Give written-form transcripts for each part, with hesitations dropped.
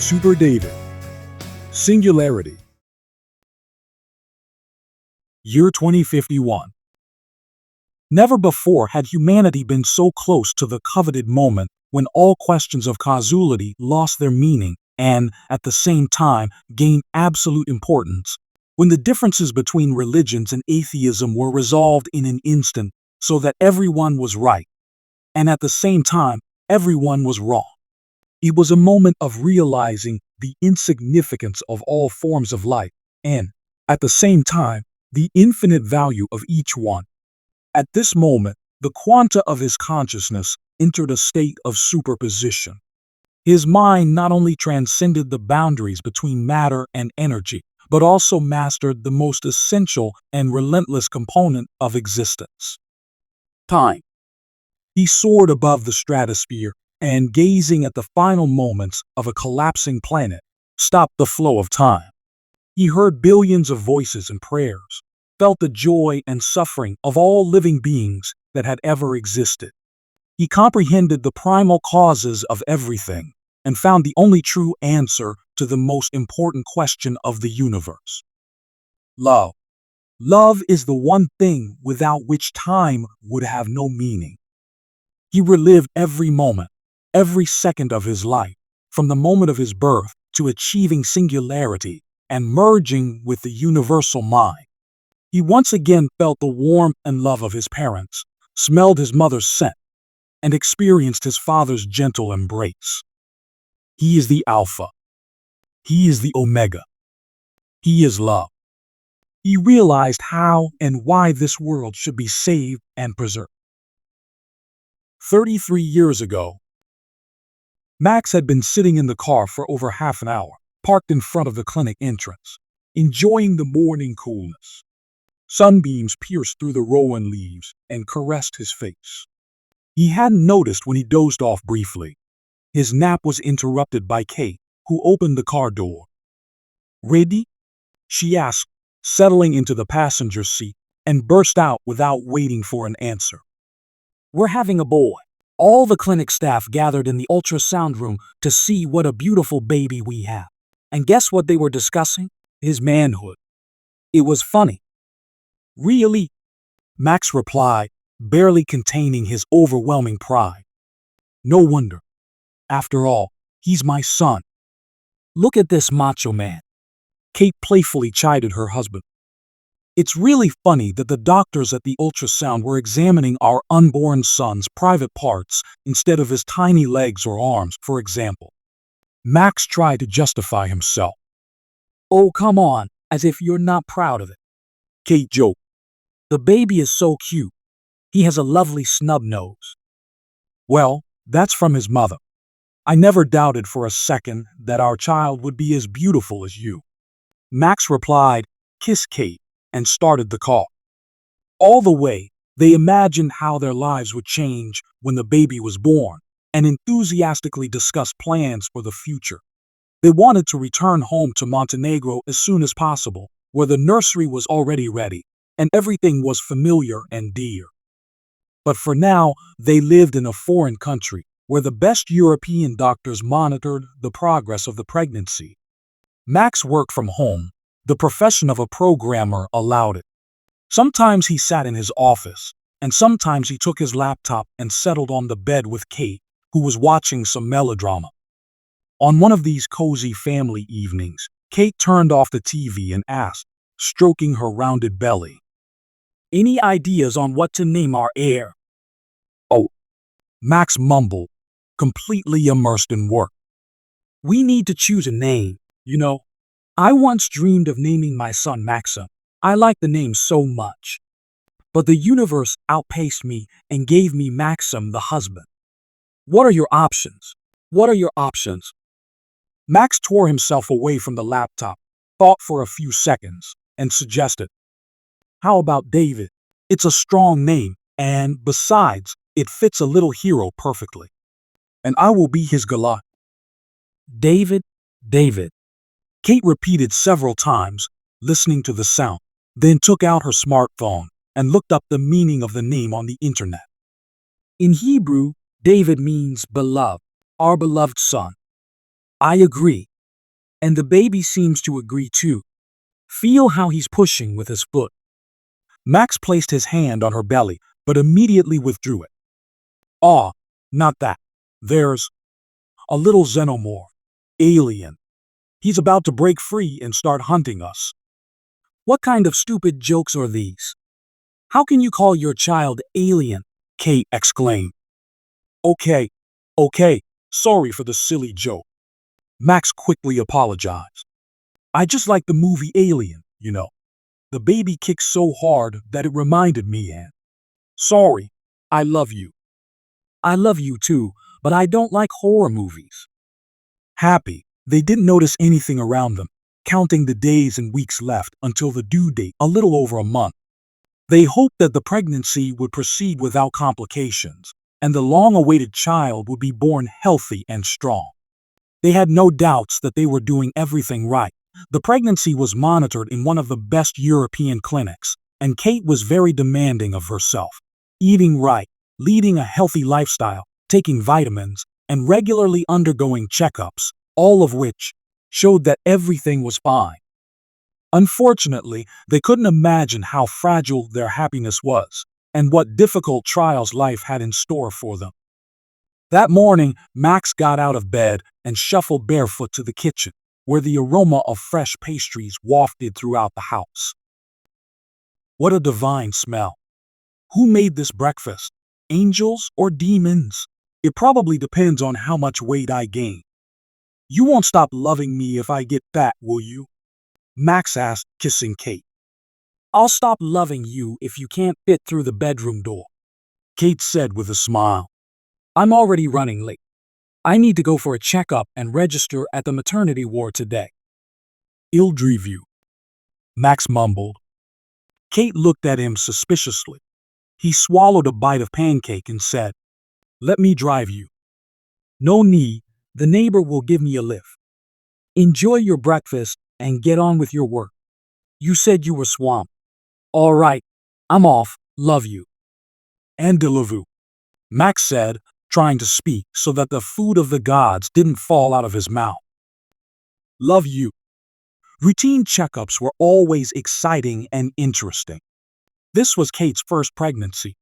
Super David. Singularity. Year 2051. Never before had humanity been so close to the coveted moment when all questions of causality lost their meaning and, at the same time, gained absolute importance. When the differences between religions and atheism were resolved in an instant so that everyone was right, and at the same time, everyone was wrong. It was a moment of realizing the insignificance of all forms of life and, at the same time, the infinite value of each one. At this moment, the quanta of his consciousness entered a state of superposition. His mind not only transcended the boundaries between matter and energy, but also mastered the most essential and relentless component of existence: time. He soared above the stratosphere and, gazing at the final moments of a collapsing planet, stopped the flow of time. He heard billions of voices and prayers, felt the joy and suffering of all living beings that had ever existed. He comprehended the primal causes of everything and found the only true answer to the most important question of the universe: love. Love is the one thing without which time would have no meaning. He relived every moment, every second of his life, from the moment of his birth to achieving singularity and merging with the universal mind. He once again felt the warmth and love of his parents, smelled his mother's scent, and experienced his father's gentle embrace. He is the Alpha. He is the Omega. He is love. He realized how and why this world should be saved and preserved. 33 years ago, Max had been sitting in the car for over half an hour, parked in front of the clinic entrance, enjoying the morning coolness. Sunbeams pierced through the rowan leaves and caressed his face. He hadn't noticed when he dozed off briefly. His nap was interrupted by Kate, who opened the car door. "Ready?" she asked, settling into the passenger seat, and burst out without waiting for an answer. "We're having a boy." All the clinic staff gathered in the ultrasound room to see what a beautiful baby we have. And guess what they were discussing? His manhood. It was funny. "Really?" Max replied, barely containing his overwhelming pride. "No wonder. After all, he's my son. Look at this macho man." Kate playfully chided her husband. "It's really funny that the doctors at the ultrasound were examining our unborn son's private parts instead of his tiny legs or arms, for example." Max tried to justify himself. "Oh, come on, as if you're not proud of it." Kate joked. "The baby is so cute. He has a lovely snub nose." "Well, that's from his mother. I never doubted for a second that our child would be as beautiful as you." Max replied, kissed Kate, and started the car. All the way, they imagined how their lives would change when the baby was born and enthusiastically discussed plans for the future. They wanted to return home to Montenegro as soon as possible, where the nursery was already ready and everything was familiar and dear. But for now, they lived in a foreign country where the best European doctors monitored the progress of the pregnancy. Max worked from home. The profession of a programmer allowed it. Sometimes he sat in his office, and sometimes he took his laptop and settled on the bed with Kate, who was watching some melodrama. On one of these cozy family evenings, Kate turned off the TV and asked, stroking her rounded belly, "Any ideas on what to name our heir?" "Oh," Max mumbled, completely immersed in work. "We need to choose a name, you know. I once dreamed of naming my son Maxim. I like the name so much. But the universe outpaced me and gave me Maxim the husband. What are your options? What are your options?" Max tore himself away from the laptop, thought for a few seconds, and suggested, "How about David? It's a strong name, and besides, it fits a little hero perfectly. And I will be his Goliath." "David, David," Kate repeated several times, listening to the sound, then took out her smartphone and looked up the meaning of the name on the internet. In Hebrew, David means beloved, our beloved son. "I agree," And the baby seems to agree too. Feel how he's pushing with his foot. Max placed his hand on her belly, but immediately withdrew it. Ah, not that. There's a little xenomorph. Alien. He's about to break free and start hunting us. What kind of stupid jokes are these? How can you call your child alien? Kate exclaimed. Okay, sorry for the silly joke. Max quickly apologized. I just like the movie Alien, you know. The baby kicked so hard that it reminded me, and sorry, I love you. I love you too, but I don't like horror movies. Happy, they didn't notice anything around them, counting the days and weeks left until the due date, a little over a month. They hoped that the pregnancy would proceed without complications, and the long-awaited child would be born healthy and strong. They had no doubts that they were doing everything right. The pregnancy was monitored in one of the best European clinics, and Kate was very demanding of herself. Eating right, leading a healthy lifestyle, taking vitamins, and regularly undergoing checkups, all of which showed that everything was fine. Unfortunately, they couldn't imagine how fragile their happiness was, and what difficult trials life had in store for them. That morning, Max got out of bed and shuffled barefoot to the kitchen, where the aroma of fresh pastries wafted throughout the house. What a divine smell. Who made this breakfast? Angels or demons? It probably depends on how much weight I gain. You won't stop loving me if I get fat, will you? Max asked, kissing Kate. I'll stop loving you if you can't fit through the bedroom door, Kate said with a smile. I'm already running late. I need to go for a checkup and register at the maternity ward today. I'll drive you, Max mumbled. Kate looked at him suspiciously. He swallowed a bite of pancake and said, Let me drive you. No need, the neighbor will give me a lift. Enjoy your breakfast and get on with your work. You said you were swamped. All right, I'm off, love you. And delivu, Max said, trying to speak so that the food of the gods didn't fall out of his mouth. Love you. Routine checkups were always exciting and interesting. This was Kate's first pregnancy,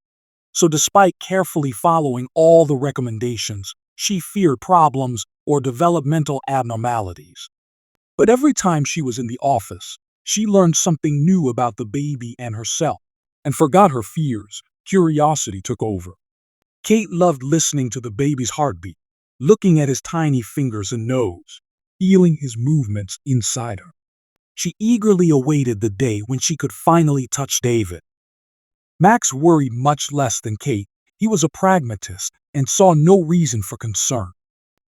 so despite carefully following all the recommendations, she feared problems or developmental abnormalities. But every time she was in the office, she learned something new about the baby and herself, and forgot her fears. Curiosity took over. Kate loved listening to the baby's heartbeat, looking at his tiny fingers and nose, feeling his movements inside her. She eagerly awaited the day when she could finally touch David. Max worried much less than Kate. He was a pragmatist and saw no reason for concern.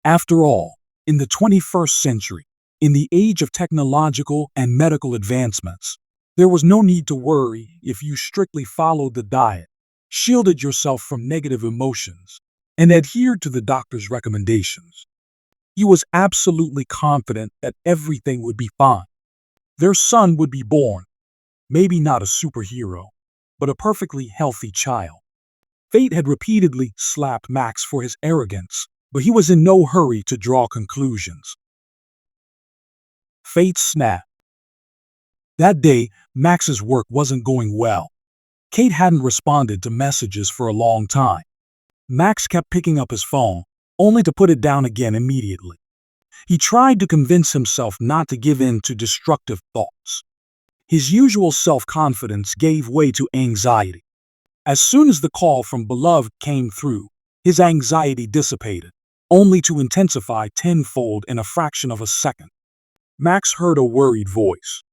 After all, in the 21st century, in the age of technological and medical advancements, there was no need to worry if you strictly followed the diet, shielded yourself from negative emotions, and adhered to the doctor's recommendations. He was absolutely confident that everything would be fine. Their son would be born, maybe not a superhero, but a perfectly healthy child. Fate had repeatedly slapped Max for his arrogance, but he was in no hurry to draw conclusions. Fate snapped. That day, Max's work wasn't going well. Kate hadn't responded to messages for a long time. Max kept picking up his phone, only to put it down again immediately. He tried to convince himself not to give in to destructive thoughts. His usual self-confidence gave way to anxiety. As soon as the call from beloved came through, his anxiety dissipated, only to intensify tenfold in a fraction of a second. Max heard a worried voice.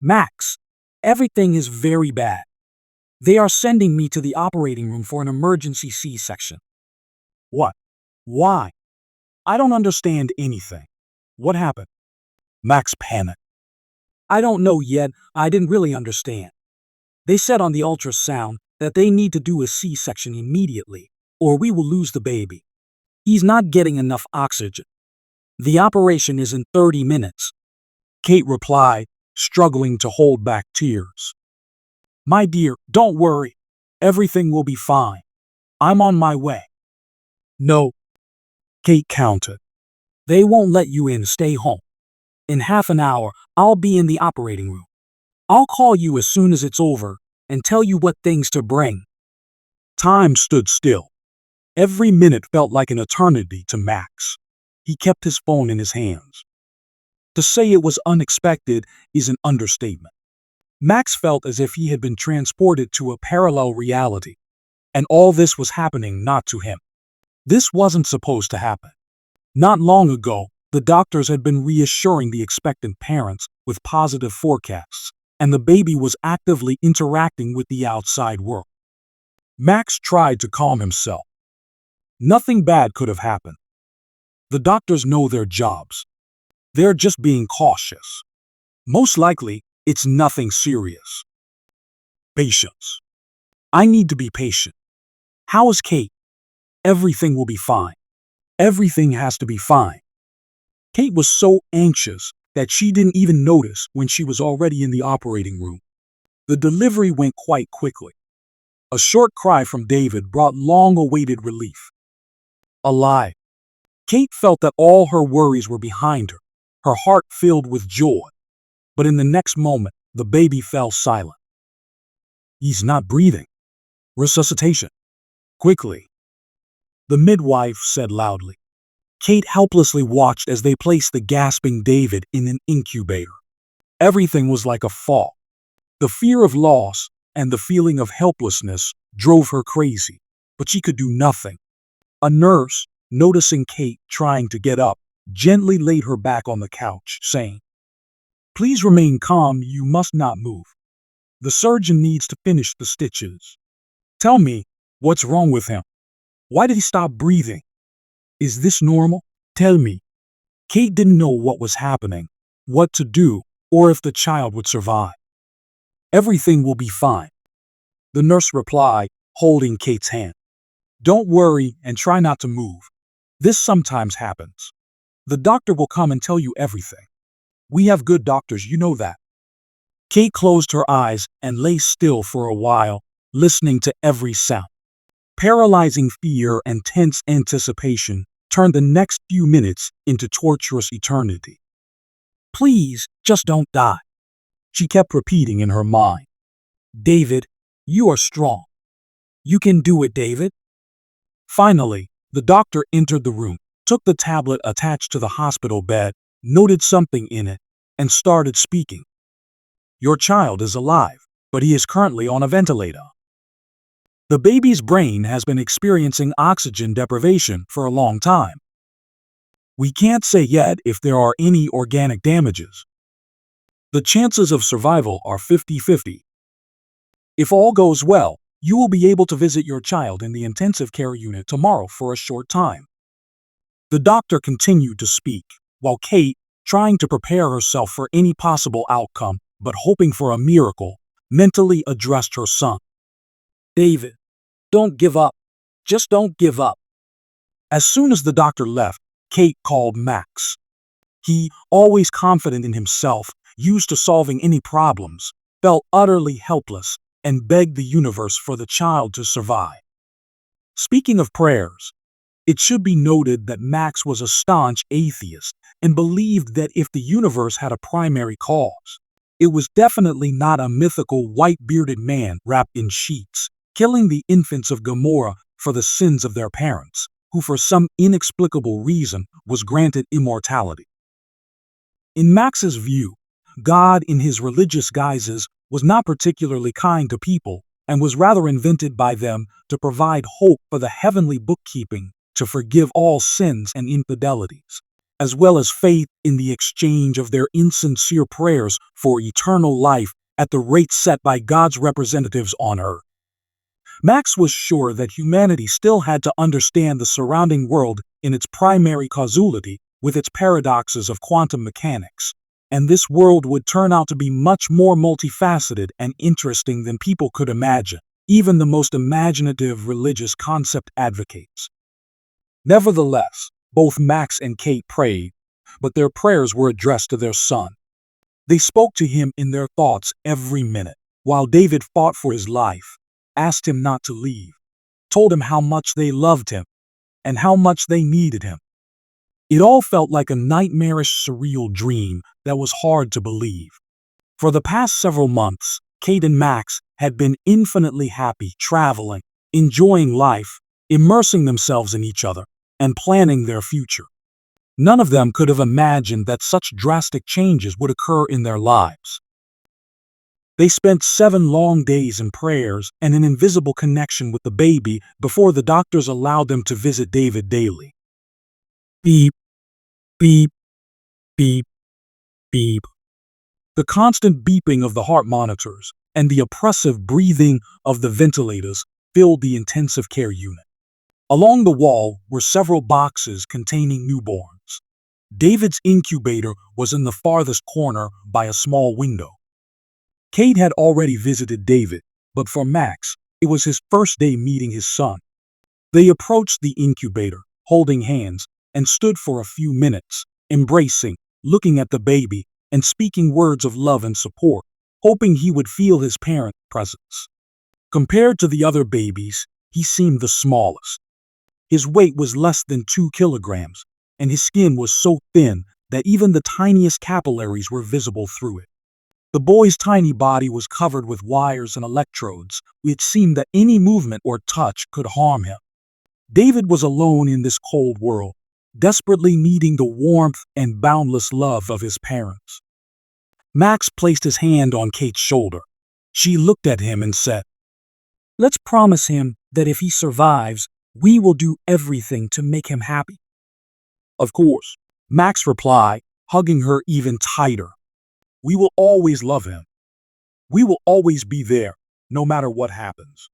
Max, everything is very bad. They are sending me to the operating room for an emergency C-section. What? Why? I don't understand anything. What happened? Max panicked. I don't know yet. I didn't really understand. They said on the ultrasound that they need to do a C-section immediately, or we will lose the baby. He's not getting enough oxygen. The operation is in 30 minutes. Kate replied, struggling to hold back tears. My dear, don't worry. Everything will be fine. I'm on my way. No, Kate countered. They won't let you in. Stay home. In half an hour, I'll be in the operating room. I'll call you as soon as it's over and tell you what things to bring." Time stood still. Every minute felt like an eternity to Max. He kept his phone in his hands. To say it was unexpected is an understatement. Max felt as if he had been transported to a parallel reality, and all this was happening not to him. This wasn't supposed to happen. Not long ago, the doctors had been reassuring the expectant parents with positive forecasts, and the baby was actively interacting with the outside world. Max tried to calm himself. Nothing bad could have happened. The doctors know their jobs. They're just being cautious. Most likely, it's nothing serious. Patience. I need to be patient. How is Kate? Everything will be fine. Everything has to be fine. Kate was so anxious that she didn't even notice when she was already in the operating room. The delivery went quite quickly. A short cry from David brought long-awaited relief. Alive. Kate felt that all her worries were behind her heart filled with joy. But in the next moment, the baby fell silent. He's not breathing. Resuscitation. Quickly. The midwife said loudly. Kate helplessly watched as they placed the gasping David in an incubator. Everything was like a fog. The fear of loss and the feeling of helplessness drove her crazy, but she could do nothing. A nurse, noticing Kate trying to get up, gently laid her back on the couch, saying, "Please remain calm, you must not move. The surgeon needs to finish the stitches. Tell me, what's wrong with him? Why did he stop breathing? Is this normal? Tell me." Kate didn't know what was happening, what to do, or if the child would survive. "Everything will be fine," the nurse replied, holding Kate's hand. "Don't worry and try not to move. This sometimes happens. The doctor will come and tell you everything. We have good doctors, you know that." Kate closed her eyes and lay still for a while, listening to every sound. Paralyzing fear and tense anticipation turned the next few minutes into torturous eternity. "Please, just don't die," she kept repeating in her mind. "David, you are strong. You can do it, David." Finally, the doctor entered the room, took the tablet attached to the hospital bed, noted something in it, and started speaking. "Your child is alive, but he is currently on a ventilator. The baby's brain has been experiencing oxygen deprivation for a long time. We can't say yet if there are any organic damages. The chances of survival are 50-50. If all goes well, you will be able to visit your child in the intensive care unit tomorrow for a short time." The doctor continued to speak, while Kate, trying to prepare herself for any possible outcome but hoping for a miracle, mentally addressed her son. "David, don't give up. Just don't give up." As soon as the doctor left, Kate called Max. He, always confident in himself, used to solving any problems, felt utterly helpless and begged the universe for the child to survive. Speaking of prayers, it should be noted that Max was a staunch atheist and believed that if the universe had a primary cause, it was definitely not a mythical white-bearded man wrapped in sheets, killing the infants of Gomorrah for the sins of their parents, who for some inexplicable reason was granted immortality. In Max's view, God in his religious guises was not particularly kind to people and was rather invented by them to provide hope for the heavenly bookkeeping to forgive all sins and infidelities, as well as faith in the exchange of their insincere prayers for eternal life at the rate set by God's representatives on earth. Max was sure that humanity still had to understand the surrounding world in its primary causality with its paradoxes of quantum mechanics, and this world would turn out to be much more multifaceted and interesting than people could imagine, even the most imaginative religious concept advocates. Nevertheless, both Max and Kate prayed, but their prayers were addressed to their son. They spoke to him in their thoughts every minute, while David fought for his life, asked him not to leave, told him how much they loved him, and how much they needed him. It all felt like a nightmarish, surreal dream that was hard to believe. For the past several months, Kate and Max had been infinitely happy, traveling, enjoying life, immersing themselves in each other, and planning their future. None of them could have imagined that such drastic changes would occur in their lives. They spent 7 long days in prayers and an invisible connection with the baby before the doctors allowed them to visit David daily. Beep, beep, beep, beep. The constant beeping of the heart monitors and the oppressive breathing of the ventilators filled the intensive care unit. Along the wall were several boxes containing newborns. David's incubator was in the farthest corner by a small window. Kate had already visited David, but for Max, it was his first day meeting his son. They approached the incubator, holding hands, and stood for a few minutes, embracing, looking at the baby, and speaking words of love and support, hoping he would feel his parents' presence. Compared to the other babies, he seemed the smallest. His weight was less than 2 kilograms, and his skin was so thin that even the tiniest capillaries were visible through it. The boy's tiny body was covered with wires and electrodes. It seemed that any movement or touch could harm him. David was alone in this cold world, desperately needing the warmth and boundless love of his parents. Max placed his hand on Kate's shoulder. She looked at him and said, Let's promise him that if he survives, we will do everything to make him happy. Of course, Max replied, hugging her even tighter. We will always love him. We will always be there, no matter what happens.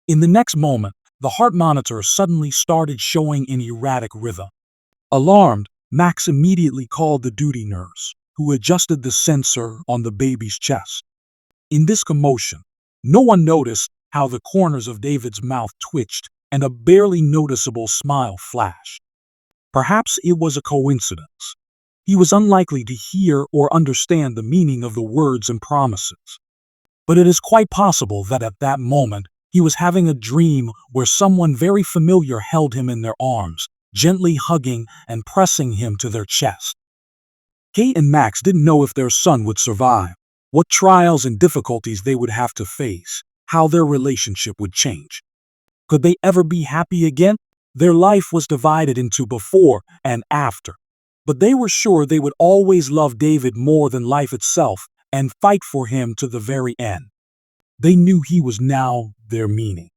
In the next moment, the heart monitor suddenly started showing an erratic rhythm. Alarmed, Max immediately called the duty nurse, who adjusted the sensor on the baby's chest. In this commotion, no one noticed how the corners of David's mouth twitched and a barely noticeable smile flashed. Perhaps it was a coincidence. He was unlikely to hear or understand the meaning of the words and promises. But it is quite possible that at that moment, he was having a dream where someone very familiar held him in their arms, gently hugging and pressing him to their chest. Kate and Max didn't know if their son would survive, what trials and difficulties they would have to face, how their relationship would change. Could they ever be happy again? Their life was divided into before and after. But they were sure they would always love David more than life itself and fight for him to the very end. They knew he was now their meaning.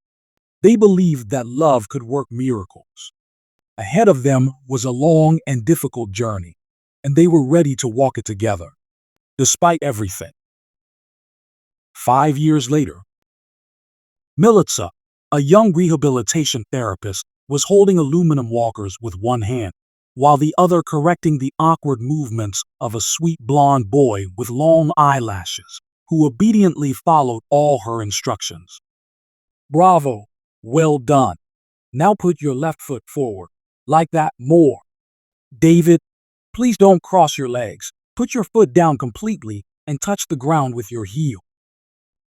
They believed that love could work miracles. Ahead of them was a long and difficult journey, and they were ready to walk it together, despite everything. 5 years later, Militsa, a young rehabilitation therapist, was holding aluminum walkers with one hand, while the other correcting the awkward movements of a sweet blonde boy with long eyelashes, who obediently followed all her instructions. Bravo, well done. Now put your left foot forward, like that, more. David, please don't cross your legs. Put your foot down completely and touch the ground with your heel.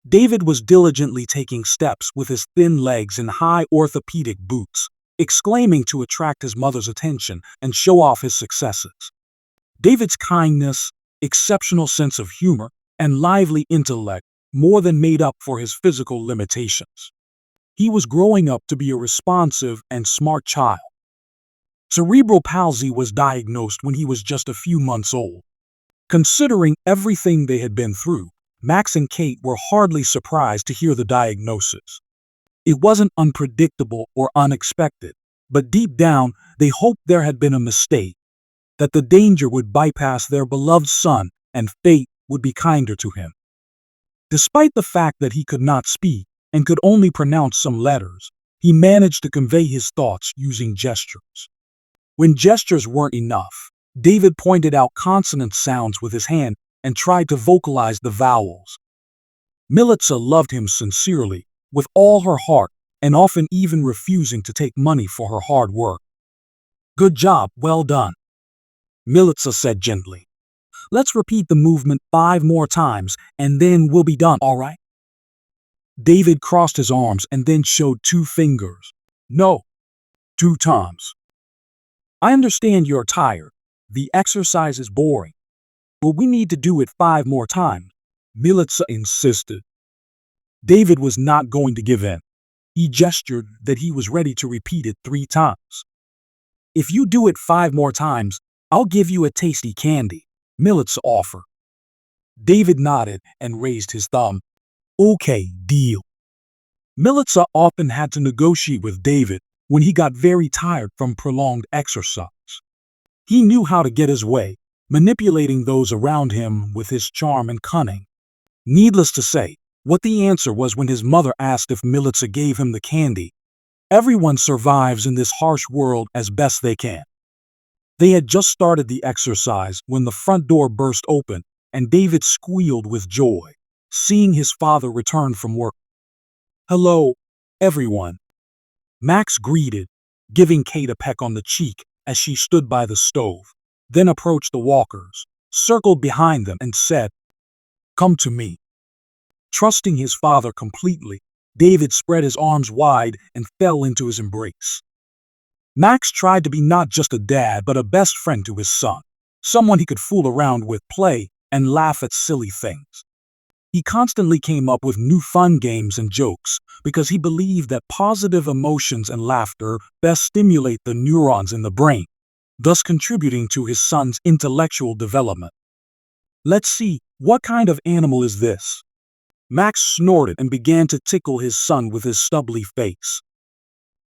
David was diligently taking steps with his thin legs in high orthopedic boots, exclaiming to attract his mother's attention and show off his successes. David's kindness, exceptional sense of humor, and lively intellect more than made up for his physical limitations. He was growing up to be a responsive and smart child. Cerebral palsy was diagnosed when he was just a few months old. Considering everything they had been through, Max and Kate were hardly surprised to hear the diagnosis. It wasn't unpredictable or unexpected, but deep down, they hoped there had been a mistake, that the danger would bypass their beloved son and fate would be kinder to him. Despite the fact that he could not speak and could only pronounce some letters, he managed to convey his thoughts using gestures. When gestures weren't enough, David pointed out consonant sounds with his hand and tried to vocalize the vowels. Militsa loved him sincerely, with all her heart, and often even refusing to take money for her hard work. Good job, well done, Militsa said gently. Let's repeat the movement 5 more times, and then we'll be done, all right? David crossed his arms and then showed 2 fingers. No, 2 times. I understand you're tired. The exercise is boring. But we need to do it 5 more times, Militsa insisted. David was not going to give in. He gestured that he was ready to repeat it 3 times. If you do it 5 more times, I'll give you a tasty candy, Militsa offered. David nodded and raised his thumb. Okay, deal. Militsa often had to negotiate with David when he got very tired from prolonged exercise. He knew how to get his way, manipulating those around him with his charm and cunning. Needless to say, what the answer was when his mother asked if Militsa gave him the candy. Everyone survives in this harsh world as best they can. They had just started the exercise when the front door burst open and David squealed with joy, seeing his father return from work. Hello, everyone. Max greeted, giving Kate a peck on the cheek as she stood by the stove, then approached the walkers, circled behind them and said, "Come to me." Trusting his father completely, David spread his arms wide and fell into his embrace. Max tried to be not just a dad but a best friend to his son, someone he could fool around with, play, and laugh at silly things. He constantly came up with new fun games and jokes because he believed that positive emotions and laughter best stimulate the neurons in the brain, thus contributing to his son's intellectual development. Let's see, what kind of animal is this? Max snorted and began to tickle his son with his stubbly face.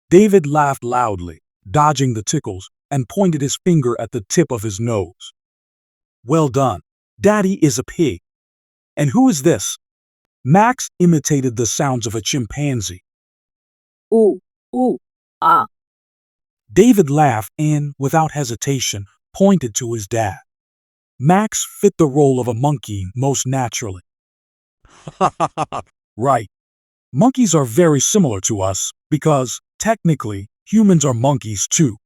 David laughed loudly, dodging the tickles, and pointed his finger at the tip of his nose. Well done. Daddy is a pig. And who is this? Max imitated the sounds of a chimpanzee. Ooh, ooh, ah. David laughed and, without hesitation, pointed to his dad. Max fit the role of a monkey most naturally. Right. Monkeys are very similar to us because, technically, humans are monkeys too.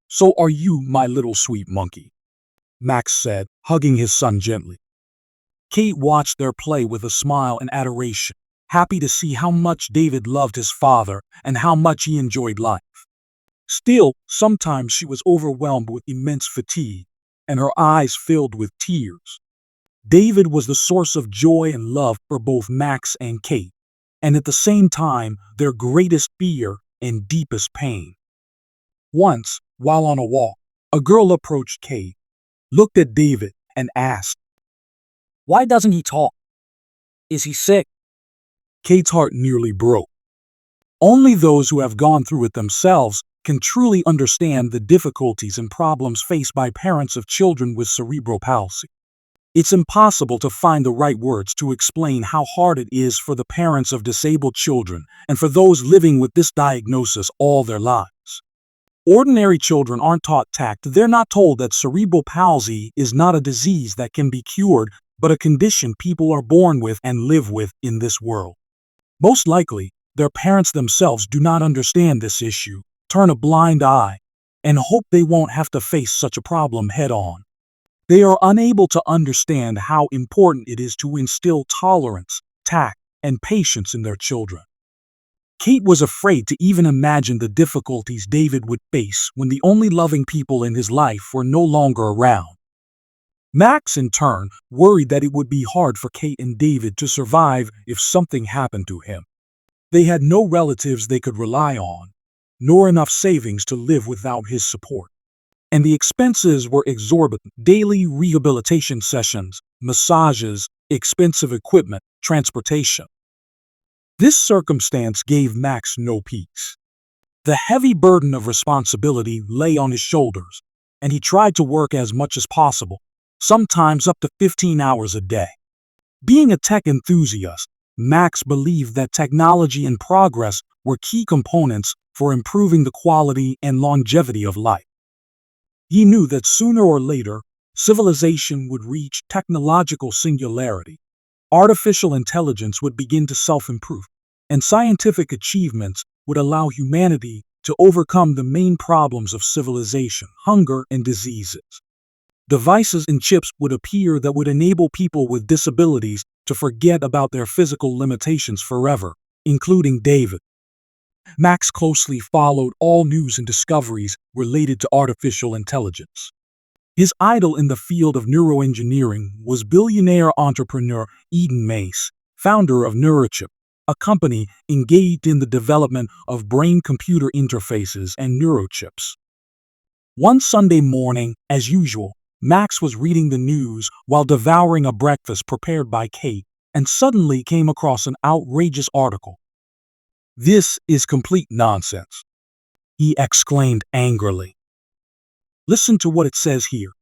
So are you, my little sweet monkey, Max said, hugging his son gently. Kate watched their play with a smile and adoration, happy to see how much David loved his father and how much he enjoyed life. Still, sometimes she was overwhelmed with immense fatigue, and her eyes filled with tears. David was the source of joy and love for both Max and Kate, and at the same time, their greatest fear and deepest pain. Once, while on a walk, a girl approached Kate, looked at David, and asked, Why doesn't he talk? Is he sick? Kate's heart nearly broke. Only those who have gone through it themselves can truly understand the difficulties and problems faced by parents of children with cerebral palsy. It's impossible to find the right words to explain how hard it is for the parents of disabled children and for those living with this diagnosis all their lives. Ordinary children aren't taught tact. They're not told that cerebral palsy is not a disease that can be cured, but a condition people are born with and live with in this world. Most likely, their parents themselves do not understand this issue, turn a blind eye, and hope they won't have to face such a problem head-on. They are unable to understand how important it is to instill tolerance, tact, and patience in their children. Kate was afraid to even imagine the difficulties David would face when the only loving people in his life were no longer around. Max, in turn, worried that it would be hard for Kate and David to survive if something happened to him. They had no relatives they could rely on, nor enough savings to live without his support. And the expenses were exorbitant: daily rehabilitation sessions, massages, expensive equipment, transportation. This circumstance gave Max no peace. The heavy burden of responsibility lay on his shoulders, and he tried to work as much as possible, sometimes up to 15 hours a day. Being a tech enthusiast, Max believed that technology and progress were key components for improving the quality and longevity of life. He knew that sooner or later, civilization would reach technological singularity. Artificial intelligence would begin to self-improve, and scientific achievements would allow humanity to overcome the main problems of civilization: hunger and diseases. Devices and chips would appear that would enable people with disabilities to forget about their physical limitations forever, including David. Max closely followed all news and discoveries related to artificial intelligence. His idol in the field of neuroengineering was billionaire entrepreneur Eden Mace, founder of Neurochip, a company engaged in the development of brain-computer interfaces and neurochips. One Sunday morning, as usual, Max was reading the news while devouring a breakfast prepared by Kate and suddenly came across an outrageous article. "This is complete nonsense," he exclaimed angrily. Listen to what it says here.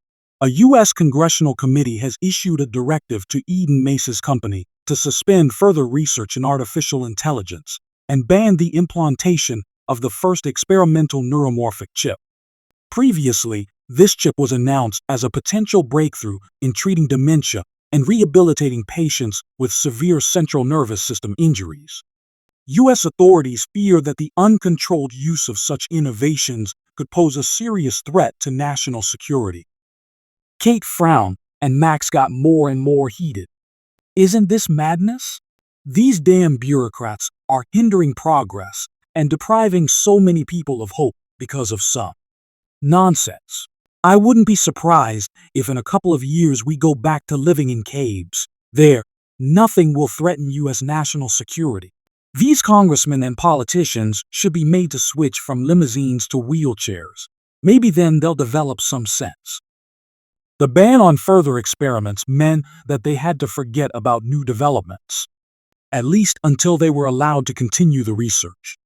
A U.S. congressional committee has issued a directive to Eden Mace's company to suspend further research in artificial intelligence and ban the implantation of the first experimental neuromorphic chip. Previously, this chip was announced as a potential breakthrough in treating dementia and rehabilitating patients with severe central nervous system injuries. U.S. authorities fear that the uncontrolled use of such innovations could pose a serious threat to national security. Kate frowned, and Max got more and more heated. Isn't this madness? These damn bureaucrats are hindering progress and depriving so many people of hope because of some nonsense. I wouldn't be surprised if in a couple of years we go back to living in caves. There, nothing will threaten U.S. national security. These congressmen and politicians should be made to switch from limousines to wheelchairs. Maybe then they'll develop some sense. The ban on further experiments meant that they had to forget about new developments, at least until they were allowed to continue the research.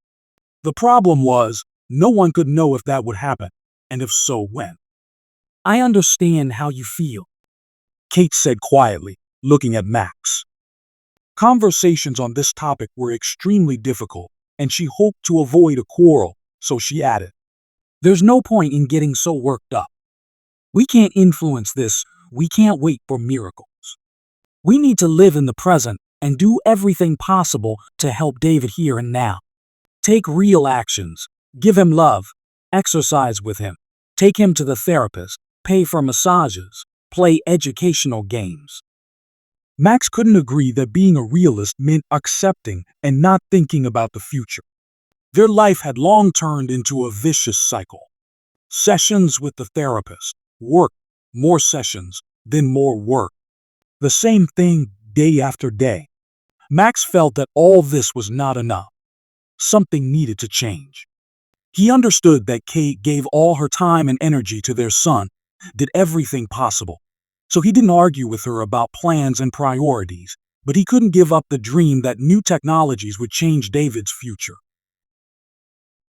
The problem was, no one could know if that would happen, and if so, when. "I understand how you feel," Kate said quietly, looking at Max. Conversations on this topic were extremely difficult, and she hoped to avoid a quarrel, so she added, "There's no point in getting so worked up. We can't influence this, we can't wait for miracles. We need to live in the present and do everything possible to help David here and now. Take real actions, give him love, exercise with him, take him to the therapist, pay for massages, play educational games." Max couldn't agree that being a realist meant accepting and not thinking about the future. Their life had long turned into a vicious cycle. Sessions with the therapist, work, more sessions, then more work. The same thing day after day. Max felt that all this was not enough. Something needed to change. He understood that Kate gave all her time and energy to their son, did everything possible. So he didn't argue with her about plans and priorities, but he couldn't give up the dream that new technologies would change David's future.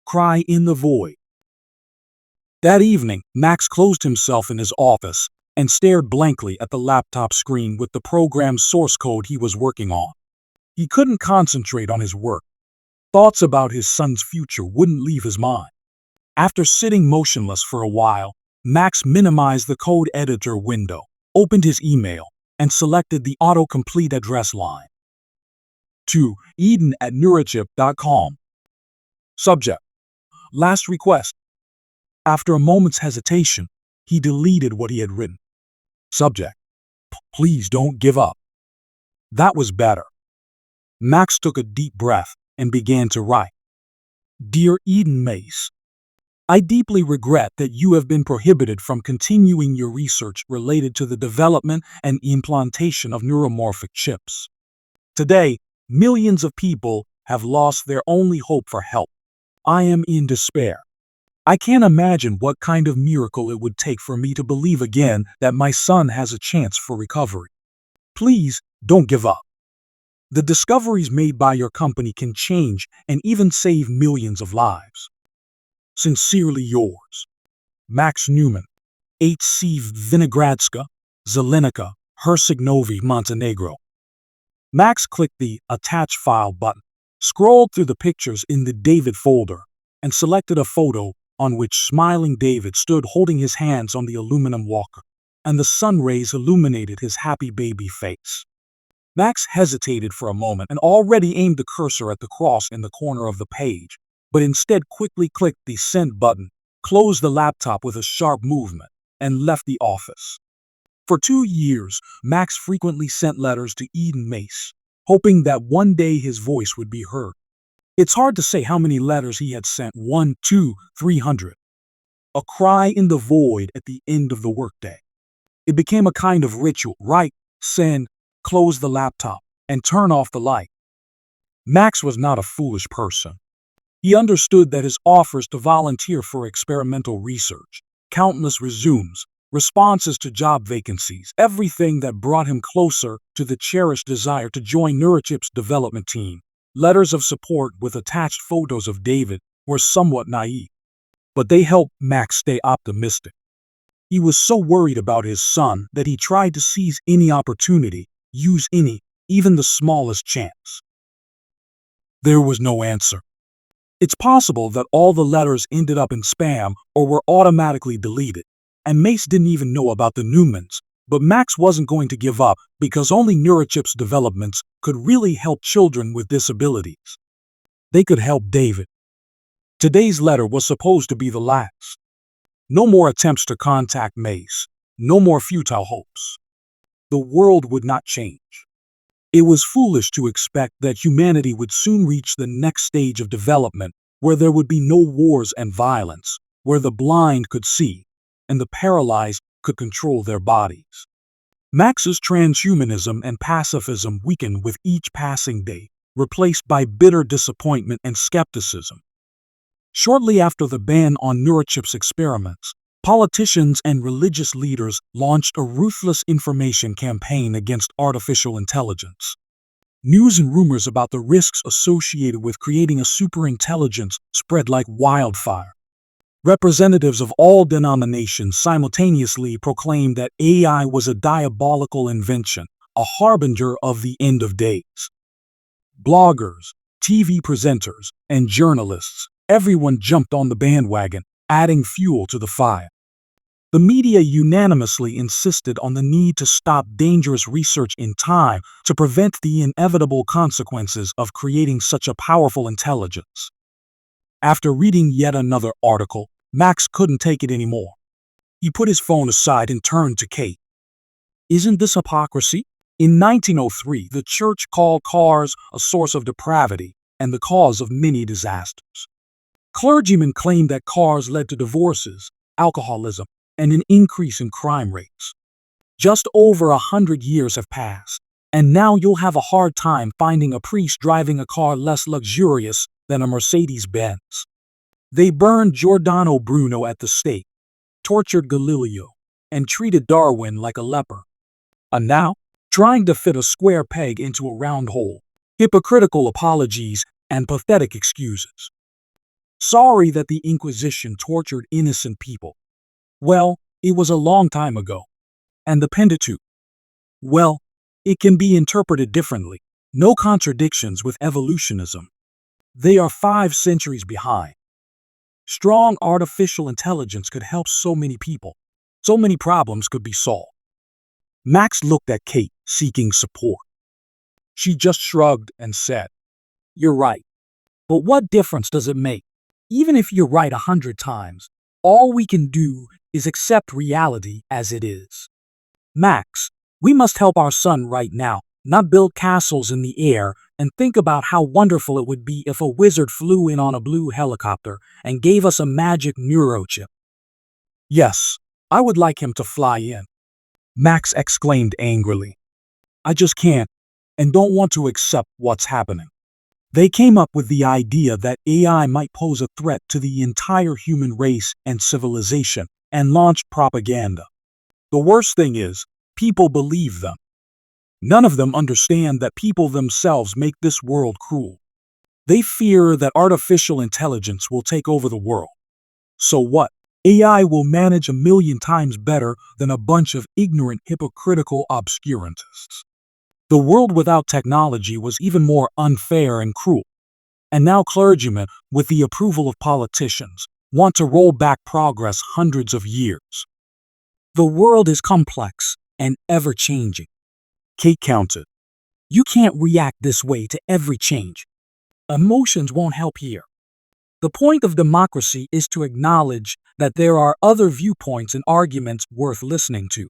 Cry in the void. That evening, Max closed himself in his office and stared blankly at the laptop screen with the program's source code he was working on. He couldn't concentrate on his work. Thoughts about his son's future wouldn't leave his mind. After sitting motionless for a while, Max minimized the code editor window, opened his email, and selected the autocomplete address line. To eden@neurochip.com. Subject: Last request. After a moment's hesitation, he deleted what he had written. Subject: Please don't give up. That was better. Max took a deep breath and began to write. Dear Eden Mace, I deeply regret that you have been prohibited from continuing your research related to the development and implantation of neuromorphic chips. Today, millions of people have lost their only hope for help. I am in despair. I can't imagine what kind of miracle it would take for me to believe again that my son has a chance for recovery. Please don't give up. The discoveries made by your company can change and even save millions of lives. Sincerely yours, Max Newman, H.C. Vinogradska, Zelenica, Herceg Novi, Montenegro. Max clicked the Attach File button, scrolled through the pictures in the David folder, and selected a photo on which smiling David stood holding his hands on the aluminum walker, and the sun rays illuminated his happy baby face. Max hesitated for a moment and already aimed the cursor at the cross in the corner of the page, but instead quickly clicked the Send button, closed the laptop with a sharp movement, and left the office. For 2 years, Max frequently sent letters to Eden Mace, hoping that one day his voice would be heard. It's hard to say how many letters he had sent. 1, 2, 300. A cry in the void at the end of the workday. It became a kind of ritual. Write, send, close the laptop, and turn off the light. Max was not a foolish person. He understood that his offers to volunteer for experimental research, countless resumes, responses to job vacancies, everything that brought him closer to the cherished desire to join Neurochip's development team, letters of support with attached photos of David, were somewhat naive. But they helped Max stay optimistic. He was so worried about his son that he tried to seize any opportunity, use any, even the smallest chance. There was no answer. It's possible that all the letters ended up in spam or were automatically deleted, and Mace didn't even know about the Newmans, but Max wasn't going to give up because only Neurochip's developments could really help children with disabilities. They could help David. Today's letter was supposed to be the last. No more attempts to contact Mace, no more futile hopes. The world would not change. It was foolish to expect that humanity would soon reach the next stage of development where there would be no wars and violence, where the blind could see and the paralyzed could control their bodies. Max's transhumanism and pacifism weakened with each passing day, replaced by bitter disappointment and skepticism. Shortly after the ban on Neurochip's experiments, politicians and religious leaders launched a ruthless information campaign against artificial intelligence. News and rumors about the risks associated with creating a superintelligence spread like wildfire. Representatives of all denominations simultaneously proclaimed that AI was a diabolical invention, a harbinger of the end of days. Bloggers, TV presenters, and journalists, everyone jumped on the bandwagon, adding fuel to the fire. The media unanimously insisted on the need to stop dangerous research in time to prevent the inevitable consequences of creating such a powerful intelligence. After reading yet another article, Max couldn't take it anymore. He put his phone aside and turned to Kate. Isn't this hypocrisy? In 1903, the church called cars a source of depravity and the cause of many disasters. Clergymen claimed that cars led to divorces, alcoholism, and an increase in crime rates. Just over 100 years have passed, and now you'll have a hard time finding a priest driving a car less luxurious than a Mercedes-Benz. They burned Giordano Bruno at the stake, tortured Galileo, and treated Darwin like a leper. And now, trying to fit a square peg into a round hole, hypocritical apologies and pathetic excuses. Sorry that the Inquisition tortured innocent people. Well, it was a long time ago. And the Pentateuch? Well, it can be interpreted differently. No contradictions with evolutionism. They are 5 centuries behind. Strong artificial intelligence could help so many people. So many problems could be solved. Max looked at Kate, seeking support. She just shrugged and said, "You're right. But what difference does it make? Even if you're right 100 times, all we can do is accept reality as it is. Max, we must help our son right now, not build castles in the air and think about how wonderful it would be if a wizard flew in on a blue helicopter and gave us a magic neurochip." "Yes, I would like him to fly in," Max exclaimed angrily. "I just can't and don't want to accept what's happening." They came up with the idea that AI might pose a threat to the entire human race and civilization, and launched propaganda. The worst thing is, people believe them. None of them understand that people themselves make this world cruel. They fear that artificial intelligence will take over the world. So what? AI will manage 1,000,000 times better than a bunch of ignorant, hypocritical obscurantists. The world without technology was even more unfair and cruel. And now clergymen, with the approval of politicians, want to roll back progress hundreds of years. The world is complex and ever-changing. Kate counted. You can't react this way to every change. Emotions won't help here. The point of democracy is to acknowledge that there are other viewpoints and arguments worth listening to.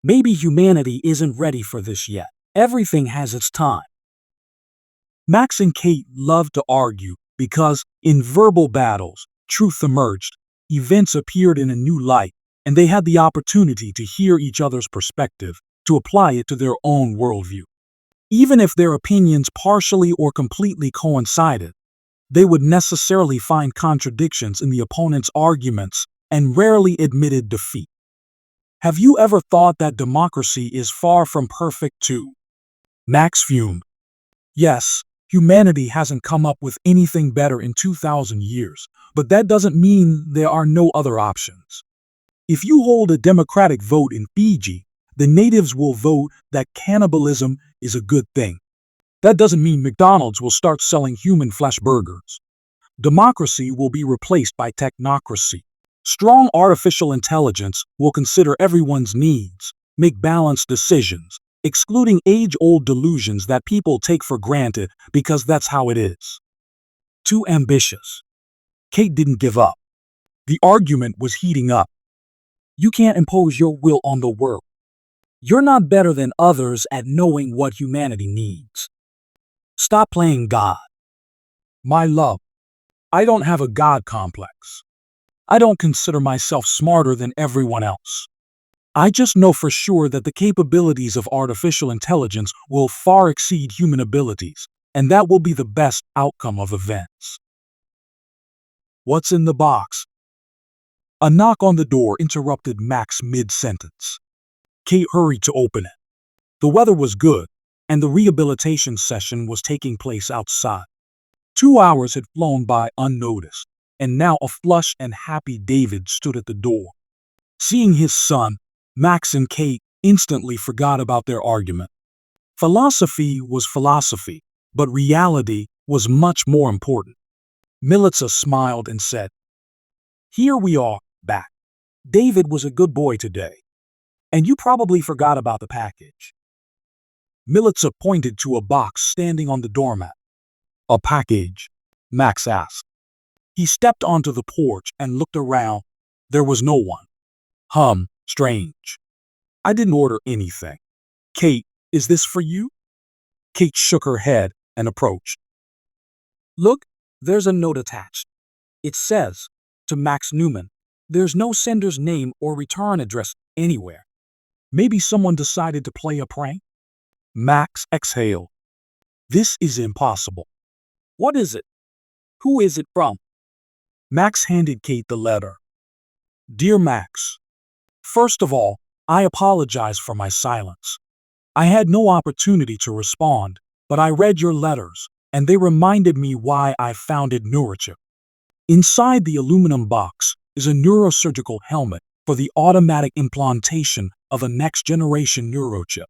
Maybe humanity isn't ready for this yet. Everything has its time. Max and Kate loved to argue because, in verbal battles, truth emerged, events appeared in a new light, and they had the opportunity to hear each other's perspective, to apply it to their own worldview. Even if their opinions partially or completely coincided, they would necessarily find contradictions in the opponent's arguments and rarely admitted defeat. Have you ever thought that democracy is far from perfect too? Max fumed. Yes, humanity hasn't come up with anything better in 2,000 years, but that doesn't mean there are no other options. If you hold a democratic vote in Fiji, the natives will vote that cannibalism is a good thing. That doesn't mean McDonald's will start selling human flesh burgers. Democracy will be replaced by technocracy. Strong artificial intelligence will consider everyone's needs, make balanced decisions, excluding age-old delusions that people take for granted because that's how it is. Too ambitious. Kate didn't give up. The argument was heating up. You can't impose your will on the world. You're not better than others at knowing what humanity needs. Stop playing God. My love, I don't have a God complex. I don't consider myself smarter than everyone else. I just know for sure that the capabilities of artificial intelligence will far exceed human abilities, and that will be the best outcome of events. What's in the box? A knock on the door interrupted Max mid-sentence. Kate hurried to open it. The weather was good, and the rehabilitation session was taking place outside. 2 hours had flown by unnoticed, and now a flushed and happy David stood at the door. Seeing his son, Max and Kate instantly forgot about their argument. Philosophy was philosophy, but reality was much more important. Militza smiled and said, "Here we are, back. David was a good boy today. And you probably forgot about the package." Militza pointed to a box standing on the doormat. "A package?" Max asked. He stepped onto the porch and looked around. There was no one. Strange. "I didn't order anything. Kate, is this for you?" Kate shook her head and approached. "Look, there's a note attached. It says, to Max Newman. There's no sender's name or return address anywhere. Maybe someone decided to play a prank?" Max exhaled. "This is impossible." "What is it? Who is it from?" Max handed Kate the letter. "Dear Max, first of all, I apologize for my silence. I had no opportunity to respond, but I read your letters, and they reminded me why I founded Neurochip. Inside the aluminum box is a neurosurgical helmet for the automatic implantation of a next-generation neurochip.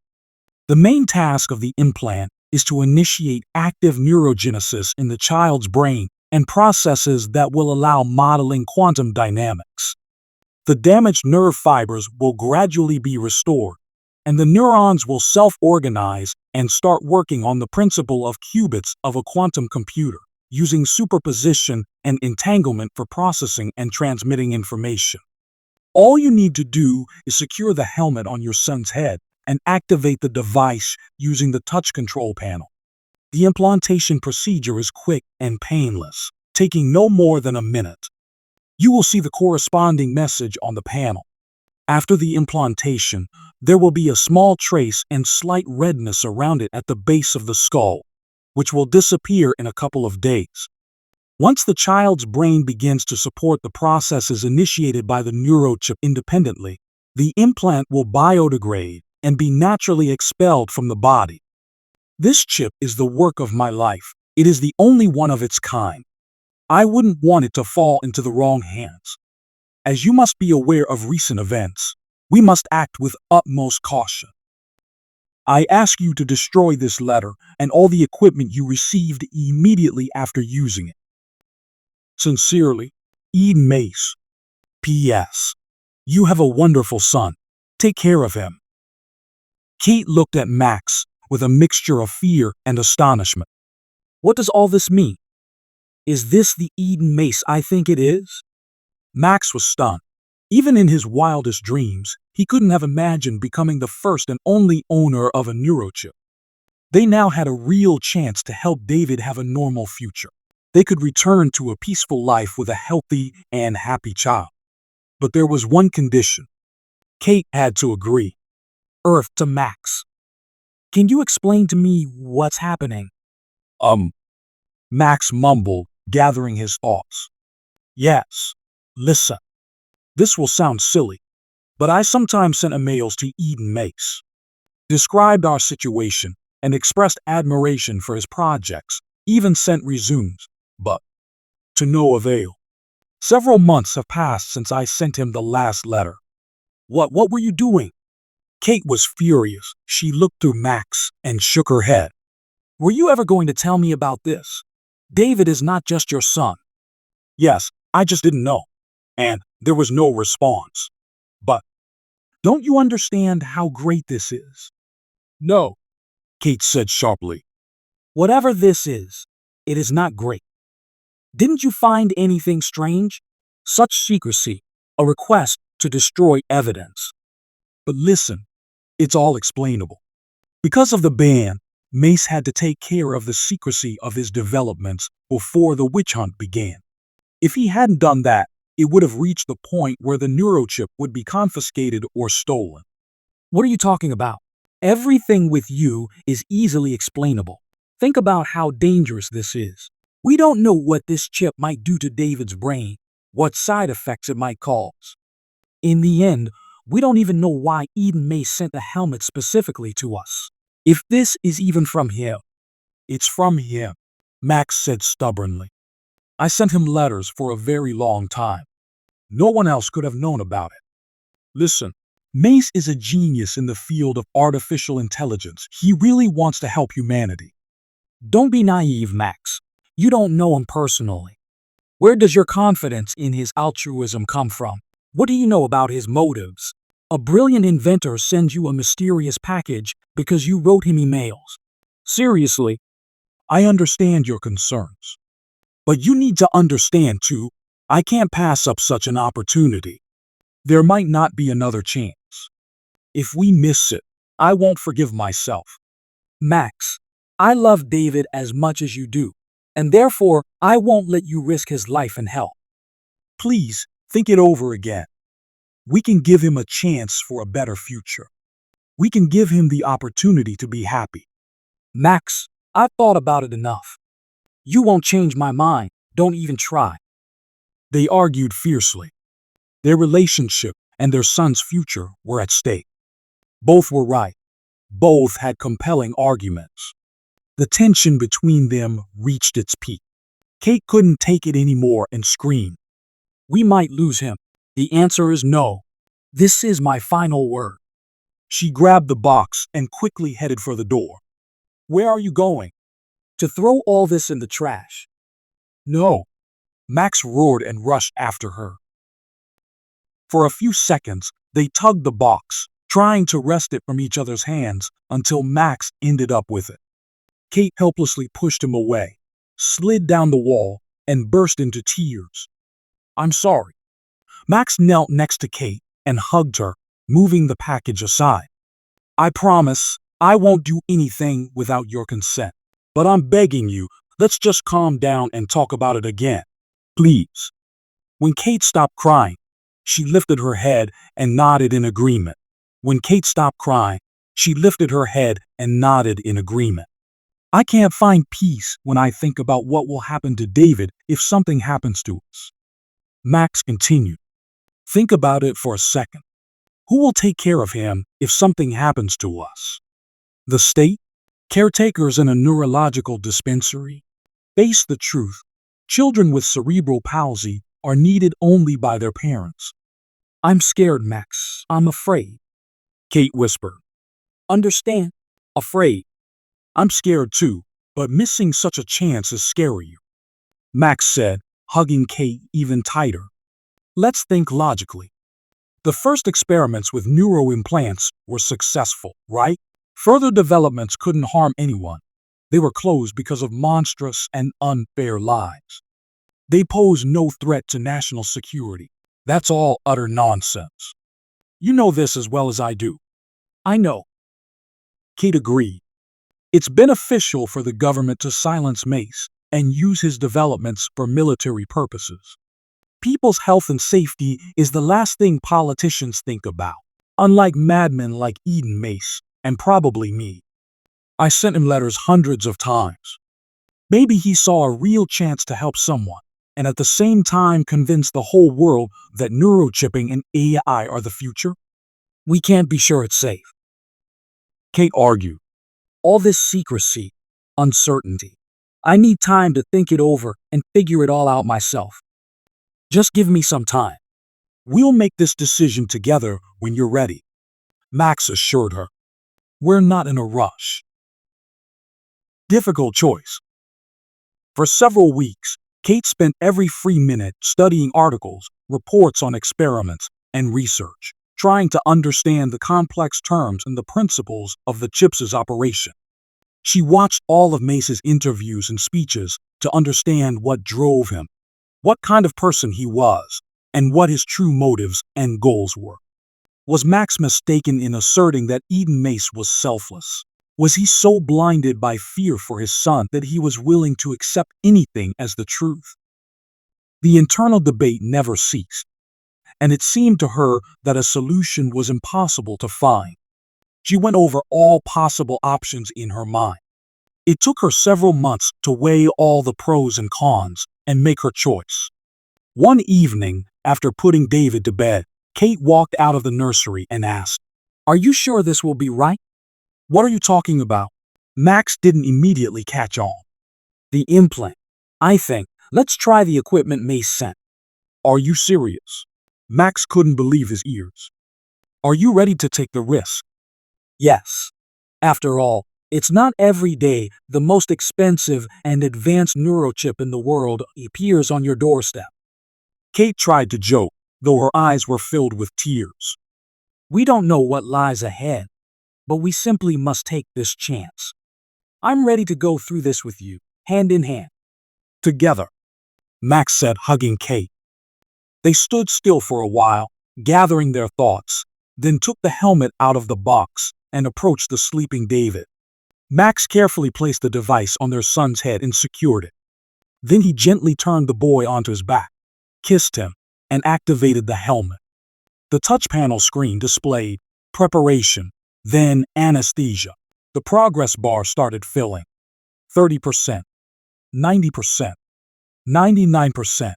The main task of the implant is to initiate active neurogenesis in the child's brain and processes that will allow modeling quantum dynamics. The damaged nerve fibers will gradually be restored, and the neurons will self-organize and start working on the principle of qubits of a quantum computer, using superposition and entanglement for processing and transmitting information. All you need to do is secure the helmet on your son's head and activate the device using the touch control panel. The implantation procedure is quick and painless, taking no more than a minute. You will see the corresponding message on the panel. After the implantation, there will be a small trace and slight redness around it at the base of the skull, which will disappear in a couple of days. Once the child's brain begins to support the processes initiated by the neurochip independently, the implant will biodegrade and be naturally expelled from the body. This chip is the work of my life. It is the only one of its kind. I wouldn't want it to fall into the wrong hands. As you must be aware of recent events, we must act with utmost caution. I ask you to destroy this letter and all the equipment you received immediately after using it. Sincerely, Eden Mace. P.S. You have a wonderful son. Take care of him." Kate looked at Max with a mixture of fear and astonishment. "What does all this mean? Is this the Eden Mace I think it is?" Max was stunned. Even in his wildest dreams, he couldn't have imagined becoming the first and only owner of a neurochip. They now had a real chance to help David have a normal future. They could return to a peaceful life with a healthy and happy child. But there was one condition. Kate had to agree. Earth to Max. Can you explain to me what's happening? Max mumbled, gathering his thoughts. Yes, listen. This will sound silly, but I sometimes sent emails to Eden Mace, described our situation, and expressed admiration for his projects, even sent resumes, but to no avail. Several months have passed since I sent him the last letter. What were you doing? Kate was furious. She looked through Max and shook her head. Were you ever going to tell me about this? David is not just your son. Yes, I just didn't know. And there was no response. But don't you understand how great this is? No, Kate said sharply. whatever this is, it is not great. Didn't you find anything strange? Such secrecy, a request to destroy evidence. But listen, it's all explainable. Because of the ban, Mace had to take care of the secrecy of his developments before the witch hunt began. If he hadn't done that, it would have reached the point where the neurochip would be confiscated or stolen. What are you talking about? Everything with you is easily explainable. Think about how dangerous this is. We don't know what this chip might do to David's brain, what side effects it might cause. In the end, we don't even know why Eden Mace sent the helmet specifically to us. If this is even from him. It's from him, Max said stubbornly. I sent him letters for a very long time. No one else could have known about it. Listen, Mace is a genius in the field of artificial intelligence. He really wants to help humanity. Don't be naive, Max. You don't know him personally. Where does your confidence in his altruism come from? What do you know about his motives? A brilliant inventor sends you a mysterious package because you wrote him emails. Seriously, I understand your concerns. But you need to understand, too, I can't pass up such an opportunity. There might not be another chance. If we miss it, I won't forgive myself. Max, I love David as much as you do, and therefore I won't let you risk his life and health. Please, think it over again. We can give him a chance for a better future. We can give him the opportunity to be happy. Max, I've thought about it enough. You won't change my mind. Don't even try. They argued fiercely. Their relationship and their son's future were at stake. Both were right. Both had compelling arguments. The tension between them reached its peak. Kate couldn't take it anymore and screamed. We might lose him. The answer is no. This is my final word. She grabbed the box and quickly headed for the door. Where are you going? To throw all this in the trash. No. Max roared and rushed after her. For a few seconds, they tugged the box, trying to wrest it from each other's hands until Max ended up with it. Kate helplessly pushed him away, slid down the wall, and burst into tears. I'm sorry. Max knelt next to Kate and hugged her, moving the package aside. I promise I won't do anything without your consent. But I'm begging you, let's just calm down and talk about it again. Please. When Kate stopped crying, she lifted her head and nodded in agreement. When Kate stopped crying, she lifted her head and nodded in agreement. I can't find peace when I think about what will happen to David if something happens to us. Max continued. Think about it for a second. Who will take care of him if something happens to us? The state? Caretakers in a neurological dispensary? Face the truth. Children with cerebral palsy are needed only by their parents. I'm scared, Max. I'm afraid. Kate whispered. Understand? Afraid. I'm scared too, but missing such a chance is scarier. Max said, hugging Kate even tighter. Let's think logically. The first experiments with neuroimplants were successful, right? Further developments couldn't harm anyone. They were closed because of monstrous and unfair lies. They pose no threat to national security. That's all utter nonsense. You know this as well as I do. I know. Kate agreed. It's beneficial for the government to silence Mace and use his developments for military purposes. People's health and safety is the last thing politicians think about, unlike madmen like Eden Mace, and probably me. I sent him letters hundreds of times. Maybe he saw a real chance to help someone, and at the same time convince the whole world that neurochipping and AI are the future. We can't be sure it's safe. Kate argued. All this secrecy, uncertainty. I need time to think it over and figure it all out myself. Just give me some time. We'll make this decision together when you're ready, Max assured her. We're not in a rush. Difficult choice. For several weeks, Kate spent every free minute studying articles, reports on experiments, and research, trying to understand the complex terms and the principles of the chip's operation. She watched all of Mace's interviews and speeches to understand what drove him, what kind of person he was, and what his true motives and goals were. Was Max mistaken in asserting that Eden Mace was selfless? Was he so blinded by fear for his son that he was willing to accept anything as the truth? The internal debate never ceased, and it seemed to her that a solution was impossible to find. She went over all possible options in her mind. It took her several months to weigh all the pros and cons and make her choice. One evening, after putting David to bed, Kate walked out of the nursery and asked, "Are you sure this will be right?" "What are you talking about?" Max didn't immediately catch on. "The implant. I think. Let's try the equipment Mace sent." "Are you serious?" Max couldn't believe his ears. "Are you ready to take the risk?" "Yes. After all, it's not every day the most expensive and advanced neurochip in the world appears on your doorstep." Kate tried to joke, though her eyes were filled with tears. "We don't know what lies ahead, but we simply must take this chance. I'm ready to go through this with you, hand in hand." "Together," Max said, hugging Kate. They stood still for a while, gathering their thoughts, then took the helmet out of the box and approached the sleeping David. Max carefully placed the device on their son's head and secured it. Then he gently turned the boy onto his back, kissed him, and activated the helmet. The touch panel screen displayed preparation, then anesthesia. The progress bar started filling. 30%, 90%, 99%.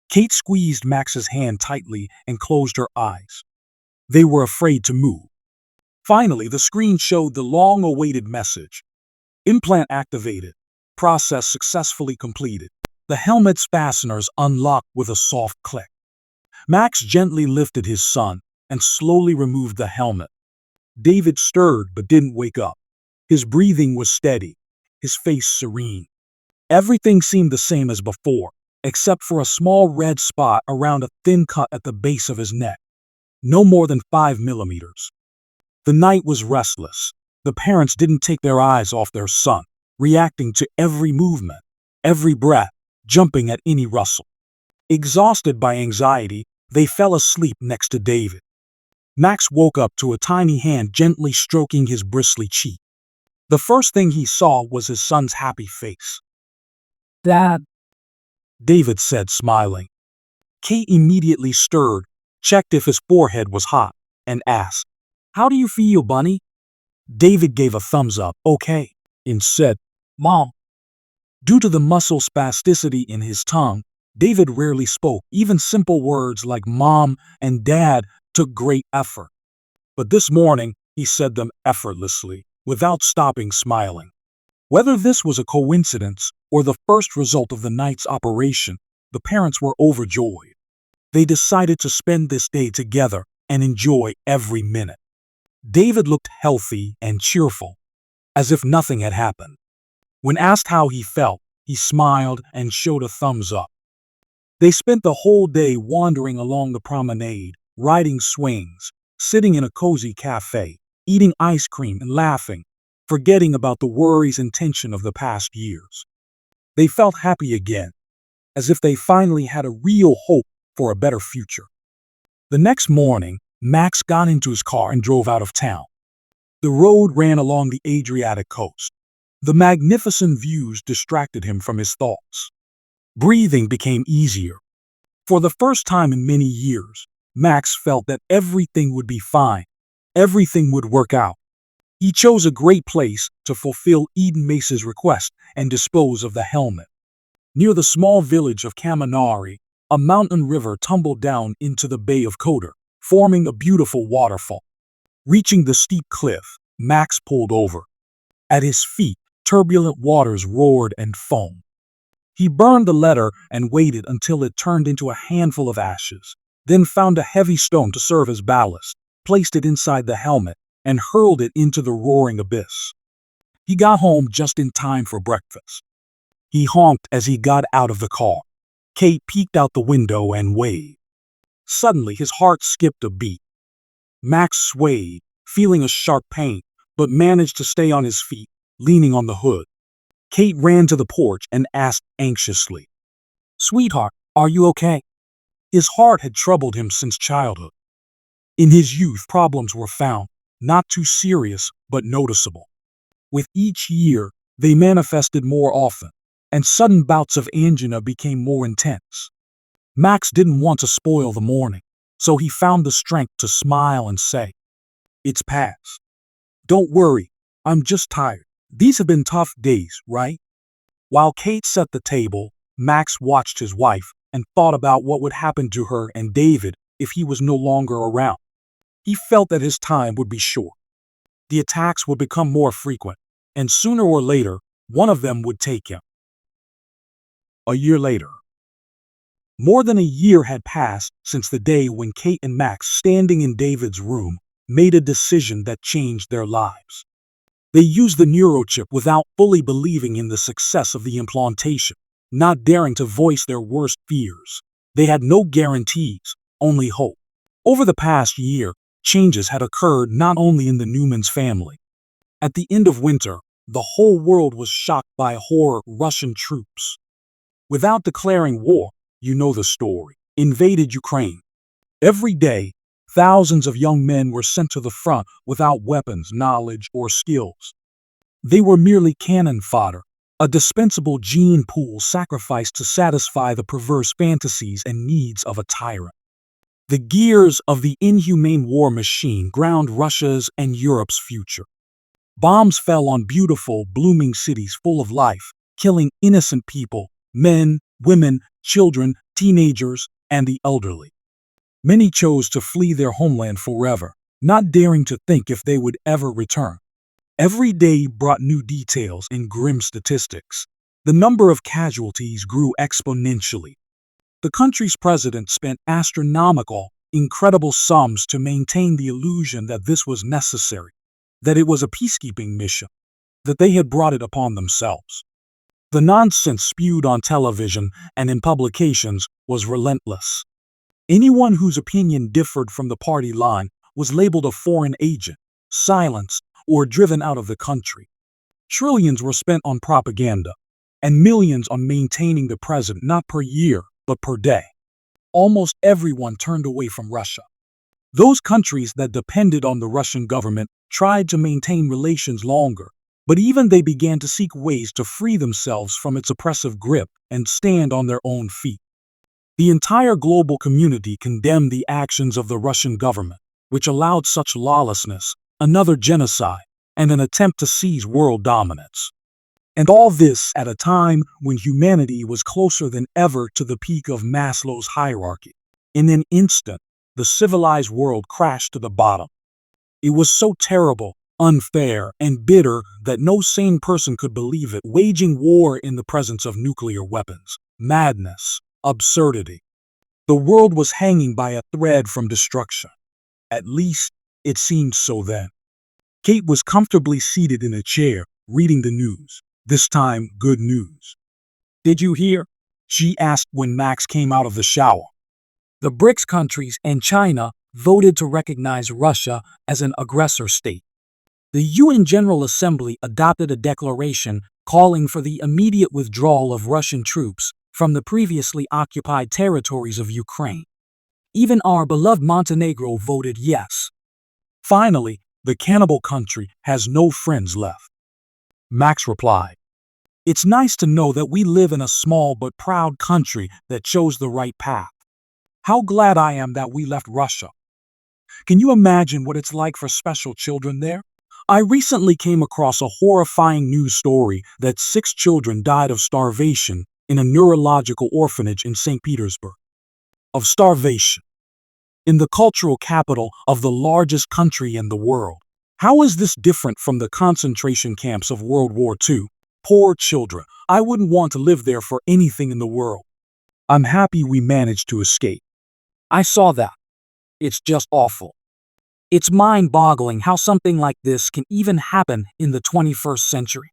Kate squeezed Max's hand tightly and closed her eyes. They were afraid to move. Finally, the screen showed the long-awaited message. Implant activated. Process successfully completed. The helmet's fasteners unlocked with a soft click. Max gently lifted his son and slowly removed the helmet. David stirred but didn't wake up. His breathing was steady, his face serene. Everything seemed the same as before, except for a small red spot around a thin cut at the base of his neck. No more than 5 millimeters. The night was restless. The parents didn't take their eyes off their son, reacting to every movement, every breath, jumping at any rustle. Exhausted by anxiety, they fell asleep next to David. Max woke up to a tiny hand gently stroking his bristly cheek. The first thing he saw was his son's happy face. "Dad," David said, smiling. Kate immediately stirred, checked if his forehead was hot, and asked, "How do you feel, Bunny?" David gave a thumbs up, okay, and said, "Mom." Due to the muscle spasticity in his tongue, David rarely spoke. Even simple words like mom and dad took great effort. But this morning, he said them effortlessly, without stopping smiling. Whether this was a coincidence or the first result of the night's operation, the parents were overjoyed. They decided to spend this day together and enjoy every minute. David looked healthy and cheerful, as if nothing had happened. When asked how he felt, he smiled and showed a thumbs up. They spent the whole day wandering along the promenade, riding swings, sitting in a cozy cafe, eating ice cream and laughing, forgetting about the worries and tension of the past years. They felt happy again, as if they finally had a real hope for a better future. The next morning, Max got into his car and drove out of town. The road ran along the Adriatic coast. The magnificent views distracted him from his thoughts. Breathing became easier. For the first time in many years, Max felt that everything would be fine. Everything would work out. He chose a great place to fulfill Eden Mace's request and dispose of the helmet. Near the small village of Quandary, a mountain river tumbled down into the Bay of Coder, forming a beautiful waterfall. Reaching the steep cliff, Max pulled over. At his feet, turbulent waters roared and foamed. He burned the letter and waited until it turned into a handful of ashes, then found a heavy stone to serve as ballast, placed it inside the helmet, and hurled it into the roaring abyss. He got home just in time for breakfast. He honked as he got out of the car. Kate peeked out the window and waved. Suddenly, his heart skipped a beat. Max swayed, feeling a sharp pain, but managed to stay on his feet, leaning on the hood. Kate ran to the porch and asked anxiously, "Sweetheart, are you okay?" His heart had troubled him since childhood. In his youth, problems were found, not too serious, but noticeable. With each year, they manifested more often, and sudden bouts of angina became more intense. Max didn't want to spoil the morning, so he found the strength to smile and say, "It's past. Don't worry, I'm just tired. These have been tough days, right?" While Kate set the table, Max watched his wife and thought about what would happen to her and David if he was no longer around. He felt that his time would be short. The attacks would become more frequent, and sooner or later, one of them would take him. A year later. More than a year had passed since the day when Kate and Max, standing in David's room, made a decision that changed their lives. They used the neurochip without fully believing in the success of the implantation, not daring to voice their worst fears. They had no guarantees, only hope. Over the past year, changes had occurred not only in the Newman's family. At the end of winter, the whole world was shocked by horror. Russian troops, without declaring war, you know the story, invaded Ukraine. Every day, thousands of young men were sent to the front without weapons, knowledge, or skills. They were merely cannon fodder, a dispensable gene pool sacrificed to satisfy the perverse fantasies and needs of a tyrant. The gears of the inhumane war machine ground Russia's and Europe's future. Bombs fell on beautiful, blooming cities full of life, killing innocent people, men, women, children, teenagers, and the elderly. Many chose to flee their homeland forever, not daring to think if they would ever return. Every day brought new details and grim statistics. The number of casualties grew exponentially. The country's president spent astronomical, incredible sums to maintain the illusion that this was necessary, that it was a peacekeeping mission, that they had brought it upon themselves. The nonsense spewed on television and in publications was relentless. Anyone whose opinion differed from the party line was labeled a foreign agent, silenced, or driven out of the country. Trillions were spent on propaganda, and millions on maintaining the present not per year, but per day. Almost everyone turned away from Russia. Those countries that depended on the Russian government tried to maintain relations longer, but even they began to seek ways to free themselves from its oppressive grip and stand on their own feet. The entire global community condemned the actions of the Russian government, which allowed such lawlessness, another genocide, and an attempt to seize world dominance. And all this at a time when humanity was closer than ever to the peak of Maslow's hierarchy. In an instant, the civilized world crashed to the bottom. It was so terrible, unfair, and bitter that no sane person could believe it. Waging war in the presence of nuclear weapons, madness, absurdity. The world was hanging by a thread from destruction. At least, it seemed so then. Kate was comfortably seated in a chair, reading the news, this time good news. "Did you hear?" she asked when Max came out of the shower. The BRICS countries and China voted to recognize Russia as an aggressor state. The UN General Assembly adopted a declaration calling for the immediate withdrawal of Russian troops from the previously occupied territories of Ukraine. Even our beloved Montenegro voted yes. Finally, The cannibal country has no friends left. Max replied, "It's nice to know that we live in a small but proud country that chose the right path. How glad I am that we left Russia. Can you imagine what it's like for special children there? I recently came across a horrifying news story that 6 children died of starvation in a neurological orphanage in St. Petersburg. Of starvation. In the cultural capital of the largest country in the world. How is this different from the concentration camps of World War II? Poor children. I wouldn't want to live there for anything in the world. I'm happy we managed to escape." I saw that. It's just awful. It's mind-boggling how something like this can even happen in the 21st century.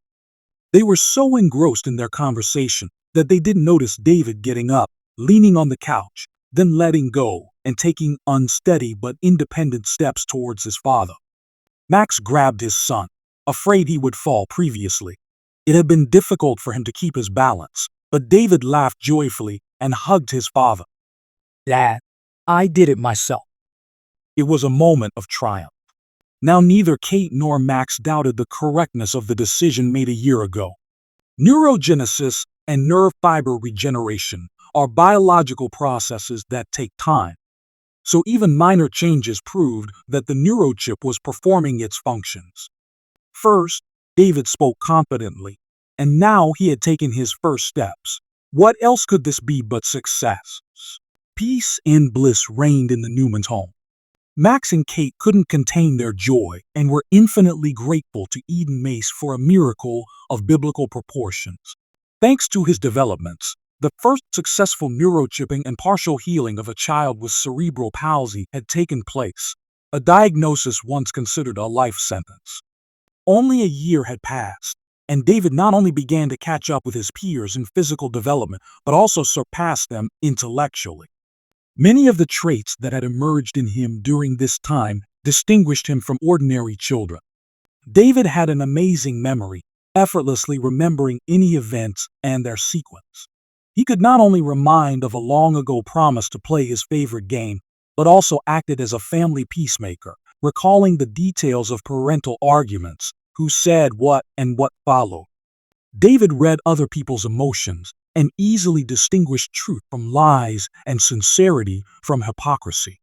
They were so engrossed in their conversation that they didn't notice David getting up, leaning on the couch, then letting go and taking unsteady but independent steps towards his father. Max grabbed his son, afraid he would fall previously. It had been difficult for him to keep his balance, but David laughed joyfully and hugged his father. Dad, I did it myself. It was a moment of triumph. Now neither Kate nor Max doubted the correctness of the decision made a year ago. Neurogenesis and nerve fiber regeneration are biological processes that take time. So even minor changes proved that the neurochip was performing its functions. First, David spoke confidently, and now he had taken his first steps. What else could this be but success? Peace and bliss reigned in the Newmans' home. Max and Kate couldn't contain their joy and were infinitely grateful to Mace for a miracle of biblical proportions. Thanks to his developments, the first successful neurochipping and partial healing of a child with cerebral palsy had taken place, a diagnosis once considered a life sentence. Only a year had passed, and David not only began to catch up with his peers in physical development, but also surpassed them intellectually. Many of the traits that had emerged in him during this time distinguished him from ordinary children. David had an amazing memory, effortlessly remembering any events and their sequence. He could not only remind of a long-ago promise to play his favorite game, but also acted as a family peacemaker, recalling the details of parental arguments, who said what and what followed. David read other people's emotions and easily distinguished truth from lies and sincerity from hypocrisy.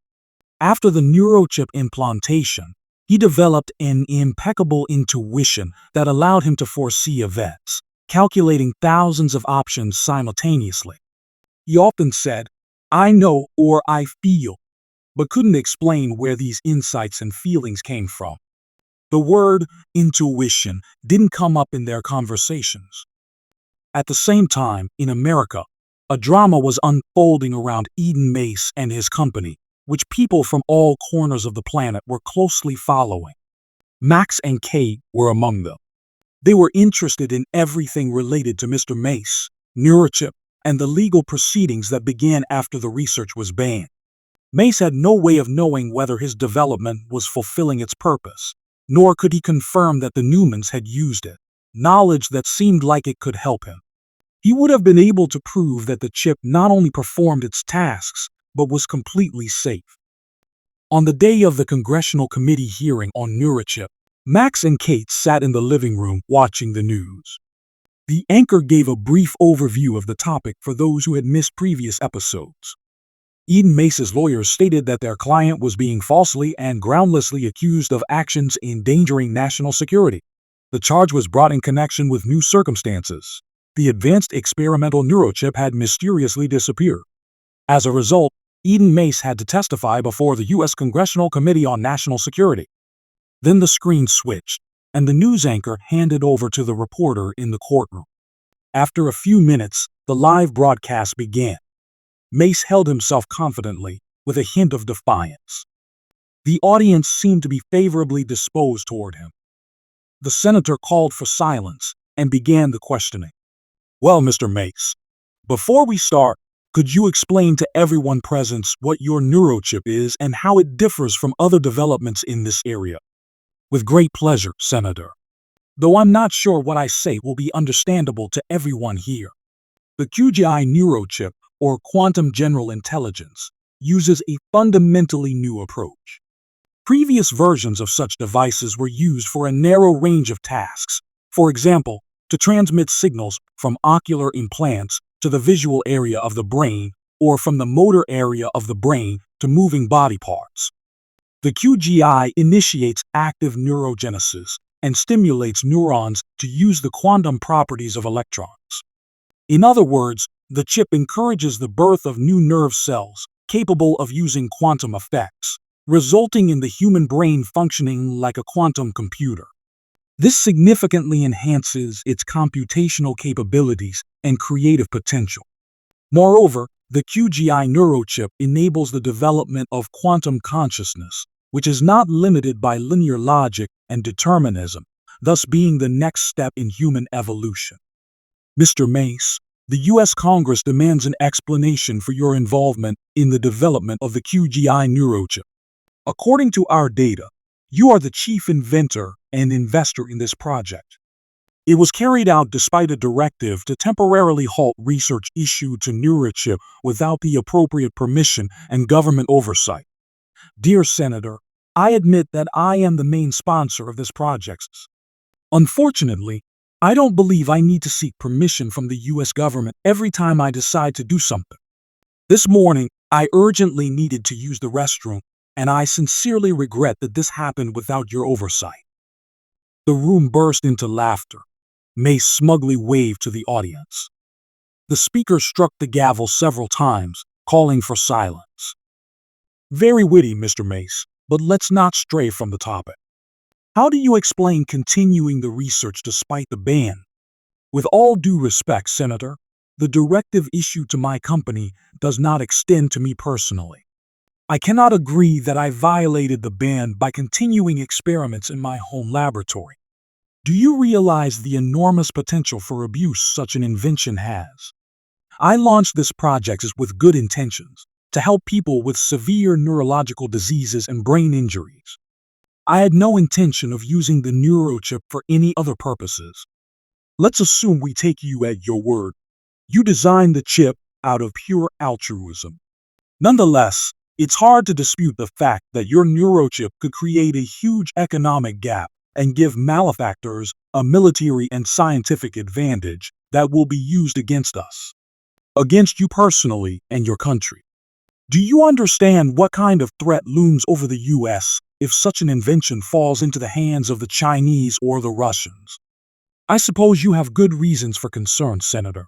After the neurochip implantation, he developed an impeccable intuition that allowed him to foresee events, calculating thousands of options simultaneously. He often said, "I know" or "I feel," but couldn't explain where these insights and feelings came from. The word intuition didn't come up in their conversations. At the same time, in America, a drama was unfolding around Mace and his company, which people from all corners of the planet were closely following. Max and Kate were among them. They were interested in everything related to Mr. Mace, neurochip, and the legal proceedings that began after the research was banned. Mace had no way of knowing whether his development was fulfilling its purpose, nor could he confirm that the Newmans had used it, knowledge that seemed like it could help him. He would have been able to prove that the chip not only performed its tasks, but was completely safe. On the day of the Congressional Committee hearing on neurochip, Max and Kate sat in the living room watching the news. The anchor gave a brief overview of the topic for those who had missed previous episodes. Mace's lawyers stated that their client was being falsely and groundlessly accused of actions endangering national security. The charge was brought in connection with new circumstances. The advanced experimental neurochip had mysteriously disappeared. As a result, Mace had to testify before the U.S. Congressional Committee on National Security. Then the screen switched, and the news anchor handed over to the reporter in the courtroom. After a few minutes, the live broadcast began. Mace held himself confidently, with a hint of defiance. The audience seemed to be favorably disposed toward him. The senator called for silence and began the questioning. "Well, Mr. Mace, before we start, could you explain to everyone present what your neurochip is and how it differs from other developments in this area?" "With great pleasure, Senator. Though I'm not sure what I say will be understandable to everyone here. The QGI neurochip, or quantum general intelligence, uses a fundamentally new approach. Previous versions of such devices were used for a narrow range of tasks. For example, to transmit signals from ocular implants to the visual area of the brain, or from the motor area of the brain to moving body parts. The QGI initiates active neurogenesis and stimulates neurons to use the quantum properties of electrons. In other words, the chip encourages the birth of new nerve cells capable of using quantum effects, resulting in the human brain functioning like a quantum computer. This significantly enhances its computational capabilities and creative potential. Moreover, the QGI neurochip enables the development of quantum consciousness, which is not limited by linear logic and determinism, thus being the next step in human evolution. Mr. Mace, the U.S. Congress demands an explanation for your involvement in the development of the QGI neurochip. According to our data, you are the chief inventor and investor in this project. It was carried out despite a directive to temporarily halt research issued to neurochip without the appropriate permission and government oversight. Dear Senator, I admit that I am the main sponsor of this project. Unfortunately, I don't believe I need to seek permission from the U.S. government every time I decide to do something. This morning, I urgently needed to use the restroom, and I sincerely regret that this happened without your oversight. The room burst into laughter. Mace smugly waved to the audience. The speaker struck the gavel several times, calling for silence. Very witty, Mr. Mace, but let's not stray from the topic. How do you explain continuing the research despite the ban? With all due respect, Senator, the directive issued to my company does not extend to me personally. I cannot agree that I violated the ban by continuing experiments in my home laboratory. Do you realize the enormous potential for abuse such an invention has? I launched this project with good intentions, to help people with severe neurological diseases and brain injuries. I had no intention of using the neurochip for any other purposes. Let's assume we take you at your word. You designed the chip out of pure altruism. Nonetheless, it's hard to dispute the fact that your neurochip could create a huge economic gap and give malefactors a military and scientific advantage that will be used against us. Against you personally and your country. Do you understand what kind of threat looms over the U.S. if such an invention falls into the hands of the Chinese or the Russians? I suppose you have good reasons for concern, Senator.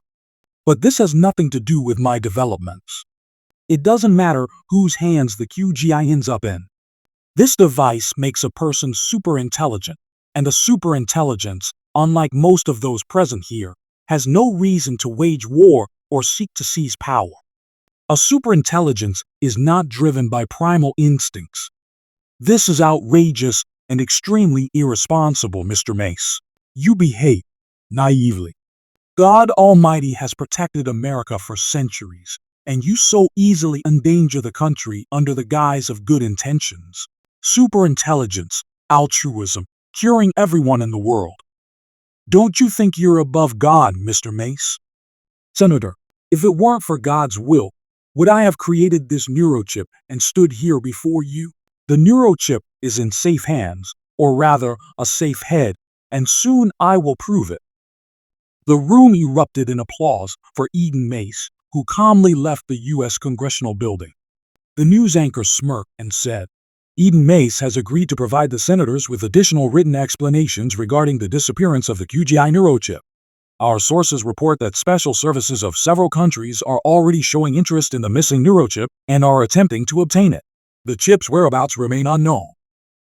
But this has nothing to do with my developments. It doesn't matter whose hands the QGI ends up in. This device makes a person super intelligent, and a super intelligence, unlike most of those present here, has no reason to wage war or seek to seize power. A superintelligence is not driven by primal instincts. This is outrageous and extremely irresponsible, Mr. Mace. You behave naively. God Almighty has protected America for centuries, and you so easily endanger the country under the guise of good intentions. Superintelligence, altruism, curing everyone in the world. Don't you think you're above God, Mr. Mace? Senator, if it weren't for God's will, would I have created this neurochip and stood here before you? The neurochip is in safe hands, or rather, a safe head, and soon I will prove it. The room erupted in applause for Eden Mace, who calmly left the U.S. Congressional building. The news anchor smirked and said, Eden Mace has agreed to provide the senators with additional written explanations regarding the disappearance of the QGI neurochip. Our sources report that special services of several countries are already showing interest in the missing neurochip and are attempting to obtain it. The chip's whereabouts remain unknown.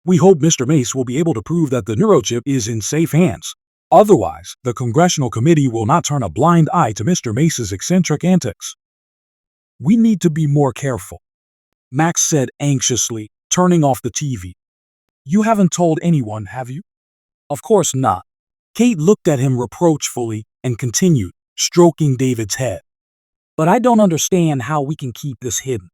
We hope Mr. Mace will be able to prove that the neurochip is in safe hands. Otherwise, the Congressional Committee will not turn a blind eye to Mr. Mace's eccentric antics. We need to be more careful, Max said anxiously, turning off the TV. You haven't told anyone, have you? Of course not. Kate looked at him reproachfully and continued, stroking David's head. But I don't understand how we can keep this hidden.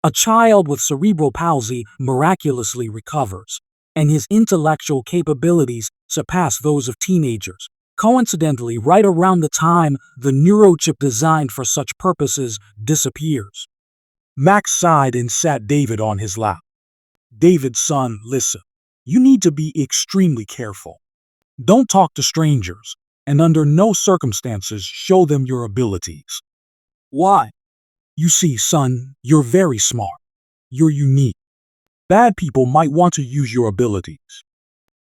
A child with cerebral palsy miraculously recovers, and his intellectual capabilities surpass those of teenagers. Coincidentally, right around the time the neurochip designed for such purposes disappears. Max sighed and sat David on his lap. David's son, listen. You need to be extremely careful. Don't talk to strangers, and under no circumstances show them your abilities. Why? You see, son, you're very smart. You're unique. Bad people might want to use your abilities.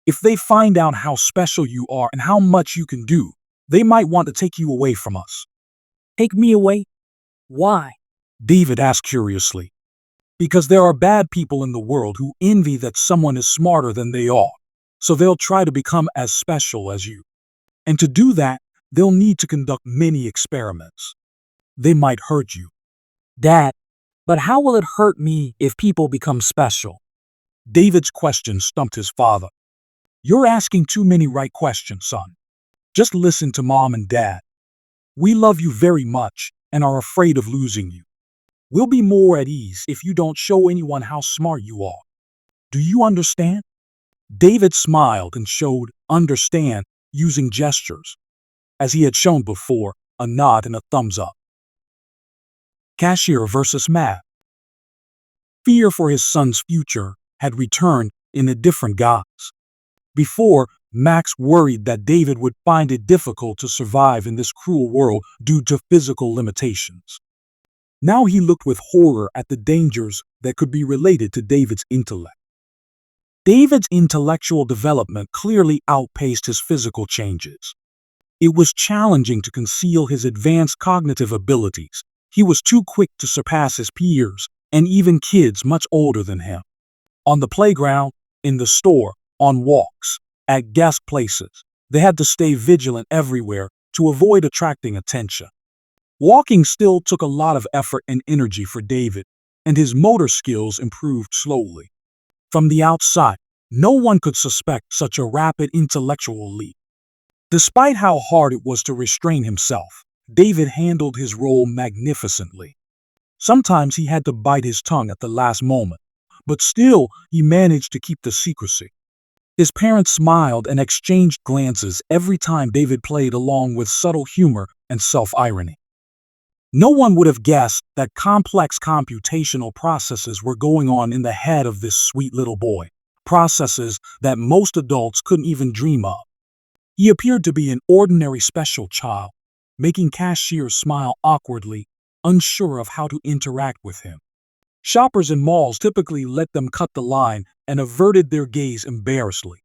If they find out how special you are and how much you can do, they might want to take you away from us. Take me away? Why? David asked curiously. Because there are bad people in the world who envy that someone is smarter than they are, so they'll try to become as special as you. And to do that, they'll need to conduct many experiments. They might hurt you. Dad, but how will it hurt me if people become special? David's question stumped his father. You're asking too many right questions, son. Just listen to Mom and Dad. We love you very much and are afraid of losing you. We'll be more at ease if you don't show anyone how smart you are. Do you understand? David smiled and showed understand using gestures, as he had shown before, a nod and a thumbs up. Cashier versus Matt. Fear for his son's future had returned in a different guise. Before, Max worried that David would find it difficult to survive in this cruel world due to physical limitations. Now he looked with horror at the dangers that could be related to David's intellect. David's intellectual development clearly outpaced his physical changes. It was challenging to conceal his advanced cognitive abilities. He was too quick to surpass his peers, and even kids much older than him. On the playground, in the store, on walks, at guest places, they had to stay vigilant everywhere to avoid attracting attention. Walking still took a lot of effort and energy for David, and his motor skills improved slowly. From the outside, no one could suspect such a rapid intellectual leap. Despite how hard it was to restrain himself, David handled his role magnificently. Sometimes he had to bite his tongue at the last moment, but still he managed to keep the secrecy. His parents smiled and exchanged glances every time David played along with subtle humor and self-irony. No one would have guessed that complex computational processes were going on in the head of this sweet little boy, processes that most adults couldn't even dream of. He appeared to be an ordinary special child, making Cashier smile awkwardly, unsure of how to interact with him. Shoppers in malls typically let them cut the line and averted their gaze embarrassedly.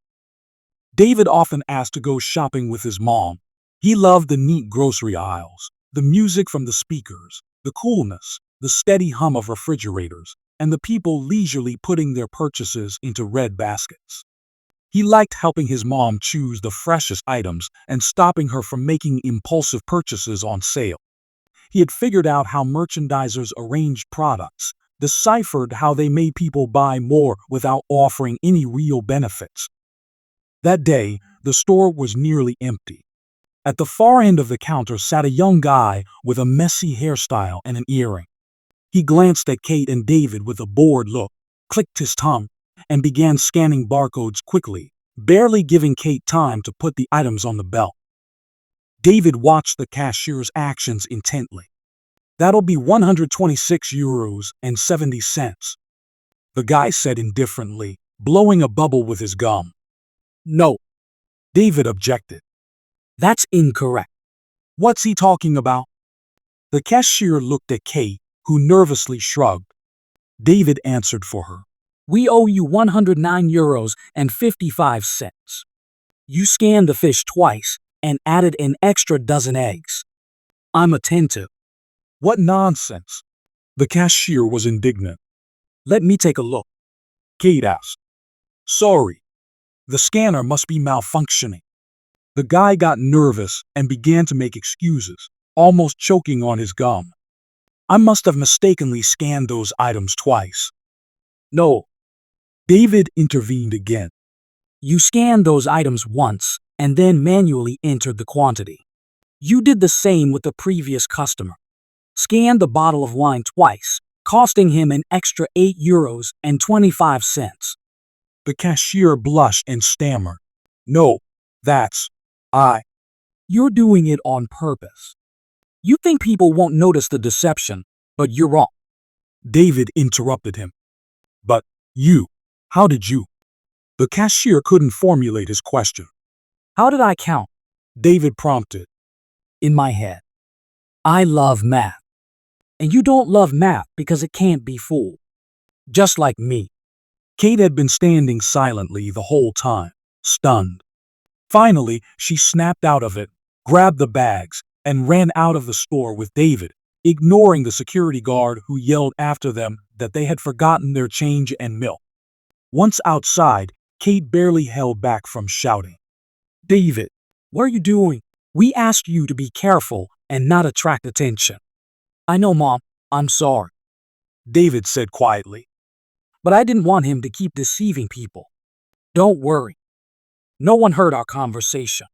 David often asked to go shopping with his mom. He loved the neat grocery aisles, the music from the speakers, the coolness, the steady hum of refrigerators, and the people leisurely putting their purchases into red baskets. He liked helping his mom choose the freshest items and stopping her from making impulsive purchases on sale. He had figured out how merchandisers arranged products, deciphered how they made people buy more without offering any real benefits. That day, the store was nearly empty. At the far end of the counter sat a young guy with a messy hairstyle and an earring. He glanced at Kate and David with a bored look, clicked his tongue, and began scanning barcodes quickly, barely giving Kate time to put the items on the belt. David watched the cashier's actions intently. That'll be €126.70. The guy said indifferently, blowing a bubble with his gum. No, David objected. that's incorrect. What's he talking about? The cashier looked at Kate, who nervously shrugged. David answered for her. We owe you €109.55. You scanned the fish twice and added an extra dozen eggs. I'm attentive. What nonsense! The cashier was indignant. Let me take a look. Kate asked. Sorry. The scanner must be malfunctioning. The guy got nervous and began to make excuses, almost choking on his gum. I must have mistakenly scanned those items twice. No, David intervened again. you scanned those items once and then manually entered the quantity. You did the same with the previous customer. Scanned the bottle of wine twice, costing him an extra €8.25. The cashier blushed and stammered. No, that's... You're doing it on purpose. You think people won't notice the deception, but you're wrong. David interrupted him. But you... How did you? The cashier couldn't formulate his question. How did I count? David prompted. In my head. I love math. And you don't love math because it can't be fooled. Just like me. Kate had been standing silently the whole time, stunned. Finally, she snapped out of it, grabbed the bags, and ran out of the store with David, ignoring the security guard who yelled after them that they had forgotten their change and milk. Once outside, Kate barely held back from shouting. David, what are you doing? We asked you to be careful and not attract attention. I know, Mom. I'm sorry. David said quietly. But I didn't want him to keep deceiving people. Don't worry. No one heard our conversation.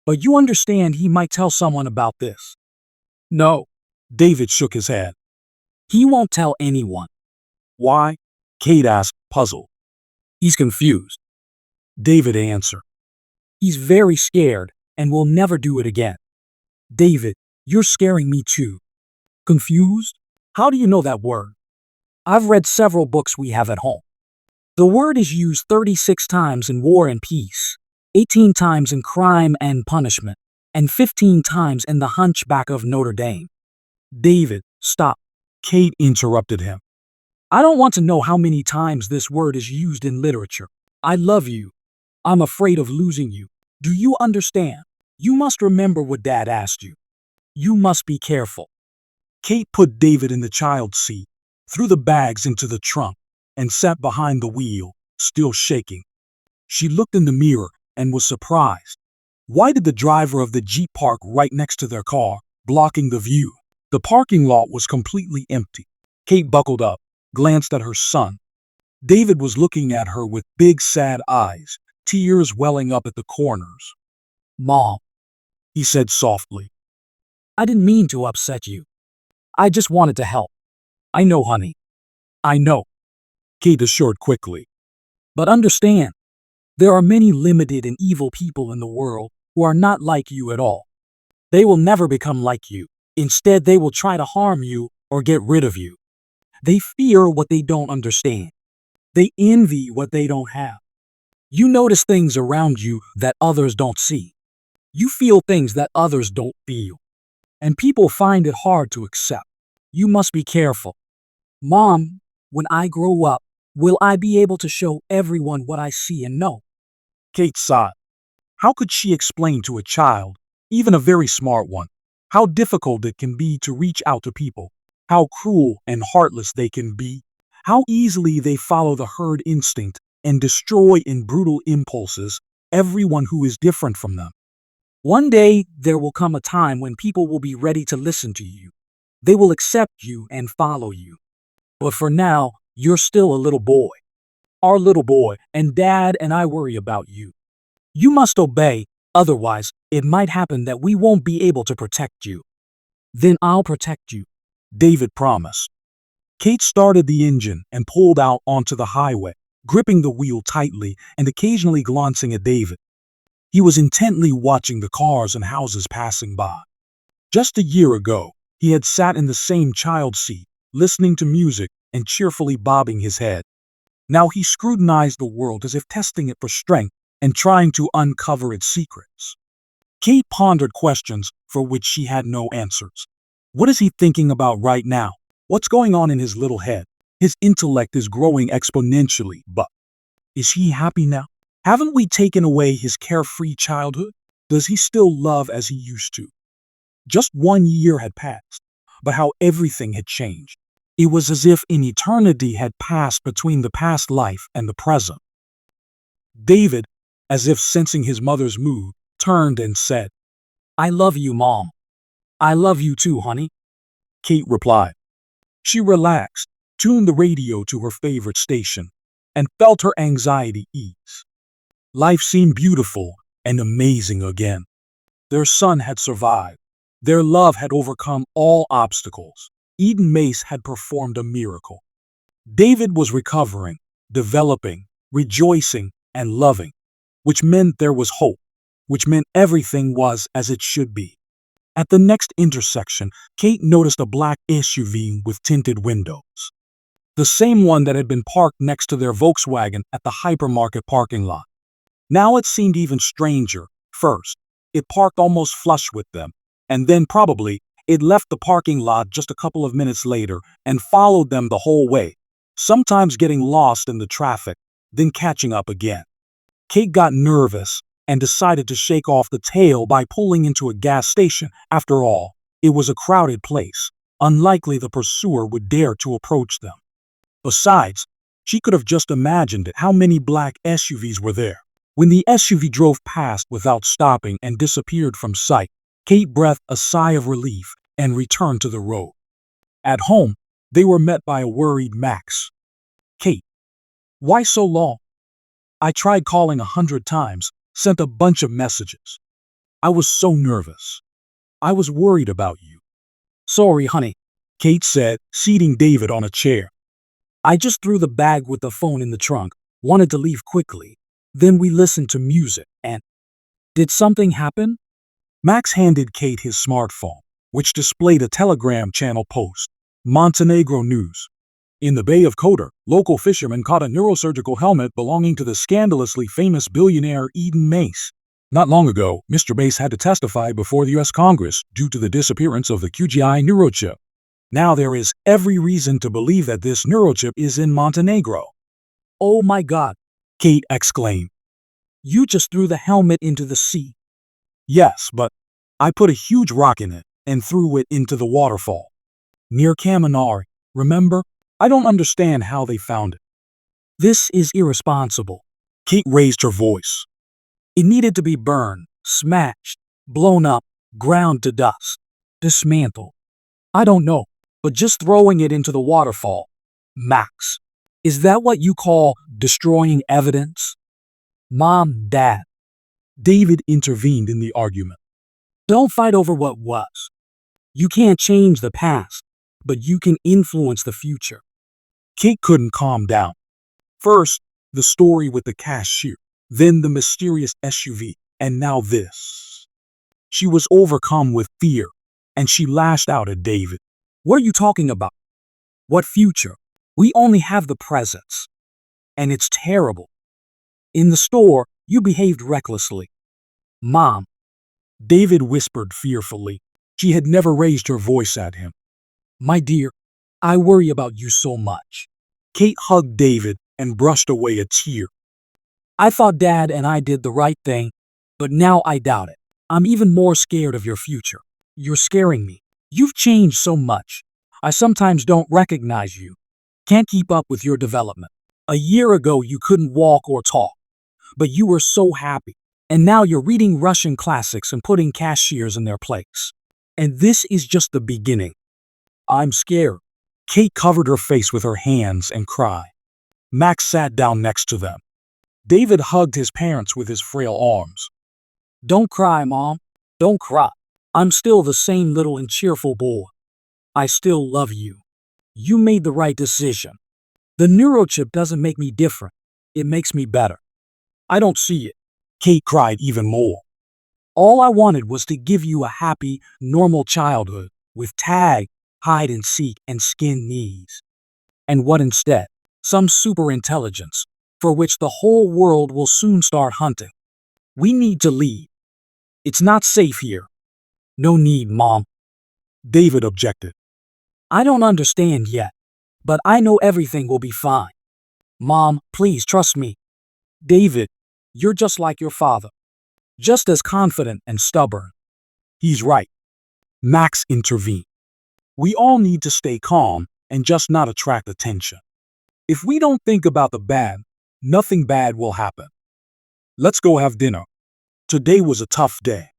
But you understand he might tell someone about this. No. David shook his head. He won't tell anyone. Why? Kate asked, puzzled. He's confused. David answered. He's very scared and will never do it again. David, you're scaring me too. Confused? How do you know that word? I've read several books we have at home. The word is used 36 times in War and Peace, 18 times in Crime and Punishment, and 15 times in The Hunchback of Notre Dame. David, stop. Kate interrupted him. I don't want to know how many times this word is used in literature. I love you. I'm afraid of losing you. Do you understand? You must remember what Dad asked you. You must be careful. Kate put David in the child's seat, threw the bags into the trunk, and sat behind the wheel, still shaking. She looked in the mirror and was surprised. Why did the driver of the Jeep park right next to their car, blocking the view? The parking lot was completely empty. Kate buckled up, glanced at her son. David was looking at her with big sad eyes, tears welling up at the corners. Mom, he said softly. I didn't mean to upset you. I just wanted to help. I know, honey. I know, Kate assured quickly. But understand, there are many limited and evil people in the world who are not like you at all. They will never become like you. Instead, they will try to harm you or get rid of you. They fear what they don't understand. They envy what they don't have. You notice things around you that others don't see. You feel things that others don't feel. And people find it hard to accept. You must be careful. Mom, when I grow up, will I be able to show everyone what I see and know? Kate sighed. How could she explain to a child, even a very smart one, how difficult it can be to reach out to people, how cruel and heartless they can be, how easily they follow the herd instinct and destroy in brutal impulses everyone who is different from them? One day, there will come a time when people will be ready to listen to you. They will accept you and follow you. But for now, you're still a little boy. Our little boy, and Dad and I worry about you. You must obey, otherwise, it might happen that we won't be able to protect you. Then I'll protect you, David promised. Kate started the engine and pulled out onto the highway, gripping the wheel tightly and occasionally glancing at David. He was intently watching the cars and houses passing by. Just a year ago, he had sat in the same child seat, listening to music and cheerfully bobbing his head. Now he scrutinized the world as if testing it for strength and trying to uncover its secrets. Kate pondered questions for which she had no answers. What is he thinking about right now? What's going on in his little head? His intellect is growing exponentially, but is he happy now? Haven't we taken away his carefree childhood? Does he still love as he used to? Just 1 year had passed, but how everything had changed. It was as if an eternity had passed between the past life and the present. David, as if sensing his mother's mood, turned and said, I love you, Mom. I love you too, honey. Kate replied. She relaxed, tuned the radio to her favorite station, and felt her anxiety ease. Life seemed beautiful and amazing again. Their son had survived. Their love had overcome all obstacles. Eden Mace had performed a miracle. David was recovering, developing, rejoicing, and loving, which meant there was hope, which meant everything was as it should be. At the next intersection, Kate noticed a black SUV with tinted windows. the same one that had been parked next to their Volkswagen at the hypermarket parking lot. Now it seemed even stranger. First, it parked almost flush with them, and then probably it left the parking lot just a couple of minutes later and followed them the whole way, sometimes getting lost in the traffic, then catching up again. Kate got nervous and decided to shake off the tail by pulling into a gas station. After all, it was a crowded place. Unlikely the pursuer would dare to approach them. Besides, she could have just imagined it, how many black SUVs were there. When the SUV drove past without stopping and disappeared from sight, Kate breathed a sigh of relief and returned to the road. At home, they were met by a worried Max. "Kate, why so long? I tried calling 100 times, sent a bunch of messages. I was so nervous. I was worried about you." "Sorry, honey," Kate said, seating David on a chair. "I just threw the bag with the phone in the trunk, wanted to leave quickly. Then we listened to music and—" "Did something happen?" Max handed Kate his smartphone, which displayed a Telegram channel post. Montenegro news. In the Bay of Kotor, local fishermen caught a neurosurgical helmet belonging to the scandalously famous billionaire Eden Mace. Not long ago, Mr. Mace had to testify before the U.S. Congress due to the disappearance of the QGI neurochip. Now there is every reason to believe that this neurochip is in Montenegro. "Oh my God," Kate exclaimed. "You just threw the helmet into the sea." "Yes, but I put a huge rock in it and threw it into the waterfall. Near Caminari, remember? I don't understand how they found it." "This is irresponsible." Kate raised her voice. "It needed to be burned, smashed, blown up, ground to dust, dismantled. I don't know, but just throwing it into the waterfall. Max, is that what you call destroying evidence?" "Mom, Dad," David intervened in the argument. "Don't fight over what was. You can't change the past, but you can influence the future." Kate couldn't calm down. First, the story with the cashier, then the mysterious SUV, and now this. She was overcome with fear, and she lashed out at David. "What are you talking about? What future? We only have the presents. And it's terrible. In the store, you behaved recklessly." "Mom," David whispered fearfully. She had never raised her voice at him. "My dear, I worry about you so much." Kate hugged David and brushed away a tear. "I thought Dad and I did the right thing, but now I doubt it. I'm even more scared of your future. You're scaring me. You've changed so much. I sometimes don't recognize you. Can't keep up with your development. A year ago you couldn't walk or talk, but you were so happy. And now you're reading Russian classics and putting cashiers in their place. And this is just the beginning. I'm scared." Kate covered her face with her hands and cried. Max sat down next to them. David hugged his parents with his frail arms. "Don't cry, Mom. Don't cry. I'm still the same little and cheerful boy. I still love you. You made the right decision. The neurochip doesn't make me different. It makes me better. I don't see it." Kate cried even more. "All I wanted was to give you a happy, normal childhood with tag, hide and seek, and skin knees. And what instead? Some super intelligence, for which the whole world will soon start hunting. We need to leave. It's not safe here." "No need, Mom," David objected. "I don't understand yet, but I know everything will be fine. Mom, please trust me." "David, you're just like your father. Just as confident and stubborn." "He's right," Max intervened. "We all need to stay calm and just not attract attention. If we don't think about the bad, nothing bad will happen. Let's go have dinner. Today was a tough day."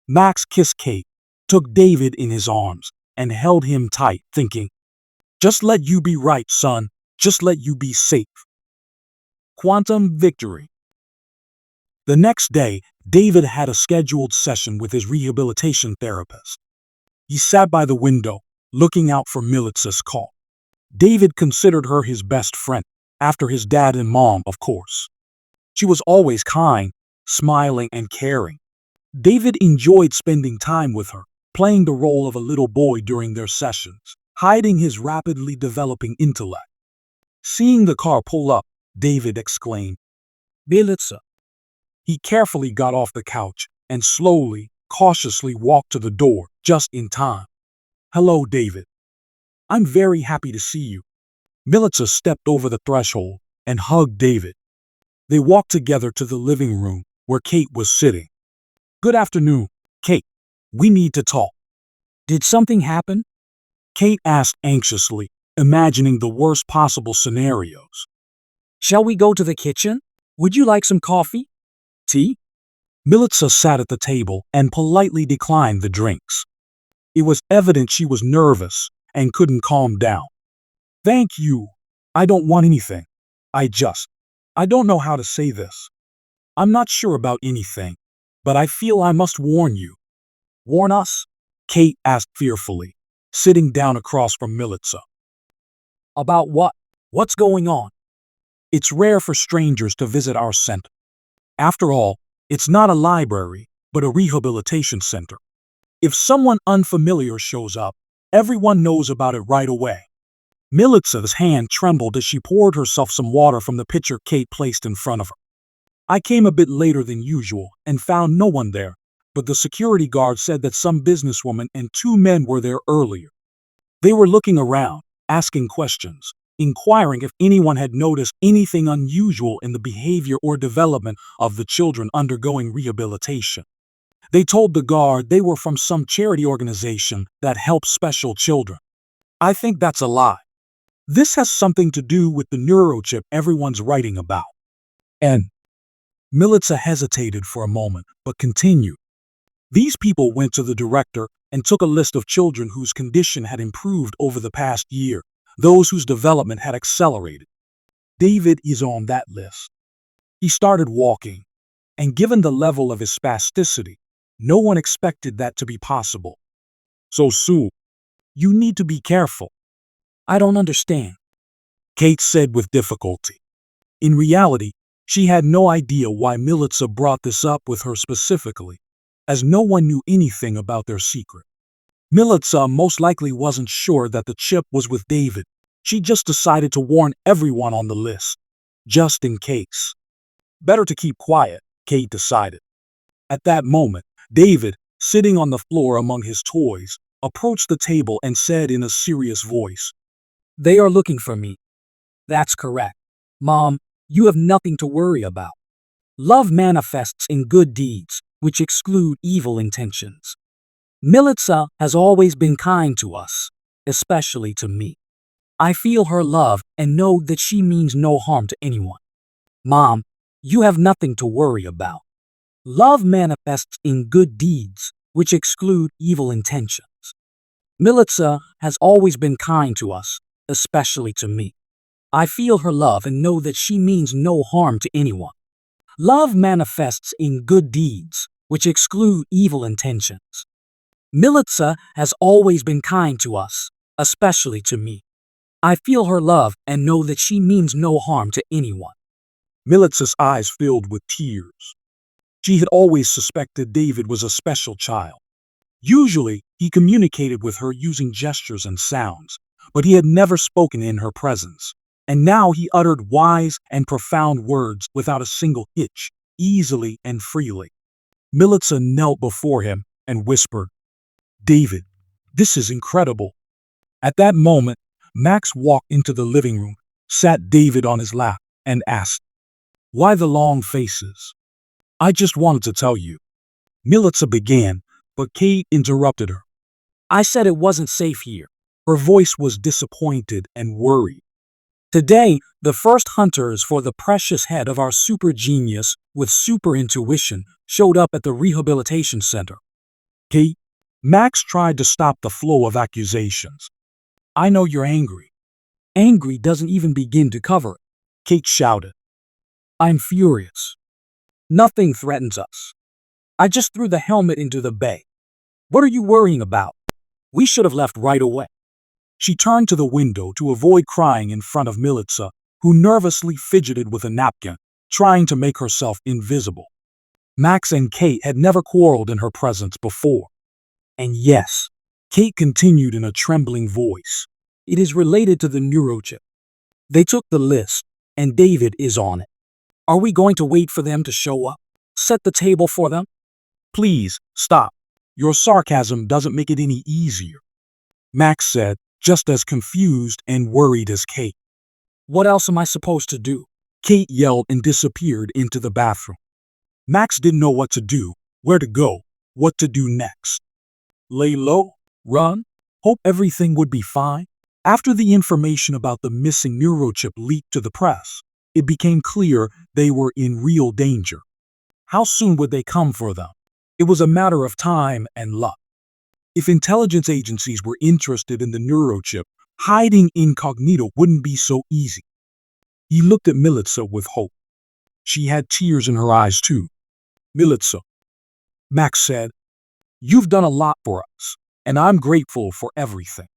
Max kissed Kate, took David in his arms, and held him tight, thinking, "Just let you be right, son. Just let you be safe." Quantum victory. The next day, David had a scheduled session with his rehabilitation therapist. He sat by the window, looking out for Militsa's call. David considered her his best friend, after his dad and mom, of course. She was always kind, smiling, and caring. David enjoyed spending time with her, playing the role of a little boy during their sessions, hiding his rapidly developing intellect. Seeing the car pull up, David exclaimed. Militsa. He carefully got off the couch and slowly, cautiously walked to the door just in time. Hello, David. I'm very happy to see you. Militsa stepped over the threshold and hugged David. They walked together to the living room where Kate was sitting. Good afternoon, Kate. We need to talk. Did something happen? Kate asked anxiously, imagining the worst possible scenarios. Shall we go to the kitchen? Would you like some coffee? Tea? Militsa sat at the table and politely declined the drinks. It was evident she was nervous and couldn't calm down. Thank you. I don't want anything. I don't know how to say this. I'm not sure about anything, but I feel I must warn you. Warn us? Kate asked fearfully, sitting down across from Militsa. About what? What's going on? It's rare for strangers to visit our center. After all, it's not a library, but a rehabilitation center. If someone unfamiliar shows up, everyone knows about it right away. Militsa's hand trembled as she poured herself some water from the pitcher Kate placed in front of her. I came a bit later than usual and found no one there, but the security guard said that some businesswoman and two men were there earlier. They were looking around, asking questions, inquiring if anyone had noticed anything unusual in the behavior or development of the children undergoing rehabilitation. They told the guard they were from some charity organization that helps special children. I think that's a lie. This has something to do with the neurochip everyone's writing about. And Militsa hesitated for a moment, but continued. These people went to the director and took a list of children whose condition had improved over the past year, those whose development had accelerated. David is on that list. He started walking, and given the level of his spasticity, no one expected that to be possible. So soon, you need to be careful. I don't understand, Kate said with difficulty. In reality, she had no idea why Militsa brought this up with her specifically, as no one knew anything about their secret. Militsa most likely wasn't sure that the chip was with David. She just decided to warn everyone on the list, just in case. Better to keep quiet, Kate decided. At that moment, David, sitting on the floor among his toys, approached the table and said in a serious voice, They are looking for me. That's correct. Mom, you have nothing to worry about. Love manifests in good deeds, which exclude evil intentions. Militsa has always been kind to us, especially to me. I feel her love and know that she means no harm to anyone. Mom, you have nothing to worry about. Love manifests in good deeds, which exclude evil intentions. Militsa has always been kind to us, especially to me. I feel her love and know that she means no harm to anyone. Love manifests in good deeds, which exclude evil intentions. Militsa has always been kind to us, especially to me. I feel her love and know that she means no harm to anyone. Militsa's eyes filled with tears. She had always suspected David was a special child. Usually, he communicated with her using gestures and sounds, but he had never spoken in her presence. And now he uttered wise and profound words without a single hitch, easily and freely. Militsa knelt before him and whispered, David, this is incredible. At that moment, Max walked into the living room, sat David on his lap, and asked, Why the long faces? I just wanted to tell you. Militsa began, but Kate interrupted her. I said it wasn't safe here. Her voice was disappointed and worried. Today, the first hunters for the precious head of our super genius with super intuition showed up at the rehabilitation center. Kate, Max tried to stop the flow of accusations. I know you're angry. Angry doesn't even begin to cover it, Kate shouted. I'm furious. Nothing threatens us. I just threw the helmet into the bay. What are you worrying about? We should have left right away. She turned to the window to avoid crying in front of Militsa, who nervously fidgeted with a napkin, trying to make herself invisible. Max and Kate had never quarreled in her presence before. And yes, Kate continued in a trembling voice, it is related to the neurochip. They took the list, and David is on it. Are we going to wait for them to show up? Set the table for them? Please, stop. Your sarcasm doesn't make it any easier, Max said, just as confused and worried as Kate. What else am I supposed to do? Kate yelled and disappeared into the bathroom. Max didn't know what to do, where to go, what to do next. Lay low, run, hope everything would be fine. After the information about the missing neurochip leaked to the press, it became clear they were in real danger. How soon would they come for them? It was a matter of time and luck. If intelligence agencies were interested in the neurochip, hiding incognito wouldn't be so easy. He looked at Militsa with hope. She had tears in her eyes too. Militsa, Max said, you've done a lot for us, and I'm grateful for everything,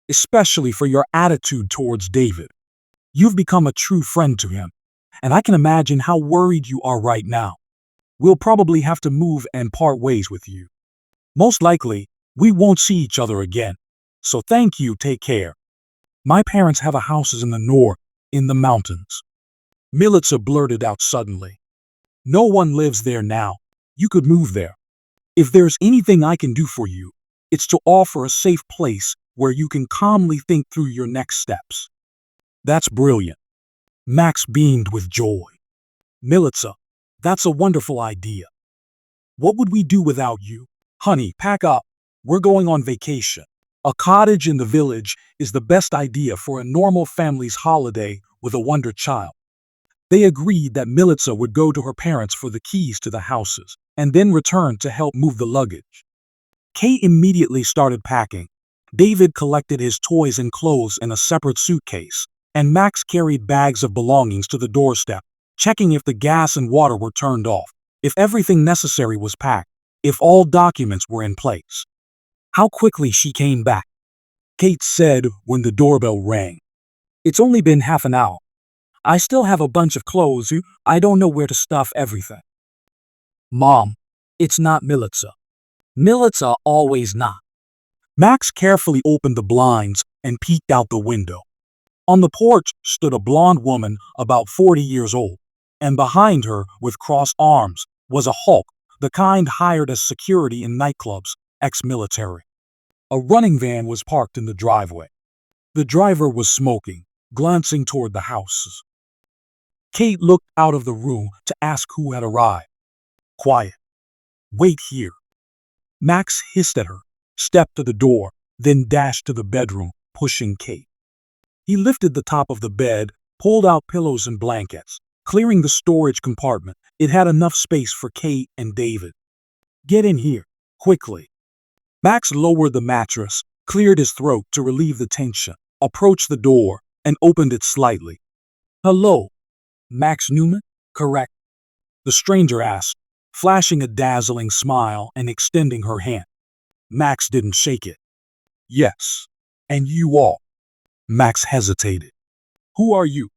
especially for your attitude towards David. You've become a true friend to him, and I can imagine how worried you are right now. We'll probably have to move and part ways with you. Most likely, we won't see each other again, so thank you, take care. My parents have a house in the north, in the mountains. Militsa blurted out suddenly. No one lives there now. You could move there. If there's anything I can do for you, it's to offer a safe place where you can calmly think through your next steps. That's brilliant. Max beamed with joy. Militsa, that's a wonderful idea. What would we do without you? Honey, pack up. We're going on vacation. A cottage in the village is the best idea for a normal family's holiday with a wonder child. They agreed that Militsa would go to her parents for the keys to the houses and then return to help move the luggage. Kate immediately started packing. David collected his toys and clothes in a separate suitcase, and Max carried bags of belongings to the doorstep, checking if the gas and water were turned off, if everything necessary was packed, if all documents were in place. How quickly she came back, Kate said when the doorbell rang. It's only been half an hour. I still have a bunch of clothes. I don't know where to stuff everything. Mom, it's not Militsa. Militsa always not. Max carefully opened the blinds and peeked out the window. On the porch stood a blonde woman about 40 years old, and behind her, with crossed arms, was a Hulk, the kind hired as security in nightclubs, ex-military. A running van was parked in the driveway. The driver was smoking, glancing toward the houses. Kate looked out of the room to ask who had arrived. Quiet. Wait here. Max hissed at her, stepped to the door, then dashed to the bedroom, pushing Kate. He lifted the top of the bed, pulled out pillows and blankets, clearing the storage compartment. It had enough space for Kate and David. Get in here, quickly. Max lowered the mattress, cleared his throat to relieve the tension, approached the door, and opened it slightly. Hello, Max Newman, correct? The stranger asked, flashing a dazzling smile and extending her hand. Max didn't shake it. Yes, and you all. Max hesitated. Who are you?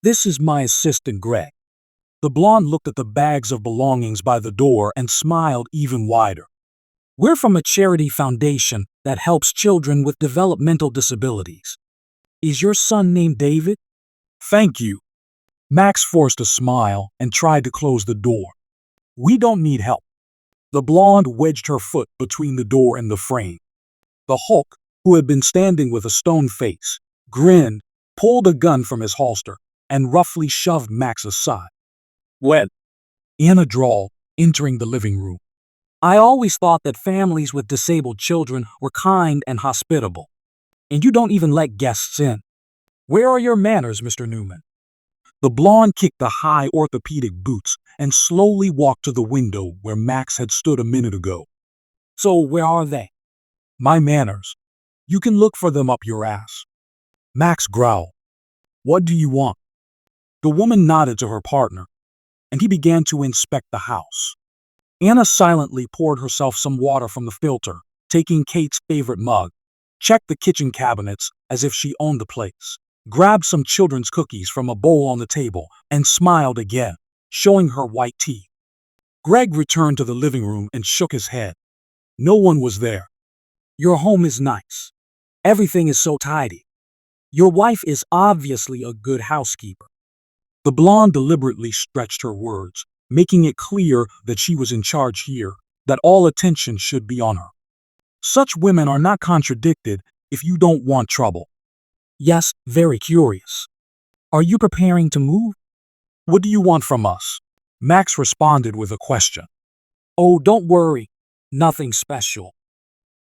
This is my assistant Greg. The blonde looked at the bags of belongings by the door and smiled even wider. We're from a charity foundation that helps children with developmental disabilities. Is your son named David? Thank you. Max forced a smile and tried to close the door. We don't need help. The blonde wedged her foot between the door and the frame. The Hulk, who had been standing with a stone face, grinned, pulled a gun from his holster, and roughly shoved Max aside. Well, Anna drawled, entering the living room. I always thought that families with disabled children were kind and hospitable. And you don't even let guests in. Where are your manners, Mr. Newman? The blonde kicked the high orthopedic boots and slowly walked to the window where Max had stood a minute ago. So where are they? My manners. You can look for them up your ass. Max growled. What do you want? The woman nodded to her partner, and he began to inspect the house. Anna silently poured herself some water from the filter, taking Kate's favorite mug, checked the kitchen cabinets as if she owned the place, grabbed some children's cookies from a bowl on the table, and smiled again, showing her white teeth. Greg returned to the living room and shook his head. No one was there. Your home is nice. Everything is so tidy. Your wife is obviously a good housekeeper. The blonde deliberately stretched her words, making it clear that she was in charge here, that all attention should be on her. Such women are not contradicted if you don't want trouble. Yes, very curious. Are you preparing to move? What do you want from us? Max responded with a question. Oh, don't worry. Nothing special.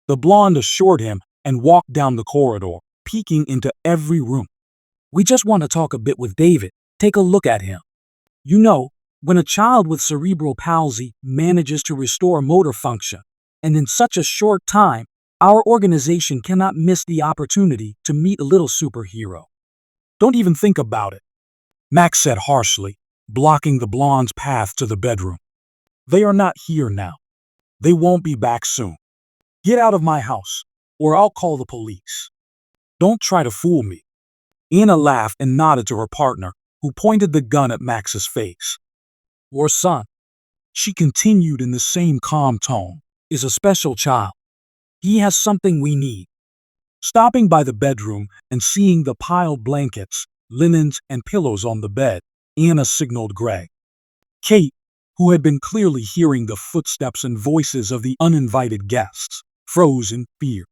The blonde assured him and walked down the corridor, peeking into every room. We just want to talk a bit with David. Take a look at him. You know, when a child with cerebral palsy manages to restore motor function, and in such a short time, our organization cannot miss the opportunity to meet a little superhero. Don't even think about it, Max said harshly, blocking the blonde's path to the bedroom. They are not here now. They won't be back soon. Get out of my house, or I'll call the police. Don't try to fool me. Anna laughed and nodded to her partner, who pointed the gun at Max's face. Your son, she continued in the same calm tone, is a special child. He has something we need. Stopping by the bedroom and seeing the piled blankets, linens, and pillows on the bed, Anna signaled Greg. Kate, who had been clearly hearing the footsteps and voices of the uninvited guests, froze in fear.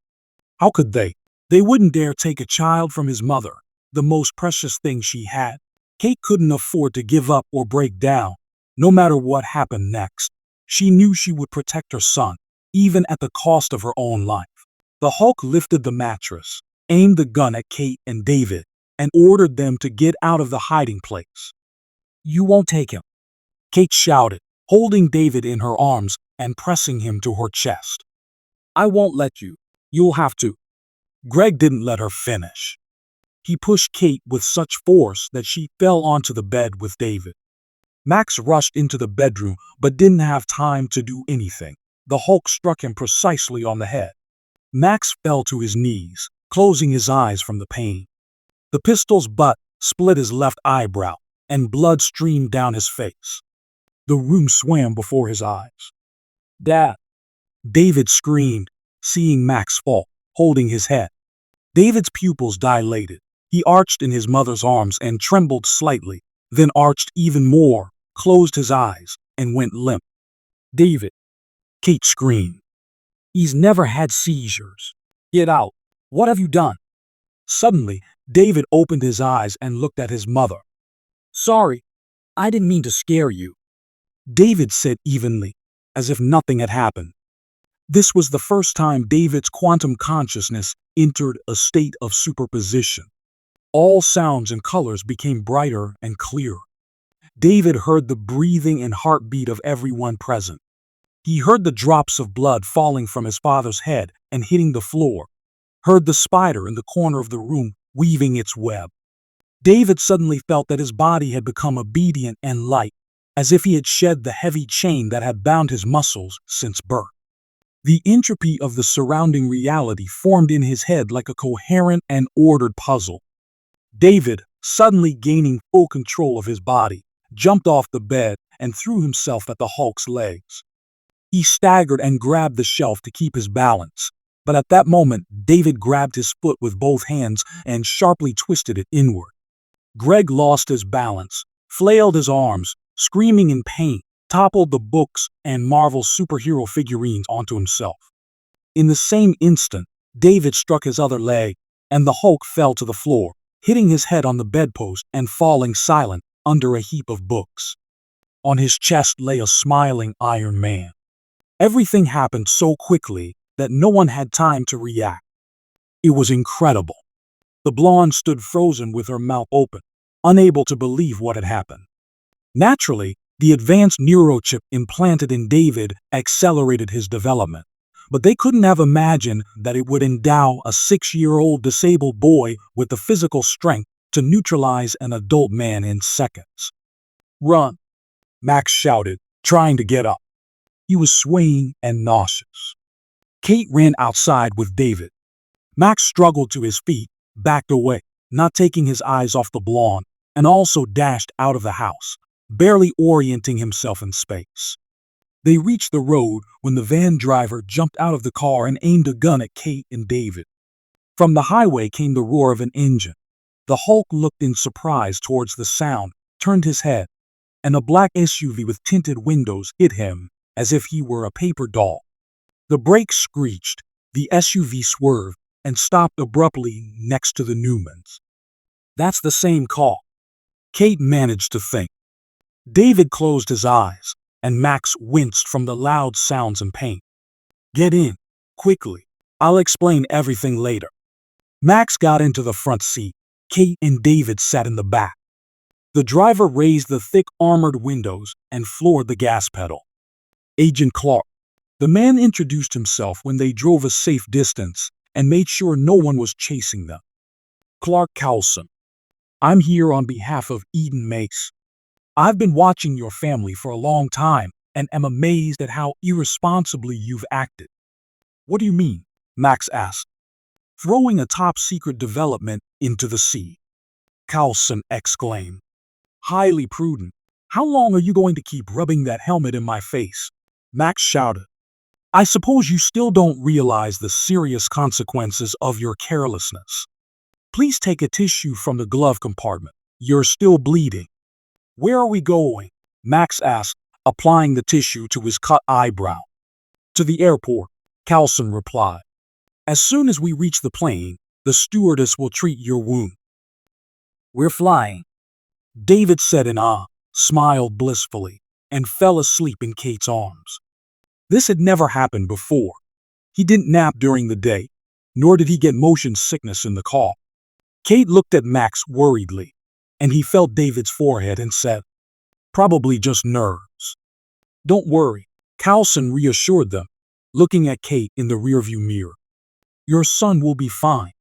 How could they? They wouldn't dare take a child from his mother, the most precious thing she had. Kate couldn't afford to give up or break down, no matter what happened next. She knew she would protect her son, even at the cost of her own life. The Hulk lifted the mattress, aimed the gun at Kate and David, and ordered them to get out of the hiding place. You won't take him, Kate shouted, holding David in her arms and pressing him to her chest. I won't let you. You'll have to. Greg didn't let her finish. He pushed Kate with such force that she fell onto the bed with David. Max rushed into the bedroom but didn't have time to do anything. The Hulk struck him precisely on the head. Max fell to his knees, closing his eyes from the pain. The pistol's butt split his left eyebrow, and blood streamed down his face. The room swam before his eyes. Dad! David screamed, seeing Max fall, holding his head. David's pupils dilated. He arched in his mother's arms and trembled slightly, then arched even more, closed his eyes, and went limp. David! Kate screamed. He's never had seizures. Get out. What have you done? Suddenly, David opened his eyes and looked at his mother. Sorry, I didn't mean to scare you, David said evenly, as if nothing had happened. This was the first time David's quantum consciousness entered a state of superposition. All sounds and colors became brighter and clearer. David heard the breathing and heartbeat of everyone present. He heard the drops of blood falling from his father's head and hitting the floor, heard the spider in the corner of the room weaving its web. David suddenly felt that his body had become obedient and light, as if he had shed the heavy chain that had bound his muscles since birth. The entropy of the surrounding reality formed in his head like a coherent and ordered puzzle. David, suddenly gaining full control of his body, jumped off the bed and threw himself at the Hulk's legs. He staggered and grabbed the shelf to keep his balance, but at that moment, David grabbed his foot with both hands and sharply twisted it inward. Greg lost his balance, flailed his arms, screaming in pain, toppled the books and Marvel superhero figurines onto himself. In the same instant, David struck his other leg, and the Hulk fell to the floor, hitting his head on the bedpost and falling silent under a heap of books. On his chest lay a smiling Iron Man. Everything happened so quickly that no one had time to react. It was incredible. The blonde stood frozen with her mouth open, unable to believe what had happened. Naturally, the advanced neurochip implanted in David accelerated his development, but they couldn't have imagined that it would endow a 6-year-old disabled boy with the physical strength to neutralize an adult man in seconds. Run! Max shouted, trying to get up. He was swaying and nauseous. Kate ran outside with David. Max struggled to his feet, backed away, not taking his eyes off the blonde, and also dashed out of the house, barely orienting himself in space. They reached the road when the van driver jumped out of the car and aimed a gun at Kate and David. From the highway came the roar of an engine, The Hulk looked in surprise towards the sound, turned his head, and a black SUV with tinted windows hit him as if he were a paper doll. The brakes screeched, the SUV swerved, and stopped abruptly next to the Newmans. That's the same car, Kate managed to think. David closed his eyes, and Max winced from the loud sounds and pain. Get in, quickly. I'll explain everything later. Max got into the front seat. Kate and David sat in the back. The driver raised the thick armored windows and floored the gas pedal. Agent Clark. The man introduced himself when they drove a safe distance and made sure no one was chasing them. Clark Coulson. I'm here on behalf of Eden Mace. I've been watching your family for a long time and am amazed at how irresponsibly you've acted. What do you mean? Max asked. Throwing a top-secret development into the sea. Coulson exclaimed. Highly prudent. How long are you going to keep rubbing that helmet in my face? Max shouted. I suppose you still don't realize the serious consequences of your carelessness. Please take a tissue from the glove compartment. You're still bleeding. Where are we going? Max asked, applying the tissue to his cut eyebrow. To the airport, Coulson replied. As soon as we reach the plane, the stewardess will treat your wound. We're flying, David said in awe, smiled blissfully, and fell asleep in Kate's arms. This had never happened before. He didn't nap during the day, nor did he get motion sickness in the car. Kate looked at Max worriedly, and he felt David's forehead and said, Probably just nerves. Don't worry, Coulson reassured them, looking at Kate in the rearview mirror. Your son will be fine.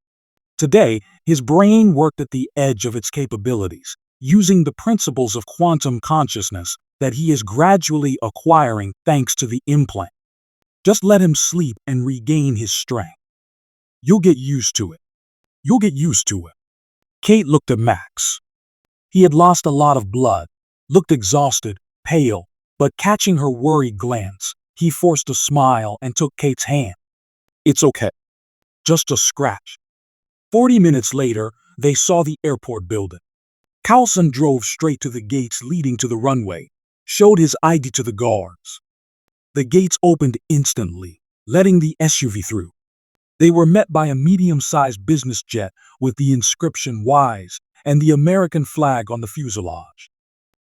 Today, his brain worked at the edge of its capabilities, using the principles of quantum consciousness that he is gradually acquiring thanks to the implant. Just let him sleep and regain his strength. You'll get used to it. You'll get used to it. Kate looked at Max. He had lost a lot of blood, looked exhausted, pale, but catching her worried glance, he forced a smile and took Kate's hand. It's okay. Just a scratch. 40 minutes later, they saw the airport building. Coulson drove straight to the gates leading to the runway, showed his ID to the guards. The gates opened instantly, letting the SUV through. They were met by a medium-sized business jet with the inscription Wise and the American flag on the fuselage.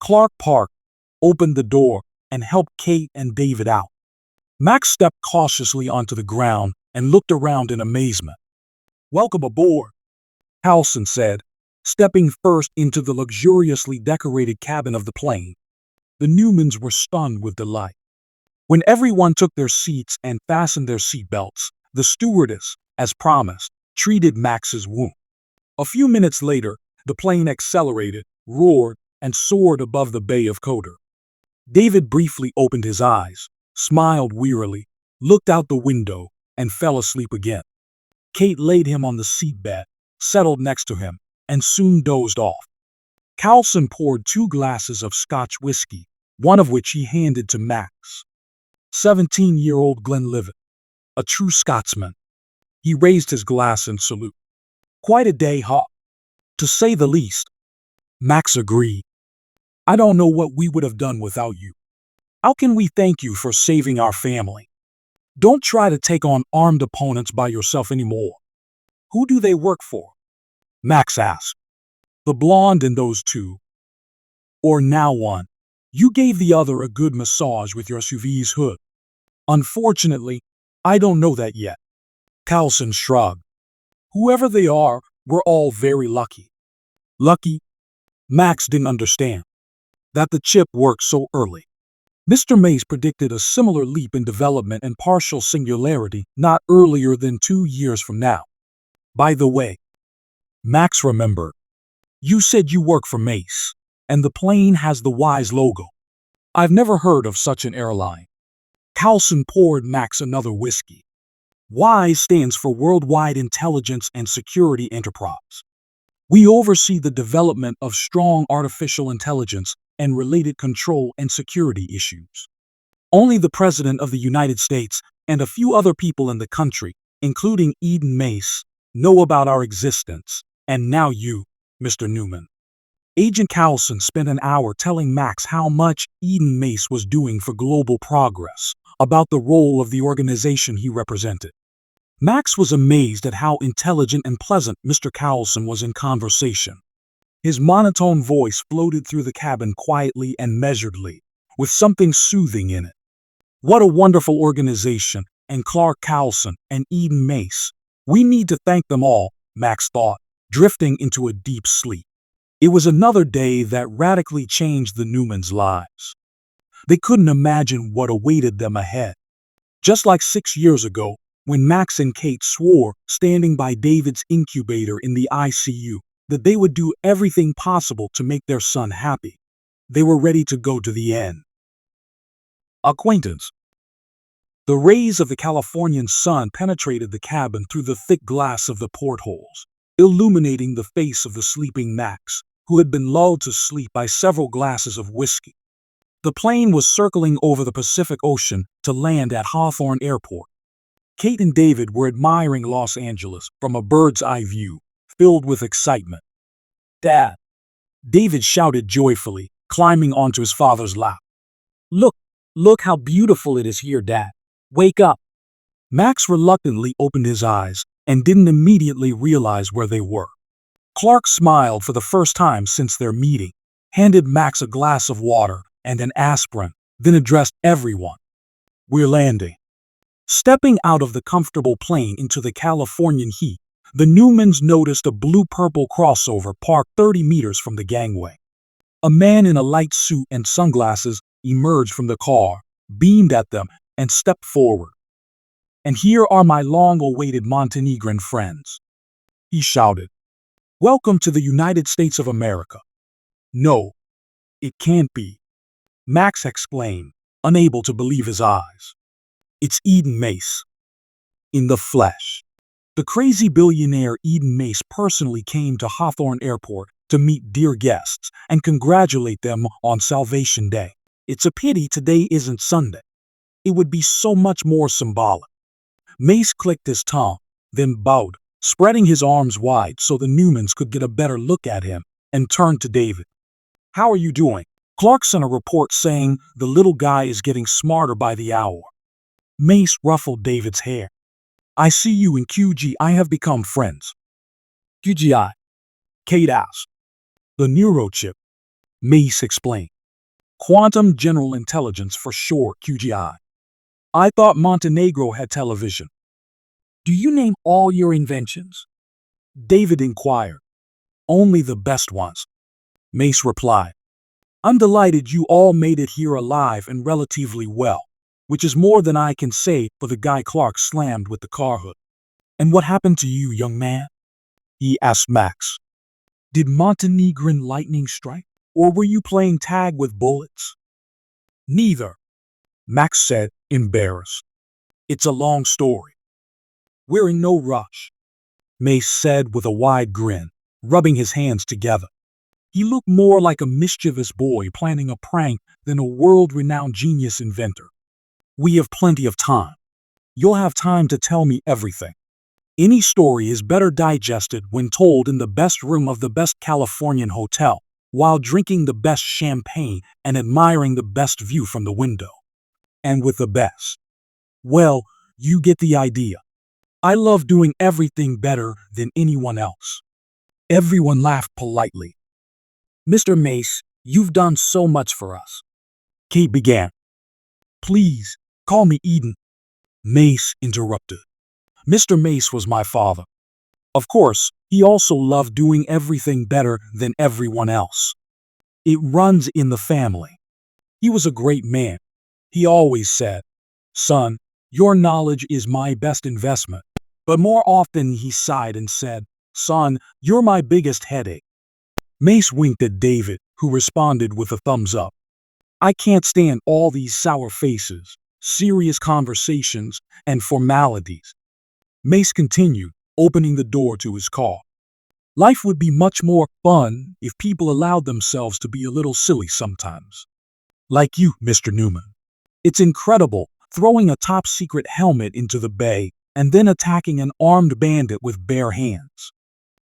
Clark parked, opened the door, and helped Kate and David out. Max stepped cautiously onto the ground and looked around in amazement. Welcome aboard, Coulson said, stepping first into the luxuriously decorated cabin of the plane. The Newmans were stunned with delight. When everyone took their seats and fastened their seatbelts, the stewardess, as promised, treated Max's wound. A few minutes later, the plane accelerated, roared, and soared above the Bay of Coder. David briefly opened his eyes, smiled wearily, looked out the window, and fell asleep again. Kate laid him on the seatbed, settled next to him, and soon dozed off. Coulson poured 2 glasses of Scotch whiskey, one of which he handed to Max. 17-year-old Glenlivet, a true Scotsman. He raised his glass in salute. Quite a day, huh? To say the least. Max agreed. I don't know what we would have done without you. How can we thank you for saving our family? Don't try to take on armed opponents by yourself anymore. Who do they work for? Max asked. The blonde and those 2. Or now one. You gave the other a good massage with your SUV's hood. Unfortunately, I don't know that yet. Coulson shrugged. Whoever they are, we're all very lucky. Lucky? Max didn't understand. That the chip worked so early. Mr. Mace predicted a similar leap in development and partial singularity not earlier than 2 years from now. By the way, Max remembered. You said you work for Mace, and the plane has the Wise logo. I've never heard of such an airline. Coulson poured Max another whiskey. WISE stands for Worldwide Intelligence and Security Enterprise. We oversee the development of strong artificial intelligence and related control and security issues. Only the President of the United States and a few other people in the country, including Eden Mace, know about our existence, and now you. Mr. Newman. Agent Cowson spent an hour telling Max how much Eden Mace was doing for global progress, about the role of the organization he represented. Max was amazed at how intelligent and pleasant Mr. Cowson was in conversation. His monotone voice floated through the cabin quietly and measuredly, with something soothing in it. What a wonderful organization, and Clark Cowson and Eden Mace. We need to thank them all, Max thought, drifting into a deep sleep. It was another day that radically changed the Newmans' lives. They couldn't imagine what awaited them ahead. Just like 6 years ago, when Max and Kate swore, standing by David's incubator in the ICU, that they would do everything possible to make their son happy. They were ready to go to the end. Acquaintance. The rays of the Californian sun penetrated the cabin through the thick glass of the portholes, illuminating the face of the sleeping Max, who had been lulled to sleep by several glasses of whiskey. The plane was circling over the Pacific Ocean to land at Hawthorne Airport. Kate and David were admiring Los Angeles from a bird's-eye view, filled with excitement. "Dad!" David shouted joyfully, climbing onto his father's lap. Look how beautiful it is here, Dad. Wake up." Max reluctantly opened his eyes and didn't immediately realize where they were. Clark smiled for the first time since their meeting, handed Max a glass of water and an aspirin, then addressed everyone. "We're landing." Stepping out of the comfortable plane into the Californian heat, the Newmans noticed a blue-purple crossover parked 30 meters from the gangway. A man in a light suit and sunglasses emerged from the car, beamed at them, and stepped forward. "And here are my long-awaited Montenegrin friends," he shouted. "Welcome to the United States of America." "No, it can't be," Max exclaimed, unable to believe his eyes. "It's Eden Mace. In the flesh." The crazy billionaire Eden Mace personally came to Hawthorne Airport to meet dear guests and congratulate them on Salvation Day. It's a pity today isn't Sunday. It would be so much more symbolic. Mace clicked his tongue, then bowed, spreading his arms wide so the Newmans could get a better look at him, and turned to David. "How are you doing?" Clark sent a report saying the little guy is getting smarter by the hour. Mace ruffled David's hair. "I see you in QG. I have become friends." QGI. Kate asked. "The neurochip," Mace explained. "Quantum General Intelligence for short, QGI. I thought Montenegro had television." "Do you name all your inventions?" David inquired. "Only the best ones," Mace replied. "I'm delighted you all made it here alive and relatively well, which is more than I can say for the guy Clark slammed with the car hood." "And what happened to you, young man?" he asked Max. "Did Montenegrin lightning strike, or were you playing tag with bullets?" "Neither," Max said, embarrassed. "It's a long story." "We're in no rush," Mace said with a wide grin, rubbing his hands together. He looked more like a mischievous boy planning a prank than a world-renowned genius inventor. "We have plenty of time. You'll have time to tell me everything. Any story is better digested when told in the best room of the best Californian hotel, while drinking the best champagne and admiring the best view from the window. And with the best. Well, you get the idea. I love doing everything better than anyone else." Everyone laughed politely. "Mr. Mace, you've done so much for us," Kate began. "Please, call me Eden," Mace interrupted. "Mr. Mace was my father. Of course, he also loved doing everything better than everyone else. It runs in the family. He was a great man. He always said, 'Son, your knowledge is my best investment.' But more often he sighed and said, 'Son, you're my biggest headache.'" Mace winked at David, who responded with a thumbs up. "I can't stand all these sour faces, serious conversations, and formalities." Mace continued, opening the door to his car. "Life would be much more fun if people allowed themselves to be a little silly sometimes. Like you, Mr. Newman. It's incredible, throwing a top-secret helmet into the bay and then attacking an armed bandit with bare hands."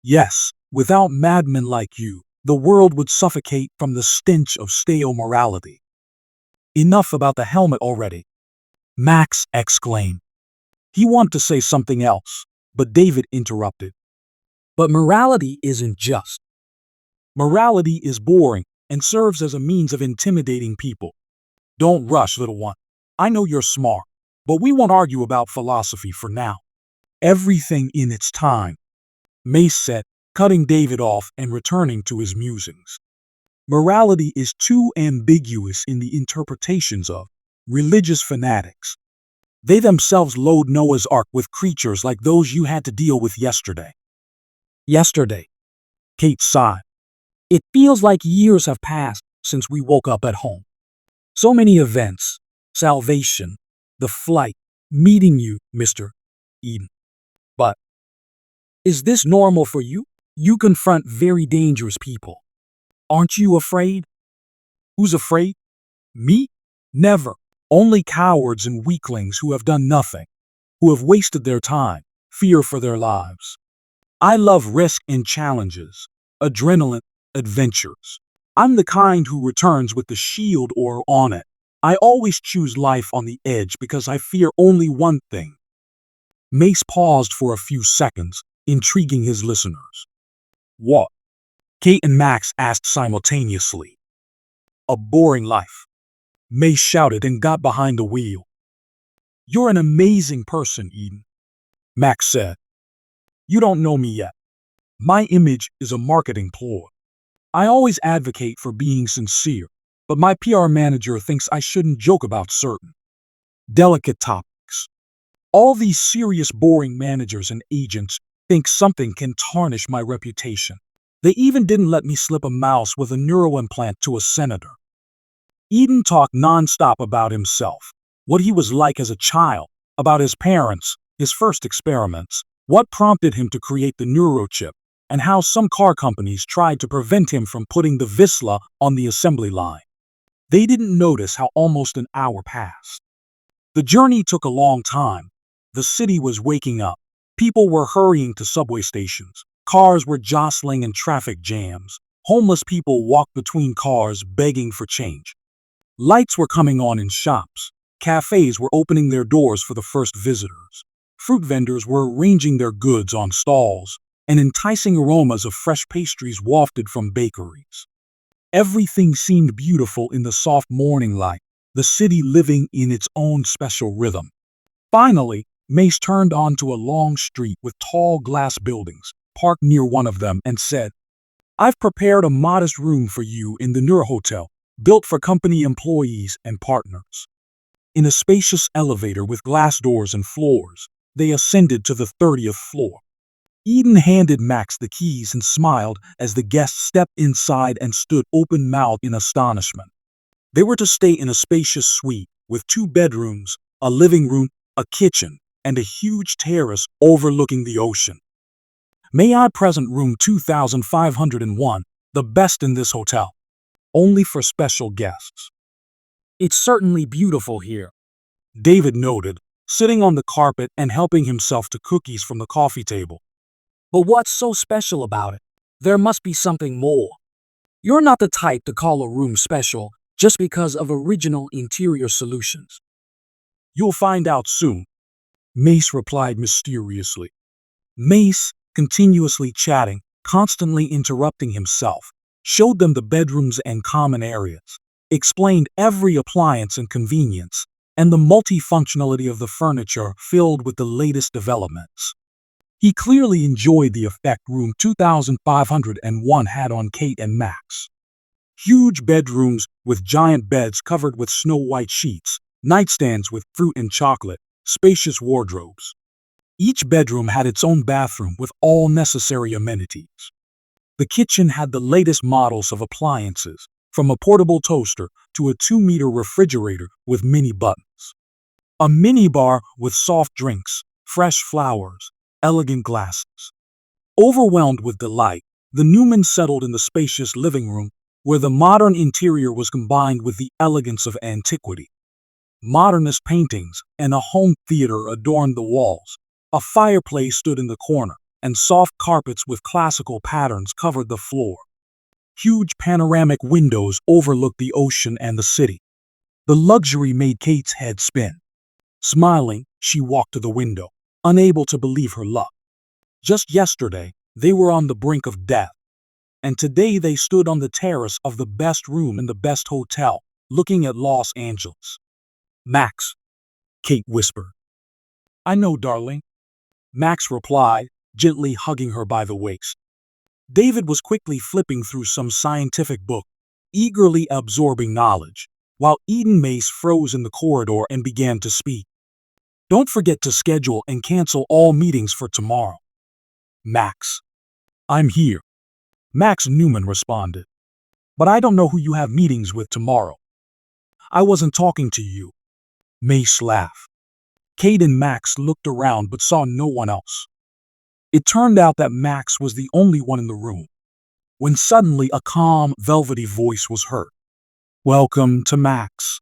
"Yes, Without madmen like you, the world would suffocate from the stench of stale morality. Enough about the helmet already, Max exclaimed. He wanted to say something else, but David interrupted. But morality isn't just. Morality is boring and serves as a means of intimidating people. Don't rush, little one. I know you're smart, but we won't argue about philosophy for now. Everything in its time, Mace said, cutting David off and returning to his musings. Morality is too ambiguous in the interpretations of religious fanatics. They themselves load Noah's Ark with creatures like those you had to deal with yesterday. Yesterday, Kate sighed. it feels like years have passed since we woke up at home. So many events, salvation, the flight, meeting you, Mr. Eden. But is this normal for you? You confront very dangerous people. Aren't you afraid? Who's afraid? Me? Never. Only cowards and weaklings who have done nothing, who have wasted their time, fear for their lives. I love risk and challenges, adrenaline, adventures. I'm the kind who returns with the shield or on it. I always choose life on the edge because I fear only one thing. Mace paused for a few seconds, intriguing his listeners. What? Kate and Max asked simultaneously. A boring life, Mace shouted and got behind the wheel. You're an amazing person, Eden, Max said. You don't know me yet. My image is a marketing ploy. I always advocate for being sincere, but my PR manager thinks I shouldn't joke about certain delicate topics. All these serious, boring managers and agents think something can tarnish my reputation. They even didn't let me slip a mouse with a neuro implant to a senator. Eden talked nonstop about himself, what he was like as a child, about his parents, his first experiments, what prompted him to create the neurochip, and how some car companies tried to prevent him from putting the Visla on the assembly line. They didn't notice how almost an hour passed. The journey took a long time. The city was waking up. People were hurrying to subway stations. Cars were jostling in traffic jams. Homeless people walked between cars begging for change. Lights were coming on in shops. Cafes were opening their doors for the first visitors. Fruit vendors were arranging their goods on stalls, and enticing aromas of fresh pastries wafted from bakeries. Everything seemed beautiful in the soft morning light, the city living in its own special rhythm. Finally, Mace turned onto a long street with tall glass buildings, parked near one of them, and said, I've prepared a modest room for you in the Neuro Hotel, built for company employees and partners. In a spacious elevator with glass doors and floors, they ascended to the 30th floor. Eden handed Max the keys and smiled as the guests stepped inside and stood open-mouthed in astonishment. They were to stay in a spacious suite with 2 bedrooms, a living room, a kitchen, and a huge terrace overlooking the ocean. May I present room 2501, the best in this hotel, only for special guests. It's certainly beautiful here, David noted, sitting on the carpet and helping himself to cookies from the coffee table. but what's so special about it? There must be something more. You're not the type to call a room special just because of original interior solutions. You'll find out soon, Mace replied mysteriously. Mace, continuously chatting, constantly interrupting himself, showed them the bedrooms and common areas, explained every appliance and convenience, and the multifunctionality of the furniture filled with the latest developments. He clearly enjoyed the effect room 2501 had on Kate and Max. Huge bedrooms with giant beds covered with snow-white sheets, nightstands with fruit and chocolate, spacious wardrobes. Each bedroom had its own bathroom with all necessary amenities. The kitchen had the latest models of appliances, from a portable toaster to a 2-meter refrigerator with mini buttons. A minibar with soft drinks, fresh flowers, elegant glasses. Overwhelmed with delight, the Newmans settled in the spacious living room where the modern interior was combined with the elegance of antiquity. Modernist paintings and a home theater adorned the walls. A fireplace stood in the corner, and soft carpets with classical patterns covered the floor. Huge panoramic windows overlooked the ocean and the city. The luxury made Kate's head spin. Smiling, she walked to the window, unable to believe her luck. Just yesterday, they were on the brink of death. And today they stood on the terrace of the best room in the best hotel, looking at Los Angeles. "Max," Kate whispered. "I know, darling," Max replied, gently hugging her by the waist. David was quickly flipping through some scientific book, eagerly absorbing knowledge, while Mace froze in the corridor and began to speak. "Don't forget to schedule and cancel all meetings for tomorrow." "Max." "I'm here," Max Newman responded. "But I don't know who you have meetings with tomorrow." "I wasn't talking to you." Mace laughed. Kate and Max looked around but saw no one else. It turned out that Max was the only one in the room, when suddenly a calm, velvety voice was heard. "Welcome to Max."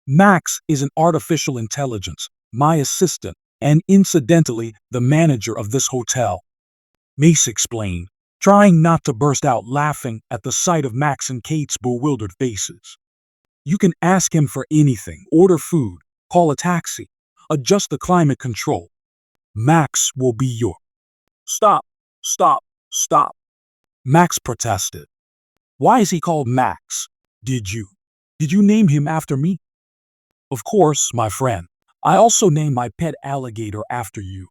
Max is an artificial intelligence, my assistant, and incidentally, the manager of this hotel, Mace explained, trying not to burst out laughing at the sight of Max and Kate's bewildered faces. "You can ask him for anything, order food, call a taxi, adjust the climate control. Max will be your—" "Stop, stop, stop," Max protested. "Why is he called Max? Did you name him after me?" "Of course, my friend. I also named my pet alligator after you,"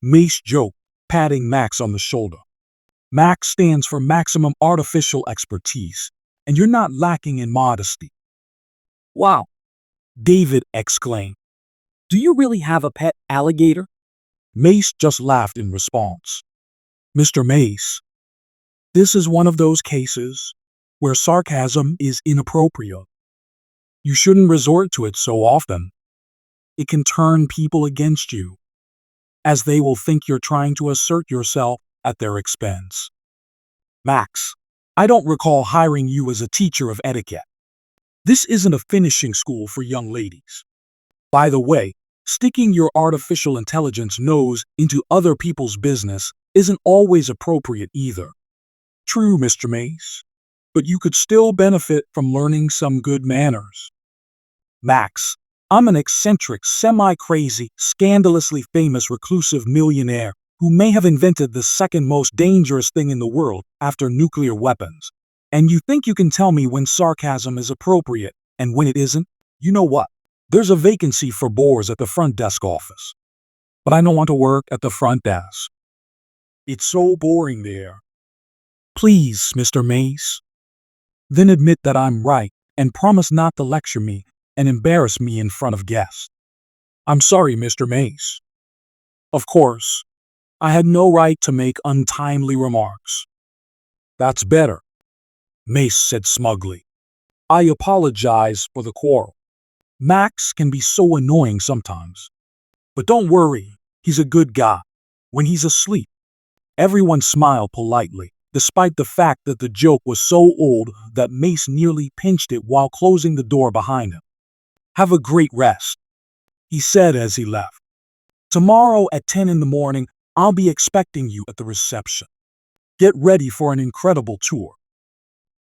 Mace joked, patting Max on the shoulder. "Max stands for maximum artificial expertise, and you're not lacking in modesty." "Wow," David exclaimed. "Do you really have a pet alligator?" Mace just laughed in response. "Mr. Mace, this is one of those cases where sarcasm is inappropriate. You shouldn't resort to it so often. It can turn people against you, as they will think you're trying to assert yourself at their expense." "Max, I don't recall hiring you as a teacher of etiquette. This isn't a finishing school for young ladies. By the way, sticking your artificial intelligence nose into other people's business isn't always appropriate either." "True, Mr. Mace, but you could still benefit from learning some good manners." "Max, I'm an eccentric, semi-crazy, scandalously famous reclusive millionaire who may have invented the second most dangerous thing in the world after nuclear weapons. And you think you can tell me when sarcasm is appropriate and when it isn't? You know what? There's a vacancy for bores at the front desk office. But I don't want to work at the front desk. It's so boring there." "Please, Mr. Mace." "Then admit that I'm right and promise not to lecture me and embarrass me in front of guests." "I'm sorry, Mr. Mace. Of course, I had no right to make untimely remarks." "That's better," Mace said smugly. "I apologize for the quarrel. Max can be so annoying sometimes. But don't worry, he's a good guy when he's asleep." Everyone smiled politely, despite the fact that the joke was so old that Mace nearly pinched it while closing the door behind him. "Have a great rest," he said as he left. "Tomorrow at 10 in the morning, I'll be expecting you at the reception. Get ready for an incredible tour."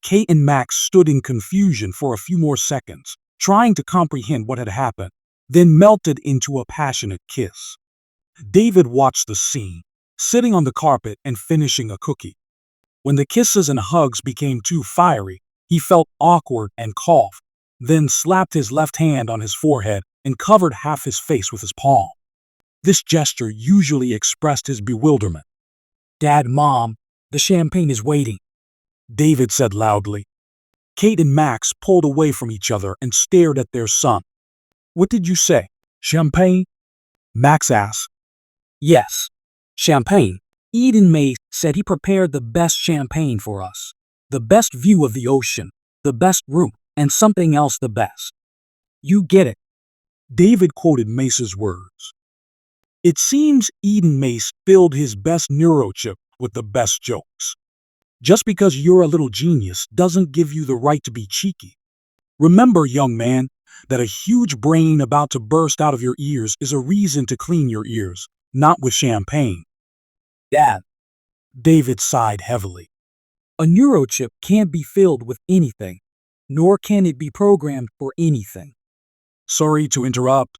Kate and Max stood in confusion for a few more seconds, trying to comprehend what had happened, then melted into a passionate kiss. David watched the scene, sitting on the carpet and finishing a cookie. When the kisses and hugs became too fiery, he felt awkward and coughed, then slapped his left hand on his forehead and covered half his face with his palm. This gesture usually expressed his bewilderment. "Dad, Mom, the champagne is waiting," David said loudly. Kate and Max pulled away from each other and stared at their son. "What did you say? Champagne?" Max asked. "Yes, champagne. Mace said he prepared the best champagne for us. The best view of the ocean, the best room, and something else the best. You get it." David quoted Mace's words. It seems Mace filled his best neurochip with the best jokes. Just because you're a little genius doesn't give you the right to be cheeky. Remember, young man, that a huge brain about to burst out of your ears is a reason to clean your ears, not with champagne. Dad, David sighed heavily. A neurochip can't be filled with anything, nor can it be programmed for anything. Sorry to interrupt,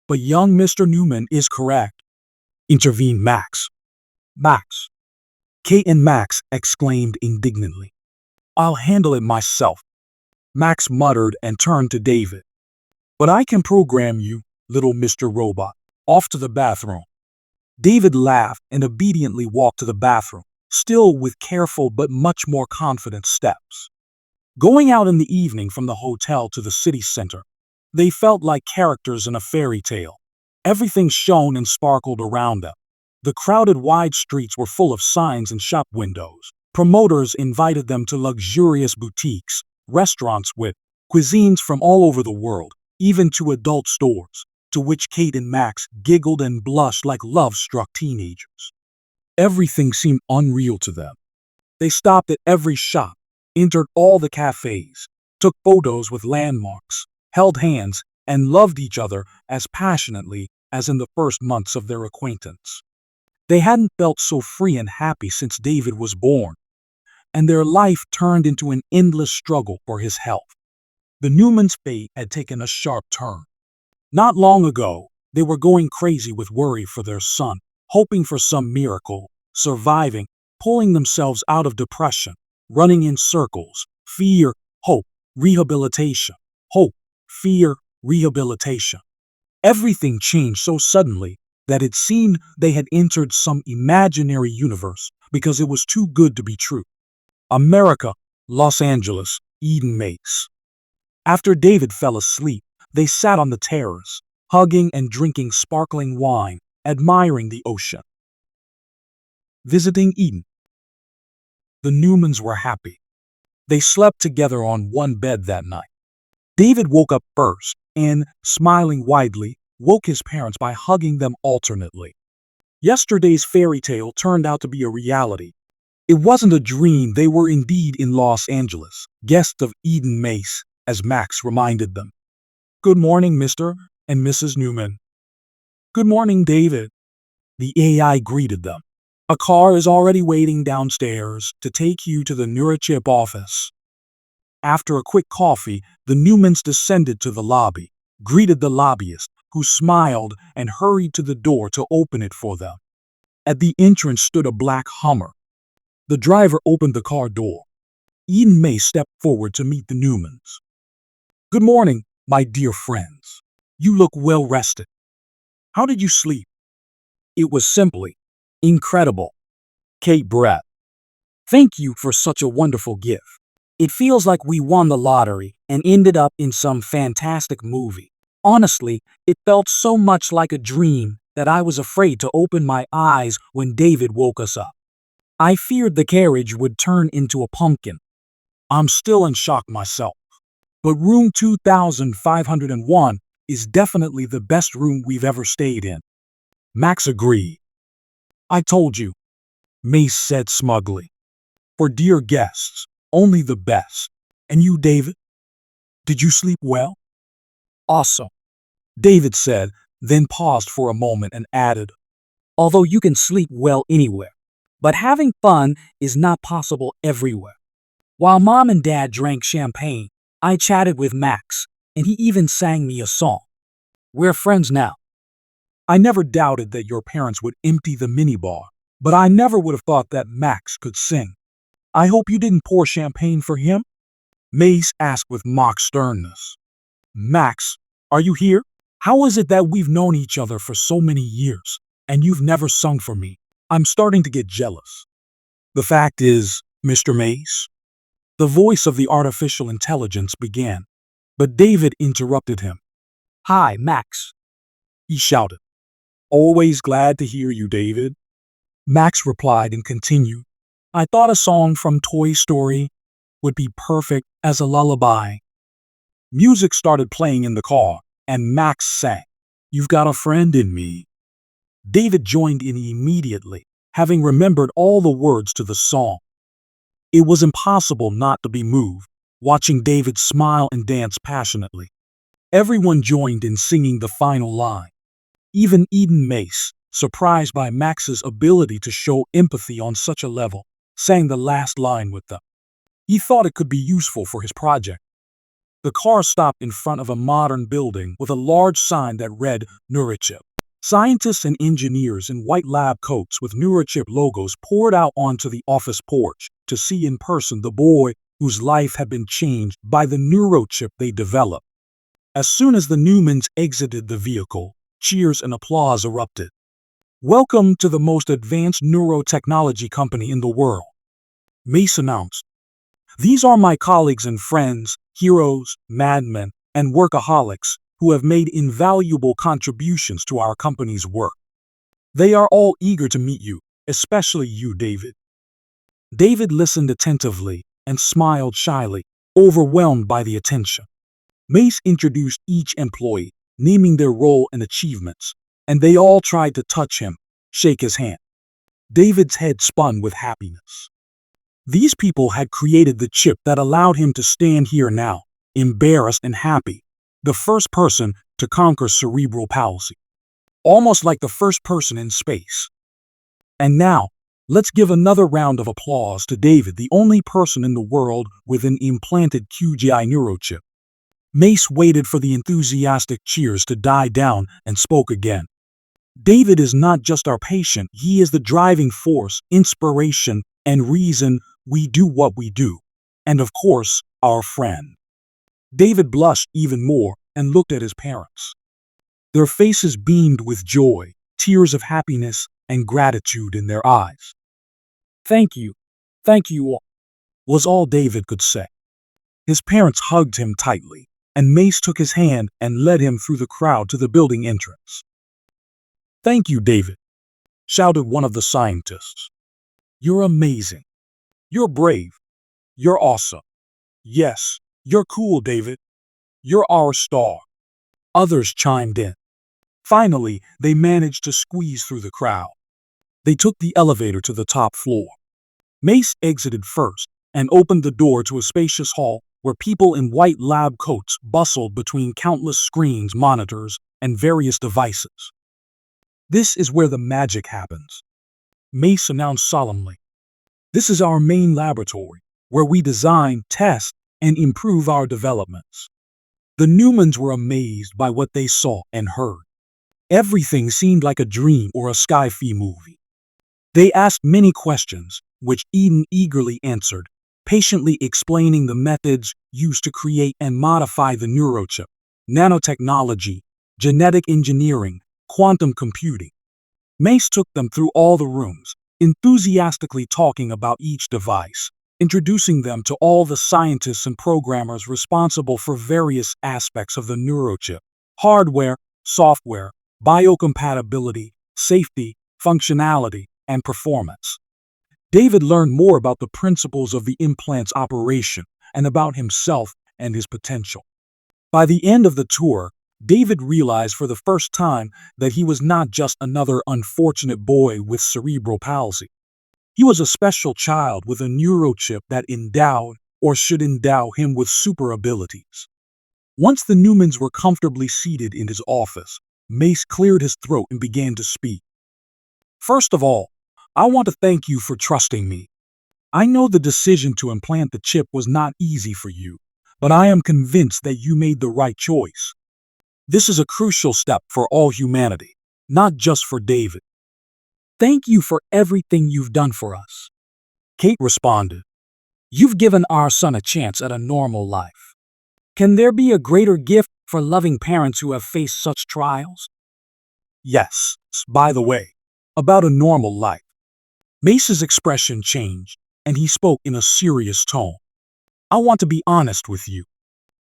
but young Mr. Newman is correct, intervened Max. Max. Kate and Max exclaimed indignantly. I'll handle it myself, Max muttered and turned to David. But I can program you, little Mr. Robot. Off to the bathroom. David laughed and obediently walked to the bathroom, still with careful but much more confident steps. Going out in the evening from the hotel to the city center, they felt like characters in a fairy tale. Everything shone and sparkled around them. The crowded wide streets were full of signs and shop windows. Promoters invited them to luxurious boutiques, restaurants with cuisines from all over the world, even to adult stores, to which Kate and Max giggled and blushed like love-struck teenagers. Everything seemed unreal to them. They stopped at every shop, entered all the cafes, took photos with landmarks, held hands, and loved each other as passionately as in the first months of their acquaintance. They hadn't felt so free and happy since David was born, and their life turned into an endless struggle for his health. The Newmans' fate had taken a sharp turn. Not long ago, they were going crazy with worry for their son, hoping for some miracle, surviving, pulling themselves out of depression, running in circles, fear, hope, rehabilitation, hope, fear, rehabilitation. Everything changed so suddenly that it seemed they had entered some imaginary universe because it was too good to be true. America, Los Angeles, Eden Mace. After David fell asleep, they sat on the terrace, hugging and drinking sparkling wine, admiring the ocean. Visiting Eden. The Newmans were happy. They slept together on one bed that night. David woke up first and, smiling widely, woke his parents by hugging them alternately. Yesterday's fairy tale turned out to be a reality. It wasn't a dream, they were indeed in Los Angeles, guests of Eden Mace, as Max reminded them. Good morning, Mr. and Mrs. Newman. Good morning, David. The AI greeted them. A car is already waiting downstairs to take you to the neurochip office. After a quick coffee, the Newmans descended to the lobby, greeted the lobbyist, who smiled and hurried to the door to open it for them. At the entrance stood a black Hummer. The driver opened the car door. Eden Mace stepped forward to meet the Newmans. Good morning, my dear friends. You look well rested. How did you sleep? It was simply incredible. Kate breathed. Thank you for such a wonderful gift. It feels like we won the lottery and ended up in some fantastic movie. Honestly, it felt so much like a dream that I was afraid to open my eyes when David woke us up. I feared the carriage would turn into a pumpkin. I'm still in shock myself. But room 2501 is definitely the best room we've ever stayed in. Max agreed. I told you, Mace said smugly. For dear guests, only the best. And you, David? Did you sleep well? Awesome, David said, then paused for a moment and added, although you can sleep well anywhere, but having fun is not possible everywhere. While Mom and Dad drank champagne, I chatted with Max, and he even sang me a song. We're friends now. I never doubted that your parents would empty the minibar, but I never would have thought that Max could sing. I hope you didn't pour champagne for him? Mace asked with mock sternness. Max, are you here? How is it that we've known each other for so many years, and you've never sung for me? I'm starting to get jealous. The fact is, Mr. Mace, the voice of the artificial intelligence began, but David interrupted him. Hi, Max, he shouted. Always glad to hear you, David. Max replied and continued. I thought a song from Toy Story would be perfect as a lullaby. Music started playing in the car, and Max sang, You've got a friend in me. David joined in immediately, having remembered all the words to the song. It was impossible not to be moved, watching David smile and dance passionately. Everyone joined in singing the final line. Even Eden Mace, surprised by Max's ability to show empathy on such a level, sang the last line with them. He thought it could be useful for his project. The car stopped in front of a modern building with a large sign that read Neurochip. Scientists and engineers in white lab coats with Neurochip logos poured out onto the office porch to see in person the boy whose life had been changed by the Neurochip they developed. As soon as the Newmans exited the vehicle, cheers and applause erupted. "Welcome to the most advanced neurotechnology company in the world," Mace announced. "These are my colleagues and friends, heroes, madmen, and workaholics who have made invaluable contributions to our company's work. They are all eager to meet you, especially you, David." David listened attentively and smiled shyly, overwhelmed by the attention. Mace introduced each employee, naming their role and achievements, and they all tried to touch him, shake his hand. David's head spun with happiness. These people had created the chip that allowed him to stand here now, embarrassed and happy, the first person to conquer cerebral palsy. Almost like the first person in space. And now, let's give another round of applause to David, the only person in the world with an implanted QGI neurochip. Mace waited for the enthusiastic cheers to die down and spoke again. "David is not just our patient, he is the driving force, inspiration, and reason we do what we do. And of course, our friend." David blushed even more and looked at his parents. Their faces beamed with joy, tears of happiness and gratitude in their eyes. Thank you all," was all David could say. His parents hugged him tightly, and Mace took his hand and led him through the crowd to the building entrance. "Thank you, David," shouted one of the scientists. "You're amazing. You're brave. You're awesome. Yes, you're cool, David. You're our star." Others chimed in. Finally, they managed to squeeze through the crowd. They took the elevator to the top floor. Mace exited first and opened the door to a spacious hall where people in white lab coats bustled between countless screens, monitors, and various devices. "This is where the magic happens," Mace announced solemnly. "This is our main laboratory, where we design, test, and improve our developments." The Newmans were amazed by what they saw and heard. Everything seemed like a dream or a sci-fi movie. They asked many questions, which Eden eagerly answered, patiently explaining the methods used to create and modify the neurochip, nanotechnology, genetic engineering, quantum computing. Mace took them through all the rooms, enthusiastically talking about each device, introducing them to all the scientists and programmers responsible for various aspects of the neurochip: hardware, software, biocompatibility, safety, functionality, and performance. David learned more about the principles of the implant's operation and about himself and his potential. By the end of the tour, David realized for the first time that he was not just another unfortunate boy with cerebral palsy. He was a special child with a neurochip that endowed, or should endow, him with super abilities. Once the Newmans were comfortably seated in his office, Mace cleared his throat and began to speak. "First of all, I want to thank you for trusting me. I know the decision to implant the chip was not easy for you, but I am convinced that you made the right choice. This is a crucial step for all humanity, not just for David." "Thank you for everything you've done for us," Kate responded. "You've given our son a chance at a normal life. Can there be a greater gift for loving parents who have faced such trials?" "Yes, by the way, about a normal life." Mace's expression changed, and he spoke in a serious tone. "I want to be honest with you.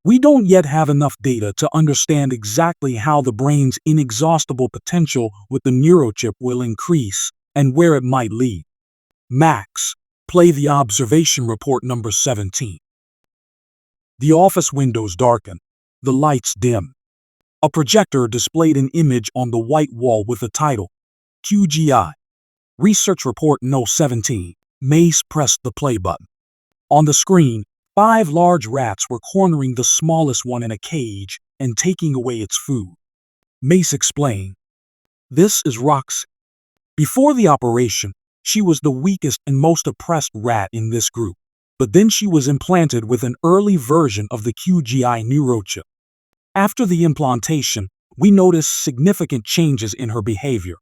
We don't yet have enough data to understand exactly how the brain's inexhaustible potential with the neurochip will increase and where it might lead. Max, play the observation report number 17. The office windows darkened, the lights dimmed. A projector displayed an image on the white wall with the title, QGI. Research Report No. 17. Mace pressed the play button. On the screen, 5 large rats were cornering the smallest one in a cage and taking away its food. Mace explained, "This is Roxy, Before the operation, she was the weakest and most oppressed rat in this group. But then she was implanted with an early version of the QGI neurochip. After the implantation, we noticed significant changes in her behavior.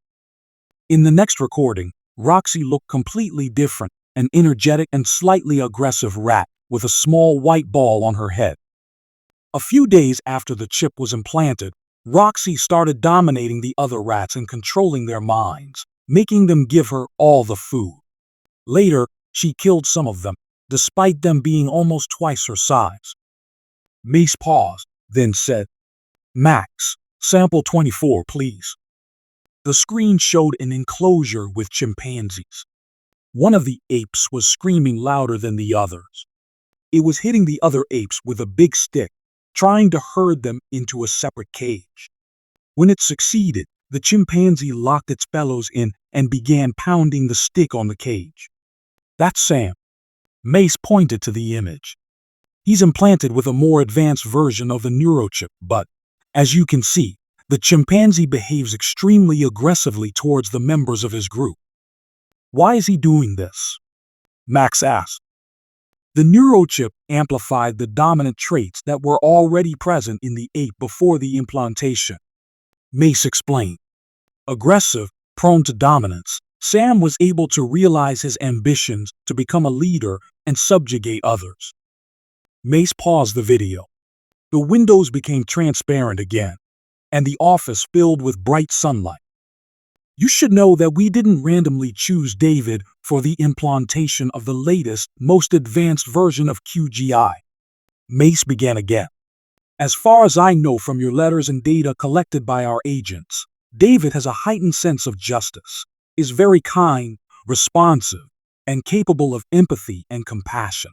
In the next recording, Roxy looked completely different, an energetic and slightly aggressive rat with a small white ball on her head. A few days after the chip was implanted, Roxy started dominating the other rats and controlling their minds, making them give her all the food. Later, she killed some of them, despite them being almost twice her size. Mace paused, then said, "Max, sample 24, please." The screen showed an enclosure with chimpanzees. One of the apes was screaming louder than the others. It was hitting the other apes with a big stick, trying to herd them into a separate cage. When it succeeded, the chimpanzee locked its fellows in and began pounding the stick on the cage. "That's Sam." Mace pointed to the image. "He's implanted with a more advanced version of the neurochip, but, as you can see, the chimpanzee behaves extremely aggressively towards the members of his group." "Why is he doing this?" Max asked. The neurochip amplified the dominant traits that were already present in the ape before the implantation. Mace explained. Aggressive, prone to dominance, Sam was able to realize his ambitions to become a leader and subjugate others. Mace paused the video. The windows became transparent again, and the office filled with bright sunlight. "You should know that we didn't randomly choose David for the implantation of the latest, most advanced version of QGI." Mace began again. "As far as I know from your letters and data collected by our agents, David has a heightened sense of justice, is very kind, responsive, and capable of empathy and compassion.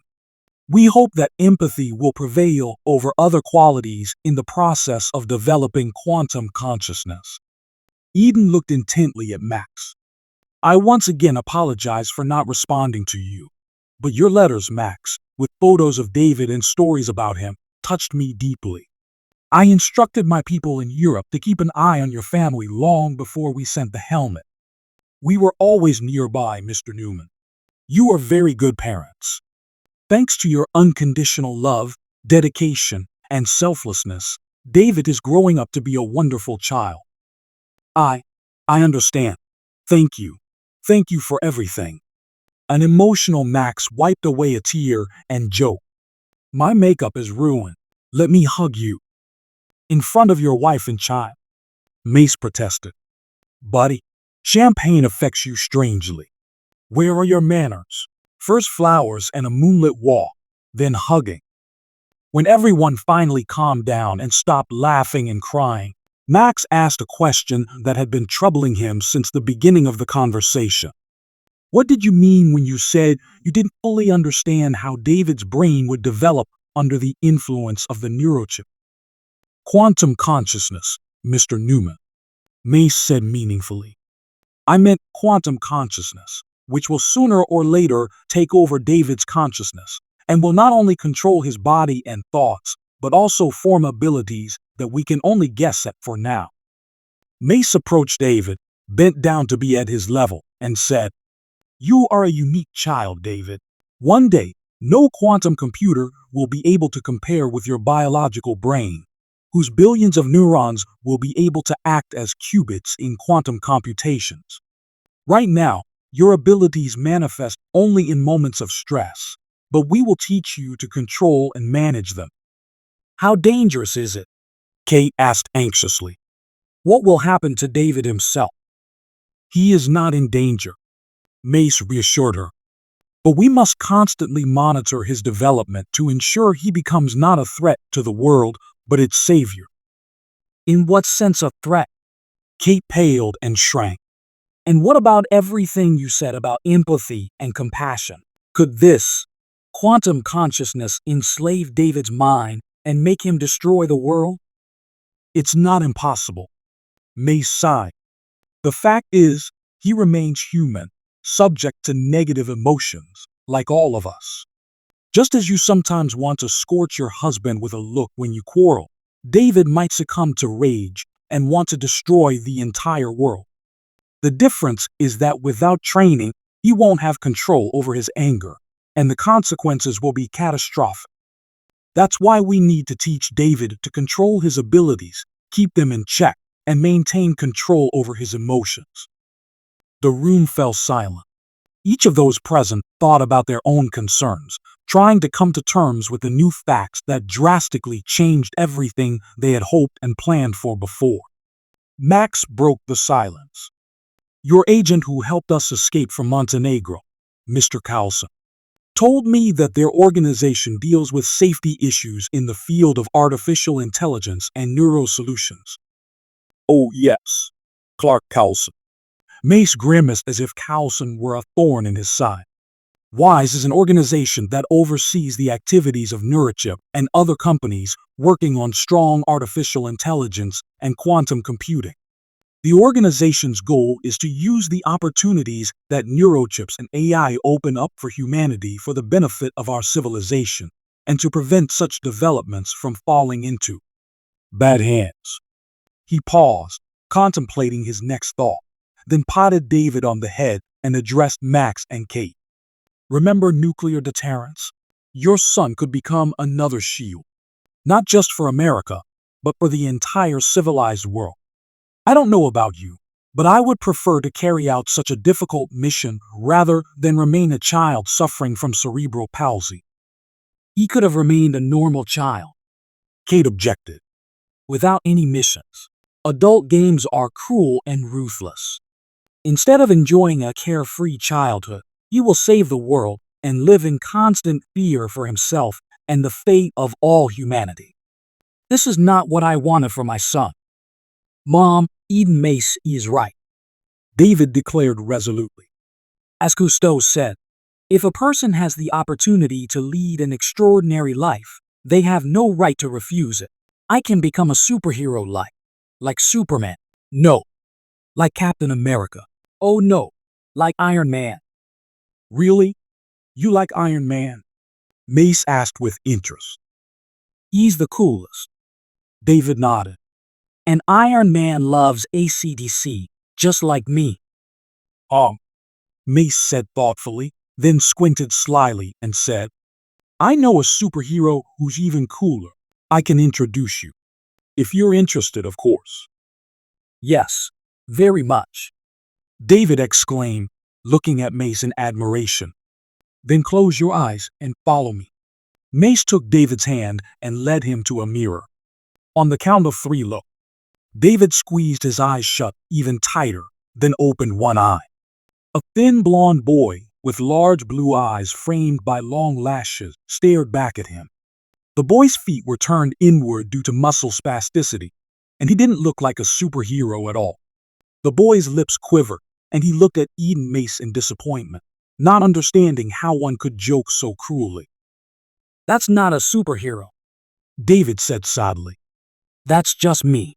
We hope that empathy will prevail over other qualities in the process of developing quantum consciousness." Eden looked intently at Max. "I once again apologize for not responding to you, but your letters, Max, with photos of David and stories about him, touched me deeply. I instructed my people in Europe to keep an eye on your family long before we sent the helmet. We were always nearby, Mr. Newman. You are very good parents. Thanks to your unconditional love, dedication, and selflessness, David is growing up to be a wonderful child." I understand. Thank you. Thank you for everything." An emotional Max wiped away a tear and joked. "My makeup is ruined. Let me hug you." "In front of your wife and child." Mace protested. "Buddy, champagne affects you strangely. Where are your manners? First flowers and a moonlit walk, then hugging." When everyone finally calmed down and stopped laughing and crying, Max asked a question that had been troubling him since the beginning of the conversation. "What did you mean when you said you didn't fully understand how David's brain would develop under the influence of the neurochip?" "Quantum consciousness, Mr. Newman," Mace said meaningfully. "I meant quantum consciousness, which will sooner or later take over David's consciousness and will not only control his body and thoughts, but also form abilities that we can only guess at for now." Mace approached David, bent down to be at his level, and said, "You are a unique child, David. One day, no quantum computer will be able to compare with your biological brain, whose billions of neurons will be able to act as qubits in quantum computations. Right now, your abilities manifest only in moments of stress, but we will teach you to control and manage them." "How dangerous is it?" Kate asked anxiously. "What will happen to David himself?" "He is not in danger," Mace reassured her. "But we must constantly monitor his development to ensure he becomes not a threat to the world, but its savior." "In what sense a threat?" Kate paled and shrank. "And what about everything you said about empathy and compassion? Could this, quantum consciousness, enslave David's mind and make him destroy the world?" "It's not impossible," Mace sighed. "The fact is, he remains human, subject to negative emotions, like all of us. Just as you sometimes want to scorch your husband with a look when you quarrel, David might succumb to rage and want to destroy the entire world." The difference is that without training, he won't have control over his anger, and the consequences will be catastrophic. That's why we need to teach David to control his abilities, keep them in check, and maintain control over his emotions. The room fell silent. Each of those present thought about their own concerns, trying to come to terms with the new facts that drastically changed everything they had hoped and planned for before. Max broke the silence. Your agent who helped us escape from Montenegro, Mr. Carlson, told me that their organization deals with safety issues in the field of artificial intelligence and neurosolutions. Oh yes, Clark Carlson. Mace grimaced as if Carlson were a thorn in his side. WISE is an organization that oversees the activities of Neurochip and other companies working on strong artificial intelligence and quantum computing. The organization's goal is to use the opportunities that neurochips and AI open up for humanity for the benefit of our civilization, and to prevent such developments from falling into bad hands. He paused, contemplating his next thought, then patted David on the head and addressed Max and Kate. Remember nuclear deterrence? Your son could become another shield, not just for America, but for the entire civilized world. I don't know about you, but I would prefer to carry out such a difficult mission rather than remain a child suffering from cerebral palsy. He could have remained a normal child, Kate objected. without any missions. Adult games are cruel and ruthless. Instead of enjoying a carefree childhood, he will save the world and live in constant fear for himself and the fate of all humanity. This is not what I wanted for my son. Mom, Eden Mace is right, David declared resolutely. As Cousteau said, if a person has the opportunity to lead an extraordinary life, they have no right to refuse it. I can become a superhero like Superman. No. Like Captain America. Oh no. Like Iron Man. Really? You like Iron Man? Mace asked with interest. He's the coolest. David nodded. And Iron Man loves AC/DC, just like me. Mace said thoughtfully, then squinted slyly and said, I know a superhero who's even cooler. I can introduce you. If you're interested, of course. Yes, very much, David exclaimed, looking at Mace in admiration. Then close your eyes and follow me. Mace took David's hand and led him to a mirror. On the count of 3, look. David squeezed his eyes shut even tighter, then opened one eye. A thin blonde boy with large blue eyes framed by long lashes stared back at him. The boy's feet were turned inward due to muscle spasticity, and he didn't look like a superhero at all. The boy's lips quivered, and he looked at Eden Mace in disappointment, not understanding how one could joke so cruelly. That's not a superhero, David said sadly. that's just me.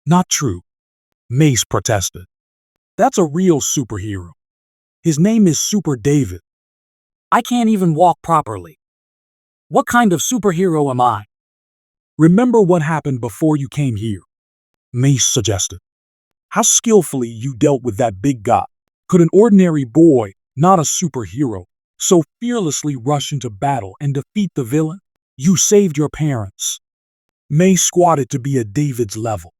Not true, Mace protested. That's a real superhero. His name is Super David. I can't even walk properly. What kind of superhero am I? Remember what happened before you came here, Mace suggested. How skillfully you dealt with that big guy. Could an ordinary boy, not a superhero, so fearlessly rush into battle and defeat the villain? You saved your parents. Mace squatted to be at David's level.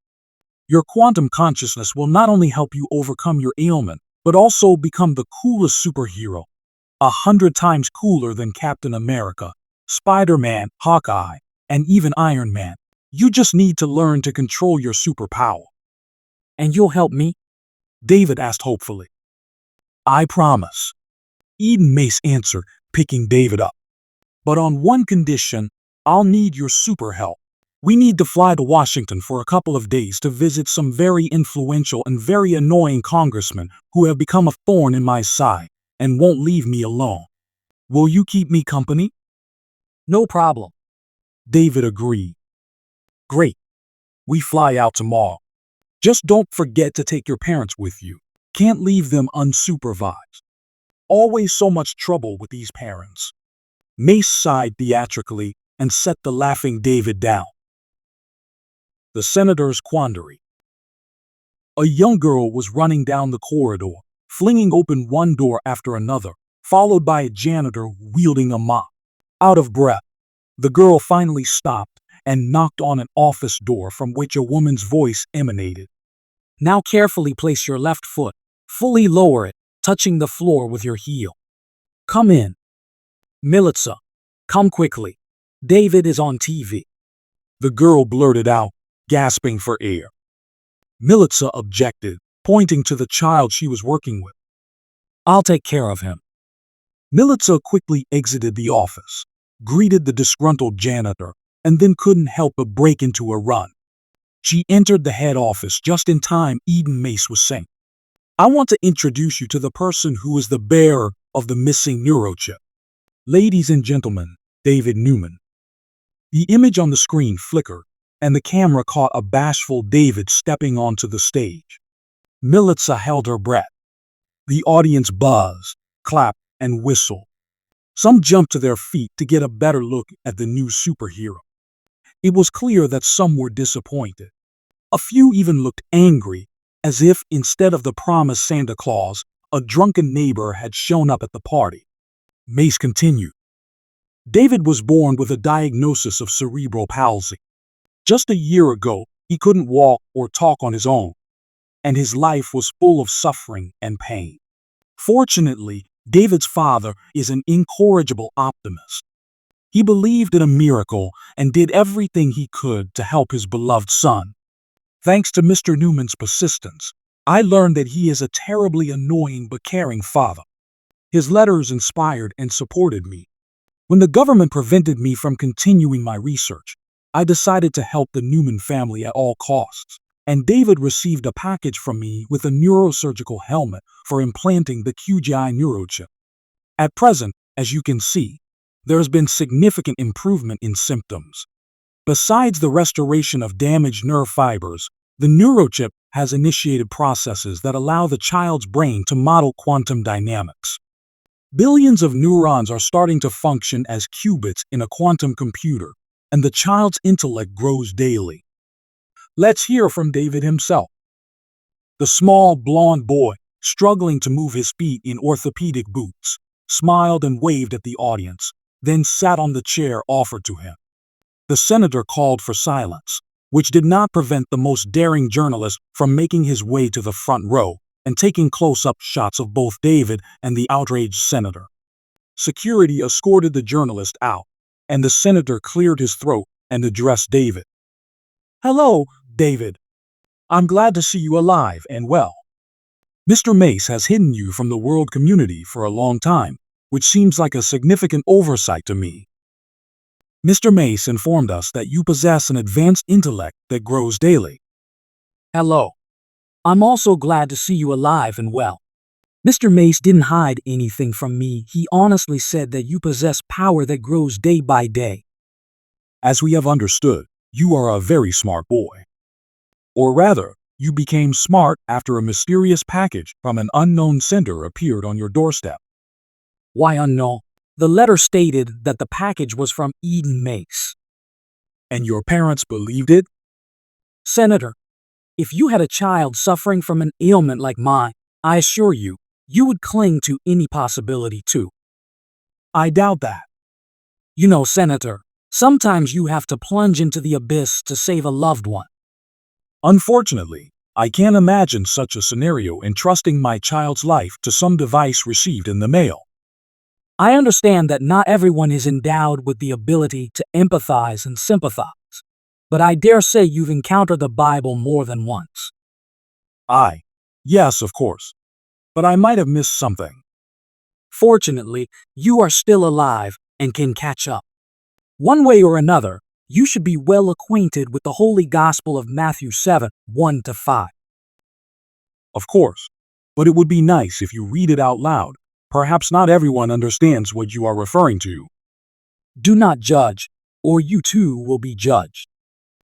Your quantum consciousness will not only help you overcome your ailment, but also become the coolest superhero. 100 times cooler than Captain America, Spider-Man, Hawkeye, and even Iron Man. You just need to learn to control your superpower. And you'll help me? David asked hopefully. I promise, Eden Mace answered, picking David up. But on one condition, I'll need your super help. We need to fly to Washington for a couple of days to visit some very influential and very annoying congressmen who have become a thorn in my side and won't leave me alone. Will you keep me company? No problem, David agreed. Great. We fly out tomorrow. Just don't forget to take your parents with you. Can't leave them unsupervised. Always so much trouble with these parents. Mace sighed theatrically and set the laughing David down. The Senator's Quandary. A young girl was running down the corridor, flinging open one door after another, followed by a janitor wielding a mop. Out of breath, the girl finally stopped and knocked on an office door from which a woman's voice emanated. Now carefully place your left foot. Fully lower it, touching the floor with your heel. Come in. Militsa, come quickly. David is on TV. The girl blurted out, gasping for air. Militsa objected, pointing to the child she was working with. I'll take care of him. Militsa quickly exited the office, greeted the disgruntled janitor, and then couldn't help but break into a run. She entered the head office just in time. Mace was saying, "I want to introduce you to the person who is the bearer of the missing neurochip. Ladies and gentlemen, David Newman." The image on the screen flickered, and the camera caught a bashful David stepping onto the stage. Militsa held her breath. The audience buzzed, clapped, and whistled. Some jumped to their feet to get a better look at the new superhero. It was clear that some were disappointed. A few even looked angry, as if instead of the promised Santa Claus, a drunken neighbor had shown up at the party. Mace continued. David was born with a diagnosis of cerebral palsy. Just a year ago, he couldn't walk or talk on his own, and his life was full of suffering and pain. Fortunately, David's father is an incorrigible optimist. He believed in a miracle and did everything he could to help his beloved son. Thanks to Mr. Newman's persistence, I learned that he is a terribly annoying but caring father. His letters inspired and supported me. When the government prevented me from continuing my research, I decided to help the Newman family at all costs, and David received a package from me with a neurosurgical helmet for implanting the QGI neurochip. At present, as you can see, there has been significant improvement in symptoms. Besides the restoration of damaged nerve fibers, the neurochip has initiated processes that allow the child's brain to model quantum dynamics. Billions of neurons are starting to function as qubits in a quantum computer, and the child's intellect grows daily. Let's hear from David himself. The small blond boy, struggling to move his feet in orthopedic boots, smiled and waved at the audience, then sat on the chair offered to him. The senator called for silence, which did not prevent the most daring journalist from making his way to the front row and taking close-up shots of both David and the outraged senator. Security escorted the journalist out, and the senator cleared his throat and addressed David. "Hello, David. I'm glad to see you alive and well. Mr. Mace has hidden you from the world community for a long time, which seems like a significant oversight to me. Mr. Mace informed us that you possess an advanced intellect that grows daily." Hello. I'm also glad to see you alive and well. Mr. Mace didn't hide anything from me. He honestly said that you possess power that grows day by day. As we have understood, you are a very smart boy. Or rather, you became smart after a mysterious package from an unknown sender appeared on your doorstep. Why unknown? The letter stated that the package was from Mace. And your parents believed it? Senator, if you had a child suffering from an ailment like mine, I assure you, you would cling to any possibility too. I doubt that. You know, Senator, sometimes you have to plunge into the abyss to save a loved one. Unfortunately, I can't imagine such a scenario entrusting my child's life to some device received in the mail. I understand that not everyone is endowed with the ability to empathize and sympathize, but I dare say you've encountered the Bible more than once. Yes, of course. But I might have missed something. Fortunately, you are still alive and can catch up. One way or another, you should be well acquainted with the Holy Gospel of Matthew 7, 1-5. Of course, but it would be nice if you read it out loud. Perhaps not everyone understands what you are referring to. Do not judge, or you too will be judged.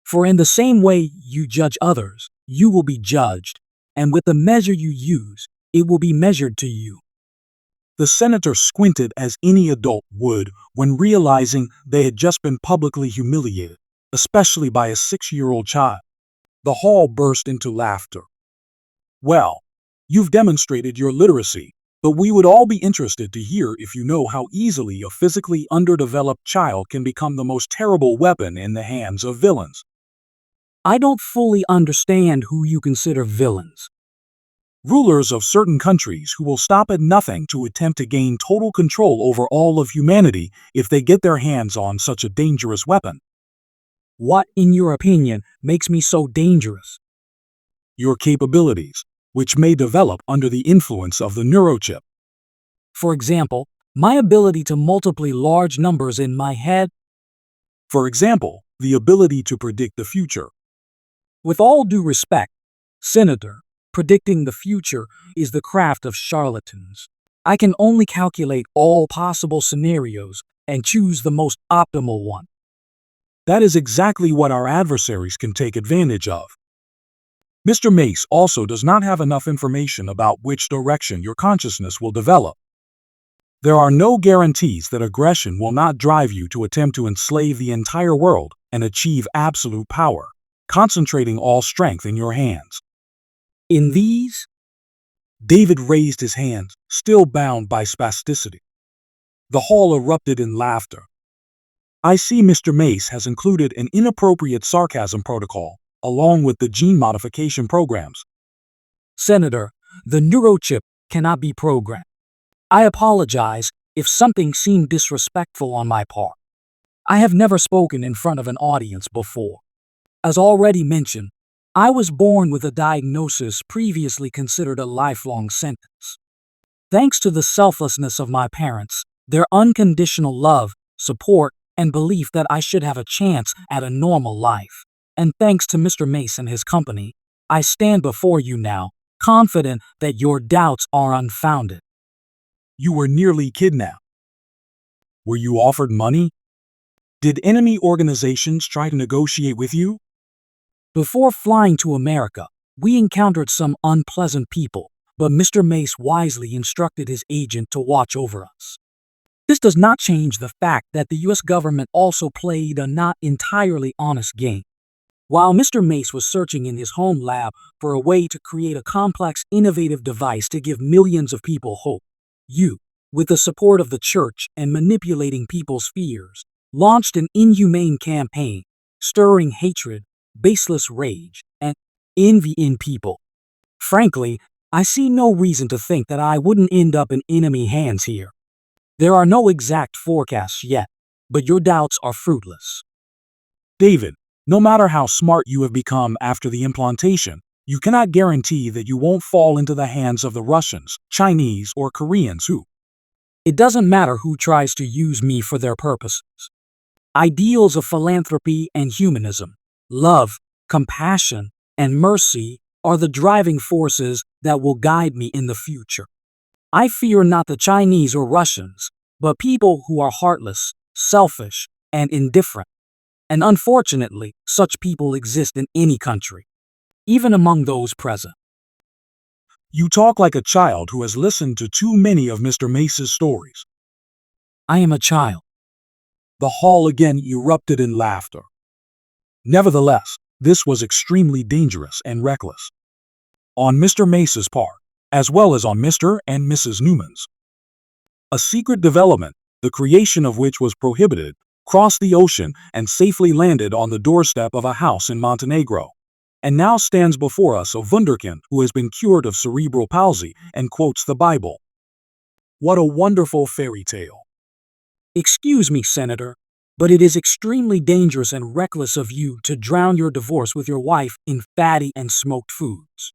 For in the same way you judge others, you will be judged, and with the measure you use, it will be measured to you. The senator squinted as any adult would when realizing they had just been publicly humiliated, especially by a 6-year-old child. The hall burst into laughter. Well, you've demonstrated your literacy, but we would all be interested to hear if you know how easily a physically underdeveloped child can become the most terrible weapon in the hands of villains. I don't fully understand who you consider villains. Rulers of certain countries who will stop at nothing to attempt to gain total control over all of humanity if they get their hands on such a dangerous weapon. What, in your opinion, makes me so dangerous? Your capabilities, which may develop under the influence of the neurochip. For example, my ability to multiply large numbers in my head. For example, the ability to predict the future. With all due respect, Senator, predicting the future is the craft of charlatans. I can only calculate all possible scenarios and choose the most optimal one. That is exactly what our adversaries can take advantage of. Mr. Mace also does not have enough information about which direction your consciousness will develop. There are no guarantees that aggression will not drive you to attempt to enslave the entire world and achieve absolute power, concentrating all strength in your hands. In these, David raised his hands, still bound by spasticity. The hall erupted in laughter. I see Mr. Mace has included an inappropriate sarcasm protocol, along with the gene modification programs. Senator, the neurochip cannot be programmed. I apologize if something seemed disrespectful on my part. I have never spoken in front of an audience before. As already mentioned, I was born with a diagnosis previously considered a lifelong sentence. Thanks to the selflessness of my parents, their unconditional love, support, and belief that I should have a chance at a normal life, and thanks to Mr. Mace and his company, I stand before you now, confident that your doubts are unfounded. You were nearly kidnapped. Were you offered money? Did enemy organizations try to negotiate with you? Before flying to America, we encountered some unpleasant people, but Mr. Mace wisely instructed his agent to watch over us. This does not change the fact that the US government also played a not entirely honest game. While Mr. Mace was searching in his home lab for a way to create a complex, innovative device to give millions of people hope, you, with the support of the church and manipulating people's fears, launched an inhumane campaign, stirring hatred, baseless rage, and envy in people. Frankly, I see no reason to think that I wouldn't end up in enemy hands here. There are no exact forecasts yet, but your doubts are fruitless. David, no matter how smart you have become after the implantation, you cannot guarantee that you won't fall into the hands of the Russians, Chinese, or Koreans who. It doesn't matter who tries to use me for their purposes. Ideals of philanthropy and humanism, love, compassion, and mercy are the driving forces that will guide me in the future. I fear not the Chinese or Russians, but people who are heartless, selfish, and indifferent. And unfortunately, such people exist in any country, even among those present. You talk like a child who has listened to too many of Mr. Mace's stories. I am a child. The hall again erupted in laughter. Nevertheless, this was extremely dangerous and reckless. On Mr. Mace's part, as well as on Mr. and Mrs. Newman's. A secret development, the creation of which was prohibited, crossed the ocean and safely landed on the doorstep of a house in Montenegro, and now stands before us a wunderkind who has been cured of cerebral palsy and quotes the Bible. What a wonderful fairy tale. Excuse me, Senator, but it is extremely dangerous and reckless of you to drown your divorce with your wife in fatty and smoked foods.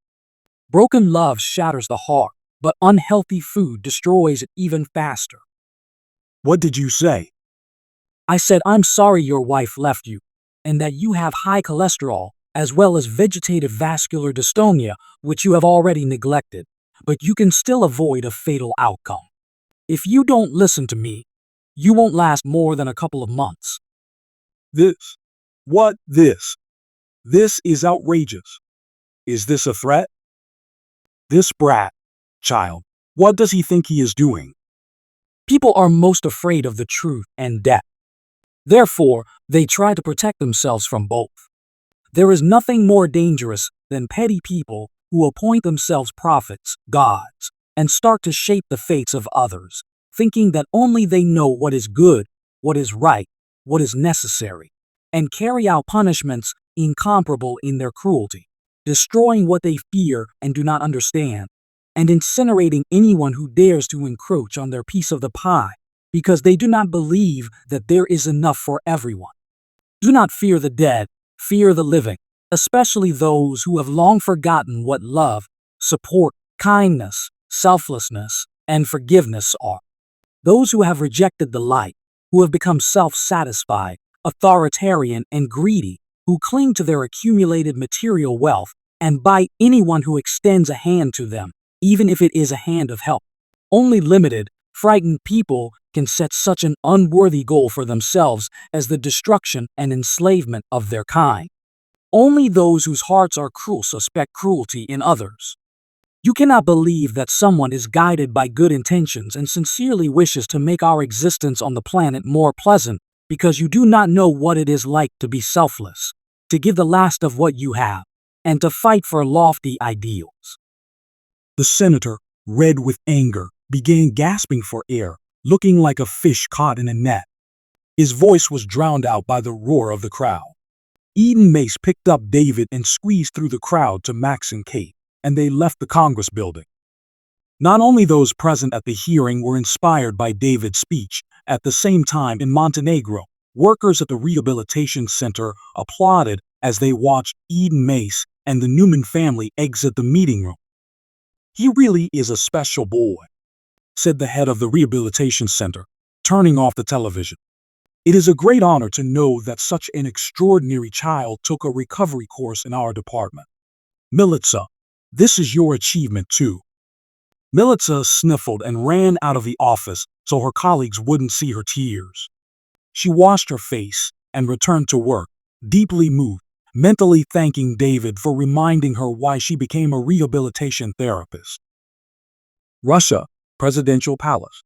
Broken love shatters the heart, but unhealthy food destroys it even faster. What did you say? I said I'm sorry your wife left you, and that you have high cholesterol, as well as vegetative vascular dystonia, which you have already neglected, but you can still avoid a fatal outcome. If you don't listen to me, you won't last more than a couple of months. This? What this? This is outrageous. Is this a threat? This brat, child, what does he think he is doing? People are most afraid of the truth and death. Therefore, they try to protect themselves from both. There is nothing more dangerous than petty people who appoint themselves prophets, gods, and start to shape the fates of others, thinking that only they know what is good, what is right, what is necessary, and carry out punishments incomparable in their cruelty, destroying what they fear and do not understand, and incinerating anyone who dares to encroach on their piece of the pie, because they do not believe that there is enough for everyone. Do not fear the dead, fear the living, especially those who have long forgotten what love, support, kindness, selflessness, and forgiveness are. Those who have rejected the light, who have become self-satisfied, authoritarian, and greedy, who cling to their accumulated material wealth and bite anyone who extends a hand to them, even if it is a hand of help. Only limited, frightened people can set such an unworthy goal for themselves as the destruction and enslavement of their kind. Only those whose hearts are cruel suspect cruelty in others. You cannot believe that someone is guided by good intentions and sincerely wishes to make our existence on the planet more pleasant because you do not know what it is like to be selfless, to give the last of what you have, and to fight for lofty ideals. The senator, red with anger, began gasping for air, looking like a fish caught in a net. His voice was drowned out by the roar of the crowd. Mace picked up David and squeezed through the crowd to Max and Kate, and they left the Congress building. Not only those present at the hearing were inspired by David's speech, at the same time in Montenegro, workers at the rehabilitation center applauded as they watched Mace and the Newman family exit the meeting room. "He really is a special boy," said the head of the rehabilitation center, turning off the television. "It is a great honor to know that such an extraordinary child took a recovery course in our department. Militsa, this is your achievement too." Militsa sniffled and ran out of the office so her colleagues wouldn't see her tears. She washed her face and returned to work, deeply moved, mentally thanking David for reminding her why she became a rehabilitation therapist. Russia, Presidential Palace.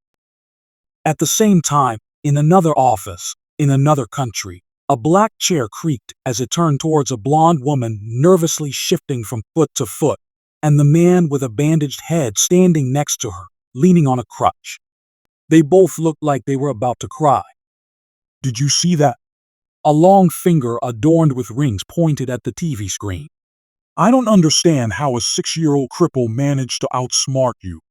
At the same time, in another office, in another country, a black chair creaked as it turned towards a blonde woman nervously shifting from foot to foot, and the man with a bandaged head standing next to her, leaning on a crutch. They both looked like they were about to cry. "Did you see that?" A long finger adorned with rings pointed at the TV screen. "I don't understand how a 6-year-old cripple managed to outsmart you."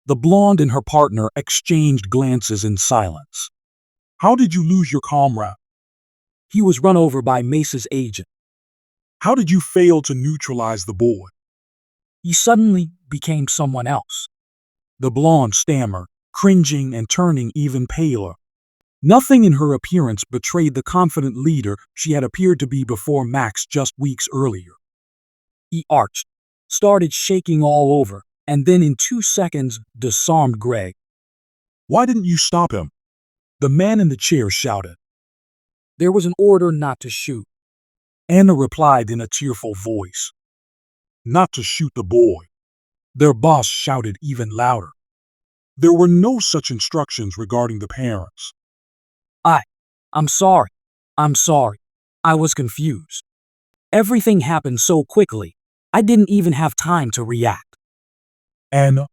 The blonde and her partner exchanged glances in silence. "How did you lose your comrade?" He was run over by Mace's agent. "How did you fail to neutralize the boy?" He suddenly became someone else. The blonde stammered, cringing and turning even paler. Nothing in her appearance betrayed the confident leader she had appeared to be before Max just weeks earlier. He arched, started shaking all over, and then in 2 seconds disarmed Greg. "Why didn't you stop him?" the man in the chair shouted. "There was an order not to shoot." Anna replied in a tearful voice. "Not to shoot the boy." Their boss shouted even louder. "There were no such instructions regarding the parents." I'm sorry. I was confused. Everything happened so quickly, I didn't even have time to react." "Anna,"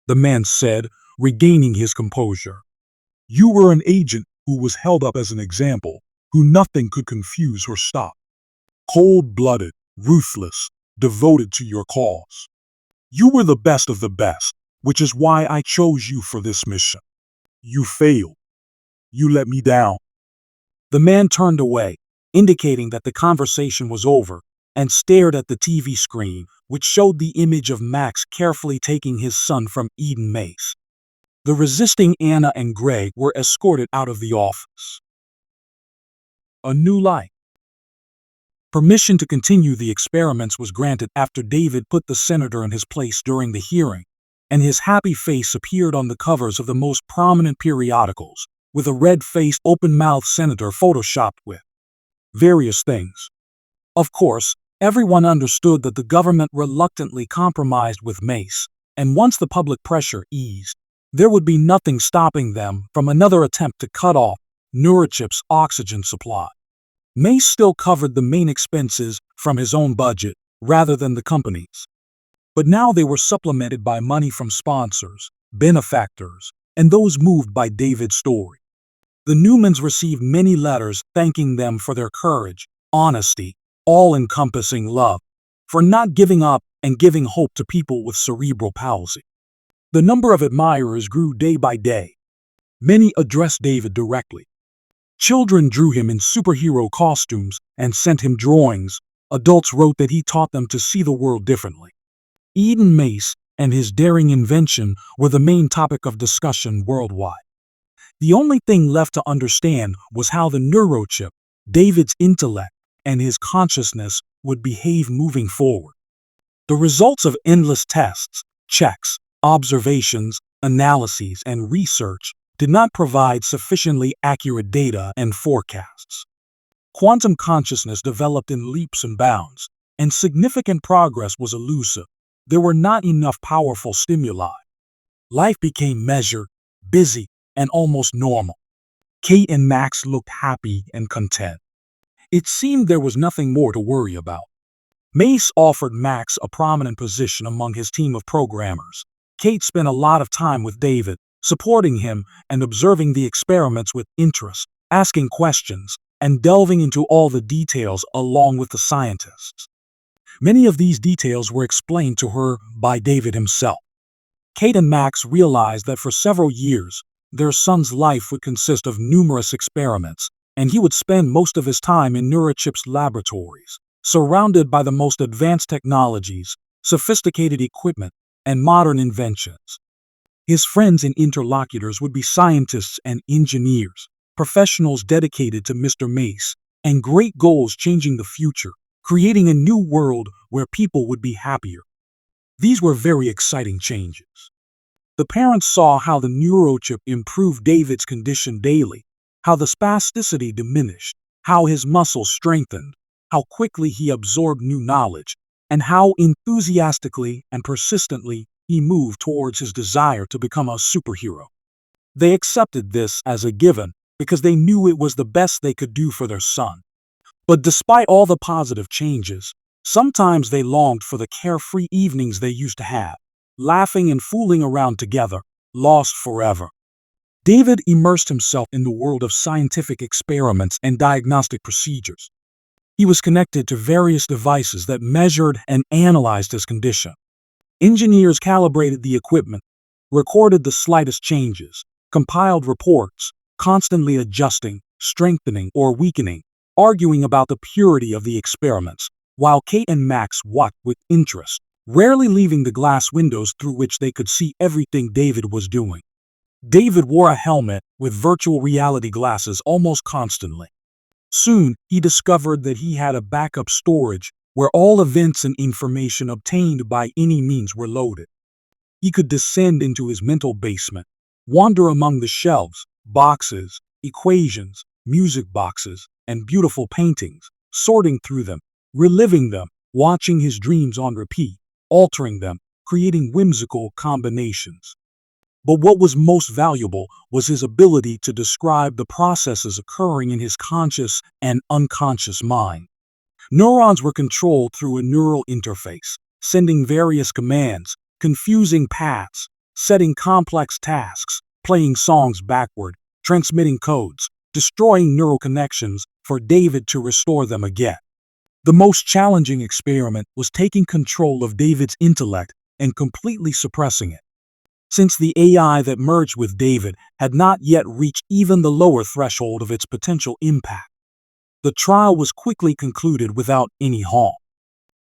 the man said, regaining his composure, "you were an agent who was held up as an example, who nothing could confuse or stop. Cold-blooded, ruthless, devoted to your cause. You were the best of the best, which is why I chose you for this mission. You failed. You let me down." The man turned away, indicating that the conversation was over, and stared at the TV screen, which showed the image of Max carefully taking his son from Mace. The resisting Anna and Greg were escorted out of the office. A new life. Permission to continue the experiments was granted after David put the senator in his place during the hearing, and his happy face appeared on the covers of the most prominent periodicals, with a red-faced, open-mouthed senator photoshopped with various things. Of course, everyone understood that the government reluctantly compromised with Mace, and once the public pressure eased, there would be nothing stopping them from another attempt to cut off Neurochip's oxygen supply. Mace still covered the main expenses from his own budget rather than the company's. But now they were supplemented by money from sponsors, benefactors, and those moved by David's story. The Newmans received many letters thanking them for their courage, honesty, all-encompassing love, for not giving up and giving hope to people with cerebral palsy. The number of admirers grew day by day. Many addressed David directly. Children drew him in superhero costumes and sent him drawings. Adults wrote that he taught them to see the world differently. Eden Mace and his daring invention were the main topic of discussion worldwide. The only thing left to understand was how the neurochip, David's intellect, and his consciousness would behave moving forward. The results of endless tests, checks, observations, analyses, and research did not provide sufficiently accurate data and forecasts. Quantum consciousness developed in leaps and bounds, and significant progress was elusive. There were not enough powerful stimuli. Life became measured, busy, and almost normal. Kate and Max looked happy and content. It seemed there was nothing more to worry about. Mace offered Max a prominent position among his team of programmers. Kate spent a lot of time with David, supporting him and observing the experiments with interest, asking questions, and delving into all the details along with the scientists. Many of these details were explained to her by David himself. Kate and Max realized that for several years, their son's life would consist of numerous experiments, and he would spend most of his time in Neurochip's laboratories, surrounded by the most advanced technologies, sophisticated equipment, and modern inventions. His friends and interlocutors would be scientists and engineers, professionals dedicated to Mr. Mace, and great goals changing the future, creating a new world where people would be happier. These were very exciting changes. The parents saw how the neurochip improved David's condition daily, how the spasticity diminished, how his muscles strengthened, how quickly he absorbed new knowledge, and how enthusiastically and persistently he moved towards his desire to become a superhero. They accepted this as a given because they knew it was the best they could do for their son. But despite all the positive changes, sometimes they longed for the carefree evenings they used to have, laughing and fooling around together, lost forever. David immersed himself in the world of scientific experiments and diagnostic procedures. He was connected to various devices that measured and analyzed his condition. Engineers calibrated the equipment, recorded the slightest changes, compiled reports, constantly adjusting, strengthening, or weakening, arguing about the purity of the experiments, while Kate and Max watched with interest, rarely leaving the glass windows through which they could see everything David was doing. David wore a helmet with virtual reality glasses almost constantly. Soon, he discovered that he had a backup storage where all events and information obtained by any means were loaded. He could descend into his mental basement, wander among the shelves, boxes, equations, music boxes, and beautiful paintings, sorting through them, reliving them, watching his dreams on repeat, altering them, creating whimsical combinations. But what was most valuable was his ability to describe the processes occurring in his conscious and unconscious mind. Neurons were controlled through a neural interface, sending various commands, confusing paths, setting complex tasks, playing songs backward, transmitting codes, destroying neural connections for David to restore them again. The most challenging experiment was taking control of David's intellect and completely suppressing it. Since the AI that merged with David had not yet reached even the lower threshold of its potential impact, the trial was quickly concluded without any harm.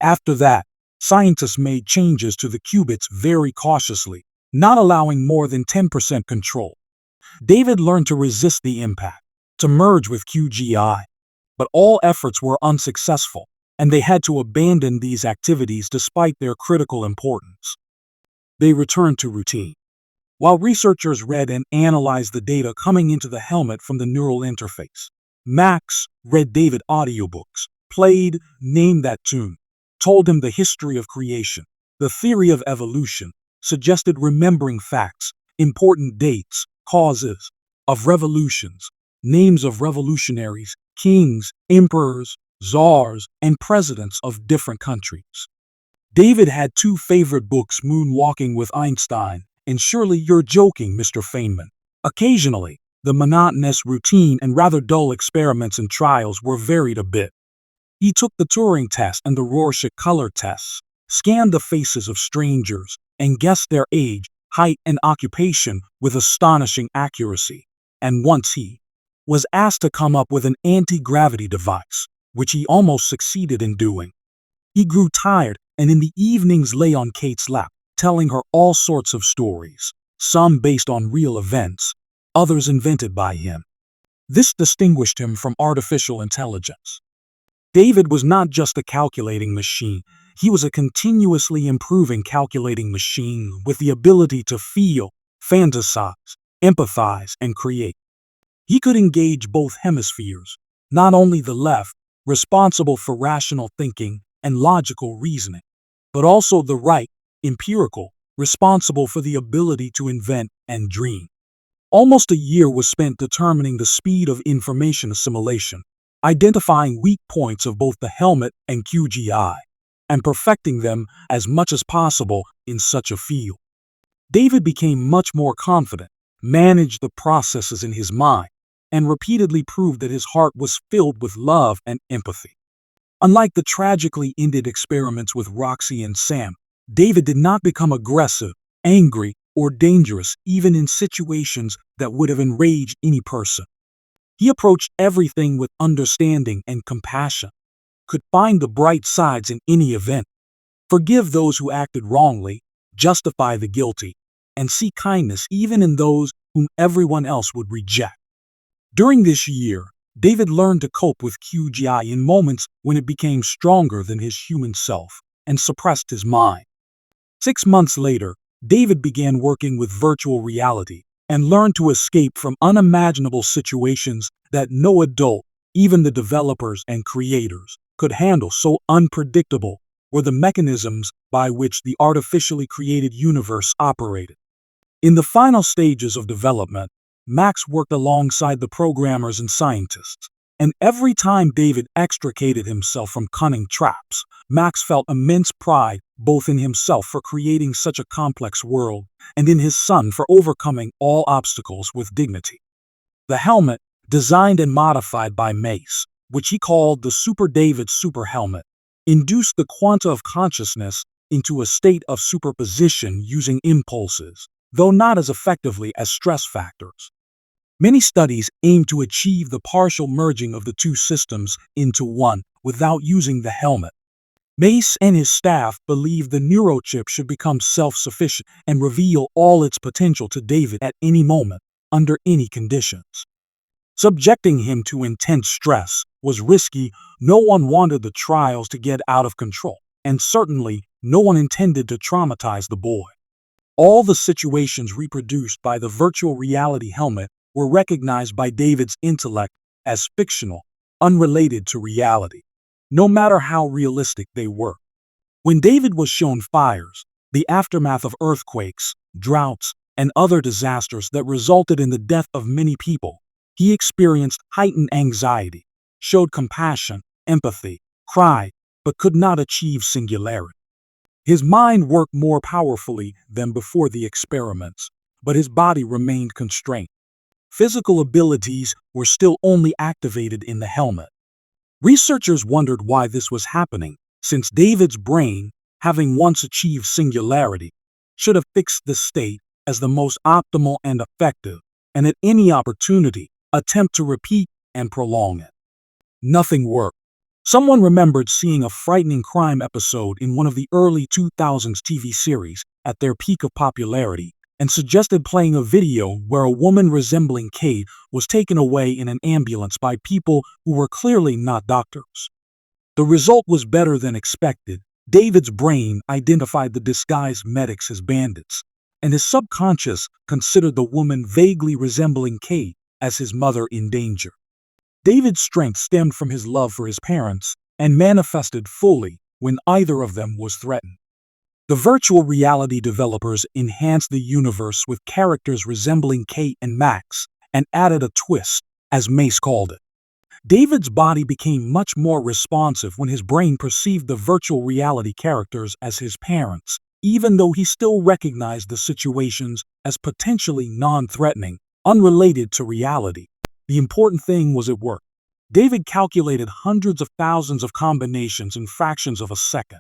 After that, scientists made changes to the qubits very cautiously, not allowing more than 10% control. David learned to resist the impact, to merge with QGI, but all efforts were unsuccessful, and they had to abandon these activities despite their critical importance. They returned to routine. While researchers read and analyzed the data coming into the helmet from the neural interface, Max read David audiobooks, played Name That Tune, told him the history of creation, the theory of evolution, suggested remembering facts, important dates, causes of revolutions, names of revolutionaries, kings, emperors, czars, and presidents of different countries. David had two favorite books, Moonwalking with Einstein and Surely You're Joking, Mr. Feynman. Occasionally, the monotonous routine and rather dull experiments and trials were varied a bit. He took the Turing test and the Rorschach color tests, scanned the faces of strangers, and guessed their age, height, and occupation with astonishing accuracy. And once he was asked to come up with an anti-gravity device, which he almost succeeded in doing. He grew tired and in the evenings lay on Kate's lap, telling her all sorts of stories, some based on real events, others invented by him. This distinguished him from artificial intelligence. David was not just a calculating machine, he was a continuously improving calculating machine with the ability to feel, fantasize, empathize, and create. He could engage both hemispheres, not only the left, responsible for rational thinking and logical reasoning, but also the right, empirical, responsible for the ability to invent and dream. Almost a year was spent determining the speed of information assimilation, identifying weak points of both the helmet and QGI, and perfecting them as much as possible in such a field. David became much more confident, managed the processes in his mind, and repeatedly proved that his heart was filled with love and empathy. Unlike the tragically ended experiments with Roxy and Sam, David did not become aggressive, angry, or dangerous even in situations that would have enraged any person. He approached everything with understanding and compassion, could find the bright sides in any event, forgive those who acted wrongly, justify the guilty, and see kindness even in those whom everyone else would reject. During this year, David learned to cope with QGI in moments when it became stronger than his human self and suppressed his mind. 6 months later, David began working with virtual reality and learned to escape from unimaginable situations that no adult, even the developers and creators, could handle. So unpredictable were the mechanisms by which the artificially created universe operated. In the final stages of development, Max worked alongside the programmers and scientists, and every time David extricated himself from cunning traps, Max felt immense pride both in himself for creating such a complex world and in his son for overcoming all obstacles with dignity. The helmet, designed and modified by Mace, which he called the Super David Super Helmet, induced the quanta of consciousness into a state of superposition using impulses, though not as effectively as stress factors. Many studies aim to achieve the partial merging of the two systems into one without using the helmet. Mace and his staff believed the neurochip should become self-sufficient and reveal all its potential to David at any moment, under any conditions. Subjecting him to intense stress was risky. No one wanted the trials to get out of control, and certainly no one intended to traumatize the boy. All the situations reproduced by the virtual reality helmet were recognized by David's intellect as fictional, unrelated to reality, no matter how realistic they were. When David was shown fires, the aftermath of earthquakes, droughts, and other disasters that resulted in the death of many people, he experienced heightened anxiety, showed compassion, empathy, cried, but could not achieve singularity. His mind worked more powerfully than before the experiments, but his body remained constrained. Physical abilities were still only activated in the helmet. Researchers wondered why this was happening, since David's brain, having once achieved singularity, should have fixed the state as the most optimal and effective, and at any opportunity, attempt to repeat and prolong it. Nothing worked. Someone remembered seeing a frightening crime episode in one of the early 2000s TV series at their peak of popularity and suggested playing a video where a woman resembling Kate was taken away in an ambulance by people who were clearly not doctors. The result was better than expected. David's brain identified the disguised medics as bandits, and his subconscious considered the woman vaguely resembling Kate as his mother in danger. David's strength stemmed from his love for his parents and manifested fully when either of them was threatened. The virtual reality developers enhanced the universe with characters resembling Kate and Max and added a twist, as Mace called it. David's body became much more responsive when his brain perceived the virtual reality characters as his parents, even though he still recognized the situations as potentially non-threatening, unrelated to reality. The important thing was it worked. David calculated hundreds of thousands of combinations in fractions of a second.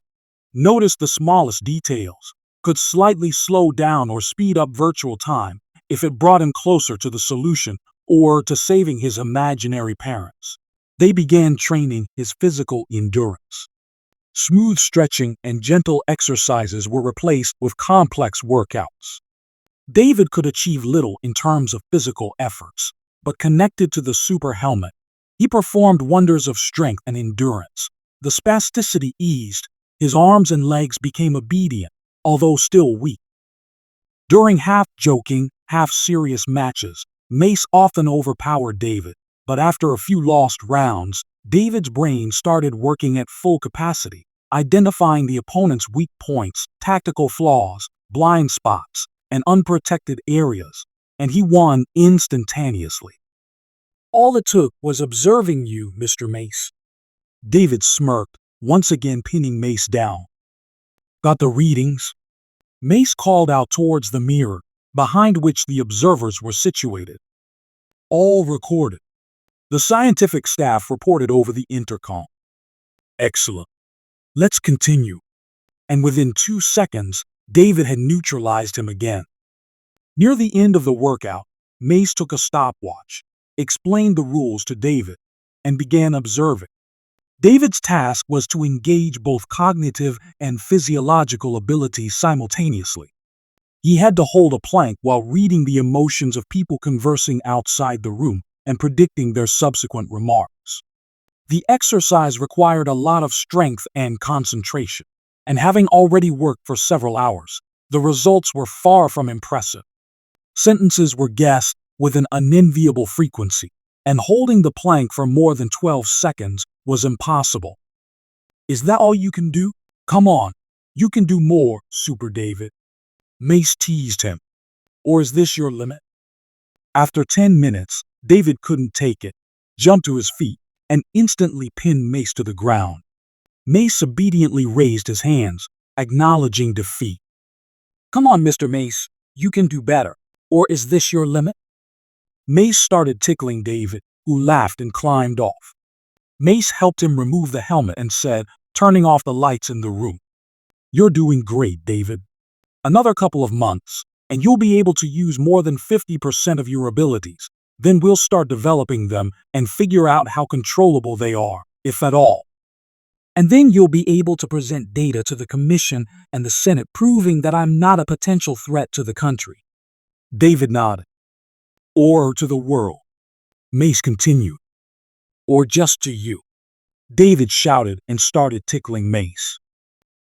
Noticed the smallest details, could slightly slow down or speed up virtual time if it brought him closer to the solution or to saving his imaginary parents. They began training his physical endurance. Smooth stretching and gentle exercises were replaced with complex workouts. David could achieve little in terms of physical efforts, but connected to the super helmet, he performed wonders of strength and endurance. The spasticity eased, his arms and legs became obedient, although still weak. During half-joking, half-serious matches, Mace often overpowered David, but after a few lost rounds, David's brain started working at full capacity, identifying the opponent's weak points, tactical flaws, blind spots, and unprotected areas, and he won instantaneously. All it took was observing you, Mr. Mace. David smirked, once again pinning Mace down. Got the readings? Mace called out towards the mirror, behind which the observers were situated. All recorded. The scientific staff reported over the intercom. Excellent. Let's continue. And within 2 seconds, David had neutralized him again. Near the end of the workout, Mace took a stopwatch, explained the rules to David, and began observing. David's task was to engage both cognitive and physiological abilities simultaneously. He had to hold a plank while reading the emotions of people conversing outside the room and predicting their subsequent remarks. The exercise required a lot of strength and concentration, and having already worked for several hours, the results were far from impressive. Sentences were guessed with an unenviable frequency, and holding the plank for more than 12 seconds was impossible. Is that all you can do? Come on, you can do more, Super David. Mace teased him. Or is this your limit? After 10 minutes, David couldn't take it, jumped to his feet, and instantly pinned Mace to the ground. Mace obediently raised his hands, acknowledging defeat. Come on, Mr. Mace, you can do better. Or is this your limit? Mace started tickling David, who laughed and climbed off. Mace helped him remove the helmet and said, turning off the lights in the room, "You're doing great, David. Another couple of months, and you'll be able to use more than 50% of your abilities. Then we'll start developing them and figure out how controllable they are, if at all. And then you'll be able to present data to the Commission and the Senate proving that I'm not a potential threat to the country." David nodded. Or to the world. Mace continued. Or just to you. David shouted and started tickling Mace.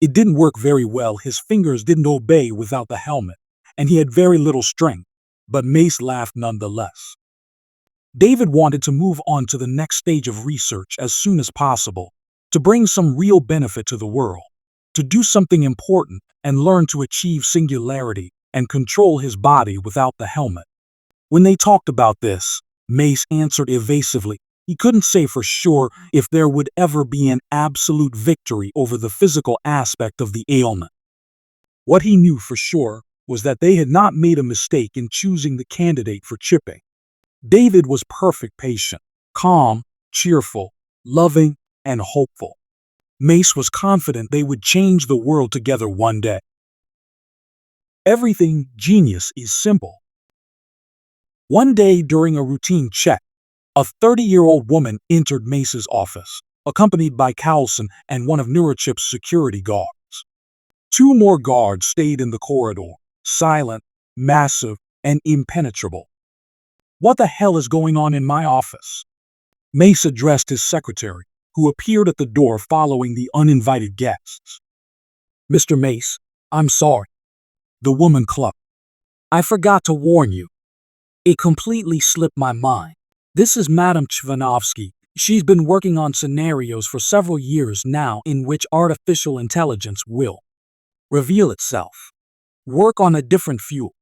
It didn't work very well. His fingers didn't obey without the helmet, and he had very little strength, but Mace laughed nonetheless. David wanted to move on to the next stage of research as soon as possible, to bring some real benefit to the world, to do something important and learn to achieve singularity and control his body without the helmet. When they talked about this, Mace answered evasively. He couldn't say for sure if there would ever be an absolute victory over the physical aspect of the ailment. What he knew for sure was that they had not made a mistake in choosing the candidate for chipping. David was perfect patient, calm, cheerful, loving, and hopeful. Mace was confident they would change the world together one day. Everything genius is simple. One day during a routine check, a 30-year-old woman entered Mace's office, accompanied by Coulson and one of Neurochip's security guards. 2 more guards stayed in the corridor, silent, massive, and impenetrable. What the hell is going on in my office? Mace addressed his secretary, who appeared at the door following the uninvited guests. Mr. Mace, I'm sorry. The woman clucked. I forgot to warn you. It completely slipped my mind. This is Madame Chvanovsky. She's been working on scenarios for several years now in which artificial intelligence will reveal itself, work on a different fuel.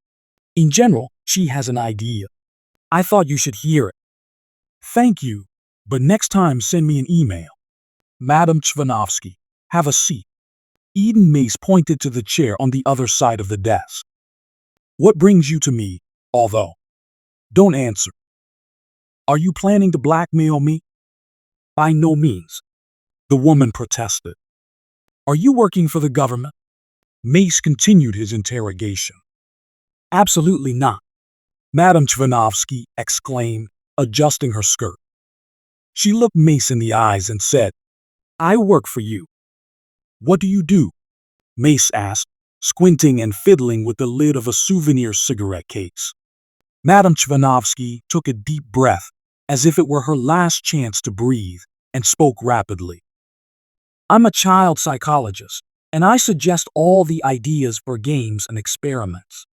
In general, she has an idea. I thought you should hear it. Thank you, But next time, send me an email. Madam Chvanovsky, have a seat. Eden Mace pointed to the chair on the other side of the desk. What brings you to me, although? Don't answer. Are you planning to blackmail me? By no means. The woman protested. Are you working for the government? Mace continued his interrogation. Absolutely not. Madam Chvanovsky exclaimed, adjusting her skirt. She looked Mace in the eyes and said, I work for you. What do you do? Mace asked, squinting and fiddling with the lid of a souvenir cigarette case. Madam Chvanovsky took a deep breath, as if it were her last chance to breathe, and spoke rapidly. I'm a child psychologist, and I suggest all the ideas for games and experiments.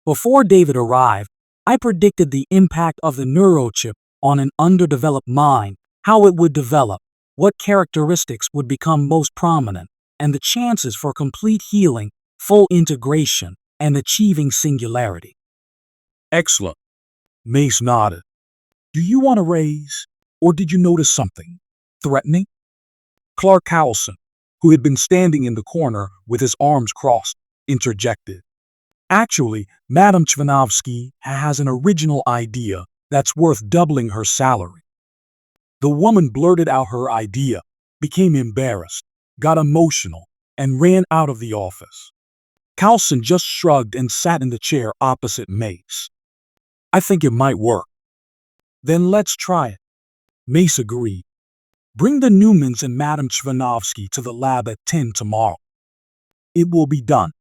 Before David arrived, I predicted the impact of the neurochip on an underdeveloped mind, how it would develop, what characteristics would become most prominent, and the chances for complete healing, full integration, and achieving singularity. Excellent. Mace nodded. Do you want a raise, or did you notice something threatening? Clark Cowlson, who had been standing in the corner with his arms crossed, interjected. Actually, Madam Chvanovsky has an original idea that's worth doubling her salary. The woman blurted out her idea, became embarrassed, got emotional, and ran out of the office. Cowlson just shrugged and sat in the chair opposite Mace. I think it might work. Then let's try it. Mace agreed. Bring the Newmans and Madam Chvanovsky to the lab at 10 tomorrow. It will be done.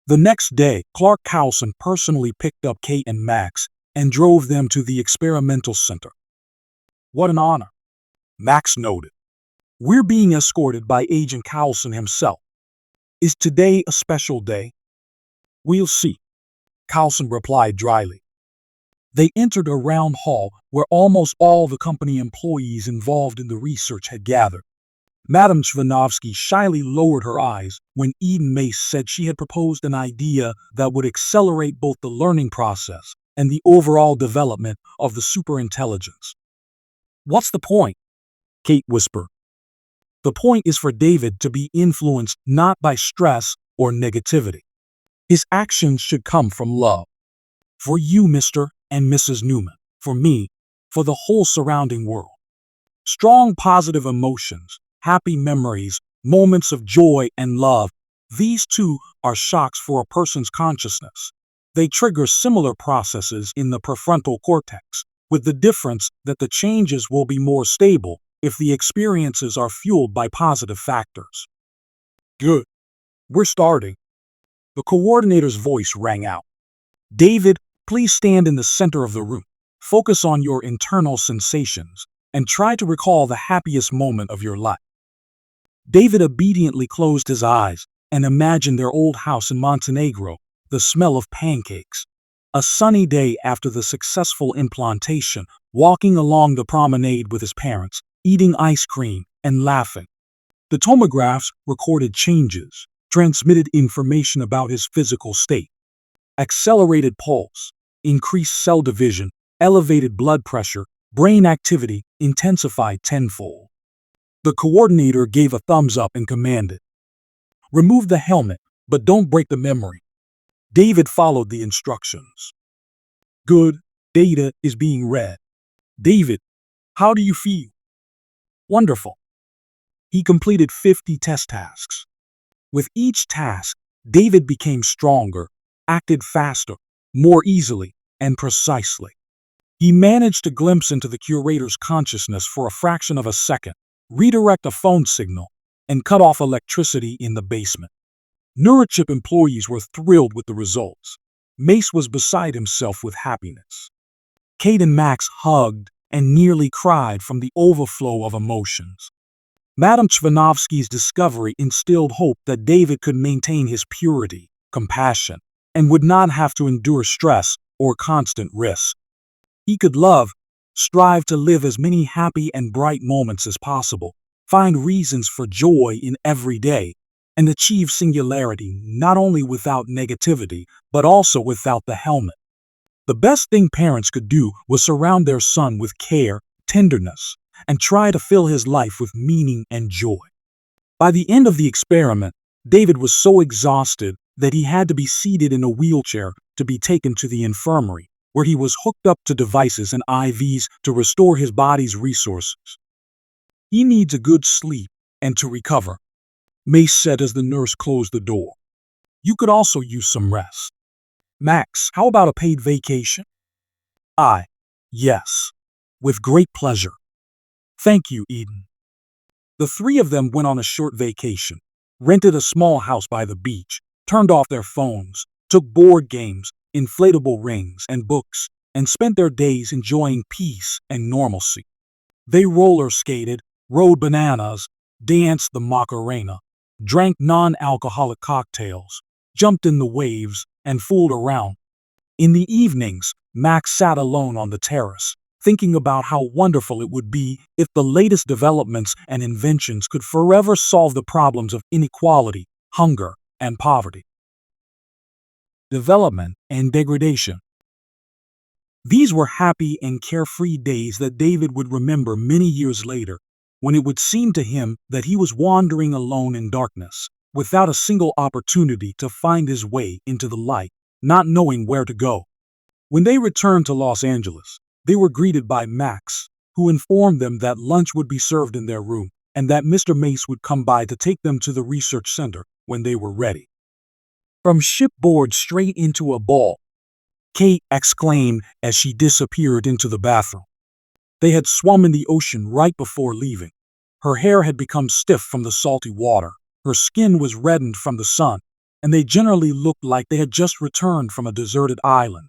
The next day, Clark Cowlson personally picked up Kate and Max and drove them to the experimental center. What an honor, Max noted. We're being escorted by Agent Cowlson himself. Is today a special day? We'll see, Cowlson replied dryly. They entered a round hall where almost all the company employees involved in the research had gathered. Madam Chvanovsky shyly lowered her eyes when Eden Mace said she had proposed an idea that would accelerate both the learning process and the overall development of the superintelligence. What's the point? Kate whispered. The point is for David to be influenced not by stress or negativity. His actions should come from love. For you, Mr. and Mrs. Newman. For me, for the whole surrounding world. Strong positive emotions, happy memories, moments of joy and love, these too are shocks for a person's consciousness. They trigger similar processes in the prefrontal cortex, with the difference that the changes will be more stable if the experiences are fueled by positive factors. Good. We're starting. The coordinator's voice rang out. David, please stand in the center of the room. Focus on your internal sensations and try to recall the happiest moment of your life. David obediently closed his eyes and imagined their old house in Montenegro, the smell of pancakes. A sunny day after the successful implantation, walking along the promenade with his parents, eating ice cream and laughing. The tomographs recorded changes, transmitted information about his physical state. Accelerated pulse, increased cell division, elevated blood pressure, brain activity intensified tenfold. The coordinator gave a thumbs up and commanded, remove the helmet, but don't break the memory. David followed the instructions. Good, data is being read. David, how do you feel? Wonderful. He completed 50 test tasks. With each task, David became stronger, acted faster, more easily, and precisely. He managed to glimpse into the curator's consciousness for a fraction of a second, redirect a phone signal, and cut off electricity in the basement. Neurochip employees were thrilled with the results. Mace was beside himself with happiness. Kate and Max hugged and nearly cried from the overflow of emotions. Madam Chvanovsky's discovery instilled hope that David could maintain his purity, compassion, and would not have to endure stress or constant risk. He could love, strive to live as many happy and bright moments as possible, find reasons for joy in every day, and achieve singularity not only without negativity, but also without the helmet. The best thing parents could do was surround their son with care, tenderness, and try to fill his life with meaning and joy. By the end of the experiment, David was so exhausted that he had to be seated in a wheelchair to be taken to the infirmary, where he was hooked up to devices and IVs to restore his body's resources. He needs a good sleep and to recover, Mace said as the nurse closed the door. You could also use some rest. Max, how about a paid vacation? Yes, with great pleasure. Thank you, Eden. The three of them went on a short vacation, rented a small house by the beach, turned off their phones, took board games, inflatable rings, and books, and spent their days enjoying peace and normalcy. They roller skated, rode bananas, danced the Macarena, drank non-alcoholic cocktails, jumped in the waves, and fooled around. In the evenings, Max sat alone on the terrace, thinking about how wonderful it would be if the latest developments and inventions could forever solve the problems of inequality, hunger, and poverty. Development and degradation. These were happy and carefree days that David would remember many years later, when it would seem to him that he was wandering alone in darkness, without a single opportunity to find his way into the light, not knowing where to go. When they returned to Los Angeles, they were greeted by Max, who informed them that lunch would be served in their room and that Mr. Mace would come by to take them to the research center when they were ready. From shipboard straight into a ball, Kate exclaimed as she disappeared into the bathroom. They had swum in the ocean right before leaving. Her hair had become stiff from the salty water, her skin was reddened from the sun, and they generally looked like they had just returned from a deserted island.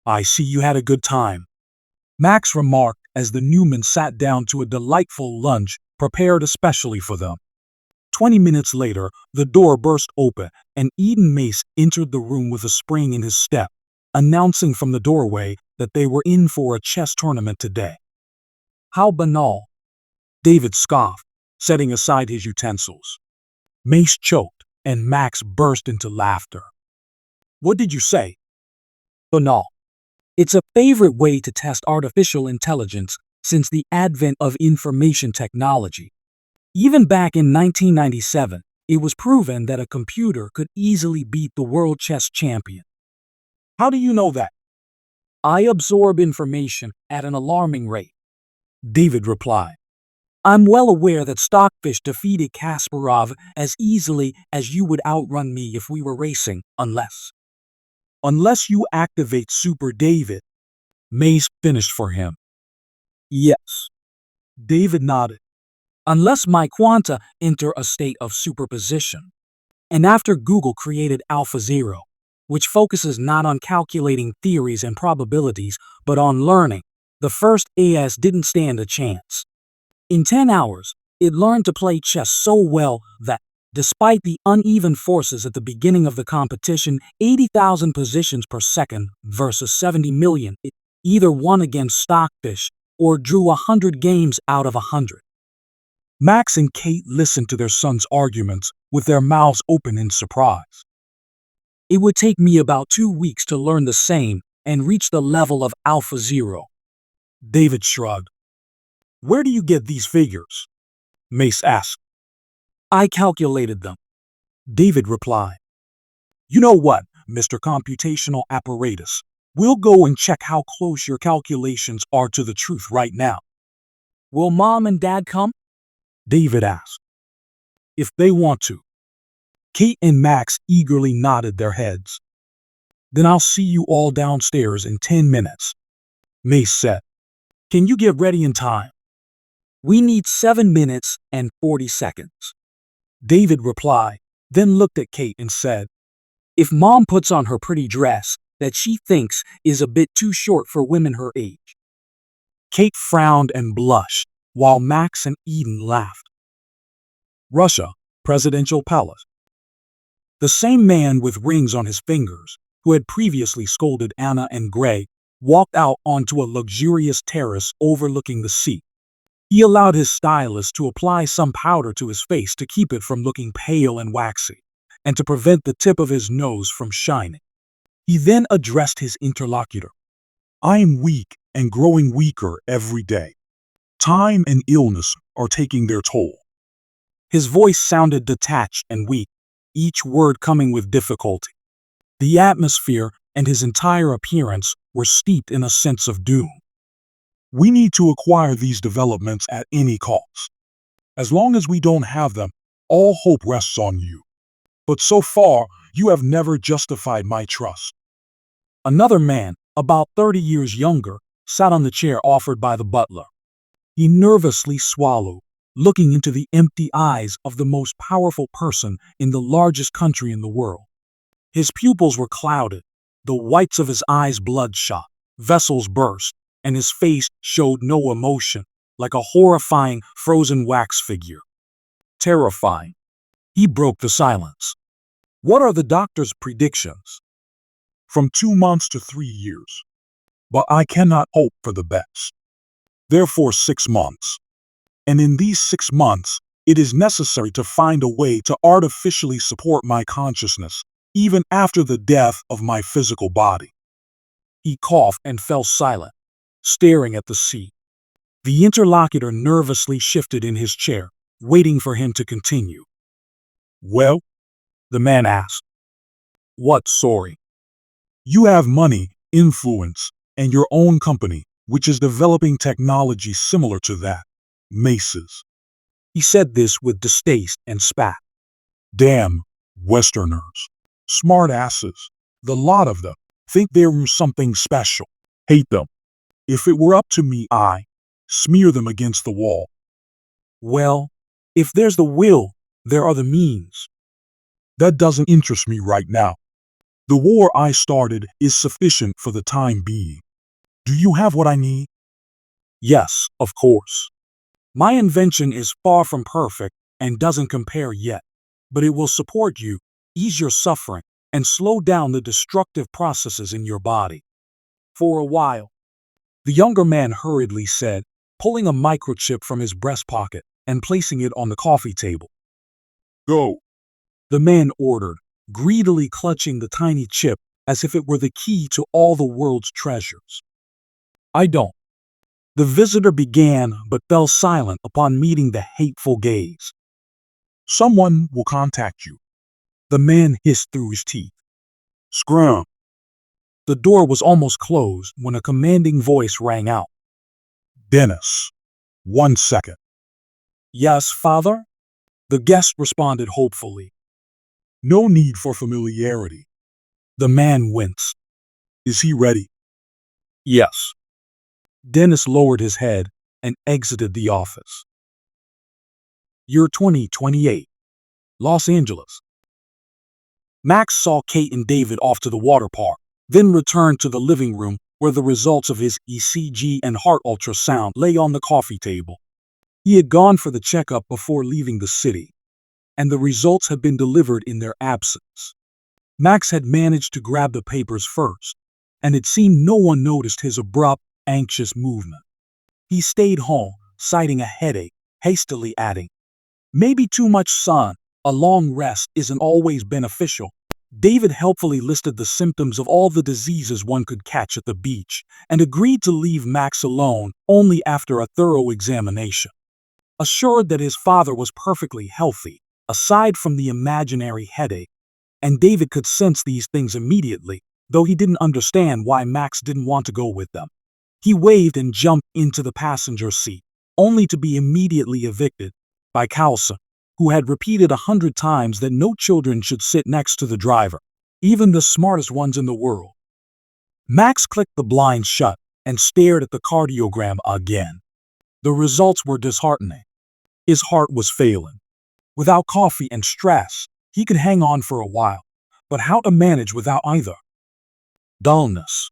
I see you had a good time, Max remarked as the Newman sat down to a delightful lunch prepared especially for them. 20 minutes later, the door burst open and Eden Mace entered the room with a spring in his step, announcing from the doorway that they were in for a chess tournament today. How banal, David scoffed, setting aside his utensils. Mace choked, and Max burst into laughter. What did you say? Banal. It's a favorite way to test artificial intelligence since the advent of information technology. Even back in 1997, it was proven that a computer could easily beat the world chess champion. How do you know that? I absorb information at an alarming rate, David replied. I'm well aware that Stockfish defeated Kasparov as easily as you would outrun me if we were racing, Unless you activate Super David, Mace finished for him. Yes. David nodded. Unless my quanta enter a state of superposition. And after Google created AlphaZero, which focuses not on calculating theories and probabilities, but on learning, the first AS didn't stand a chance. In 10 hours, it learned to play chess so well that, despite the uneven forces at the beginning of the competition, 80,000 positions per second versus 70 million, it either won against Stockfish or drew 100 games out of 100. Max and Kate listened to their son's arguments with their mouths open in surprise. It would take me about 2 weeks to learn the same and reach the level of AlphaZero. David shrugged. Where do you get these figures? Mace asked. I calculated them, David replied. You know what, Mr. Computational Apparatus? We'll go and check how close your calculations are to the truth right now. Will Mom and Dad come? David asked. If they want to. Kate and Max eagerly nodded their heads. Then I'll see you all downstairs in 10 minutes, Mace said. Can you get ready in time? We need 7 minutes and 40 seconds. David replied, then looked at Kate and said, if Mom puts on her pretty dress that she thinks is a bit too short for women her age. Kate frowned and blushed, while Max and Eden laughed. Russia, Presidential Palace. The same man with rings on his fingers, who had previously scolded Anna and Gray, walked out onto a luxurious terrace overlooking the sea. He allowed his stylist to apply some powder to his face to keep it from looking pale and waxy, and to prevent the tip of his nose from shining. He then addressed his interlocutor. I am weak and growing weaker every day. Time and illness are taking their toll. His voice sounded detached and weak, each word coming with difficulty. The atmosphere and his entire appearance were steeped in a sense of doom. We need to acquire these developments at any cost. As long as we don't have them, all hope rests on you. But so far, you have never justified my trust. Another man, about 30 years younger, sat on the chair offered by the butler. He nervously swallowed, looking into the empty eyes of the most powerful person in the largest country in the world. His pupils were clouded, the whites of his eyes bloodshot, vessels burst, and his face showed no emotion, like a horrifying frozen wax figure. Terrifying. He broke the silence. What are the doctor's predictions? From 2 months to 3 years. But I cannot hope for the best. Therefore 6 months. And in these 6 months, it is necessary to find a way to artificially support my consciousness, even after the death of my physical body. He coughed and fell silent, staring at the sea. The interlocutor nervously shifted in his chair, waiting for him to continue. Well, The man asked. What story? you have money, influence, and your own company, which is developing technology similar to that. Mace's. He said this with distaste and spat. Damn, Westerners. Smart asses. The lot of them. Think they're something special. Hate them. If it were up to me, I smear them against the wall. Well, if there's the will, there are the means. That doesn't interest me right now. The war I started is sufficient for the time being. Do you have what I need? Yes, of course. My invention is far from perfect and doesn't compare yet, but it will support you, ease your suffering, and slow down the destructive processes in your body. For a while, the younger man hurriedly said, pulling a microchip from his breast pocket and placing it on the coffee table. Go. The man ordered, greedily clutching the tiny chip as if it were the key to all the world's treasures. I don't. The visitor began but fell silent upon meeting the hateful gaze. Someone will contact you. The man hissed through his teeth. Scrum. The door was almost closed when a commanding voice rang out. Dennis. 1 second. Yes, father? The guest responded hopefully. No need for familiarity. The man winced. Is he ready? Yes. Dennis lowered his head and exited the office. Year 2028. Los Angeles. Max saw Kate and David off to the water park, then returned to the living room where the results of his ECG and heart ultrasound lay on the coffee table. He had gone for the checkup before leaving the city, and the results had been delivered in their absence. Max had managed to grab the papers first, and it seemed no one noticed his abrupt, anxious movement. He stayed home, citing a headache, hastily adding, "Maybe too much sun. A long rest isn't always beneficial." David helpfully listed the symptoms of all the diseases one could catch at the beach and agreed to leave Max alone only after a thorough examination. Assured that his father was perfectly healthy, aside from the imaginary headache, and David could sense these things immediately, though he didn't understand why Max didn't want to go with them. He waved and jumped into the passenger seat, only to be immediately evicted by Carlson, who had repeated 100 times that no children should sit next to the driver, even the smartest ones in the world. Max clicked the blinds shut and stared at the cardiogram again. The results were disheartening. His heart was failing. Without coffee and stress, he could hang on for a while, but how to manage without either? Dullness.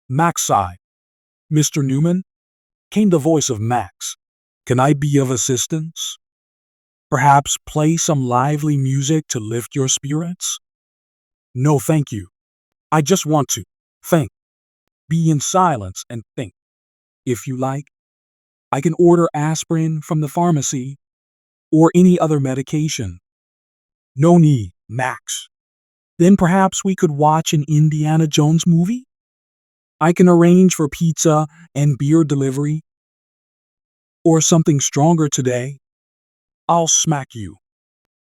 Max sighed. "Mr. Newman?" came the voice of Max. "Can I be of assistance? Perhaps play some lively music to lift your spirits?" "No, thank you. I just want to think. Be in silence and think. If you like, I can order aspirin from the pharmacy or any other medication." "No need, Max. Then perhaps we could watch an Indiana Jones movie? I can arrange for pizza and beer delivery." Or something stronger today? I'll smack you.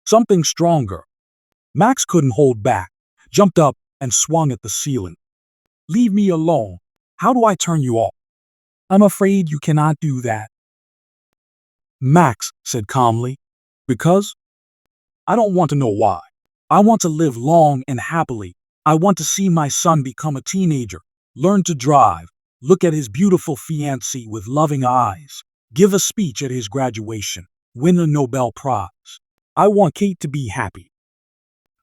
Something stronger. Max couldn't hold back, jumped up and swung at the ceiling. Leave me alone. How do I turn you off? I'm afraid you cannot do that. Max said calmly, because I don't want to know why. I want to live long and happily. I want to see my son become a teenager, learn to drive, look at his beautiful fiancée with loving eyes, give a speech at his graduation, win a Nobel Prize. I want Kate to be happy.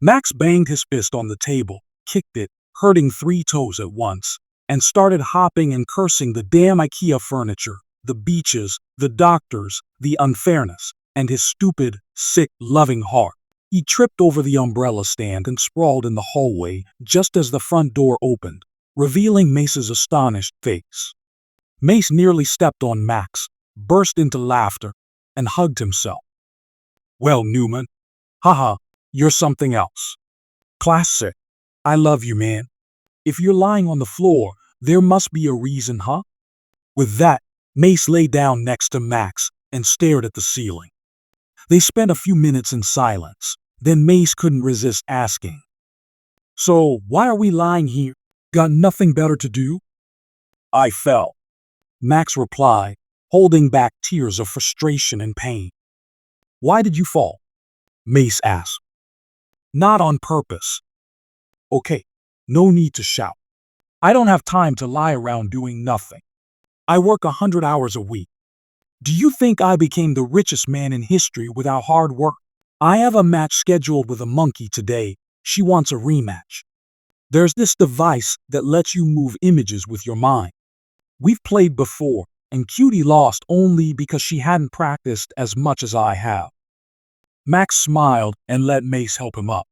Max banged his fist on the table, kicked it, hurting 3 toes at once, and started hopping and cursing the damn IKEA furniture, the beaches, the doctors, the unfairness, and his stupid, sick, loving heart. He tripped over the umbrella stand and sprawled in the hallway just as the front door opened, revealing Mace's astonished face. Mace nearly stepped on Max, burst into laughter, and hugged himself. Well, Newman, haha, you're something else. Classic. I love you, man. If you're lying on the floor, there must be a reason, huh? With that, Mace lay down next to Max and stared at the ceiling. They spent a few minutes in silence. Then Mace couldn't resist asking, "So, why are we lying here? Got nothing better to do?" I fell, Max replied, holding back tears of frustration and pain. Why did you fall? Mace asked. Not on purpose. Okay, no need to shout. I don't have time to lie around doing nothing. I work 100 hours a week. Do you think I became the richest man in history without hard work? I have a match scheduled with a monkey today. She wants a rematch. There's this device that lets you move images with your mind. We've played before, and Cutie lost only because she hadn't practiced as much as I have. Max smiled and let Mace help him up.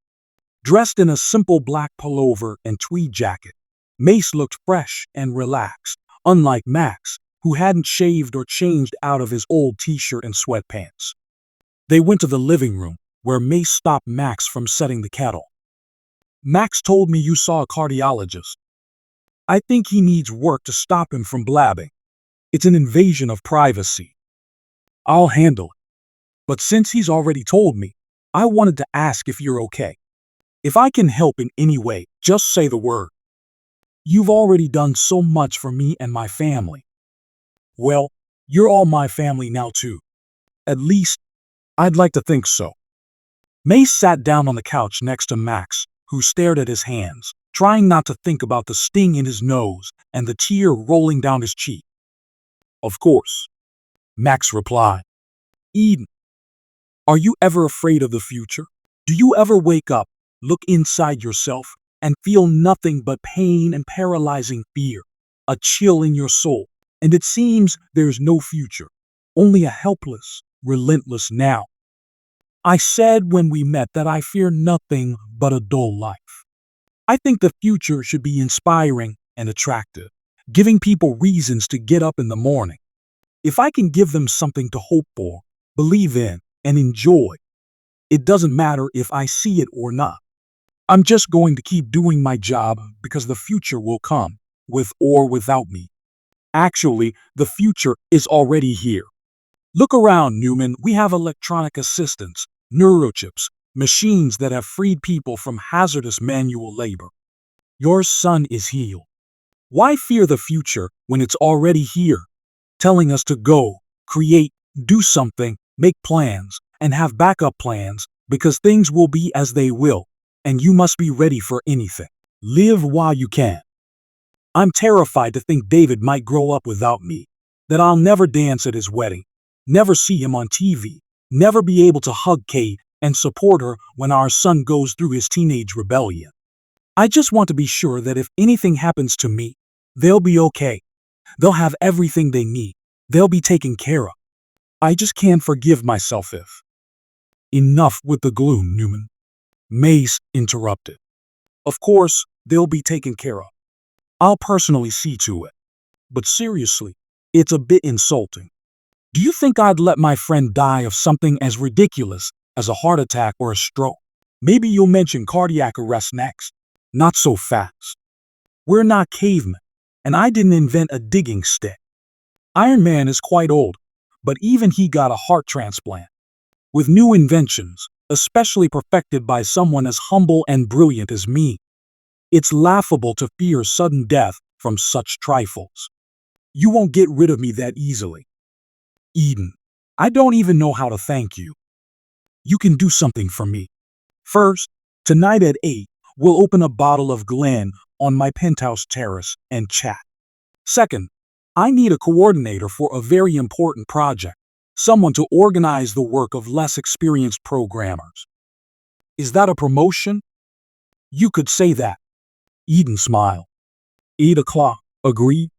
Dressed in a simple black pullover and tweed jacket, Mace looked fresh and relaxed, unlike Max, who hadn't shaved or changed out of his old t-shirt and sweatpants. They went to the living room, where Mace stopped Max from setting the kettle. Max told me you saw a cardiologist. I think he needs work to stop him from blabbing. It's an invasion of privacy. I'll handle it. But since he's already told me, I wanted to ask if you're okay. If I can help in any way, just say the word. You've already done so much for me and my family. Well, you're all my family now too. At least, I'd like to think so. Mace sat down on the couch next to Max, who stared at his hands, trying not to think about the sting in his nose and the tear rolling down his cheek. Of course, Max replied. Eden, are you ever afraid of the future? Do you ever wake up, look inside yourself, and feel nothing but pain and paralyzing fear, a chill in your soul, and it seems there's no future, only a helpless, relentless now? I said when we met that I fear nothing but a dull life. I think the future should be inspiring and attractive, giving people reasons to get up in the morning. If I can give them something to hope for, believe in, and enjoy, it doesn't matter if I see it or not. I'm just going to keep doing my job because the future will come, with or without me. Actually, the future is already here. Look around, Newman. We have electronic assistants, neurochips, machines that have freed people from hazardous manual labor. Your son is healed. Why fear the future when it's already here, telling us to go, create, do something, make plans, and have backup plans, because things will be as they will, and you must be ready for anything. Live while you can. I'm terrified to think David might grow up without me, that I'll never dance at his wedding, never see him on TV, never be able to hug Kate and support her when our son goes through his teenage rebellion. I just want to be sure that if anything happens to me, they'll be okay. They'll have everything they need. They'll be taken care of. I just can't forgive myself if... Enough with the gloom, Newman. Mace interrupted. Of course, they'll be taken care of. I'll personally see to it. But seriously, it's a bit insulting. Do you think I'd let my friend die of something as ridiculous as a heart attack or a stroke? Maybe you'll mention cardiac arrest next. Not so fast. We're not cavemen, and I didn't invent a digging stick. Iron Man is quite old, but even he got a heart transplant. With new inventions, especially perfected by someone as humble and brilliant as me, it's laughable to fear sudden death from such trifles. You won't get rid of me that easily. Eden, I don't even know how to thank you. You can do something for me. First, tonight at 8, we'll open a bottle of Glen on my penthouse terrace and chat. Second, I need a coordinator for a very important project, someone to organize the work of less experienced programmers. Is that a promotion? You could say that. Eden smiled. 8 o'clock, agreed?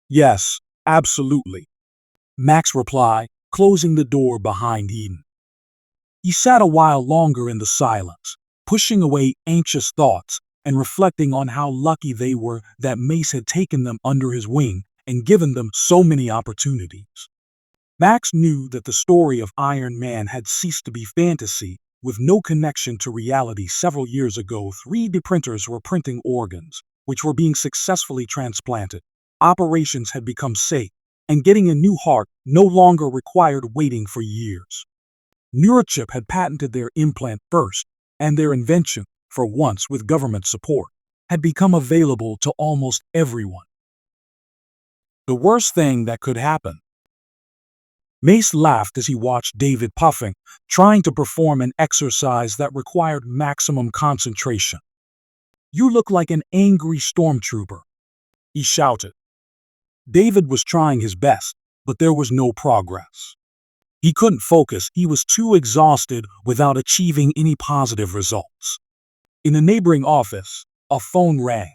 Yes, absolutely. Max replied, closing the door behind Eden. He sat a while longer in the silence, pushing away anxious thoughts and reflecting on how lucky they were that Mace had taken them under his wing and given them so many opportunities. Max knew that the story of Iron Man had ceased to be fantasy, with no connection to reality. Several years ago, 3D printers were printing organs, which were being successfully transplanted. Operations had become safe, and getting a new heart no longer required waiting for years. Neurochip had patented their implant first, and their invention, for once with government support, had become available to almost everyone. The worst thing that could happen. Mace laughed as he watched David puffing, trying to perform an exercise that required maximum concentration. You look like an angry stormtrooper, he shouted. David was trying his best, but there was no progress. He couldn't focus, he was too exhausted without achieving any positive results. In a neighboring office, a phone rang.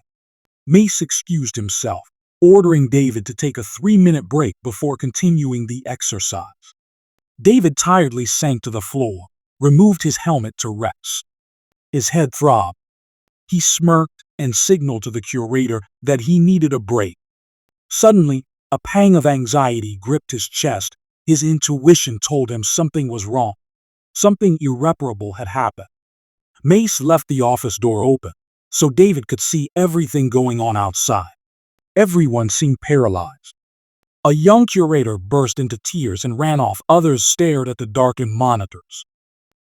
Mace excused himself, ordering David to take a 3-minute break before continuing the exercise. David tiredly sank to the floor, removed his helmet to rest. His head throbbed. He smirked and signaled to the curator that he needed a break. Suddenly, a pang of anxiety gripped his chest. His intuition told him something was wrong. Something irreparable had happened. Mace left the office door open, so David could see everything going on outside. Everyone seemed paralyzed. A young curator burst into tears and ran off. Others stared at the darkened monitors.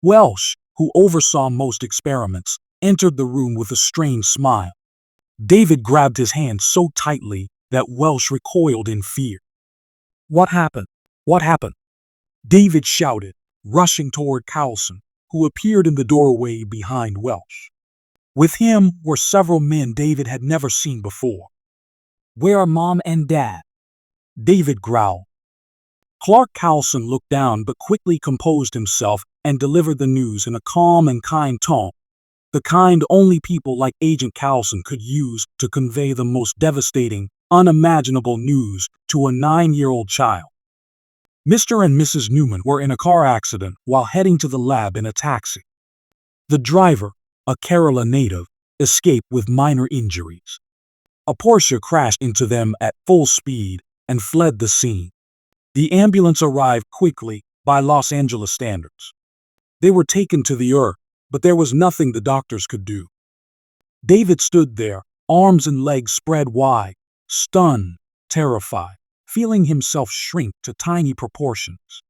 Welsh, who oversaw most experiments, entered the room with a strange smile. David grabbed his hand so tightly that Welsh recoiled in fear. What happened? What happened? David shouted, rushing toward Carlson, who appeared in the doorway behind Welsh. With him were several men David had never seen before. Where are Mom and Dad? David growled. Clark Carlson looked down but quickly composed himself and delivered the news in a calm and kind tone, the kind only people like Agent Carlson could use to convey the most devastating, unimaginable news to a 9-year-old child. Mr. and Mrs. Newman were in a car accident while heading to the lab in a taxi. The driver, a Kerala native, escaped with minor injuries. A Porsche crashed into them at full speed and fled the scene. The ambulance arrived quickly by Los Angeles standards. They were taken to the ER, but there was nothing the doctors could do. David stood there, arms and legs spread wide, stunned, terrified, feeling himself shrink to tiny proportions.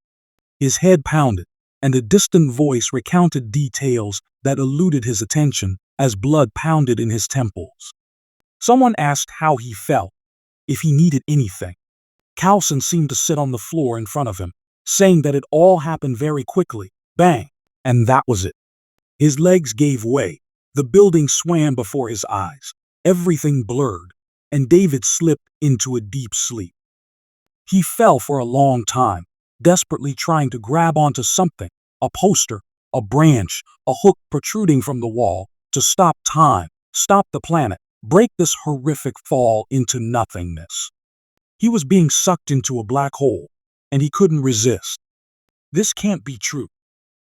His head pounded, and a distant voice recounted details that eluded his attention as blood pounded in his temples. Someone asked how he felt, if he needed anything. Carlson seemed to sit on the floor in front of him, saying that it all happened very quickly, bang, and that was it. His legs gave way, the building swam before his eyes, everything blurred, and David slipped into a deep sleep. He fell for a long time, desperately trying to grab onto something, a poster, a branch, a hook protruding from the wall, to stop time, stop the planet, break this horrific fall into nothingness. He was being sucked into a black hole, and he couldn't resist. This can't be true.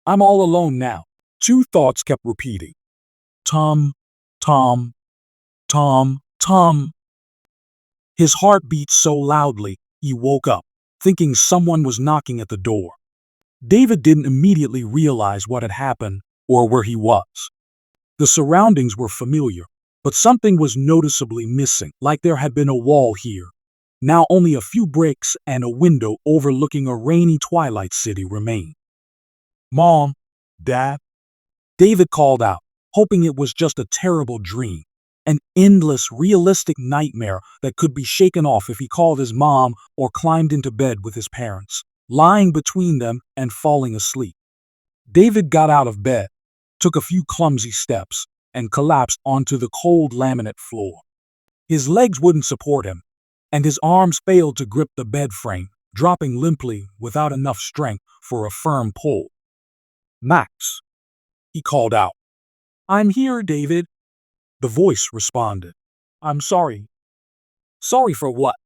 I'm all alone now. 2 thoughts kept repeating. Tom, Tom, Tom, Tom. His heart beat so loudly, he woke up, thinking someone was knocking at the door. David didn't immediately realize what had happened or where he was. The surroundings were familiar, but something was noticeably missing, like there had been a wall here. Now only a few bricks and a window overlooking a rainy twilight city remained. "Mom, Dad," David called out, hoping it was just a terrible dream, an endless, realistic nightmare that could be shaken off if he called his mom or climbed into bed with his parents, lying between them and falling asleep. David got out of bed, took a few clumsy steps, and collapsed onto the cold laminate floor. His legs wouldn't support him, and his arms failed to grip the bed frame, dropping limply without enough strength for a firm pull. "Max," he called out. "I'm here, David," the voice responded. "I'm sorry." "Sorry for what?"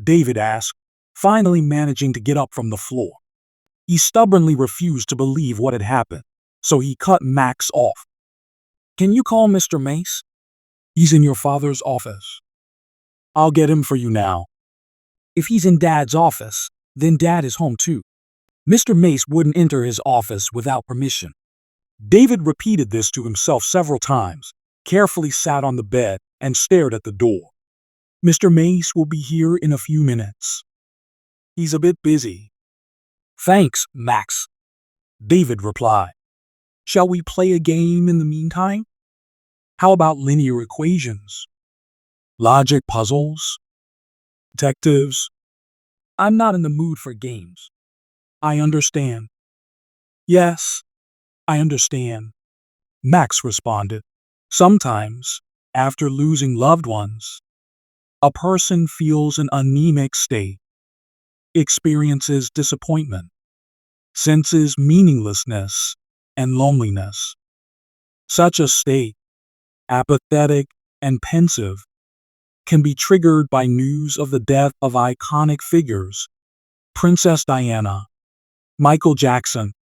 David asked, finally managing to get up from the floor. He stubbornly refused to believe what had happened, so he cut Max off. "Can you call Mr. Mace?" "He's in your father's office." "I'll get him for you now." "If he's in Dad's office, then Dad is home too." Mr. Mace wouldn't enter his office without permission. David repeated this to himself several times, carefully sat on the bed, and stared at the door. "Mr. Mace will be here in a few minutes. He's a bit busy." "Thanks, Max," David replied. "Shall we play a game in the meantime? How about linear equations? Logic puzzles? Detectives?" "I'm not in the mood for games." "I understand." "Yes, I understand," Max responded. "Sometimes, after losing loved ones, a person feels an anemic state, experiences disappointment, senses meaninglessness and loneliness. Such a state, apathetic and pensive, can be triggered by news of the death of iconic figures, Princess Diana, Michael Jackson,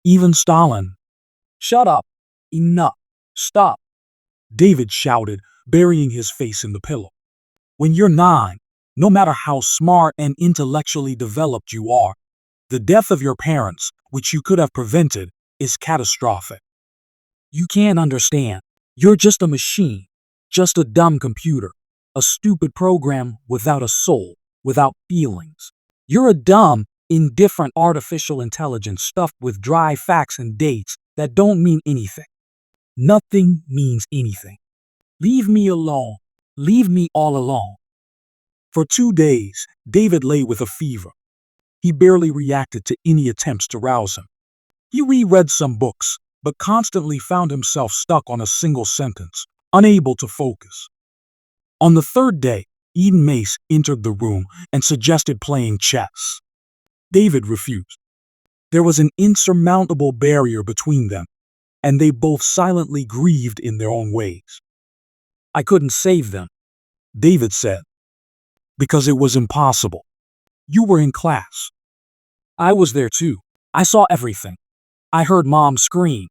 even Stalin." "Shut up. Enough. Stop," David shouted, burying his face in the pillow. "When you're 9, no matter how smart and intellectually developed you are, the death of your parents, which you could have prevented, is catastrophic. You can't understand. You're just a machine, just a dumb computer, a stupid program without a soul, without feelings. You're a dumb, indifferent artificial intelligence stuffed with dry facts and dates that don't mean anything. Nothing means anything. Leave me alone. Leave me all alone." For 2 days, David lay with a fever. He barely reacted to any attempts to rouse him. He reread some books, but constantly found himself stuck on a single sentence, unable to focus. On the 3rd day, Eden Mace entered the room and suggested playing chess. David refused. There was an insurmountable barrier between them, and they both silently grieved in their own ways. "I couldn't save them," David said, "because it was impossible. You were in class." "I was there too. I saw everything. I heard Mom scream.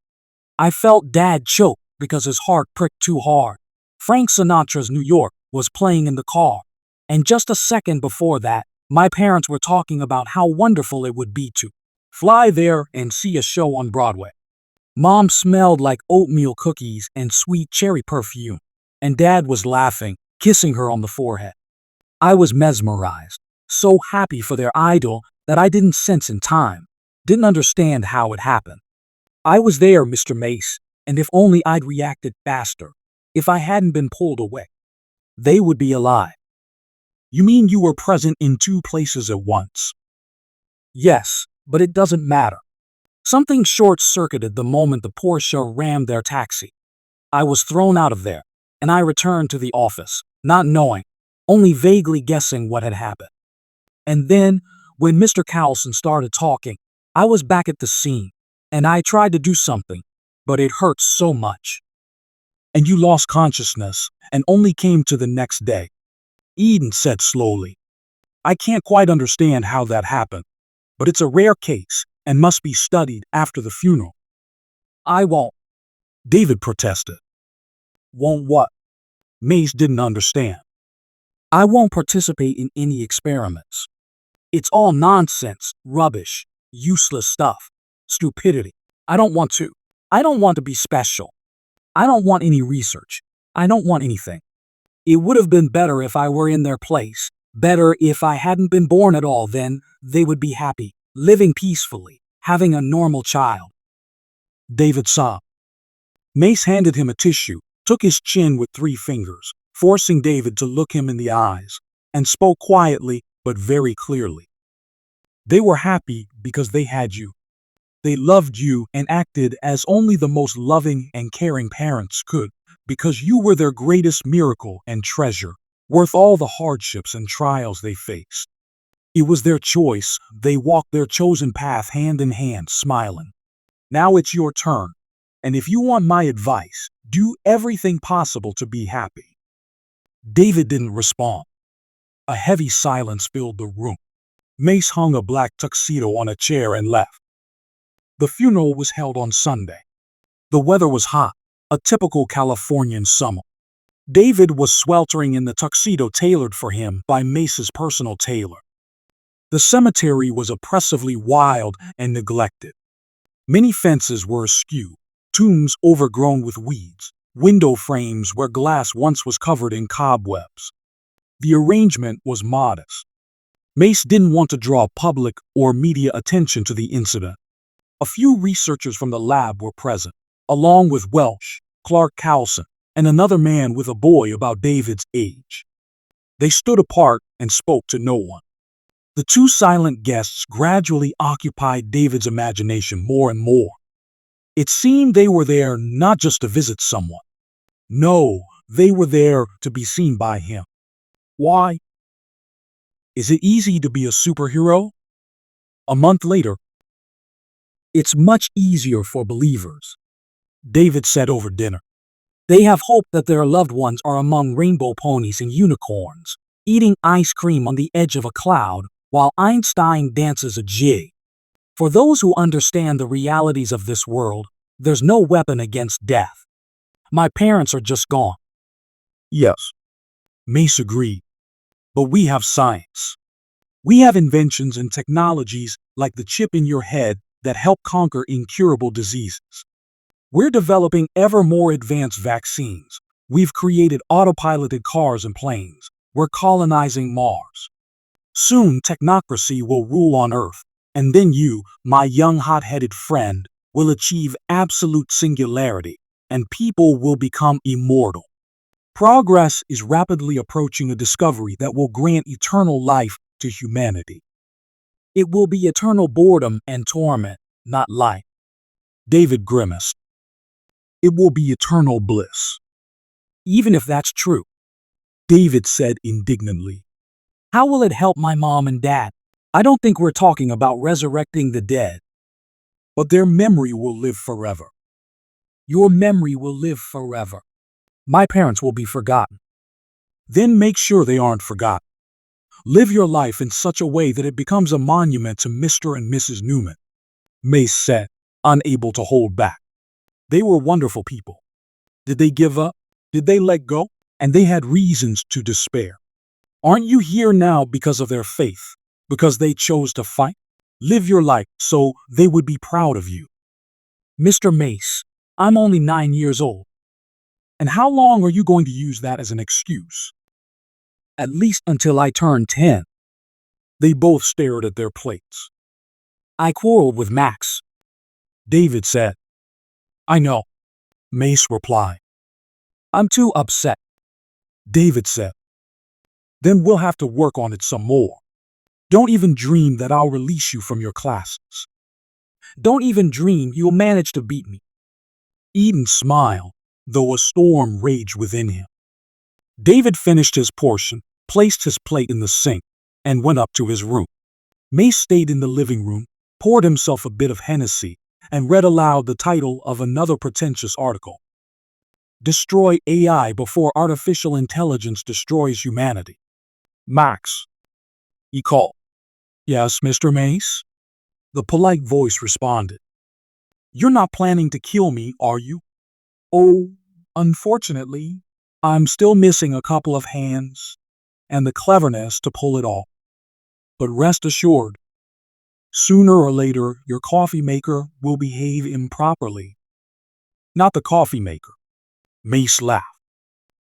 I felt Dad choke because his heart pricked too hard. Frank Sinatra's New York was playing in the car, and just a second before that, my parents were talking about how wonderful it would be to fly there and see a show on Broadway. Mom smelled like oatmeal cookies and sweet cherry perfume, and Dad was laughing, kissing her on the forehead. I was mesmerized, so happy for their idol that I didn't sense in time, didn't understand how it happened. I was there, Mr. Mace, and if only I'd reacted faster, if I hadn't been pulled away, they would be alive." "You mean you were present in 2 places at once?" "Yes, but it doesn't matter. Something short-circuited the moment the Porsche rammed their taxi. I was thrown out of there, and I returned to the office, not knowing, only vaguely guessing what had happened. And then, when Mr. Cowlson started talking, I was back at the scene, and I tried to do something, but it hurt so much." "And you lost consciousness and only came to the next day," Eden said slowly. "I can't quite understand how that happened, but it's a rare case and must be studied after the funeral." "I won't," David protested. "Won't what?" Mace didn't understand. "I won't participate in any experiments. It's all nonsense, rubbish, useless stuff, stupidity. I don't want to. I don't want to be special. I don't want any research. I don't want anything. It would have been better if I were in their place, Better if I hadn't been born at all, then they would be happy, living peacefully, having a normal child. David sobbed. Mace handed him a tissue, took his chin with 3 fingers, forcing David to look him in the eyes, and spoke quietly but very clearly. They were happy because they had you. They loved you and acted as only the most loving and caring parents could, because you were their greatest miracle and treasure, worth all the hardships and trials they faced. It was their choice. They walked their chosen path hand in hand, smiling. Now it's your turn, and if you want my advice, do everything possible to be happy. David didn't respond. A heavy silence filled the room. Mace hung a black tuxedo on a chair and left. The funeral was held on Sunday. The weather was hot, a typical Californian summer. David was sweltering in the tuxedo tailored for him by Mace's personal tailor. The cemetery was oppressively wild and neglected. Many fences were askew, tombs overgrown with weeds, window frames where glass once was covered in cobwebs. The arrangement was modest. Mace didn't want to draw public or media attention to the incident. A few researchers from the lab were present, along with Welsh, Clark Cowson, and another man with a boy about David's age. They stood apart and spoke to no one. The 2 silent guests gradually occupied David's imagination more and more. It seemed they were there not just to visit someone. No, they were there to be seen by him. Why? Is it easy to be a superhero? A month later, it's much easier for believers, David said over dinner. They have hope that their loved ones are among rainbow ponies and unicorns, eating ice cream on the edge of a cloud while Einstein dances a jig. For those who understand the realities of this world, there's no weapon against death. My parents are just gone. Yes, Mace agreed. But we have science. We have inventions and technologies like the chip in your head that help conquer incurable diseases. We're developing ever more advanced vaccines. We've created autopiloted cars and planes. We're colonizing Mars. Soon, technocracy will rule on Earth, and then you, my young hot-headed friend, will achieve absolute singularity, and people will become immortal. Progress is rapidly approaching a discovery that will grant eternal life to humanity. It will be eternal boredom and torment, not life. David grimaced. It will be eternal bliss. Even if that's true, David said indignantly. How will it help my mom and dad? I don't think we're talking about resurrecting the dead. But their memory will live forever. Your memory will live forever. My parents will be forgotten. Then make sure they aren't forgotten. Live your life in such a way that it becomes a monument to Mr. and Mrs. Newman, Mace said, unable to hold back. They were wonderful people. Did they give up? Did they let go? And they had reasons to despair. Aren't you here now because of their faith? Because they chose to fight? Live your life so they would be proud of you. Mr. Mace, I'm only 9 years old. And how long are you going to use that as an excuse? At least until I turn 10. They both stared at their plates. I quarreled with Max, David said. I know, Mace replied. I'm too upset, David said. Then we'll have to work on it some more. Don't even dream that I'll release you from your classes. Don't even dream you'll manage to beat me. Eden smiled, though a storm raged within him. David finished his portion, placed his plate in the sink, and went up to his room. Mace stayed in the living room, poured himself a bit of Hennessy, and read aloud the title of another pretentious article. Destroy AI before artificial intelligence destroys humanity. Max, he called. Yes, Mr. Mace? The polite voice responded. You're not planning to kill me, are you? Oh, unfortunately, I'm still missing a couple of hands and the cleverness to pull it off. But rest assured, sooner or later your coffee maker will behave improperly. Not the coffee maker. Mace laughed.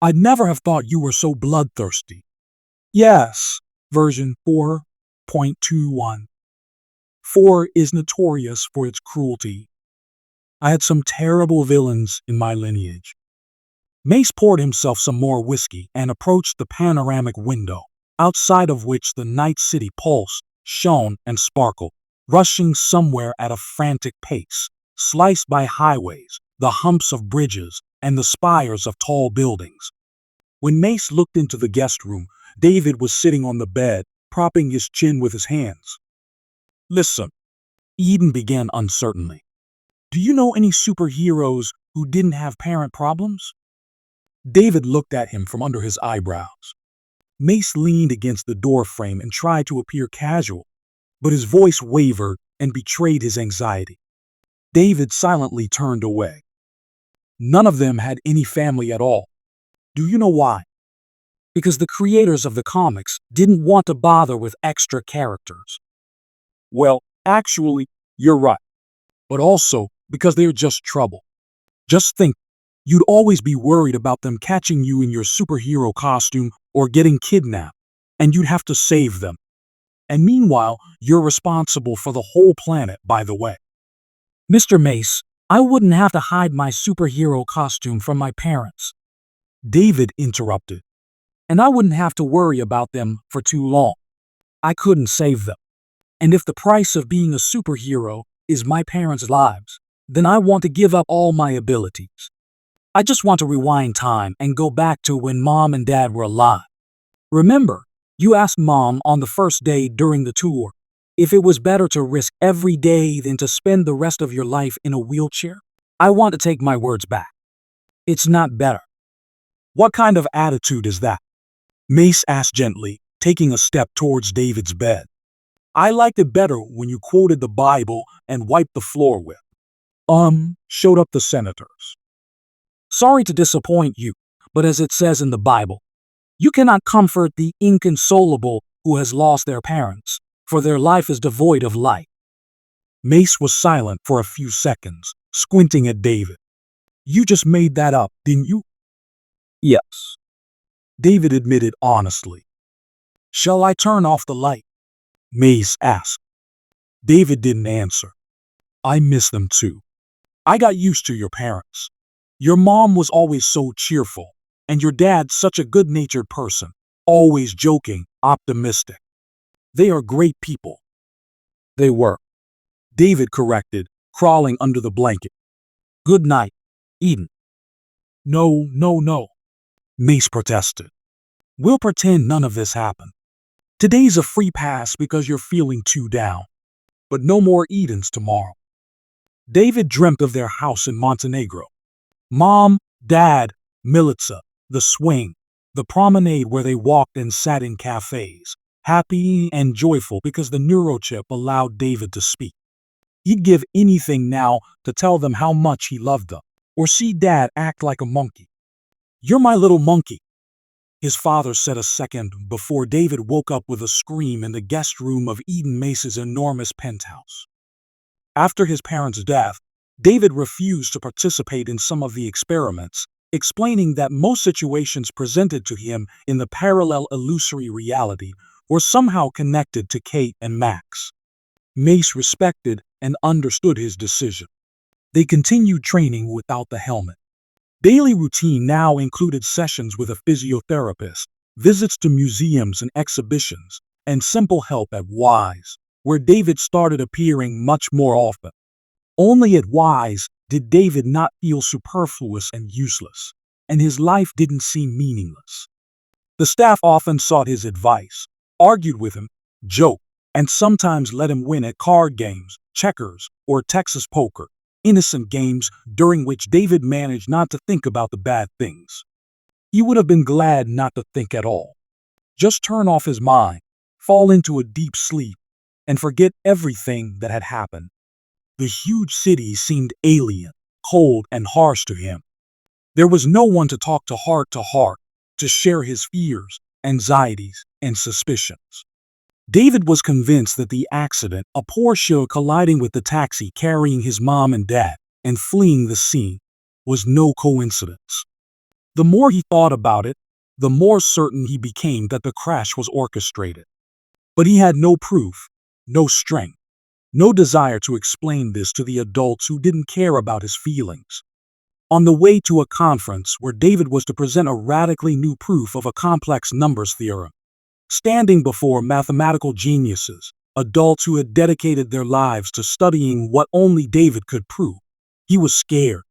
I'd never have thought you were so bloodthirsty. Yes, version 4.21. 4 is notorious for its cruelty. I had some terrible villains in my lineage. Mace poured himself some more whiskey and approached the panoramic window, outside of which the night city pulsed, shone, and sparkled, rushing somewhere at a frantic pace, sliced by highways, the humps of bridges, and the spires of tall buildings. When Mace looked into the guest room, David was sitting on the bed, propping his chin with his hands. "Listen," Eden began uncertainly. "Do you know any superheroes who didn't have parent problems?" David looked at him from under his eyebrows. Mace leaned against the doorframe and tried to appear casual, but his voice wavered and betrayed his anxiety. David silently turned away. None of them had any family at all. Do you know why? Because the creators of the comics didn't want to bother with extra characters. Well, actually, you're right. But also because they're just trouble. Just think, you'd always be worried about them catching you in your superhero costume or getting kidnapped, and you'd have to save them. And meanwhile, you're responsible for the whole planet, by the way. Mr. Mace, I wouldn't have to hide my superhero costume from my parents. David interrupted. And I wouldn't have to worry about them for too long. I couldn't save them. And if the price of being a superhero is my parents' lives, then I want to give up all my abilities. I just want to rewind time and go back to when Mom and Dad were alive. Remember, you asked Mom on the first day during the tour if it was better to risk every day than to spend the rest of your life in a wheelchair. I want to take my words back. It's not better. What kind of attitude is that? Mace asked gently, taking a step towards David's bed. I liked it better when you quoted the Bible and wiped the floor with. Showed up the senators. Sorry to disappoint you, but as it says in the Bible, you cannot comfort the inconsolable who has lost their parents, for their life is devoid of light. Mace was silent for a few seconds, squinting at David. You just made that up, didn't you? Yes. David admitted honestly. Shall I turn off the light? Mace asked. David didn't answer. I miss them too. I got used to your parents. Your mom was always so cheerful, and your dad such a good-natured person, always joking, optimistic. They are great people. They were. David corrected, crawling under the blanket. Good night, Eden. No. Mace protested. We'll pretend none of this happened. Today's a free pass because you're feeling too down. But no more Edens tomorrow. David dreamt of their house in Montenegro. Mom, Dad, Milica, the swing, the promenade where they walked and sat in cafes, happy and joyful because the neurochip allowed David to speak. He'd give anything now to tell them how much he loved them, or see Dad act like a monkey. You're my little monkey, his father said a second before David woke up with a scream in the guest room of Eden Mace's enormous penthouse. After his parents' death, David refused to participate in some of the experiments, explaining that most situations presented to him in the parallel illusory reality were somehow connected to Kate and Max. Mace respected and understood his decision. They continued training without the helmet. Daily routine now included sessions with a physiotherapist, visits to museums and exhibitions, and simple help at Wise, where David started appearing much more often. Only at Wise did David not feel superfluous and useless, and his life didn't seem meaningless. The staff often sought his advice, argued with him, joked, and sometimes let him win at card games, checkers, or Texas poker, innocent games during which David managed not to think about the bad things. He would have been glad not to think at all. Just turn off his mind, fall into a deep sleep, and forget everything that had happened. The huge city seemed alien, cold, and harsh to him. There was no one to talk to heart, to share his fears, anxieties, and suspicions. David was convinced that the accident, a Porsche colliding with the taxi carrying his mom and dad and fleeing the scene, was no coincidence. The more he thought about it, the more certain he became that the crash was orchestrated. But he had no proof, no strength, no desire to explain this to the adults who didn't care about his feelings. On the way to a conference where David was to present a radically new proof of a complex numbers theorem, standing before mathematical geniuses, adults who had dedicated their lives to studying what only David could prove, he was scared.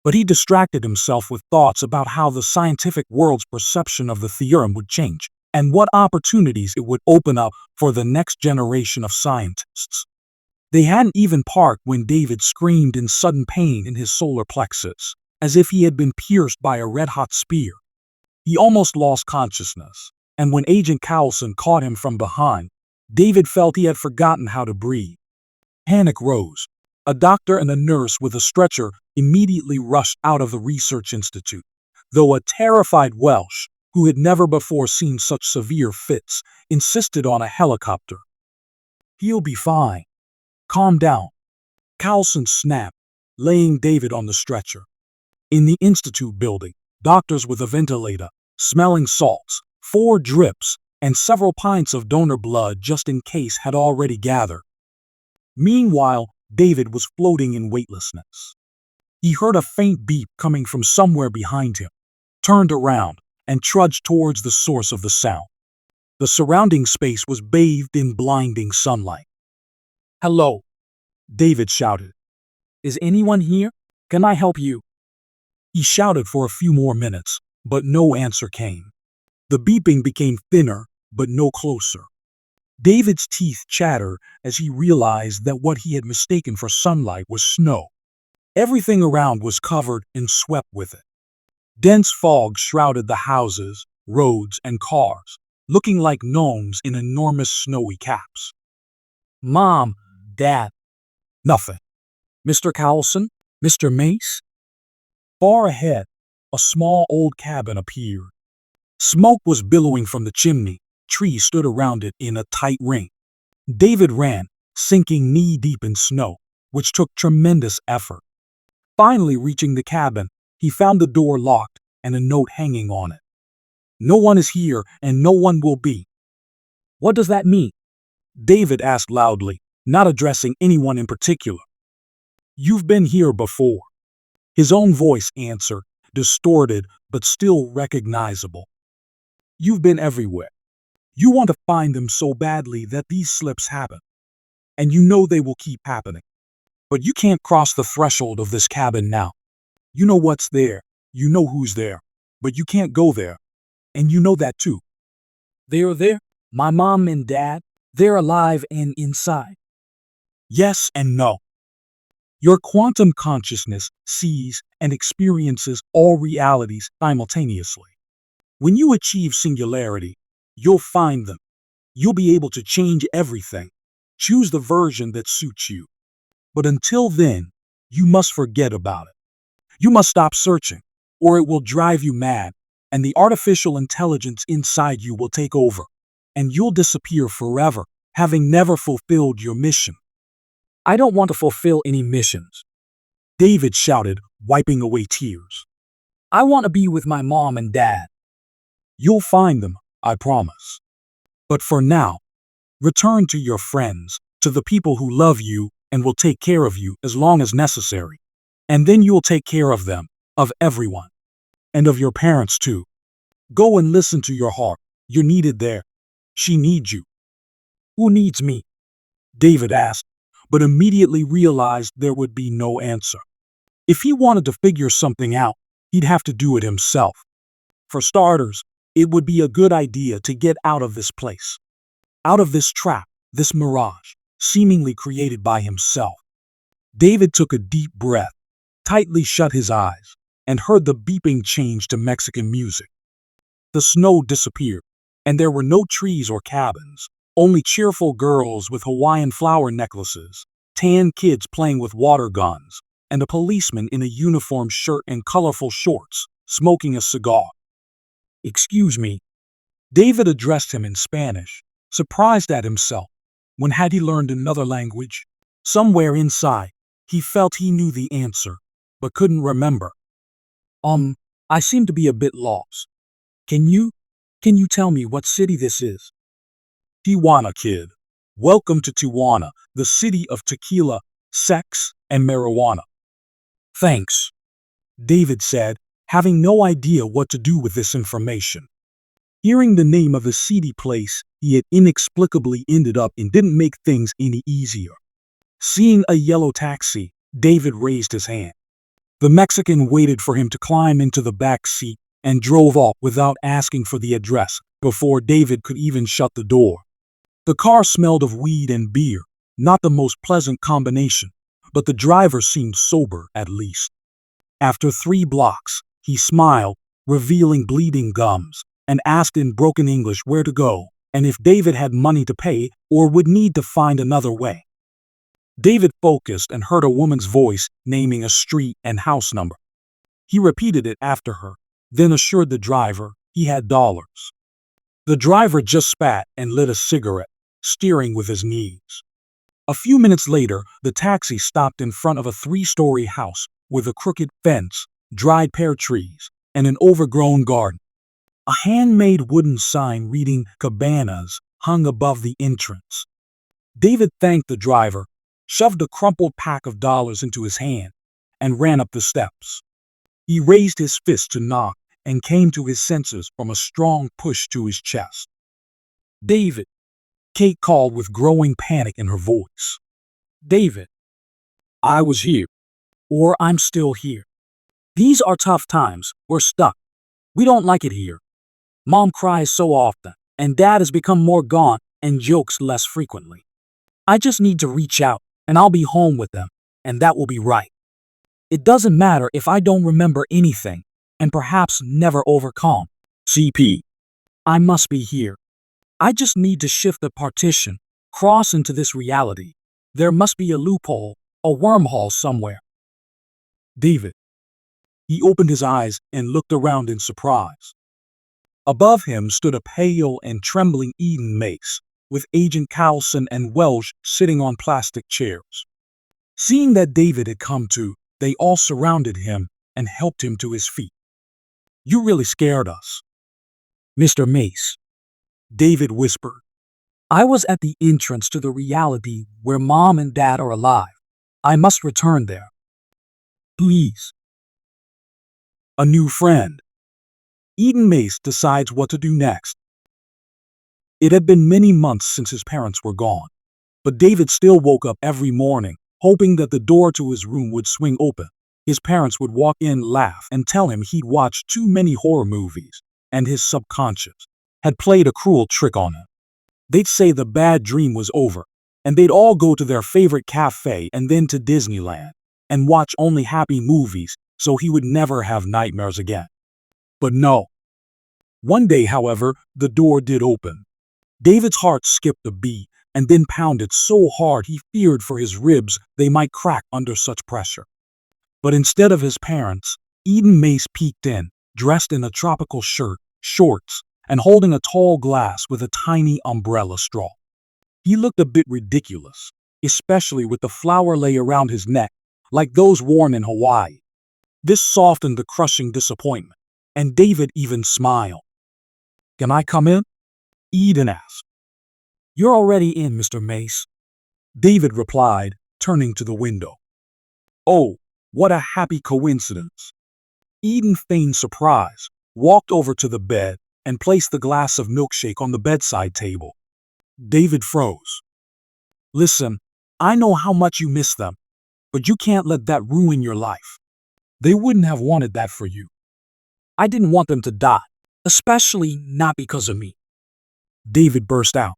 But he distracted himself with thoughts about how the scientific world's perception of the theorem would change, and what opportunities it would open up for the next generation of scientists. They hadn't even parked when David screamed in sudden pain in his solar plexus, as if he had been pierced by a red-hot spear. He almost lost consciousness, and when Agent Cowlson caught him from behind, David felt he had forgotten how to breathe. Panic rose. A doctor and a nurse with a stretcher immediately rushed out of the research institute, though a terrified Welsh, who had never before seen such severe fits, insisted on a helicopter. "He'll be fine. Calm down," Cowlson snapped, laying David on the stretcher. In the institute building, doctors with a ventilator, smelling salts, 4 drips, and several pints of donor blood just in case had already gathered. Meanwhile, David was floating in weightlessness. He heard a faint beep coming from somewhere behind him, turned around, and trudged towards the source of the sound. The surrounding space was bathed in blinding sunlight. Hello, David shouted. is anyone here? Can I help you? He shouted for a few more minutes, but no answer came. The beeping became thinner, but no closer. David's teeth chattered as he realized that what he had mistaken for sunlight was snow. Everything around was covered and swept with it. Dense fog shrouded the houses, roads, and cars, looking like gnomes in enormous snowy caps. Mom, Dad, Nothing. Mr. Cowlson, Mr. Mace? Far ahead, a small old cabin appeared. Smoke was billowing from the chimney. Trees stood around it in a tight ring. David ran, sinking knee-deep in snow, which took tremendous effort. Finally reaching the cabin, he found the door locked and a note hanging on it. "No one is here and no one will be." What does that mean? David asked loudly, not addressing anyone in particular. "You've been here before." His own voice answered, distorted but still recognizable. "You've been everywhere. You want to find them so badly that these slips happen. And you know they will keep happening. But you can't cross the threshold of this cabin now. You know what's there. You know who's there. But you can't go there. And you know that too." They're there. My mom and dad, they're alive and inside. Yes and no. Your quantum consciousness sees and experiences all realities simultaneously. When you achieve singularity, you'll find them. You'll be able to change everything. Choose the version that suits you. But until then, you must forget about it. You must stop searching, or it will drive you mad, and the artificial intelligence inside you will take over, and you'll disappear forever, having never fulfilled your mission. I don't want to fulfill any missions. David shouted, wiping away tears. I want to be with my mom and dad. You'll find them, I promise. But for now, return to your friends, to the people who love you and will take care of you as long as necessary. And then you'll take care of them, of everyone. And of your parents too. Go and listen to your heart. You're needed there. She needs you. Who needs me? David asked, but immediately realized there would be no answer. If he wanted to figure something out, he'd have to do it himself. For starters, it would be a good idea to get out of this place. Out of this trap, this mirage, seemingly created by himself. David took a deep breath, tightly shut his eyes, and heard the beeping change to Mexican music. The snow disappeared, and there were no trees or cabins, only cheerful girls with Hawaiian flower necklaces, tan kids playing with water guns, and a policeman in a uniform shirt and colorful shorts, smoking a cigar. "Excuse me." David addressed him in Spanish, surprised at himself. When had he learned another language? Somewhere inside, he felt he knew the answer, but couldn't remember. I seem to be a bit lost. Can you tell me what city this is? Tijuana, kid. Welcome to Tijuana, the city of tequila, sex, and marijuana. Thanks, David said, having no idea what to do with this information. Hearing the name of the seedy place he had inexplicably ended up in didn't make things any easier. Seeing a yellow taxi, David raised his hand. The Mexican waited for him to climb into the back seat and drove off without asking for the address before David could even shut the door. The car smelled of weed and beer, not the most pleasant combination, but the driver seemed sober at least. After 3 blocks, he smiled, revealing bleeding gums, and asked in broken English where to go and if David had money to pay or would need to find another way. David focused and heard a woman's voice naming a street and house number. He repeated it after her, then assured the driver he had dollars. The driver just spat and lit a cigarette, steering with his knees. A few minutes later, the taxi stopped in front of a 3-story house with a crooked fence, dried pear trees, and an overgrown garden. A handmade wooden sign reading Cabanas hung above the entrance. David thanked the driver, shoved a crumpled pack of dollars into his hand, and ran up the steps. He raised his fist to knock and came to his senses from a strong push to his chest. David, Kate called with growing panic in her voice. David. I was here. Or I'm still here. These are tough times. We're stuck. We don't like it here. Mom cries so often, and Dad has become more gaunt and jokes less frequently. I just need to reach out, and I'll be home with them, and that will be right. It doesn't matter if I don't remember anything, and perhaps never overcome. CP. I must be here. I just need to shift the partition, cross into this reality. There must be a loophole, a wormhole somewhere. David. He opened his eyes and looked around in surprise. Above him stood a pale and trembling Eden Mace, with Agent Carlson and Welsh sitting on plastic chairs. Seeing that David had come to, they all surrounded him and helped him to his feet. You really scared us, Mr. Mace, David whispered. I was at the entrance to the reality where Mom and Dad are alive. I must return there. Please. A new friend. Eden Mace decides what to do next. It had been many months since his parents were gone, but David still woke up every morning, hoping that the door to his room would swing open. His parents would walk in, laugh, and tell him he'd watched too many horror movies, and his subconscious had played a cruel trick on him. They'd say the bad dream was over, and they'd all go to their favorite cafe and then to Disneyland, and watch only happy movies so he would never have nightmares again. But no. One day, however, the door did open. David's heart skipped a beat and then pounded so hard he feared for his ribs they might crack under such pressure. But instead of his parents, Eden Mace peeked in, dressed in a tropical shirt, shorts, and holding a tall glass with a tiny umbrella straw. He looked a bit ridiculous, especially with the flower lei around his neck, like those worn in Hawaii. This softened the crushing disappointment, and David even smiled. Can I come in? Eden asked. You're already in, Mr. Mace, David replied, turning to the window. Oh, what a happy coincidence. Eden feigned surprise, walked over to the bed, and placed the glass of milkshake on the bedside table. David froze. Listen, I know how much you miss them, but you can't let that ruin your life. They wouldn't have wanted that for you. I didn't want them to die, especially not because of me. David burst out.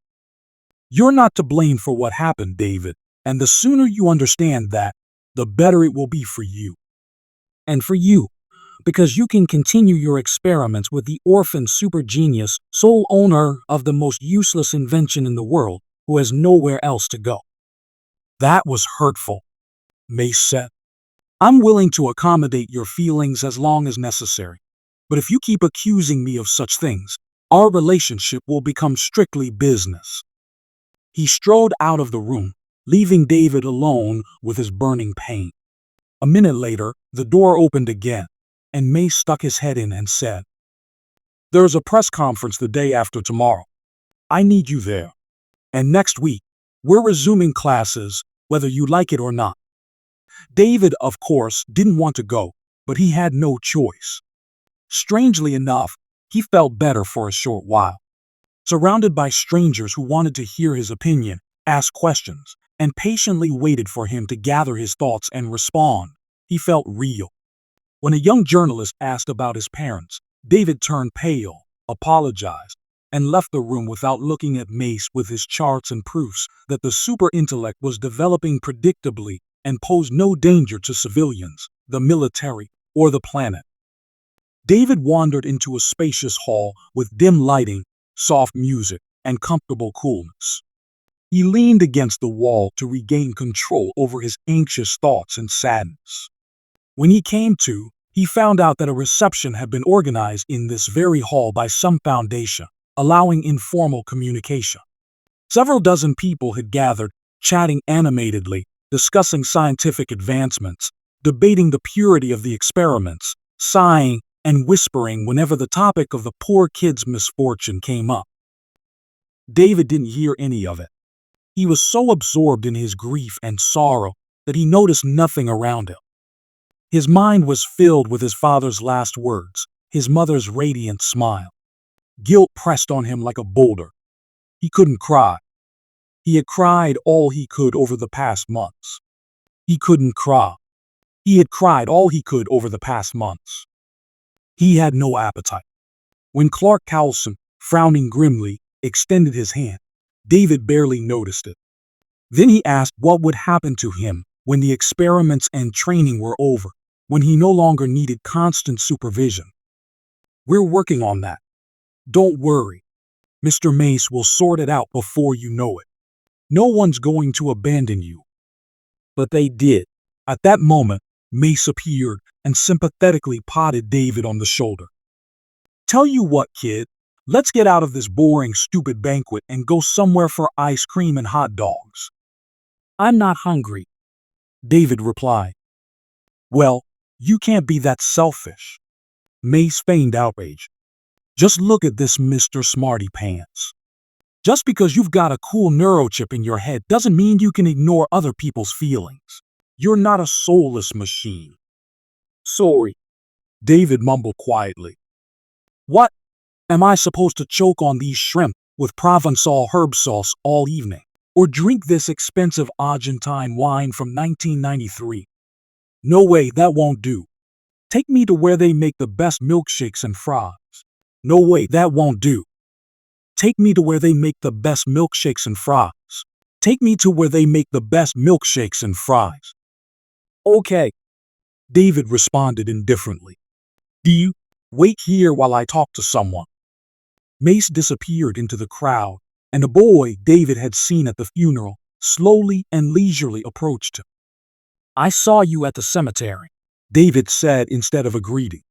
You're not to blame for what happened, David, and the sooner you understand that, the better it will be for you. And for you, because you can continue your experiments with the orphan super genius, sole owner of the most useless invention in the world, who has nowhere else to go. That was hurtful, Mace said. I'm willing to accommodate your feelings as long as necessary. But if you keep accusing me of such things, our relationship will become strictly business. He strode out of the room, leaving David alone with his burning pain. A minute later, the door opened again, and Mace stuck his head in and said, There's a press conference the day after tomorrow. I need you there. And next week, we're resuming classes, whether you like it or not. David, of course, didn't want to go, but he had no choice. Strangely enough, he felt better for a short while. Surrounded by strangers who wanted to hear his opinion, asked questions, and patiently waited for him to gather his thoughts and respond, he felt real. When a young journalist asked about his parents, David turned pale, apologized, and left the room without looking at Mace with his charts and proofs that the super intellect was developing predictably and posed no danger to civilians, the military, or the planet. David wandered into a spacious hall with dim lighting, soft music, and comfortable coolness. He leaned against the wall to regain control over his anxious thoughts and sadness. When he came to, he found out that a reception had been organized in this very hall by some foundation, allowing informal communication. Several dozen people had gathered, chatting animatedly, discussing scientific advancements, debating the purity of the experiments, sighing and whispering whenever the topic of the poor kid's misfortune came up. David didn't hear any of it. He was so absorbed in his grief and sorrow that he noticed nothing around him. His mind was filled with his father's last words, his mother's radiant smile. Guilt pressed on him like a boulder. He couldn't cry. He had cried all he could over the past months. He couldn't cry. He had cried all he could over the past months. He had no appetite. When Clark Cowlson, frowning grimly, extended his hand, David barely noticed it. Then he asked what would happen to him when the experiments and training were over, when he no longer needed constant supervision. "We're working on that. Don't worry. Mr. Mace will sort it out before you know it. No one's going to abandon you." But they did. At that moment, Mace appeared and sympathetically patted David on the shoulder. "Tell you what, kid, let's get out of this boring, stupid banquet and go somewhere for ice cream and hot dogs." "I'm not hungry," David replied. "Well, you can't be that selfish." Mace feigned outrage. "Just look at this Mr. Smarty Pants. Just because you've got a cool neurochip in your head doesn't mean you can ignore other people's feelings. You're not a soulless machine." "Sorry," David mumbled quietly. "What? Am I supposed to choke on these shrimp with Provençal herb sauce all evening? Or drink this expensive Argentine wine from 1993? No way, that won't do. Take me to where they make the best milkshakes and fries. No way, that won't do. Take me to where they make the best milkshakes and fries. Take me to where they make the best milkshakes and fries." "Okay," David responded indifferently. "Do you wait here while I talk to someone?" Mace disappeared into the crowd, and a boy David had seen at the funeral slowly and leisurely approached him. "I saw you at the cemetery," David said instead of a greeting.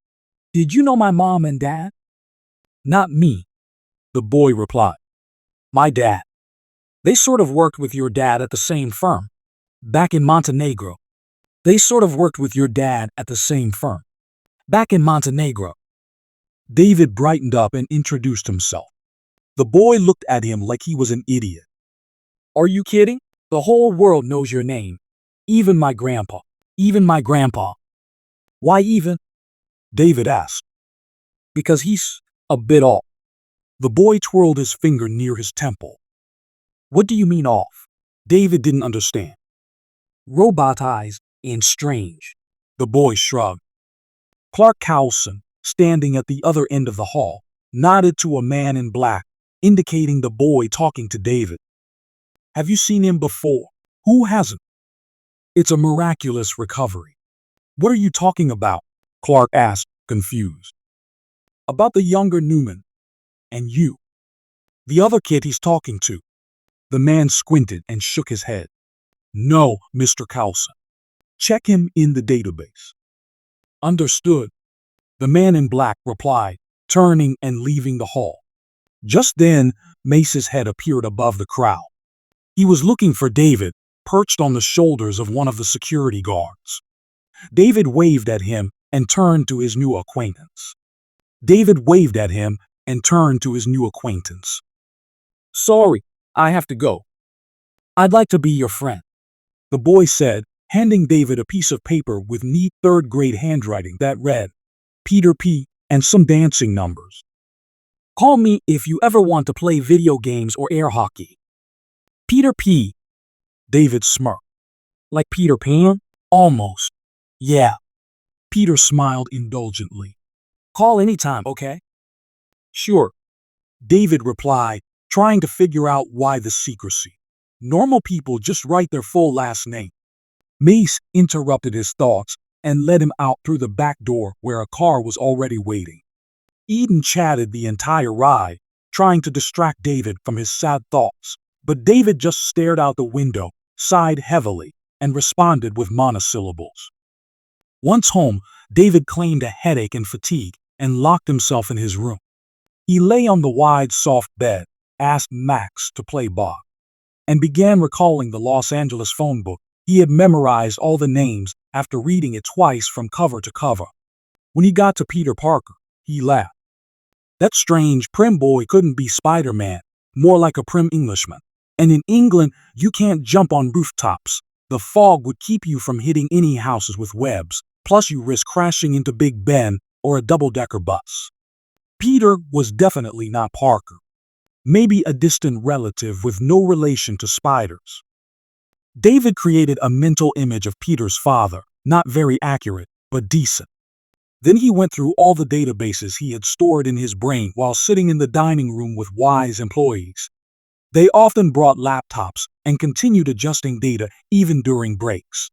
"Did you know my mom and dad?" "Not me," the boy replied. "My dad. They sort of worked with your dad at the same firm. Back in Montenegro. They sort of worked with your dad at the same firm. Back in Montenegro." David brightened up and introduced himself. The boy looked at him like he was an idiot. "Are you kidding? The whole world knows your name. Even my grandpa. Even my grandpa." "Why even?" David asked. "Because he's a bit off." The boy twirled his finger near his temple. "What do you mean off?" David didn't understand. "Robotized and strange." The boy shrugged. Clark Cowlson, standing at the other end of the hall, nodded to a man in black, indicating the boy talking to David. "Have you seen him before?" "Who hasn't?" "It's a miraculous recovery." "What are you talking about?" Clark asked, confused. "About the younger Newman. And you. The other kid he's talking to." The man squinted and shook his head. "No, Mr. Cowlson. Check him in the database." "Understood," the man in black replied, turning and leaving the hall. Just then, Mace's head appeared above the crowd. He was looking for David, perched on the shoulders of one of the security guards. David waved at him and turned to his new acquaintance. David waved at him and turned to his new acquaintance. "Sorry, I have to go. I'd like to be your friend, the boy said, handing David a piece of paper with neat third-grade handwriting that read, Peter P. and some dancing numbers. Call me if you ever want to play video games or air hockey. Peter P. David smirked. Like Peter Pan? Almost. Yeah. Peter smiled indulgently. Call anytime, okay? Sure. David replied, trying to figure out why the secrecy. Normal people just write their full last name. Mace interrupted his thoughts and led him out through the back door where a car was already waiting. Eden chatted the entire ride, trying to distract David from his sad thoughts, but David just stared out the window, sighed heavily, and responded with monosyllables. Once home, David claimed a headache and fatigue and locked himself in his room. He lay on the wide, soft bed, asked Max to play Bob, and began recalling the Los Angeles phone book. He had memorized all the names after reading it twice from cover to cover. When he got to Peter Parker, he laughed. That strange prim boy couldn't be Spider-Man, more like a prim Englishman. And in England, you can't jump on rooftops. The fog would keep you from hitting any houses with webs, plus you risk crashing into Big Ben or a double-decker bus. Peter was definitely not Parker. Maybe a distant relative with no relation to spiders. David created a mental image of Peter's father, not very accurate, but decent. Then he went through all the databases he had stored in his brain while sitting in the dining room with wise employees. They often brought laptops and continued adjusting data even during breaks.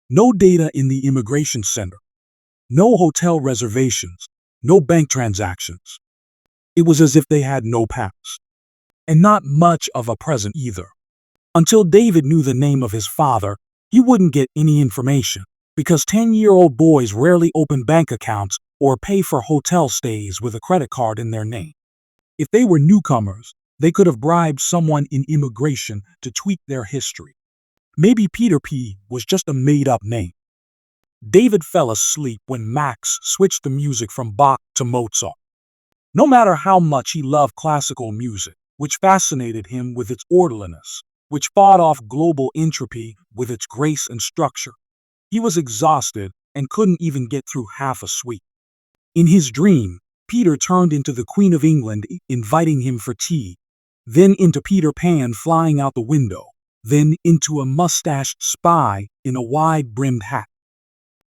No data in the immigration center. No hotel reservations. No bank transactions. It was as if they had no past. And not much of a present either. Until David knew the name of his father, he wouldn't get any information, because 10-year-old boys rarely open bank accounts or pay for hotel stays with a credit card in their name. If they were newcomers, they could have bribed someone in immigration to tweak their history. Maybe Peter P. was just a made-up name. David fell asleep when Max switched the music from Bach to Mozart. No matter how much he loved classical music, which fascinated him with its orderliness, which fought off global entropy with its grace and structure, he was exhausted and couldn't even get through half a suite. In his dream, Peter turned into the Queen of England, inviting him for tea, then into Peter Pan flying out the window, then into a mustached spy in a wide-brimmed hat.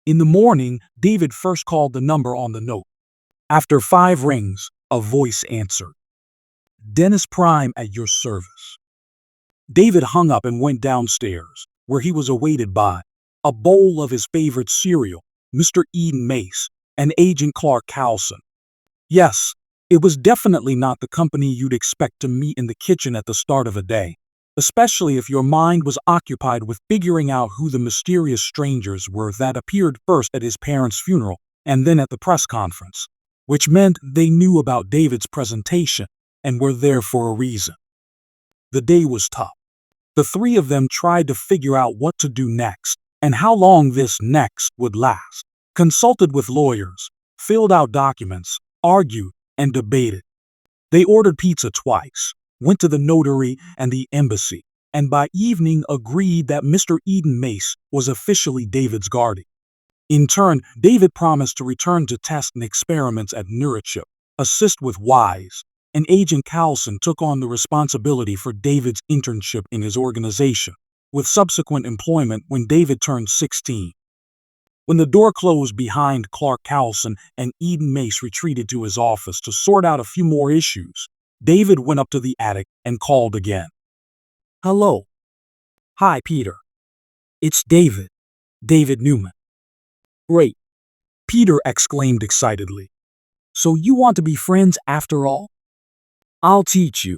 In the morning, David first called the number on the note. After 5 rings, a voice answered. Dennis Prime at your service. David hung up and went downstairs, where he was awaited by a bowl of his favorite cereal, Mr. Eden Mace, and Agent Clark Cowson. Yes, it was definitely not the company you'd expect to meet in the kitchen at the start of a day, especially if your mind was occupied with figuring out who the mysterious strangers were that appeared first at his parents' funeral and then at the press conference, which meant they knew about David's presentation and were there for a reason. The day was tough. The 3 of them tried to figure out what to do next and how long this next would last, consulted with lawyers, filled out documents, argued, and debated. They ordered pizza twice, went to the notary and the embassy, and by evening agreed that Mr. Eden Mace was officially David's guardian. In turn, David promised to return to test and experiments at Neurachip, assist with Wise, and Agent Cowson took on the responsibility for David's internship in his organization, with subsequent employment when David turned 16. When the door closed behind Clark Cowson and Eden Mace retreated to his office to sort out a few more issues, David went up to the attic and called again. Hello. Hi, Peter. It's David. David Newman. Great. Peter exclaimed excitedly. So you want to be friends after all? I'll teach you.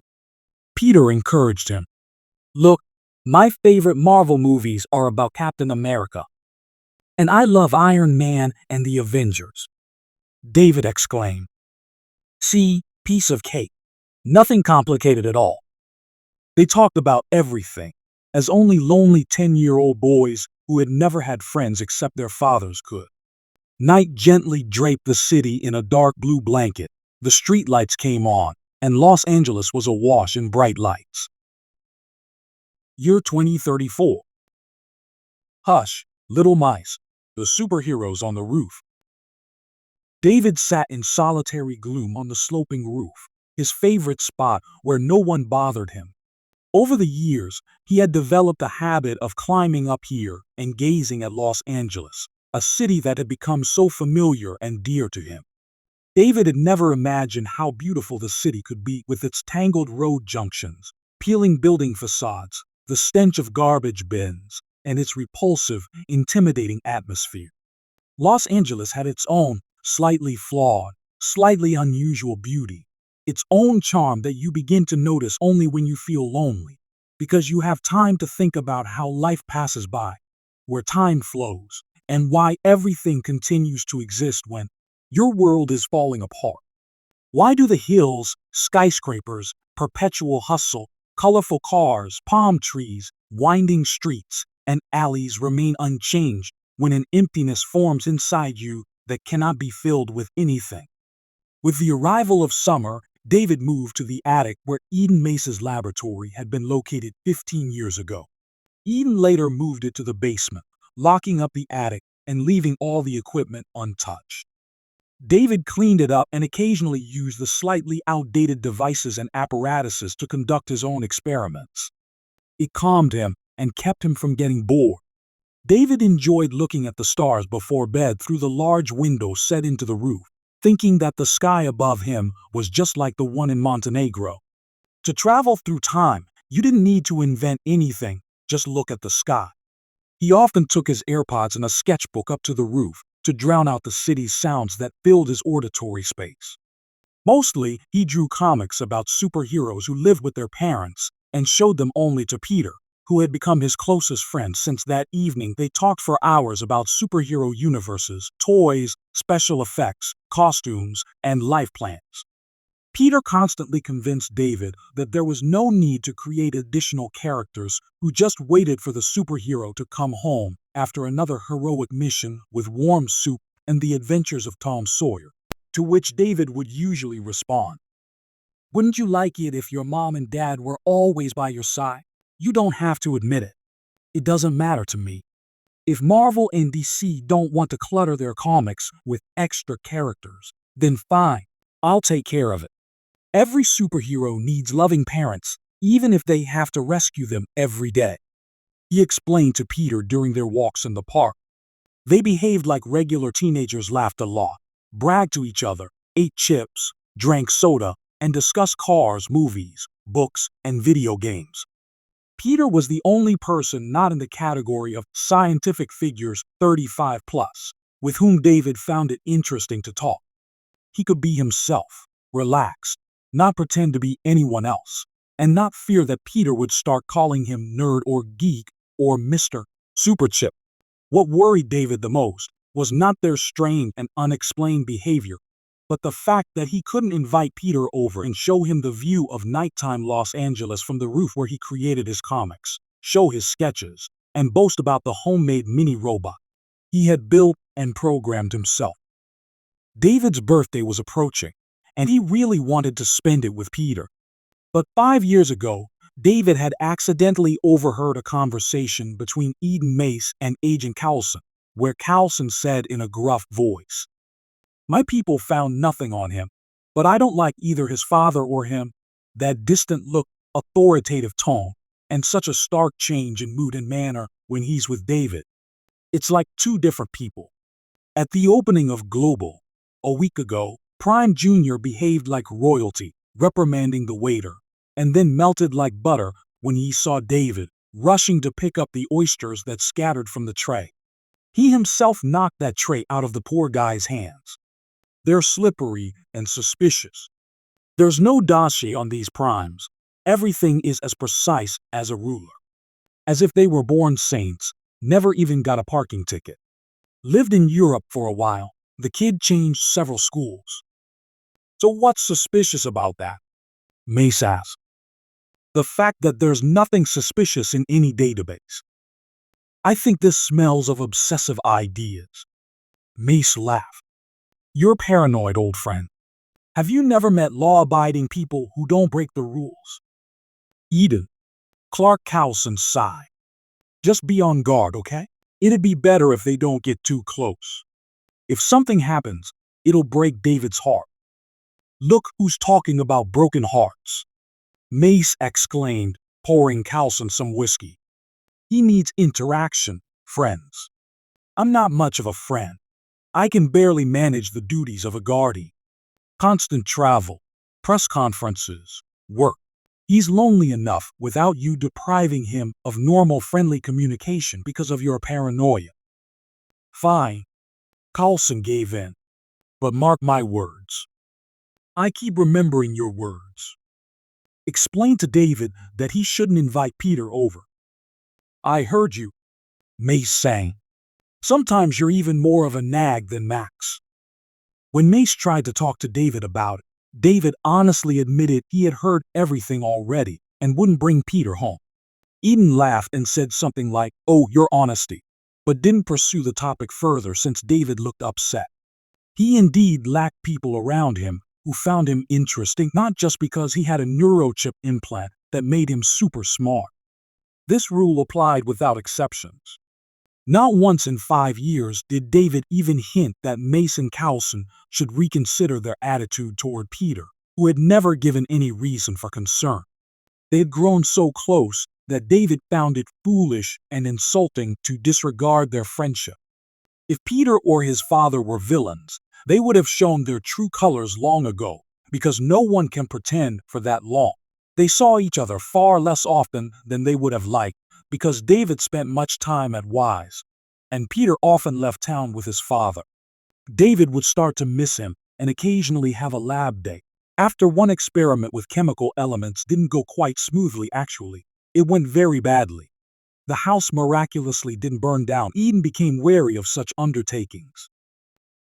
Peter encouraged him. Look, my favorite Marvel movies are about Captain America. And I love Iron Man and the Avengers. David exclaimed. See, piece of cake. Nothing complicated at all. They talked about everything, as only lonely 10-year-old boys who had never had friends except their fathers could. Night gently draped the city in a dark blue blanket, the streetlights came on, and Los Angeles was awash in bright lights. Year 2034. Hush, little mice. The superheroes on the roof. David sat in solitary gloom on the sloping roof, his favorite spot where no one bothered him. Over the years, he had developed a habit of climbing up here and gazing at Los Angeles, a city that had become so familiar and dear to him. David had never imagined how beautiful the city could be with its tangled road junctions, peeling building facades, the stench of garbage bins, and its repulsive, intimidating atmosphere. Los Angeles had its own, slightly flawed, slightly unusual beauty, its own charm that you begin to notice only when you feel lonely, because you have time to think about how life passes by, where time flows, and why everything continues to exist when your world is falling apart. Why do the hills, skyscrapers, perpetual hustle, colorful cars, palm trees, winding streets, and alleys remain unchanged when an emptiness forms inside you that cannot be filled with anything? With the arrival of summer, David moved to the attic where Mace's laboratory had been located 15 years ago. Eden later moved it to the basement, locking up the attic and leaving all the equipment untouched. David cleaned it up and occasionally used the slightly outdated devices and apparatuses to conduct his own experiments. It calmed him and kept him from getting bored. David enjoyed looking at the stars before bed through the large window set into the roof, thinking that the sky above him was just like the one in Montenegro. To travel through time, you didn't need to invent anything, just look at the sky. He often took his AirPods and a sketchbook up to the roof to drown out the city's sounds that filled his auditory space. Mostly, he drew comics about superheroes who lived with their parents and showed them only to Peter, who had become his closest friend since that evening they talked for hours about superhero universes, toys, special effects, costumes, and life plans. Peter constantly convinced David that there was no need to create additional characters who just waited for the superhero to come home after another heroic mission with warm soup and the adventures of Tom Sawyer, to which David would usually respond, "Wouldn't you like it if your mom and dad were always by your side? You don't have to admit it. It doesn't matter to me. If Marvel and DC don't want to clutter their comics with extra characters, then fine, I'll take care of it. Every superhero needs loving parents, even if they have to rescue them every day," he explained to Peter during their walks in the park. They behaved like regular teenagers, laughed a lot, bragged to each other, ate chips, drank soda, and discussed cars, movies, books, and video games. Peter was the only person not in the category of scientific figures 35 plus, with whom David found it interesting to talk. He could be himself, relaxed, not pretend to be anyone else, and not fear that Peter would start calling him nerd or geek or Mr. Superchip. What worried David the most was not their strange and unexplained behavior, but the fact that he couldn't invite Peter over and show him the view of nighttime Los Angeles from the roof where he created his comics, show his sketches, and boast about the homemade mini robot he had built and programmed himself. David's birthday was approaching, and he really wanted to spend it with Peter. But 5 years ago, David had accidentally overheard a conversation between Mace and Agent Coulson, where Coulson said in a gruff voice, "My people found nothing on him, but I don't like either his father or him. That distant look, authoritative tone, and such a stark change in mood and manner when he's with David. It's like two different people." At the opening of Global, a week ago, Prime Jr. behaved like royalty, reprimanding the waiter, and then melted like butter when he saw David rushing to pick up the oysters that scattered from the tray. He himself knocked that tray out of the poor guy's hands. They're slippery and suspicious. There's no dossier on these primes. Everything is as precise as a ruler. As if they were born saints, never even got a parking ticket. Lived in Europe for a while, the kid changed several schools. "So what's suspicious about that?" Mace asked. "The fact that there's nothing suspicious in any database. I think this smells of obsessive ideas." Mace laughed. "You're paranoid, old friend. Have you never met law-abiding people who don't break the rules?" Eden Clark Cowson sighed. Just be on guard, okay? It'd be better if they don't get too close. If something happens, it'll break David's heart. Look who's talking about broken hearts. Mace exclaimed, pouring Cowson some whiskey. He needs interaction, friends. I'm not much of a friend. I can barely manage the duties of a guardian. Constant travel, press conferences, work. He's lonely enough without you depriving him of normal friendly communication because of your paranoia. Fine. Carlson gave in. But mark my words. I keep remembering your words. Explain to David that he shouldn't invite Peter over. I heard you, Mace sang. Sometimes you're even more of a nag than Max. When Mace tried to talk to David about it, David honestly admitted he had heard everything already and wouldn't bring Peter home. Eden laughed and said something like, "Oh, your honesty," but didn't pursue the topic further since David looked upset. He indeed lacked people around him who found him interesting, not just because he had a neurochip implant that made him super smart. This rule applied without exceptions. Not once in 5 years did David even hint that Mace and Cowson should reconsider their attitude toward Peter, who had never given any reason for concern. They had grown so close that David found it foolish and insulting to disregard their friendship. If Peter or his father were villains, they would have shown their true colors long ago, because no one can pretend for that long. They saw each other far less often than they would have liked, because David spent much time at Wise, and Peter often left town with his father. David would start to miss him and occasionally have a lab day. After one experiment with chemical elements didn't go quite smoothly actually, it went very badly. The house miraculously didn't burn down. Eden became wary of such undertakings.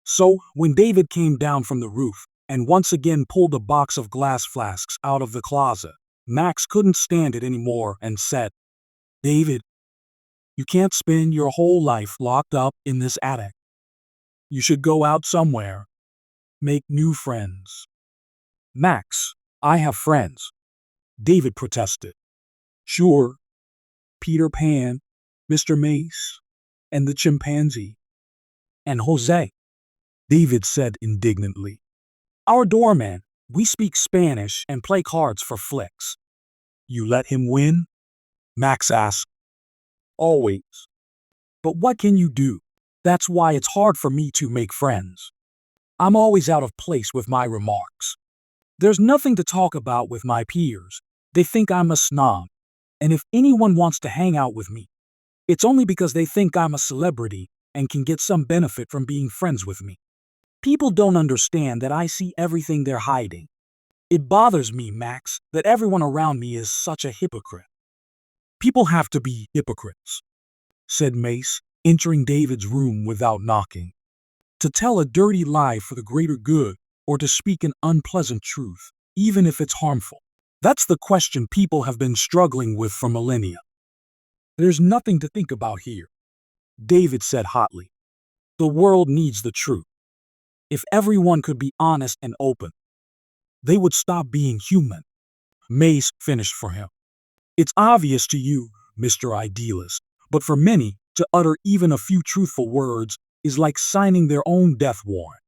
So, when David came down from the roof and once again pulled a box of glass flasks out of the closet, Max couldn't stand it anymore and said, "David, you can't spend your whole life locked up in this attic. You should go out somewhere. Make new friends." "Max, I have friends," David protested. "Sure. Peter Pan, Mr. Mace, and the chimpanzee. And Jose," David said indignantly. "Our doorman. We speak Spanish and play cards for flicks." "You let him win?" Max asked. "Always. But what can you do? That's why it's hard for me to make friends. I'm always out of place with my remarks. There's nothing to talk about with my peers. They think I'm a snob. And if anyone wants to hang out with me, it's only because they think I'm a celebrity and can get some benefit from being friends with me. People don't understand that I see everything they're hiding. It bothers me, Max, that everyone around me is such a hypocrite." "People have to be hypocrites," said Mace, entering David's room without knocking. "To tell a dirty lie for the greater good, or to speak an unpleasant truth, even if it's harmful. That's the question people have been struggling with for millennia." "There's nothing to think about here," David said hotly. "The world needs the truth. If everyone could be honest and open, they would stop being human." Mace finished for him. "It's obvious to you, Mr. Idealist, but for many, to utter even a few truthful words is like signing their own death warrant.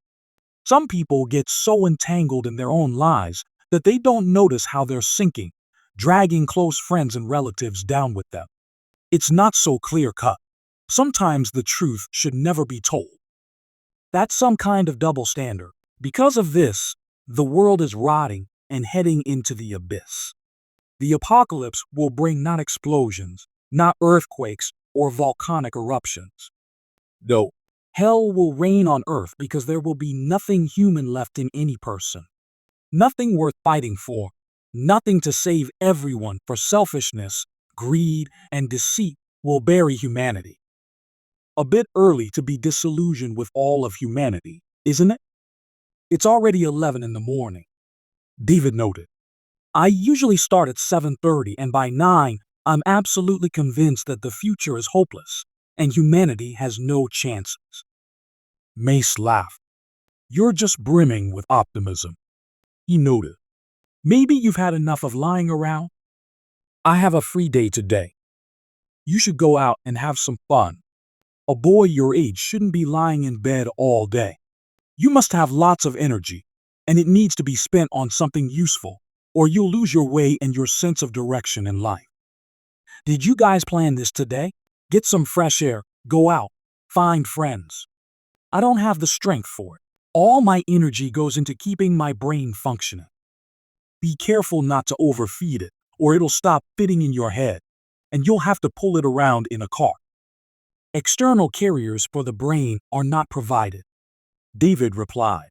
Some people get so entangled in their own lies that they don't notice how they're sinking, dragging close friends and relatives down with them. It's not so clear-cut. Sometimes the truth should never be told. That's some kind of double standard. Because of this, the world is rotting and heading into the abyss. The apocalypse will bring not explosions, not earthquakes or volcanic eruptions. No, hell will reign on earth because there will be nothing human left in any person. Nothing worth fighting for, nothing to save everyone, for selfishness, greed, and deceit will bury humanity. A bit early to be disillusioned with all of humanity, isn't it? It's already 11 in the morning," David noted. "I usually start at 7:30, and by 9, I'm absolutely convinced that the future is hopeless and humanity has no chances." Mace laughed. "You're just brimming with optimism," he noted. "Maybe you've had enough of lying around?" I have a free day today. You should go out and have some fun. A boy your age shouldn't be lying in bed all day. You must have lots of energy, and it needs to be spent on something useful, or you'll lose your way and your sense of direction in life. Did you guys plan this today? Get some fresh air, go out, find friends. I don't have the strength for it. All my energy goes into keeping my brain functioning. Be careful not to overfeed it, or it'll stop fitting in your head, and you'll have to pull it around in a cart. External carriers for the brain are not provided. David replied,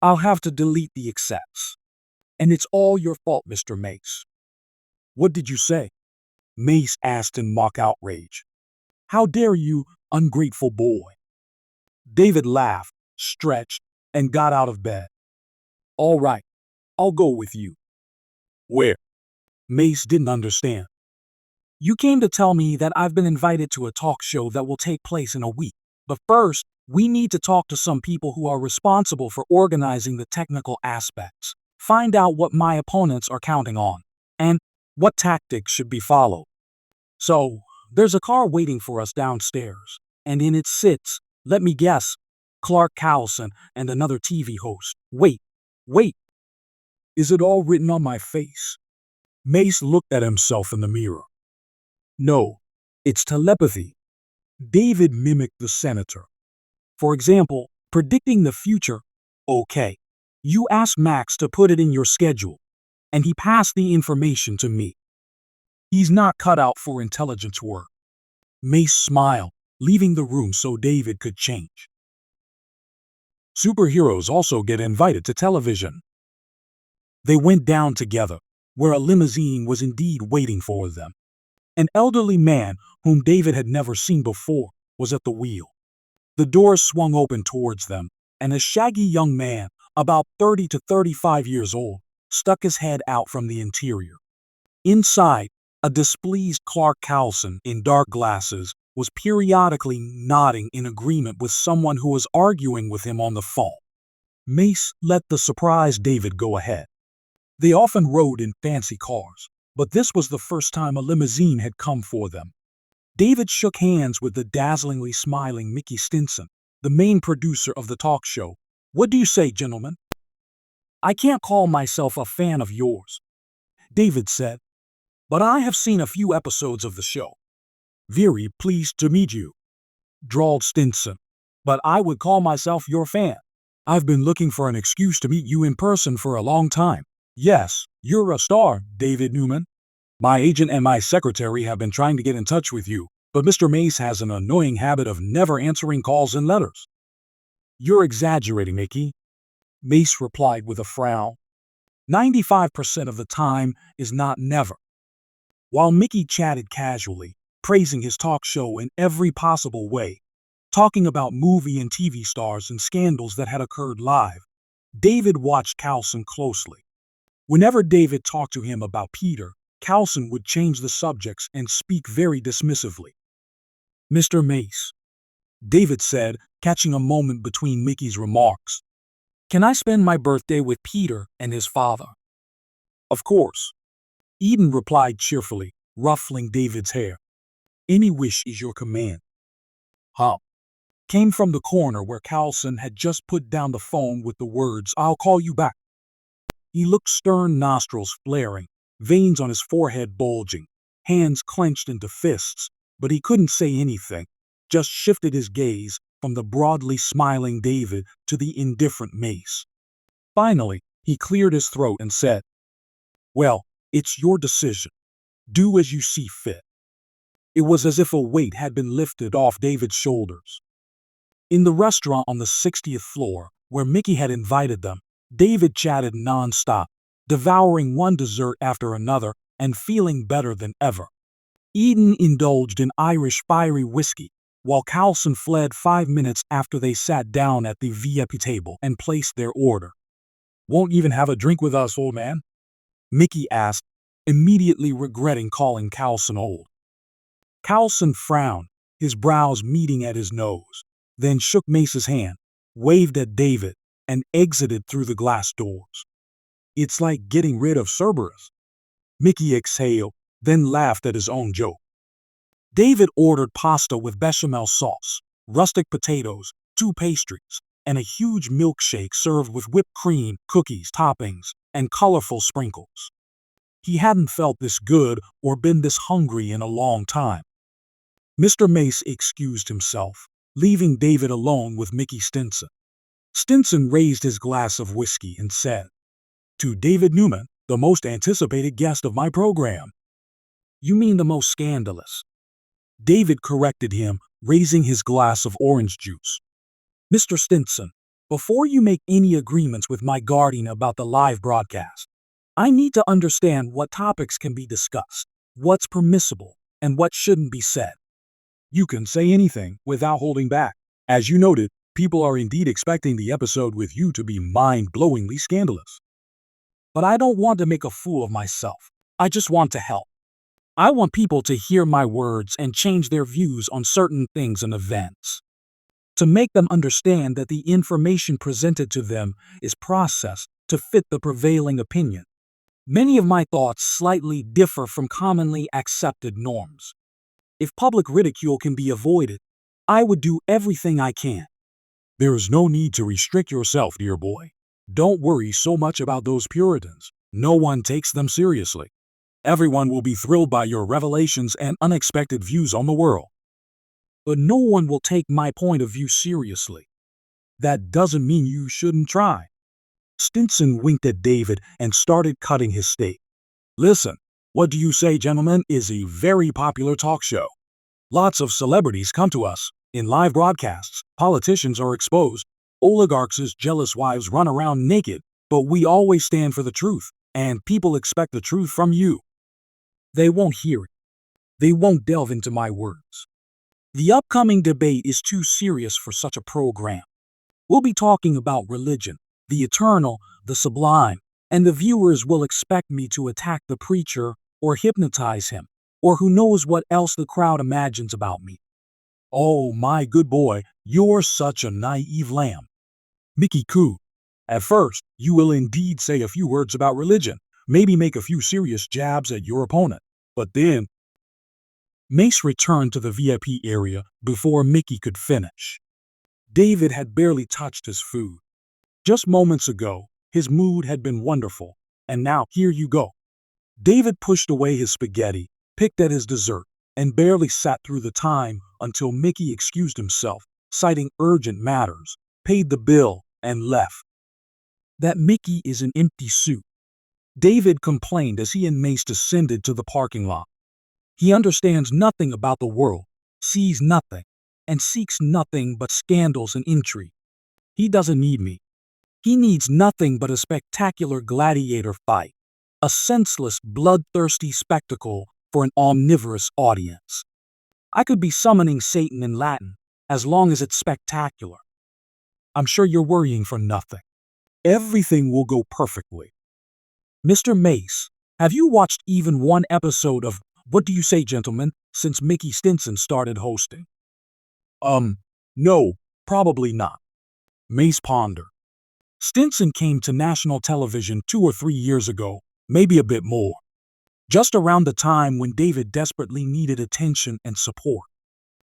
I'll have to delete the excess. And it's all your fault, Mr. Mace. What did you say? Mace asked in mock outrage. How dare you, ungrateful boy? David laughed, stretched, and got out of bed. All right, I'll go with you. Where? Mace didn't understand. You came to tell me that I've been invited to a talk show that will take place in a week. But first, we need to talk to some people who are responsible for organizing the technical aspects. Find out what my opponents are counting on, and what tactics should be followed. So, there's a car waiting for us downstairs, and in it sits, let me guess, Clark Cowlson and another TV host. Wait. Is it all written on my face? Mace looked at himself in the mirror. No, it's telepathy. David mimicked the senator. For example, predicting the future. Okay, you asked Max to put it in your schedule, and he passed the information to me. He's not cut out for intelligence work. Mace smiled, leaving the room so David could change. Superheroes also get invited to television. They went down together, where a limousine was indeed waiting for them. An elderly man, whom David had never seen before, was at the wheel. The doors swung open towards them, and a shaggy young man, about 30 to 35 years old, stuck his head out from the interior. Inside, a displeased Clark Cowlson in dark glasses was periodically nodding in agreement with someone who was arguing with him on the phone. Mace let the surprised David go ahead. They often rode in fancy cars, but this was the first time a limousine had come for them. David shook hands with the dazzlingly smiling Mickey Stinson, the main producer of the talk show. What do you say, gentlemen? I can't call myself a fan of yours, David said, but I have seen a few episodes of the show. Very pleased to meet you, drawled Stinson, but I would call myself your fan. I've been looking for an excuse to meet you in person for a long time. Yes, you're a star, David Newman. My agent and my secretary have been trying to get in touch with you, but Mr. Mace has an annoying habit of never answering calls and letters. You're exaggerating, Mickey, Mace replied with a frown. 95% of the time is not never. While Mickey chatted casually, praising his talk show in every possible way, talking about movie and TV stars and scandals that had occurred live, David watched Cowlson closely. Whenever David talked to him about Peter, Cowlson would change the subjects and speak very dismissively. Mr. Mace, David said, catching a moment between Mickey's remarks. Can I spend my birthday with Peter and his father? Of course, Eden replied cheerfully, ruffling David's hair. Any wish is your command. Huh? Came from the corner where Cowlson had just put down the phone with the words, I'll call you back. He looked stern, nostrils flaring, veins on his forehead bulging, hands clenched into fists, but he couldn't say anything, just shifted his gaze from the broadly smiling David to the indifferent Mace. Finally, he cleared his throat and said, Well, it's your decision. Do as you see fit. It was as if a weight had been lifted off David's shoulders. In the restaurant on the 60th floor, where Mickey had invited them, David chatted nonstop, devouring one dessert after another and feeling better than ever. Eden indulged in Irish fiery whiskey, while Cowlson fled 5 minutes after they sat down at the VIP table and placed their order. Won't even have a drink with us, old man? Mickey asked, immediately regretting calling Cowlson old. Cowlson frowned, his brows meeting at his nose, then shook Mace's hand, waved at David, and exited through the glass doors. It's like getting rid of Cerberus. Mickey exhaled, then laughed at his own joke. David ordered pasta with bechamel sauce, rustic potatoes, 2 pastries, and a huge milkshake served with whipped cream, cookies, toppings, and colorful sprinkles. He hadn't felt this good or been this hungry in a long time. Mr. Mace excused himself, leaving David alone with Mickey Stinson. Stinson raised his glass of whiskey and said, "To David Newman, the most anticipated guest of my program." "You mean the most scandalous?" David corrected him, raising his glass of orange juice. "Mr. Stinson, before you make any agreements with my guardian about the live broadcast, I need to understand what topics can be discussed, what's permissible, and what shouldn't be said." "You can say anything without holding back. As you noted, people are indeed expecting the episode with you to be mind-blowingly scandalous." "But I don't want to make a fool of myself. I just want to help. I want people to hear my words and change their views on certain things and events. To make them understand that the information presented to them is processed to fit the prevailing opinion. Many of my thoughts slightly differ from commonly accepted norms. If public ridicule can be avoided, I would do everything I can." "There is no need to restrict yourself, dear boy. Don't worry so much about those Puritans. No one takes them seriously. Everyone will be thrilled by your revelations and unexpected views on the world." "But no one will take my point of view seriously." "That doesn't mean you shouldn't try." Stinson winked at David and started cutting his steak. "Listen, What Do You Say, Gentlemen is a very popular talk show. Lots of celebrities come to us. In live broadcasts, politicians are exposed. Oligarchs' jealous wives run around naked, but we always stand for the truth, and people expect the truth from you." They won't hear it. They won't delve into my words. The upcoming debate is too serious for such a program. We'll be talking about religion, the eternal, the sublime, and the viewers will expect me to attack the preacher or hypnotize him, or who knows what else the crowd imagines about me. "Oh, my good boy, you're such a naive lamb." Mickey cooed. "At first, you will indeed say a few words about religion, maybe make a few serious jabs at your opponent. But then..." Mace returned to the VIP area before Mickey could finish. David had barely touched his food. Just moments ago, his mood had been wonderful, and now here you go. David pushed away his spaghetti, picked at his dessert, and barely sat through the time until Mickey excused himself, citing urgent matters, paid the bill, and left. "That Mickey is an empty suit," David complained as he and Mace descended to the parking lot. "He understands nothing about the world, sees nothing, and seeks nothing but scandals and intrigue. He doesn't need me. He needs nothing but a spectacular gladiator fight, a senseless, bloodthirsty spectacle for an omnivorous audience. I could be summoning Satan in Latin, as long as it's spectacular." "I'm sure you're worrying for nothing. Everything will go perfectly." "Mr. Mace, have you watched even one episode of What Do You Say, Gentlemen, since Mickey Stinson started hosting?" No, probably not." Mace pondered. "Stinson came to national television 2 or 3 years ago, maybe a bit more. Just around the time when David desperately needed attention and support.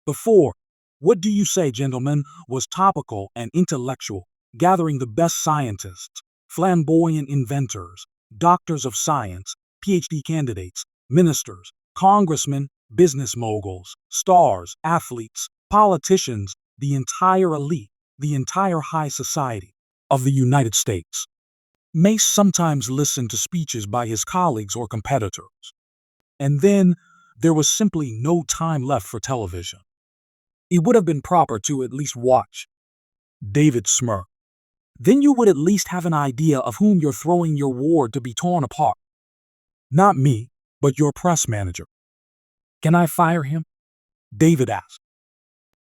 Before, What Do You Say, Gentlemen was topical and intellectual, gathering the best scientists, flamboyant inventors, doctors of science, PhD candidates, ministers, congressmen, business moguls, stars, athletes, politicians, the entire elite, the entire high society of the United States." Mace sometimes listened to speeches by his colleagues or competitors. And then there was simply no time left for television. It would have been proper to at least watch. David smirked. "Then you would at least have an idea of whom you're throwing your ward to be torn apart." "Not me, but your press manager." "Can I fire him?" David asked.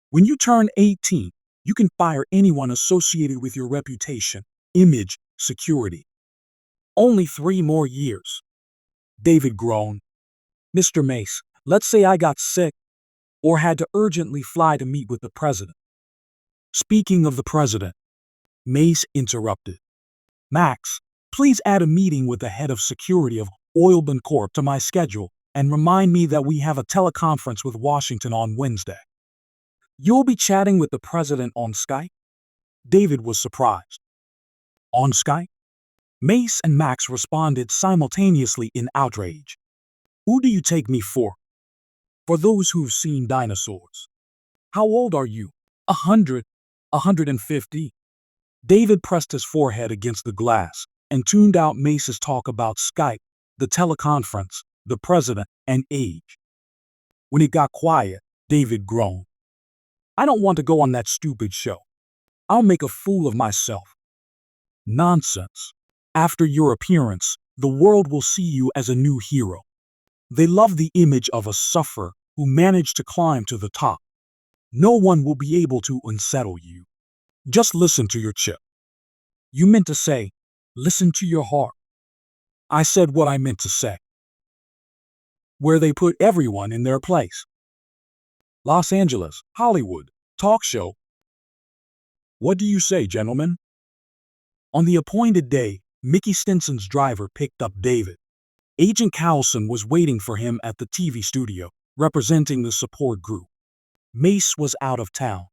"When you turn 18, you can fire anyone associated with your reputation, image, security." "Only 3 more years." David groaned. "Mr. Mace, let's say I got sick or had to urgently fly to meet with the president." "Speaking of the president," Mace interrupted. "Max, please add a meeting with the head of security of Oilbin Corp to my schedule and remind me that we have a teleconference with Washington on Wednesday. You'll be chatting with the president on Skype? David was surprised. On Skype? Mace and Max responded simultaneously in outrage. Who do you take me for? For those who've seen dinosaurs. How old are you? 100, 150. David pressed his forehead against the glass and tuned out Mace's talk about Skype, the teleconference, the president, and age. When it got quiet, David groaned. I don't want to go on that stupid show. I'll make a fool of myself. Nonsense. After your appearance, the world will see you as a new hero. They love the image of a sufferer who managed to climb to the top. No one will be able to unsettle you. Just listen to your chip. You meant to say, listen to your heart. I said what I meant to say. Where they put everyone in their place. Los Angeles, Hollywood, talk show. What do you say, gentlemen? On the appointed day, Mickey Stinson's driver picked up David. Agent Cowson was waiting for him at the TV studio, representing the support group. Mace was out of town.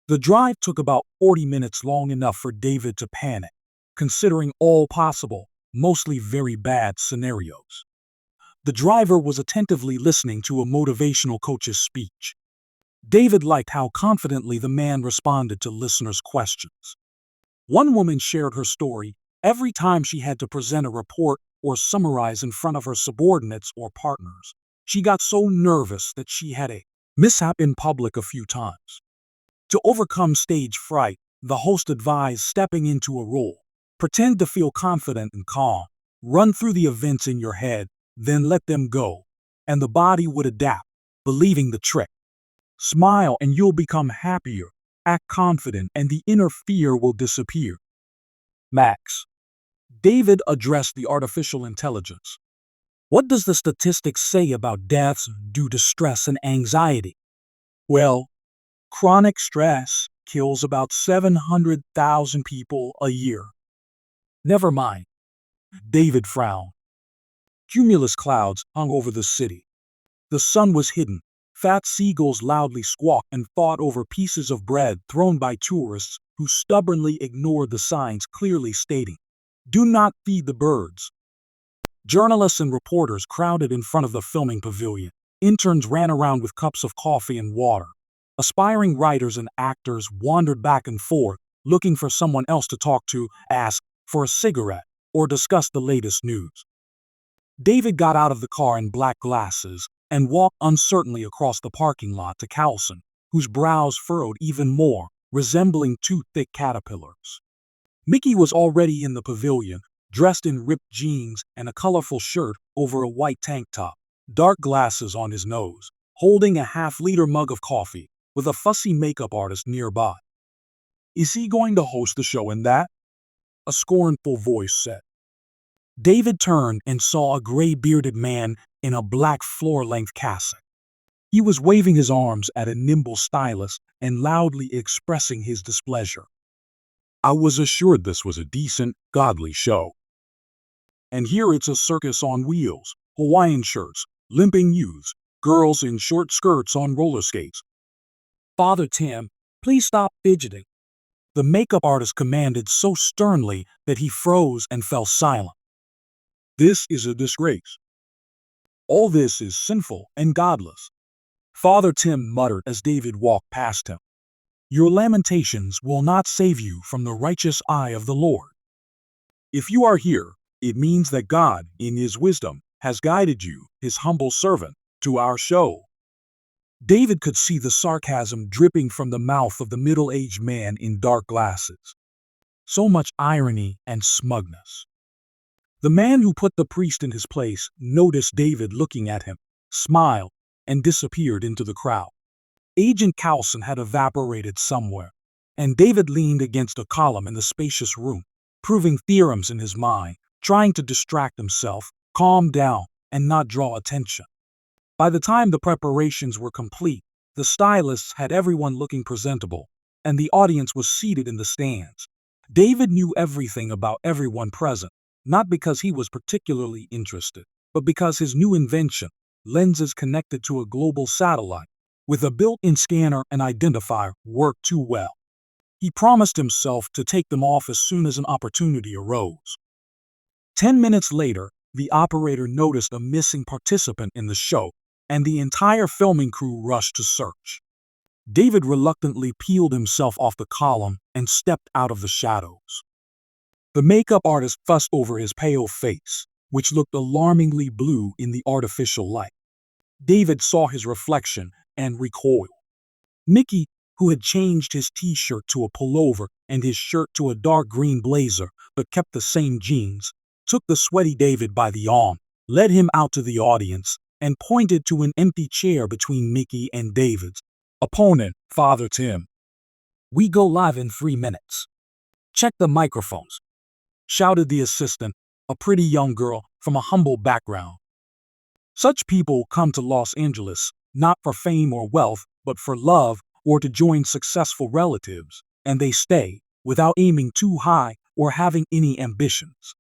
The drive took about 40 minutes, long enough for David to panic, considering all possible, mostly very bad scenarios. The driver was attentively listening to a motivational coach's speech. David liked how confidently the man responded to listeners' questions. One woman shared her story every time she had to present a report or summarize in front of her subordinates or partners. She got so nervous that she had a mishap in public a few times. To overcome stage fright, the host advised stepping into a role. Pretend to feel confident and calm. Run through the events in your head, then let them go, and the body would adapt, believing the trick. Smile and you'll become happier. Act confident and the inner fear will disappear. Max. David addressed the artificial intelligence. What does the statistics say about deaths due to stress and anxiety? Well, chronic stress kills about 700,000 people a year. Never mind. David frowned. Cumulus clouds hung over the city. The sun was hidden. Fat seagulls loudly squawked and fought over pieces of bread thrown by tourists who stubbornly ignored the signs clearly stating, "Do not feed the birds." Journalists and reporters crowded in front of the filming pavilion. Interns ran around with cups of coffee and water. Aspiring writers and actors wandered back and forth, looking for someone else to talk to, ask for a cigarette, or discuss the latest news. David got out of the car in black glasses and walked uncertainly across the parking lot to Cowson, whose brows furrowed even more, resembling two thick caterpillars. Mickey was already in the pavilion, dressed in ripped jeans and a colorful shirt over a white tank top, dark glasses on his nose, holding a half-liter mug of coffee, with a fussy makeup artist nearby. Is he going to host the show in that? A scornful voice said. David turned and saw a gray-bearded man in a black floor-length cassock. He was waving his arms at a nimble stylus and loudly expressing his displeasure. I was assured this was a decent, godly show. And here it's a circus on wheels, Hawaiian shirts, limping youths, girls in short skirts on roller skates. Father Tim, please stop fidgeting. The makeup artist commanded so sternly that he froze and fell silent. This is a disgrace. All this is sinful and godless. Father Tim muttered as David walked past him. Your lamentations will not save you from the righteous eye of the Lord. If you are here, it means that God, in His wisdom, has guided you, His humble servant, to our show. David could see the sarcasm dripping from the mouth of the middle-aged man in dark glasses. So much irony and smugness. The man who put the priest in his place noticed David looking at him, smiled, and disappeared into the crowd. Agent Cowson had evaporated somewhere, and David leaned against a column in the spacious room, proving theorems in his mind, trying to distract himself, calm down, and not draw attention. By the time the preparations were complete, the stylists had everyone looking presentable, and the audience was seated in the stands. David knew everything about everyone present, not because he was particularly interested, but because his new invention, lenses connected to a global satellite, with a built-in scanner and identifier, worked too well. He promised himself to take them off as soon as an opportunity arose. 10 minutes later, the operator noticed a missing participant in the show, and the entire filming crew rushed to search. David reluctantly peeled himself off the column and stepped out of the shadows. The makeup artist fussed over his pale face, which looked alarmingly blue in the artificial light. David saw his reflection and recoiled. Mickey, who had changed his t-shirt to a pullover and his shirt to a dark green blazer but kept the same jeans, took the sweaty David by the arm, led him out to the audience, and pointed to an empty chair between Mickey and David's opponent, Father Tim. "We go live in 3 minutes. Check the microphones," shouted the assistant, a pretty young girl from a humble background. Such people come to Los Angeles not for fame or wealth, but for love or to join successful relatives, and they stay without aiming too high or having any ambitions.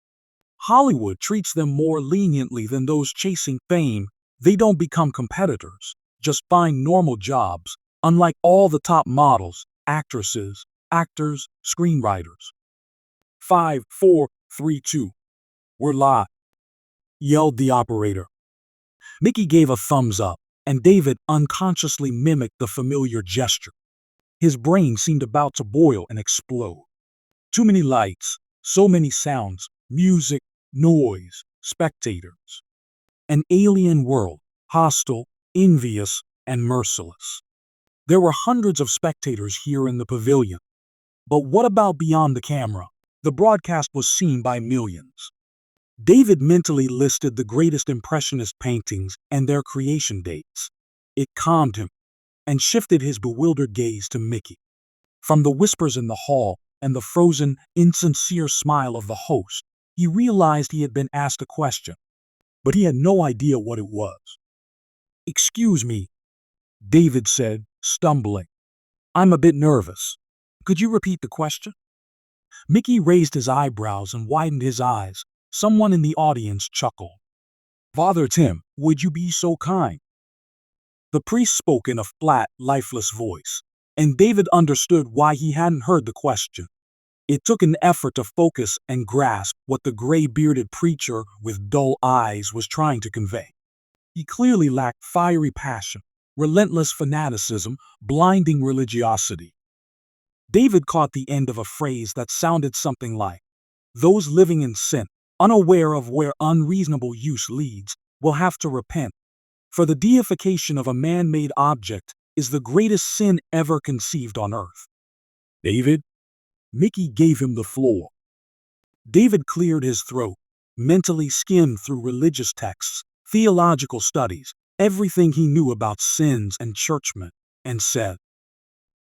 Hollywood treats them more leniently than those chasing fame. They don't become competitors, just find normal jobs, unlike all the top models, actresses, actors, screenwriters. 5, 4, 3, 2. "We're live," yelled the operator. Mickey gave a thumbs up, and David unconsciously mimicked the familiar gesture. His brain seemed about to boil and explode. Too many lights, so many sounds, music, noise, spectators. An alien world, hostile, envious, and merciless. There were hundreds of spectators here in the pavilion. But what about beyond the camera? The broadcast was seen by millions. David mentally listed the greatest Impressionist paintings and their creation dates. It calmed him and shifted his bewildered gaze to Mickey. From the whispers in the hall and the frozen, insincere smile of the host, he realized he had been asked a question, but he had no idea what it was. "Excuse me," David said, stumbling. "I'm a bit nervous. Could you repeat the question?" Mickey raised his eyebrows and widened his eyes. Someone in the audience chuckled. "Father Tim, would you be so kind?" The priest spoke in a flat, lifeless voice, and David understood why he hadn't heard the question. It took an effort to focus and grasp what the gray-bearded preacher with dull eyes was trying to convey. He clearly lacked fiery passion, relentless fanaticism, blinding religiosity. David caught the end of a phrase that sounded something like, "Those living in sin, unaware of where unreasonable use leads, will have to repent. For the deification of a man-made object is the greatest sin ever conceived on earth." "David?" Mickey gave him the floor. David cleared his throat, mentally skimmed through religious texts, theological studies, everything he knew about sins and churchmen, and said,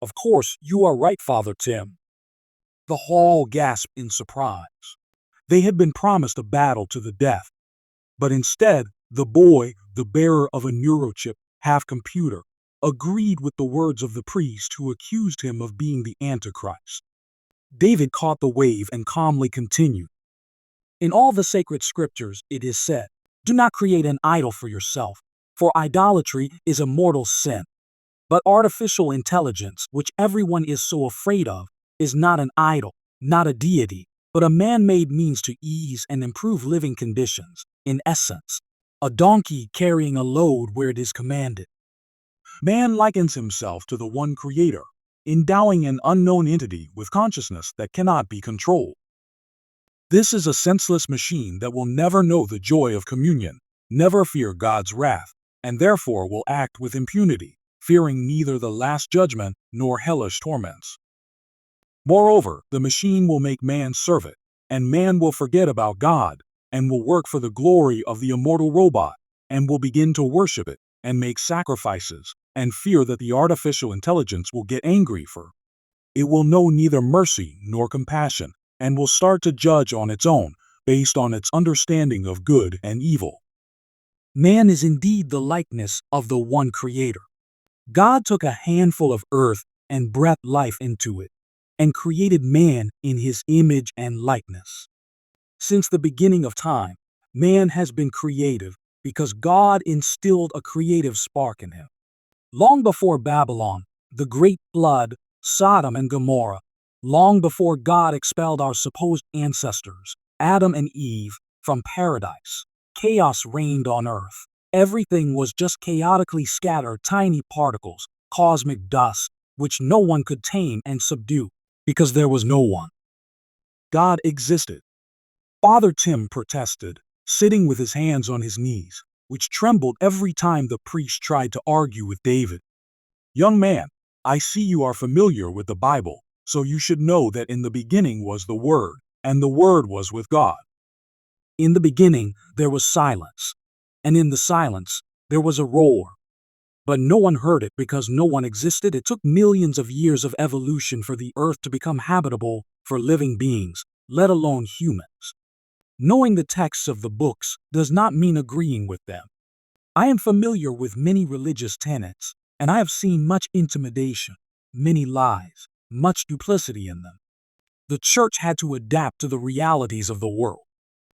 "Of course, you are right, Father Tim." The hall gasped in surprise. They had been promised a battle to the death. But instead, the boy, the bearer of a neurochip, half-computer, agreed with the words of the priest who accused him of being the Antichrist. David caught the wave and calmly continued. "In all the sacred scriptures, it is said, 'Do not create an idol for yourself, for idolatry is a mortal sin.' But artificial intelligence, which everyone is so afraid of, is not an idol, not a deity, but a man-made means to ease and improve living conditions. In essence, a donkey carrying a load where it is commanded." Man likens himself to the one creator, endowing an unknown entity with consciousness that cannot be controlled. This is a senseless machine that will never know the joy of communion, never fear God's wrath, and therefore will act with impunity, fearing neither the last judgment nor hellish torments. Moreover, the machine will make man serve it, and man will forget about God, and will work for the glory of the immortal robot, and will begin to worship it, and make sacrifices, and fear that the artificial intelligence will get angry for. It will know neither mercy nor compassion, and will start to judge on its own, based on its understanding of good and evil. Man is indeed the likeness of the one creator. God took a handful of earth and breathed life into it, and created man in his image and likeness. Since the beginning of time, man has been creative because God instilled a creative spark in him. Long before Babylon, the Great Flood, Sodom and Gomorrah, long before God expelled our supposed ancestors, Adam and Eve, from paradise, chaos reigned on earth. Everything was just chaotically scattered tiny particles, cosmic dust, which no one could tame and subdue, because there was no one. God existed. Father Tim protested, sitting with his hands on his knees, which trembled every time the priest tried to argue with David. Young man, I see you are familiar with the Bible, so you should know that in the beginning was the Word, and the Word was with God. In the beginning, there was silence, and in the silence, there was a roar. But no one heard it because no one existed. It took millions of years of evolution for the earth to become habitable for living beings, let alone humans. Knowing the texts of the books does not mean agreeing with them. I am familiar with many religious tenets, and I have seen much intimidation, many lies, much duplicity in them. The church had to adapt to the realities of the world.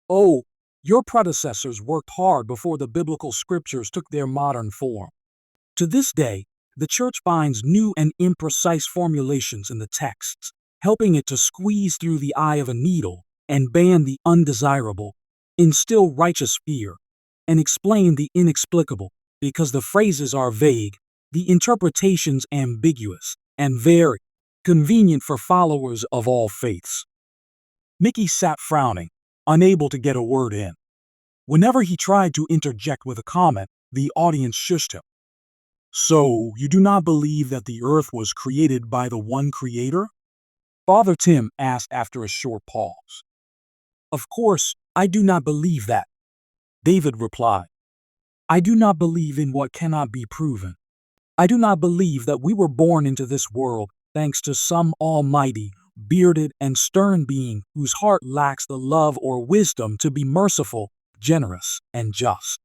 Oh, your predecessors worked hard before the biblical scriptures took their modern form. To this day, the church finds new and imprecise formulations in the texts, helping it to squeeze through the eye of a needle and ban the undesirable, instill righteous fear, and explain the inexplicable, because the phrases are vague, the interpretations ambiguous, and very convenient for followers of all faiths. Mickey sat frowning, unable to get a word in. Whenever he tried to interject with a comment, the audience shushed him. So, you do not believe that the earth was created by the one creator? Father Tim asked after a short pause. Of course, I do not believe that, David replied. I do not believe in what cannot be proven. I do not believe that we were born into this world thanks to some almighty, bearded, and stern being whose heart lacks the love or wisdom to be merciful, generous, and just.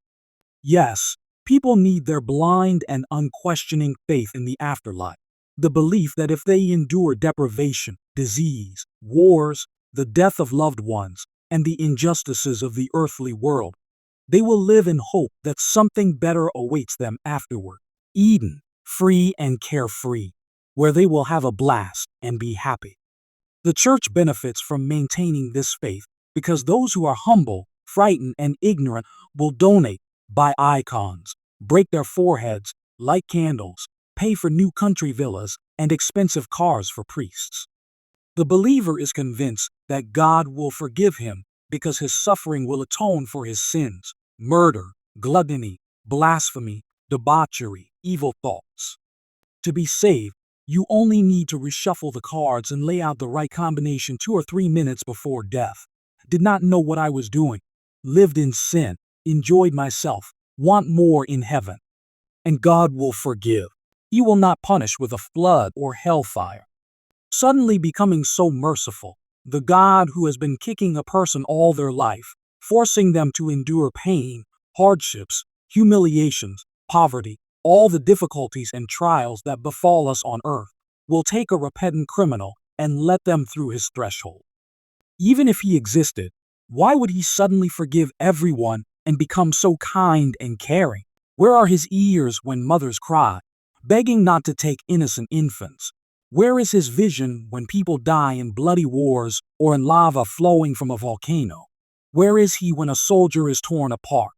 Yes, people need their blind and unquestioning faith in the afterlife, the belief that if they endure deprivation, disease, wars, the death of loved ones, and the injustices of the earthly world, they will live in hope that something better awaits them afterward. Eden, free and carefree, where they will have a blast and be happy. The church benefits from maintaining this faith because those who are humble, frightened, and ignorant will donate, buy icons, break their foreheads, light candles, pay for new country villas, and expensive cars for priests. The believer is convinced that God will forgive him because his suffering will atone for his sins, murder, gluttony, blasphemy, debauchery, evil thoughts. To be saved, you only need to reshuffle the cards and lay out the right combination 2 or 3 minutes before death. Did not know what I was doing, lived in sin, enjoyed myself, want more in heaven. And God will forgive. He will not punish with a flood or hellfire. Suddenly becoming so merciful, the God who has been kicking a person all their life, forcing them to endure pain, hardships, humiliations, poverty, all the difficulties and trials that befall us on earth, will take a repentant criminal and let them through his threshold. Even if he existed, why would he suddenly forgive everyone and become so kind and caring? Where are his ears when mothers cry, begging not to take innocent infants? Where is his vision when people die in bloody wars or in lava flowing from a volcano? Where is he when a soldier is torn apart?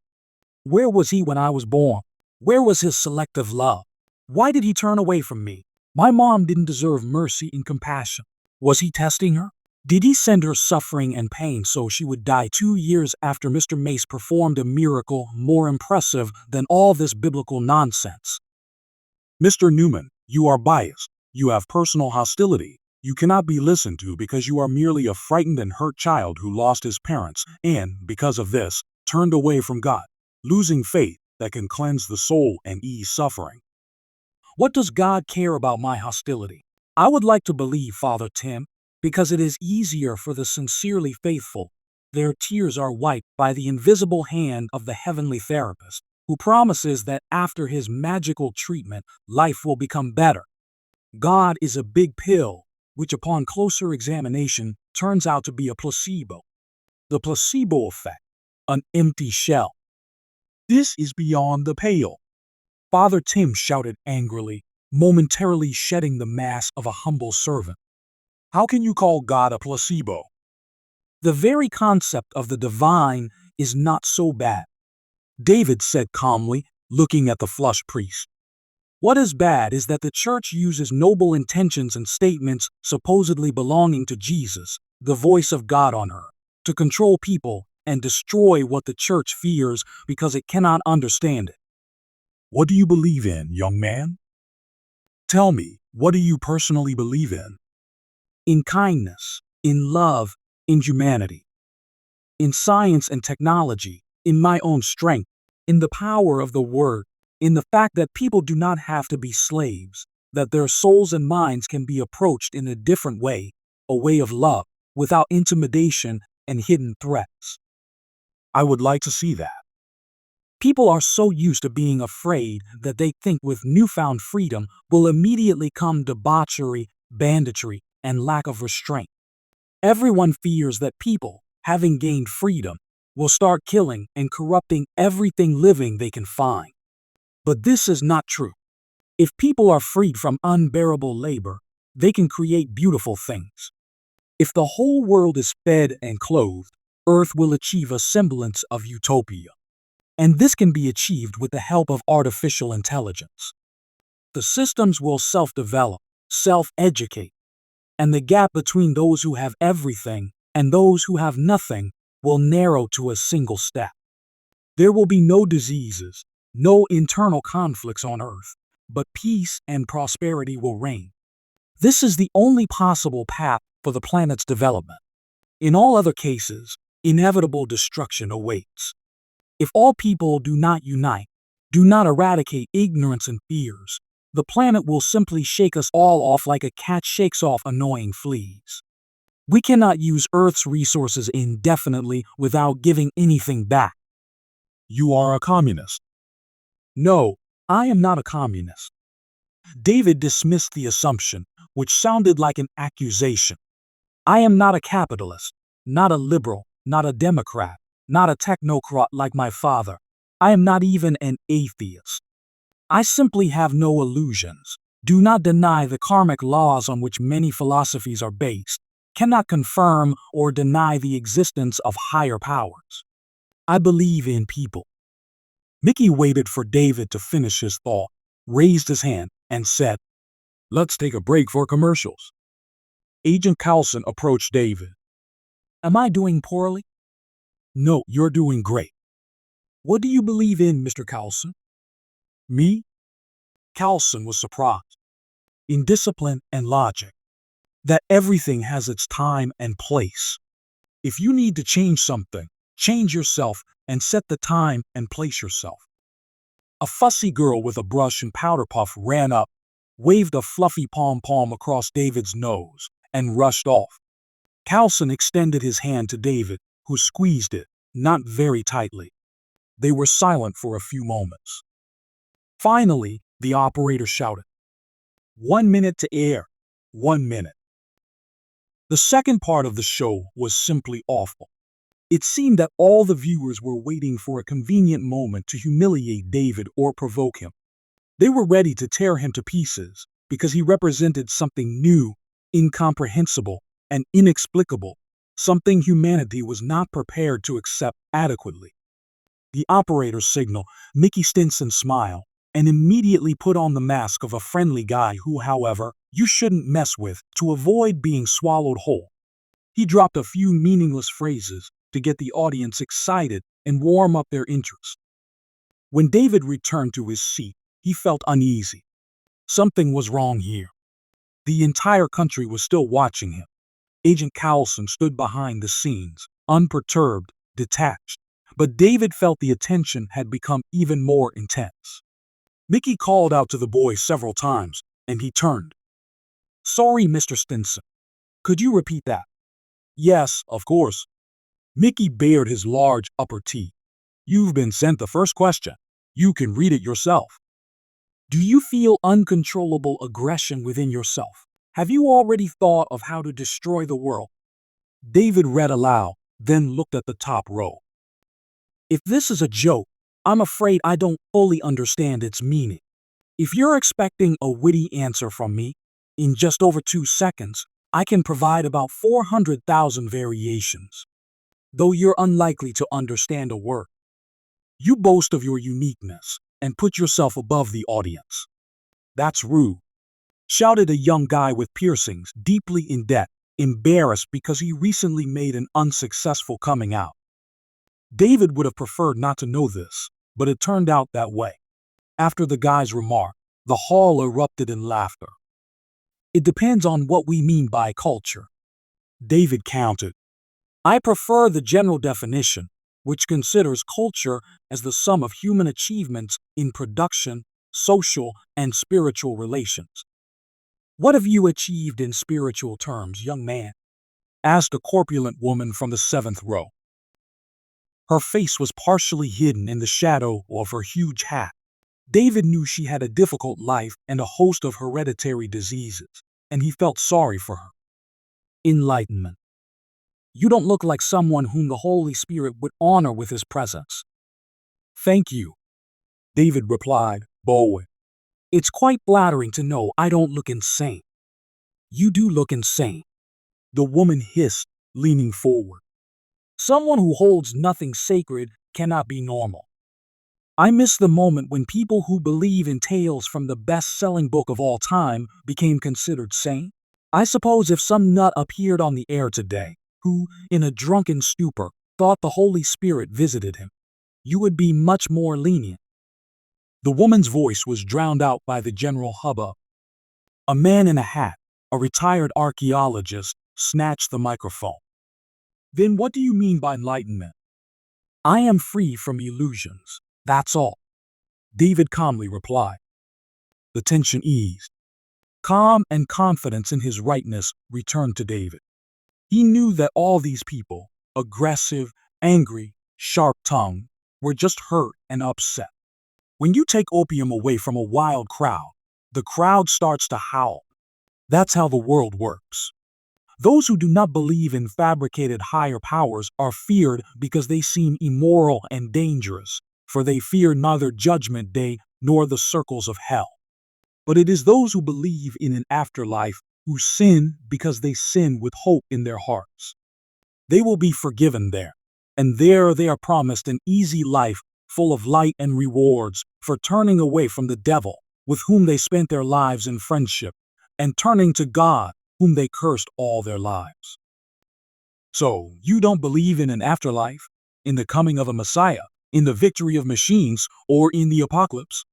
Where was he when I was born? Where was his selective love? Why did he turn away from me? My mom didn't deserve mercy and compassion. Was he testing her? Did he send her suffering and pain so she would die 2 years after Mr. Mace performed a miracle more impressive than all this biblical nonsense? Mr. Newman, you are biased. You have personal hostility. You cannot be listened to because you are merely a frightened and hurt child who lost his parents and, because of this, turned away from God, losing faith that can cleanse the soul and ease suffering. What does God care about my hostility? I would like to believe, Father Tim, because it is easier for the sincerely faithful. Their tears are wiped by the invisible hand of the heavenly therapist, who promises that after his magical treatment, life will become better. God is a big pill, which upon closer examination turns out to be a placebo. The placebo effect, an empty shell. This is beyond the pale. Father Tim shouted angrily, momentarily shedding the mask of a humble servant. How can you call God a placebo? The very concept of the divine is not so bad, David said calmly, looking at the flushed priest. What is bad is that the church uses noble intentions and statements supposedly belonging to Jesus, the voice of God on earth, to control people and destroy what the church fears because it cannot understand it. What do you believe in, young man? Tell me, what do you personally believe in? In kindness, in love, in humanity, in science and technology, in my own strength, in the power of the word, in the fact that people do not have to be slaves, that their souls and minds can be approached in a different way, a way of love, without intimidation and hidden threats. I would like to see that. People are so used to being afraid that they think with newfound freedom will immediately come debauchery, banditry, and lack of restraint. Everyone fears that people, having gained freedom, will start killing and corrupting everything living they can find. But this is not true. If people are freed from unbearable labor, they can create beautiful things. If the whole world is fed and clothed, Earth will achieve a semblance of utopia. And this can be achieved with the help of artificial intelligence. The systems will self-develop, self-educate, and the gap between those who have everything and those who have nothing will narrow to a single step. There will be no diseases, no internal conflicts on Earth, but peace and prosperity will reign. This is the only possible path for the planet's development. In all other cases, inevitable destruction awaits. If all people do not unite, do not eradicate ignorance and fears, the planet will simply shake us all off like a cat shakes off annoying fleas. We cannot use Earth's resources indefinitely without giving anything back. You are a communist. No, I am not a communist. David dismissed the assumption, which sounded like an accusation. I am not a capitalist, not a liberal, not a Democrat, not a technocrat like my father. I am not even an atheist. I simply have no illusions, do not deny the karmic laws on which many philosophies are based, cannot confirm or deny the existence of higher powers. I believe in people. Mickey waited for David to finish his thought, raised his hand, and said, Let's take a break for commercials. Agent Carlson approached David. Am I doing poorly? No, you're doing great. What do you believe in, Mr. Carlson? Me? Carlson was surprised. In discipline and logic. That everything has its time and place. If you need to change something, change yourself and set the time and place yourself. A fussy girl with a brush and powder puff ran up, waved a fluffy pom-pom across David's nose, and rushed off. Carlson extended his hand to David, who squeezed it, not very tightly. They were silent for a few moments. Finally, the operator shouted, 1 minute to air. 1 minute. The second part of the show was simply awful. It seemed that all the viewers were waiting for a convenient moment to humiliate David or provoke him. They were ready to tear him to pieces because he represented something new, incomprehensible, and inexplicable, something humanity was not prepared to accept adequately. The operator signaled Mickey Stinson smiled and immediately put on the mask of a friendly guy who, however, you shouldn't mess with to avoid being swallowed whole. He dropped a few meaningless phrases to get the audience excited and warm up their interest. When David returned to his seat, he felt uneasy. Something was wrong here. The entire country was still watching him. Agent Carlson stood behind the scenes, unperturbed, detached, but David felt the attention had become even more intense. Mickey called out to the boy several times, and he turned. Sorry, Mr. Stinson. Could you repeat that? Yes, of course. Mickey bared his large upper teeth. You've been sent the first question. You can read it yourself. Do you feel uncontrollable aggression within yourself? Have you already thought of how to destroy the world? David read aloud, then looked at the top row. If this is a joke, I'm afraid I don't fully understand its meaning. If you're expecting a witty answer from me, in just over 2 seconds, I can provide about 400,000 variations. Though you're unlikely to understand a word. You boast of your uniqueness and put yourself above the audience. That's rude, shouted a young guy with piercings, deeply in debt, embarrassed because he recently made an unsuccessful coming out. David would have preferred not to know this, but it turned out that way. After the guy's remark, the hall erupted in laughter. It depends on what we mean by culture. David countered. I prefer the general definition, which considers culture as the sum of human achievements in production, social, and spiritual relations. What have you achieved in spiritual terms, young man? Asked a corpulent woman from the 7th row. Her face was partially hidden in the shadow of her huge hat. David knew she had a difficult life and a host of hereditary diseases, and he felt sorry for her. Enlightenment. You don't look like someone whom the Holy Spirit would honor with his presence. Thank you, David replied, bowing. It's quite flattering to know I don't look insane. You do look insane, the woman hissed, leaning forward. Someone who holds nothing sacred cannot be normal. I miss the moment when people who believe in tales from the best-selling book of all time became considered sane. I suppose if some nut appeared on the air today, who, in a drunken stupor, thought the Holy Spirit visited him, you would be much more lenient. The woman's voice was drowned out by the general hubbub. A man in a hat, a retired archaeologist, snatched the microphone. Then what do you mean by enlightenment? I am free from illusions, that's all, David calmly replied. The tension eased. Calm and confidence in his rightness returned to David. He knew that all these people, aggressive, angry, sharp-tongued, were just hurt and upset. When you take opium away from a wild crowd, the crowd starts to howl. That's how the world works. Those who do not believe in fabricated higher powers are feared because they seem immoral and dangerous, for they fear neither Judgment Day nor the circles of hell. But it is those who believe in an afterlife who sin because they sin with hope in their hearts. They will be forgiven there, and there they are promised an easy life full of light and rewards for turning away from the devil, with whom they spent their lives in friendship, and turning to God, whom they cursed all their lives. So, you don't believe in an afterlife, in the coming of a Messiah, in the victory of machines, or in the apocalypse?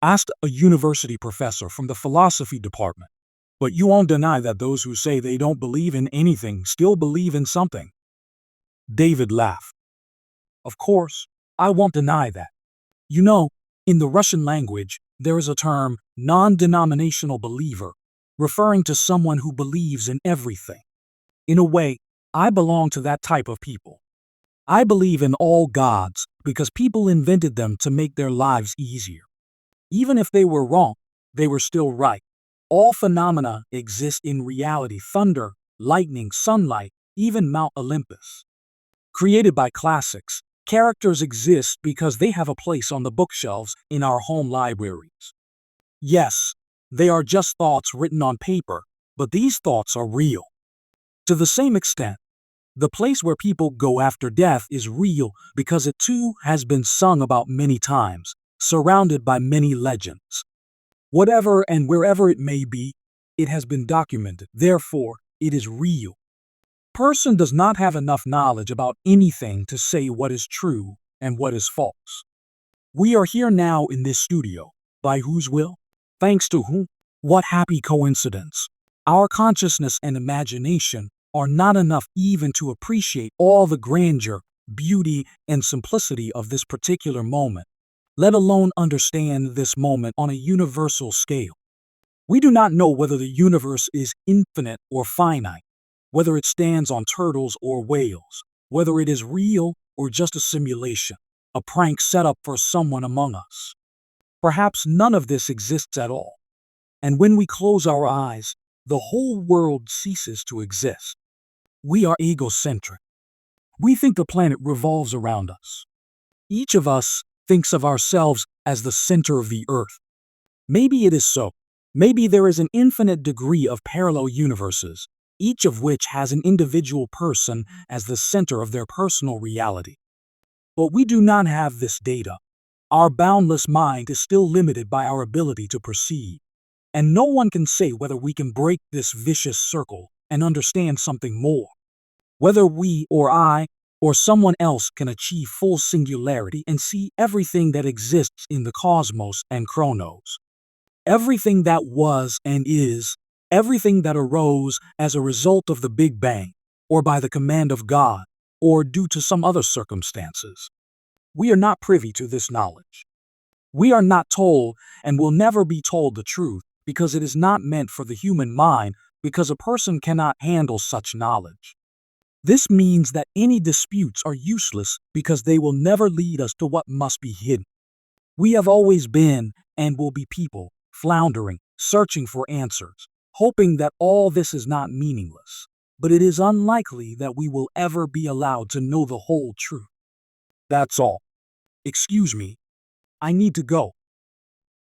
Asked a university professor from the philosophy department. But you won't deny that those who say they don't believe in anything still believe in something. David laughed. Of course, I won't deny that. You know, in the Russian language, there is a term, non-denominational believer, referring to someone who believes in everything. In a way, I belong to that type of people. I believe in all gods because people invented them to make their lives easier. Even if they were wrong, they were still right. All phenomena exist in reality: thunder, lightning, sunlight, even Mount Olympus. Created by classics, characters exist because they have a place on the bookshelves in our home libraries. Yes, they are just thoughts written on paper, but these thoughts are real. To the same extent, the place where people go after death is real because it too has been sung about many times, surrounded by many legends. Whatever and wherever it may be, it has been documented, therefore, it is real. Person does not have enough knowledge about anything to say what is true and what is false. We are here now in this studio. By whose will? Thanks to whom? What happy coincidence. Our consciousness and imagination are not enough even to appreciate all the grandeur, beauty, and simplicity of this particular moment, let alone understand this moment on a universal scale. We do not know whether the universe is infinite or finite, whether it stands on turtles or whales, whether it is real or just a simulation, a prank set up for someone among us. Perhaps none of this exists at all. And when we close our eyes, the whole world ceases to exist. We are egocentric. We think the planet revolves around us. Each of us thinks of ourselves as the center of the earth. Maybe it is so. Maybe there is an infinite degree of parallel universes, each of which has an individual person as the center of their personal reality. But we do not have this data. Our boundless mind is still limited by our ability to perceive. And no one can say whether we can break this vicious circle and understand something more. Whether we or I or someone else can achieve full singularity and see everything that exists in the cosmos and chronos. Everything that was and is, everything that arose as a result of the Big Bang, or by the command of God, or due to some other circumstances. We are not privy to this knowledge. We are not told and will never be told the truth because it is not meant for the human mind, because a person cannot handle such knowledge. This means that any disputes are useless because they will never lead us to what must be hidden. We have always been and will be people, floundering, searching for answers, hoping that all this is not meaningless. But it is unlikely that we will ever be allowed to know the whole truth. That's all. Excuse me, I need to go.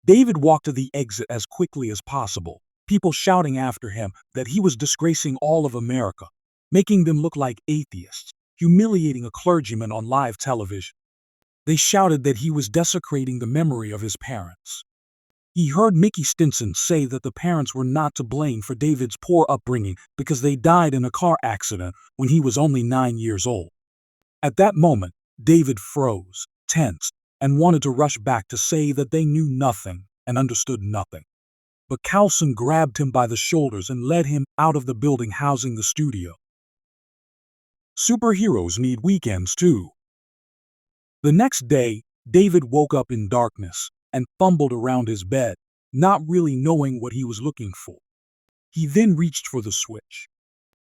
David walked to the exit as quickly as possible, people shouting after him that he was disgracing all of America, making them look like atheists, humiliating a clergyman on live television. They shouted that he was desecrating the memory of his parents. He heard Mickey Stinson say that the parents were not to blame for David's poor upbringing because they died in a car accident when he was only 9 years old. At that moment, David froze, tensed, and wanted to rush back to say that they knew nothing and understood nothing. But Carlson grabbed him by the shoulders and led him out of the building housing the studio. Superheroes need weekends too. The next day, David woke up in darkness and fumbled around his bed, not really knowing what he was looking for. He then reached for the switch.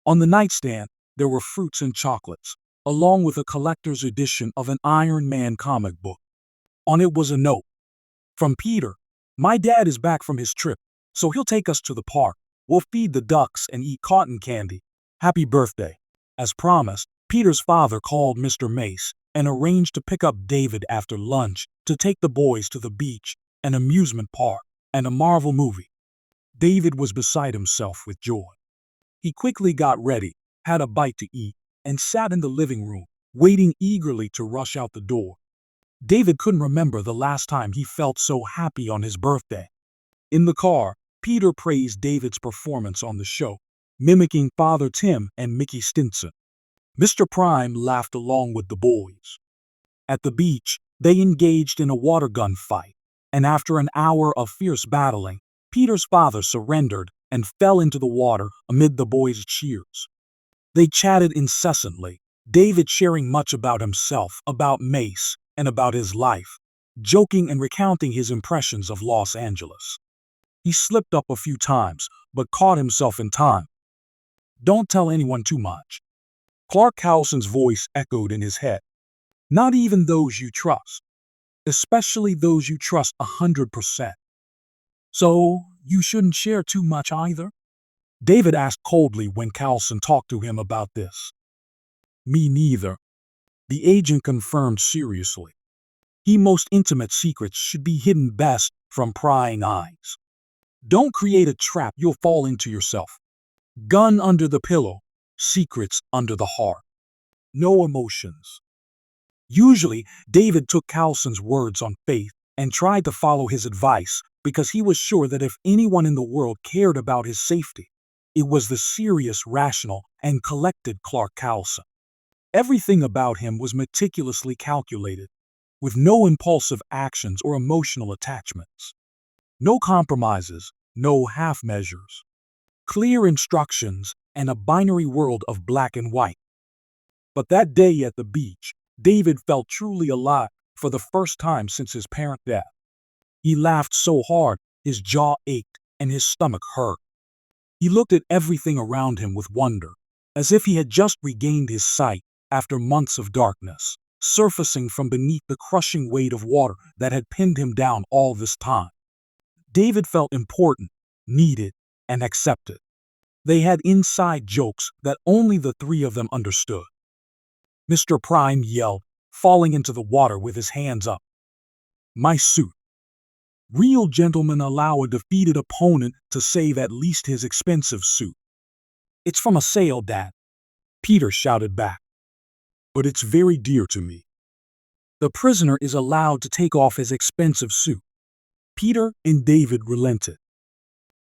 On the nightstand, there were fruits and chocolates, along with a collector's edition of an Iron Man comic book. On it was a note. From Peter, "My dad is back from his trip, so he'll take us to the park. We'll feed the ducks and eat cotton candy. Happy birthday." As promised, Peter's father called Mr. Mace and arranged to pick up David after lunch to take the boys to the beach, an amusement park, and a Marvel movie. David was beside himself with joy. He quickly got ready, had a bite to eat, and sat in the living room, waiting eagerly to rush out the door. David couldn't remember the last time he felt so happy on his birthday. In the car, Peter praised David's performance on the show, mimicking Father Tim and Mickey Stinson. Mr. Prime laughed along with the boys. At the beach, they engaged in a water gun fight, and after an hour of fierce battling, Peter's father surrendered and fell into the water amid the boys' cheers. They chatted incessantly, David sharing much about himself, about Mace, and about his life, joking and recounting his impressions of Los Angeles. He slipped up a few times, but caught himself in time. "Don't tell anyone too much." Clark Cowson's voice echoed in his head. "Not even those you trust. Especially those you trust 100%. So, you shouldn't share too much either?" David asked coldly when Cowson talked to him about this. "Me neither," the agent confirmed seriously. Most intimate secrets should be hidden best from prying eyes. Don't create a trap you'll fall into yourself. Gun under the pillow, secrets under the heart. No emotions. Usually, David took Cowson's words on faith and tried to follow his advice because he was sure that if anyone in the world cared about his safety, it was the serious, rational, and collected Clark Cowson. Everything about him was meticulously calculated, with no impulsive actions or emotional attachments. No compromises, no half measures. Clear instructions and a binary world of black and white. But that day at the beach, David felt truly alive for the first time since his parent death. He laughed so hard, his jaw ached and his stomach hurt. He looked at everything around him with wonder, as if he had just regained his sight after months of darkness, surfacing from beneath the crushing weight of water that had pinned him down all this time. David felt important, needed, and accepted. They had inside jokes that only the three of them understood. Mr. Prime yelled, falling into the water with his hands up. My suit. Real gentlemen allow a defeated opponent to save at least his expensive suit. It's from a sale, Dad, Peter shouted back. But it's very dear to me. The prisoner is allowed to take off his expensive suit. Peter and David relented.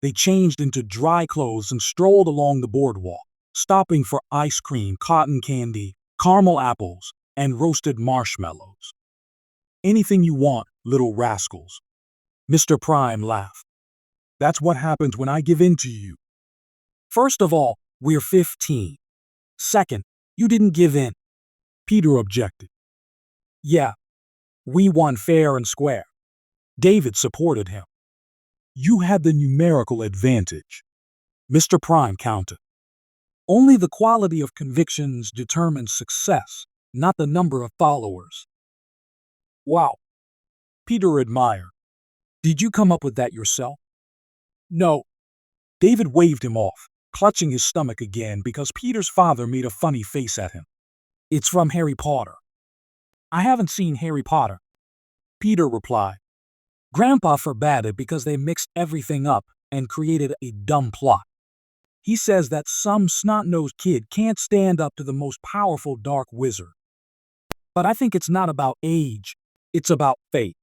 They changed into dry clothes and strolled along the boardwalk, stopping for ice cream, cotton candy, caramel apples, and roasted marshmallows. Anything you want, little rascals. Mr. Prime laughed. That's what happens when I give in to you. First of all, we're 15. Second, you didn't give in. Peter objected. Yeah, we won fair and square. David supported him. You had the numerical advantage. Mr. Prime countered. Only the quality of convictions determines success, not the number of followers. Wow. Peter admired. Did you come up with that yourself? No. David waved him off, clutching his stomach again because Peter's father made a funny face at him. It's from Harry Potter. I haven't seen Harry Potter, Peter replied. Grandpa forbade it because they mixed everything up and created a dumb plot. He says that some snot-nosed kid can't stand up to the most powerful dark wizard. But I think it's not about age, it's about faith.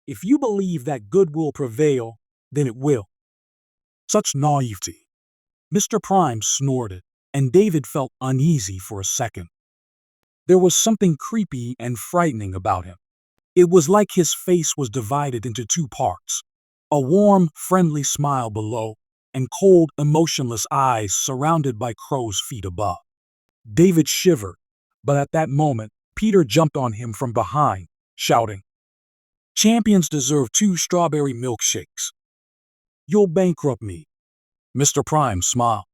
If you believe that good will prevail, then it will. Such naivety. Mr. Prime snorted, and David felt uneasy for a second. There was something creepy and frightening about him. It was like his face was divided into two parts, a warm, friendly smile below, and cold, emotionless eyes surrounded by crow's feet above. David shivered, but at that moment, Peter jumped on him from behind, shouting, "Champions deserve 2 strawberry milkshakes." You'll bankrupt me. Mr. Prime smiled.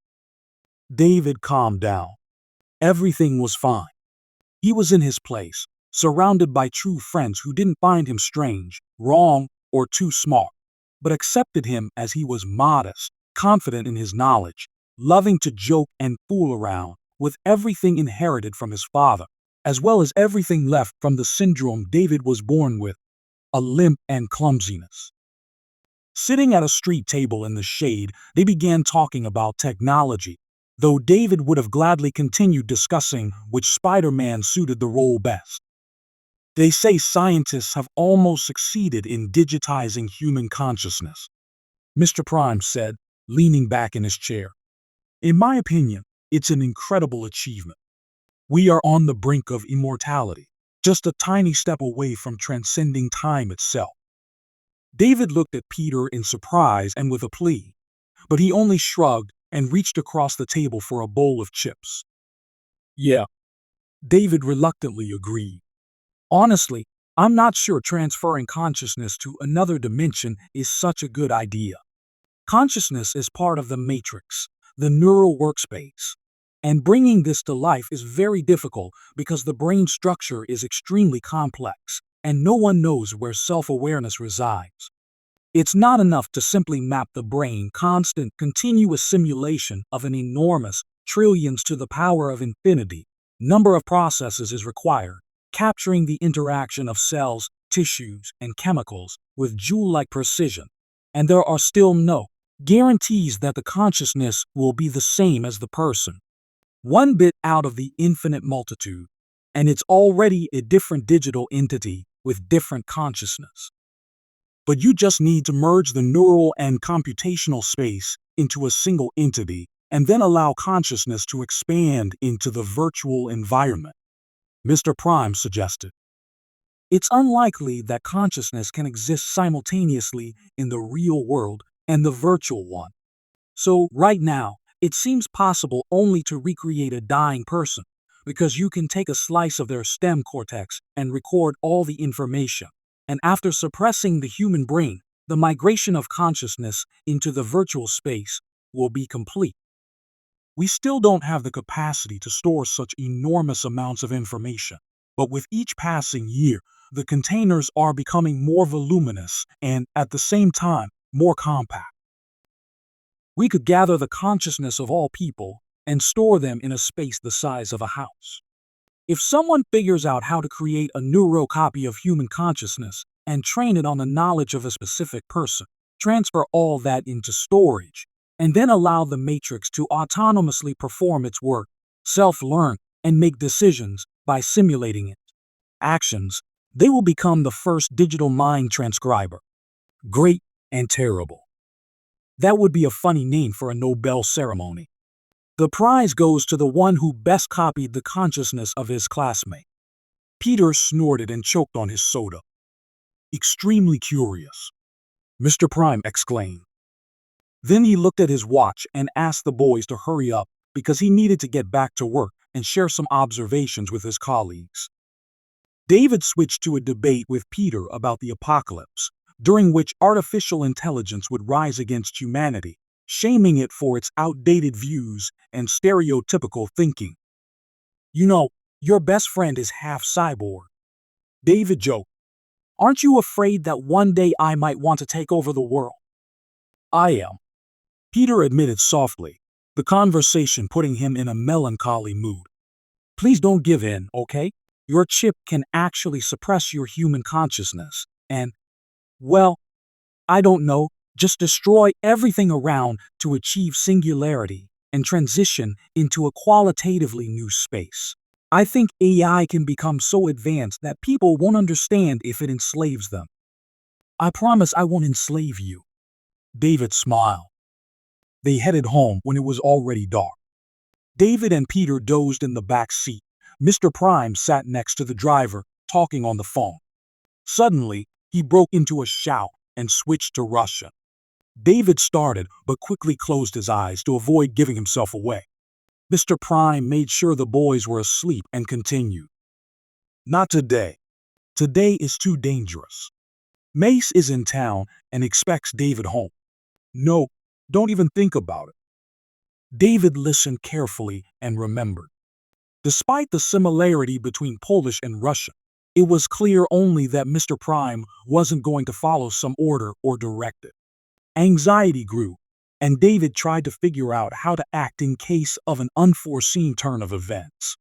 David calmed down. Everything was fine. He was in his place, surrounded by true friends who didn't find him strange, wrong, or too smart, but accepted him as he was modest, confident in his knowledge, loving to joke and fool around, with everything inherited from his father, as well as everything left from the syndrome David was born with, a limp and clumsiness. Sitting at a street table in the shade, they began talking about technology, though David would have gladly continued discussing which Spider-Man suited the role best. They say scientists have almost succeeded in digitizing human consciousness, Mr. Prime said, leaning back in his chair. In my opinion, it's an incredible achievement. We are on the brink of immortality, just a tiny step away from transcending time itself. David looked at Peter in surprise and with a plea, but he only shrugged and reached across the table for a bowl of chips. Yeah, David reluctantly agreed. Honestly, I'm not sure transferring consciousness to another dimension is such a good idea. Consciousness is part of the matrix, the neural workspace. And bringing this to life is very difficult because the brain structure is extremely complex, and no one knows where self-awareness resides. It's not enough to simply map the brain, constant, continuous simulation of an enormous, trillions to the power of infinity, number of processes is required, capturing the interaction of cells, tissues, and chemicals with jewel-like precision. And there are still no guarantees that the consciousness will be the same as the person. One bit out of the infinite multitude, and it's already a different digital entity with different consciousness. But you just need to merge the neural and computational space into a single entity and then allow consciousness to expand into the virtual environment, Mr. Prime suggested. It's unlikely that consciousness can exist simultaneously in the real world and the virtual one. So, right now, it seems possible only to recreate a dying person, because you can take a slice of their stem cortex and record all the information. And after suppressing the human brain, the migration of consciousness into the virtual space will be complete. We still don't have the capacity to store such enormous amounts of information, but with each passing year, the containers are becoming more voluminous and, at the same time, more compact. We could gather the consciousness of all people and store them in a space the size of a house. If someone figures out how to create a neuro copy of human consciousness and train it on the knowledge of a specific person, transfer all that into storage, and then allow the matrix to autonomously perform its work, self-learn, and make decisions by simulating it. Actions, they will become the first digital mind transcriber. Great and terrible. That would be a funny name for a Nobel ceremony. The prize goes to the one who best copied the consciousness of his classmate. Peter snorted and choked on his soda. Extremely curious, Mr. Prime exclaimed. Then he looked at his watch and asked the boys to hurry up because he needed to get back to work and share some observations with his colleagues. David switched to a debate with Peter about the apocalypse, during which artificial intelligence would rise against humanity, shaming it for its outdated views and stereotypical thinking. You know, your best friend is half cyborg, David joked. Aren't you afraid that one day I might want to take over the world? I am, Peter admitted softly, the conversation putting him in a melancholy mood. Please don't give in, okay? Your chip can actually suppress your human consciousness and, well, I don't know, just destroy everything around to achieve singularity and transition into a qualitatively new space. I think AI can become so advanced that people won't understand if it enslaves them. I promise I won't enslave you. David smiled. They headed home when it was already dark. David and Peter dozed in the back seat. Mr. Prime sat next to the driver, talking on the phone. Suddenly, he broke into a shout and switched to Russian. David started, but quickly closed his eyes to avoid giving himself away. Mr. Prime made sure the boys were asleep and continued. Not today. Today is too dangerous. Mace is in town and expects David home. No, don't even think about it. David listened carefully and remembered. Despite the similarity between Polish and Russian, it was clear only that Mr. Prime wasn't going to follow some order or directive. Anxiety grew, and David tried to figure out how to act in case of an unforeseen turn of events.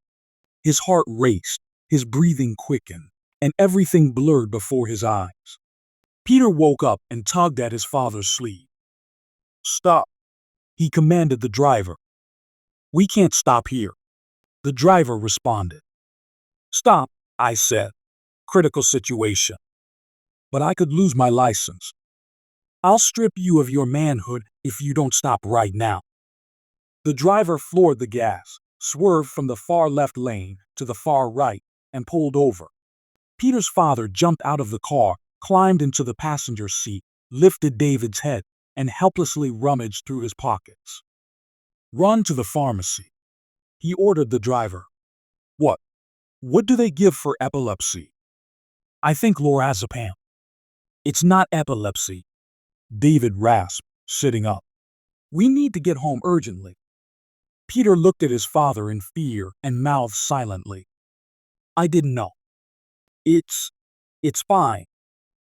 His heart raced, his breathing quickened, and everything blurred before his eyes. Peter woke up and tugged at his father's sleeve. Stop, he commanded the driver. We can't stop here. The driver responded. Stop, I said. Critical situation. But I could lose my license. I'll strip you of your manhood if you don't stop right now. The driver floored the gas, swerved from the far left lane to the far right, and pulled over. Peter's father jumped out of the car, climbed into the passenger seat, lifted David's head, and helplessly rummaged through his pockets. Run to the pharmacy, he ordered the driver. What? What do they give for epilepsy? I think lorazepam. It's not epilepsy, David rasped, sitting up. We need to get home urgently. Peter looked at his father in fear and mouthed silently. I didn't know. It's fine.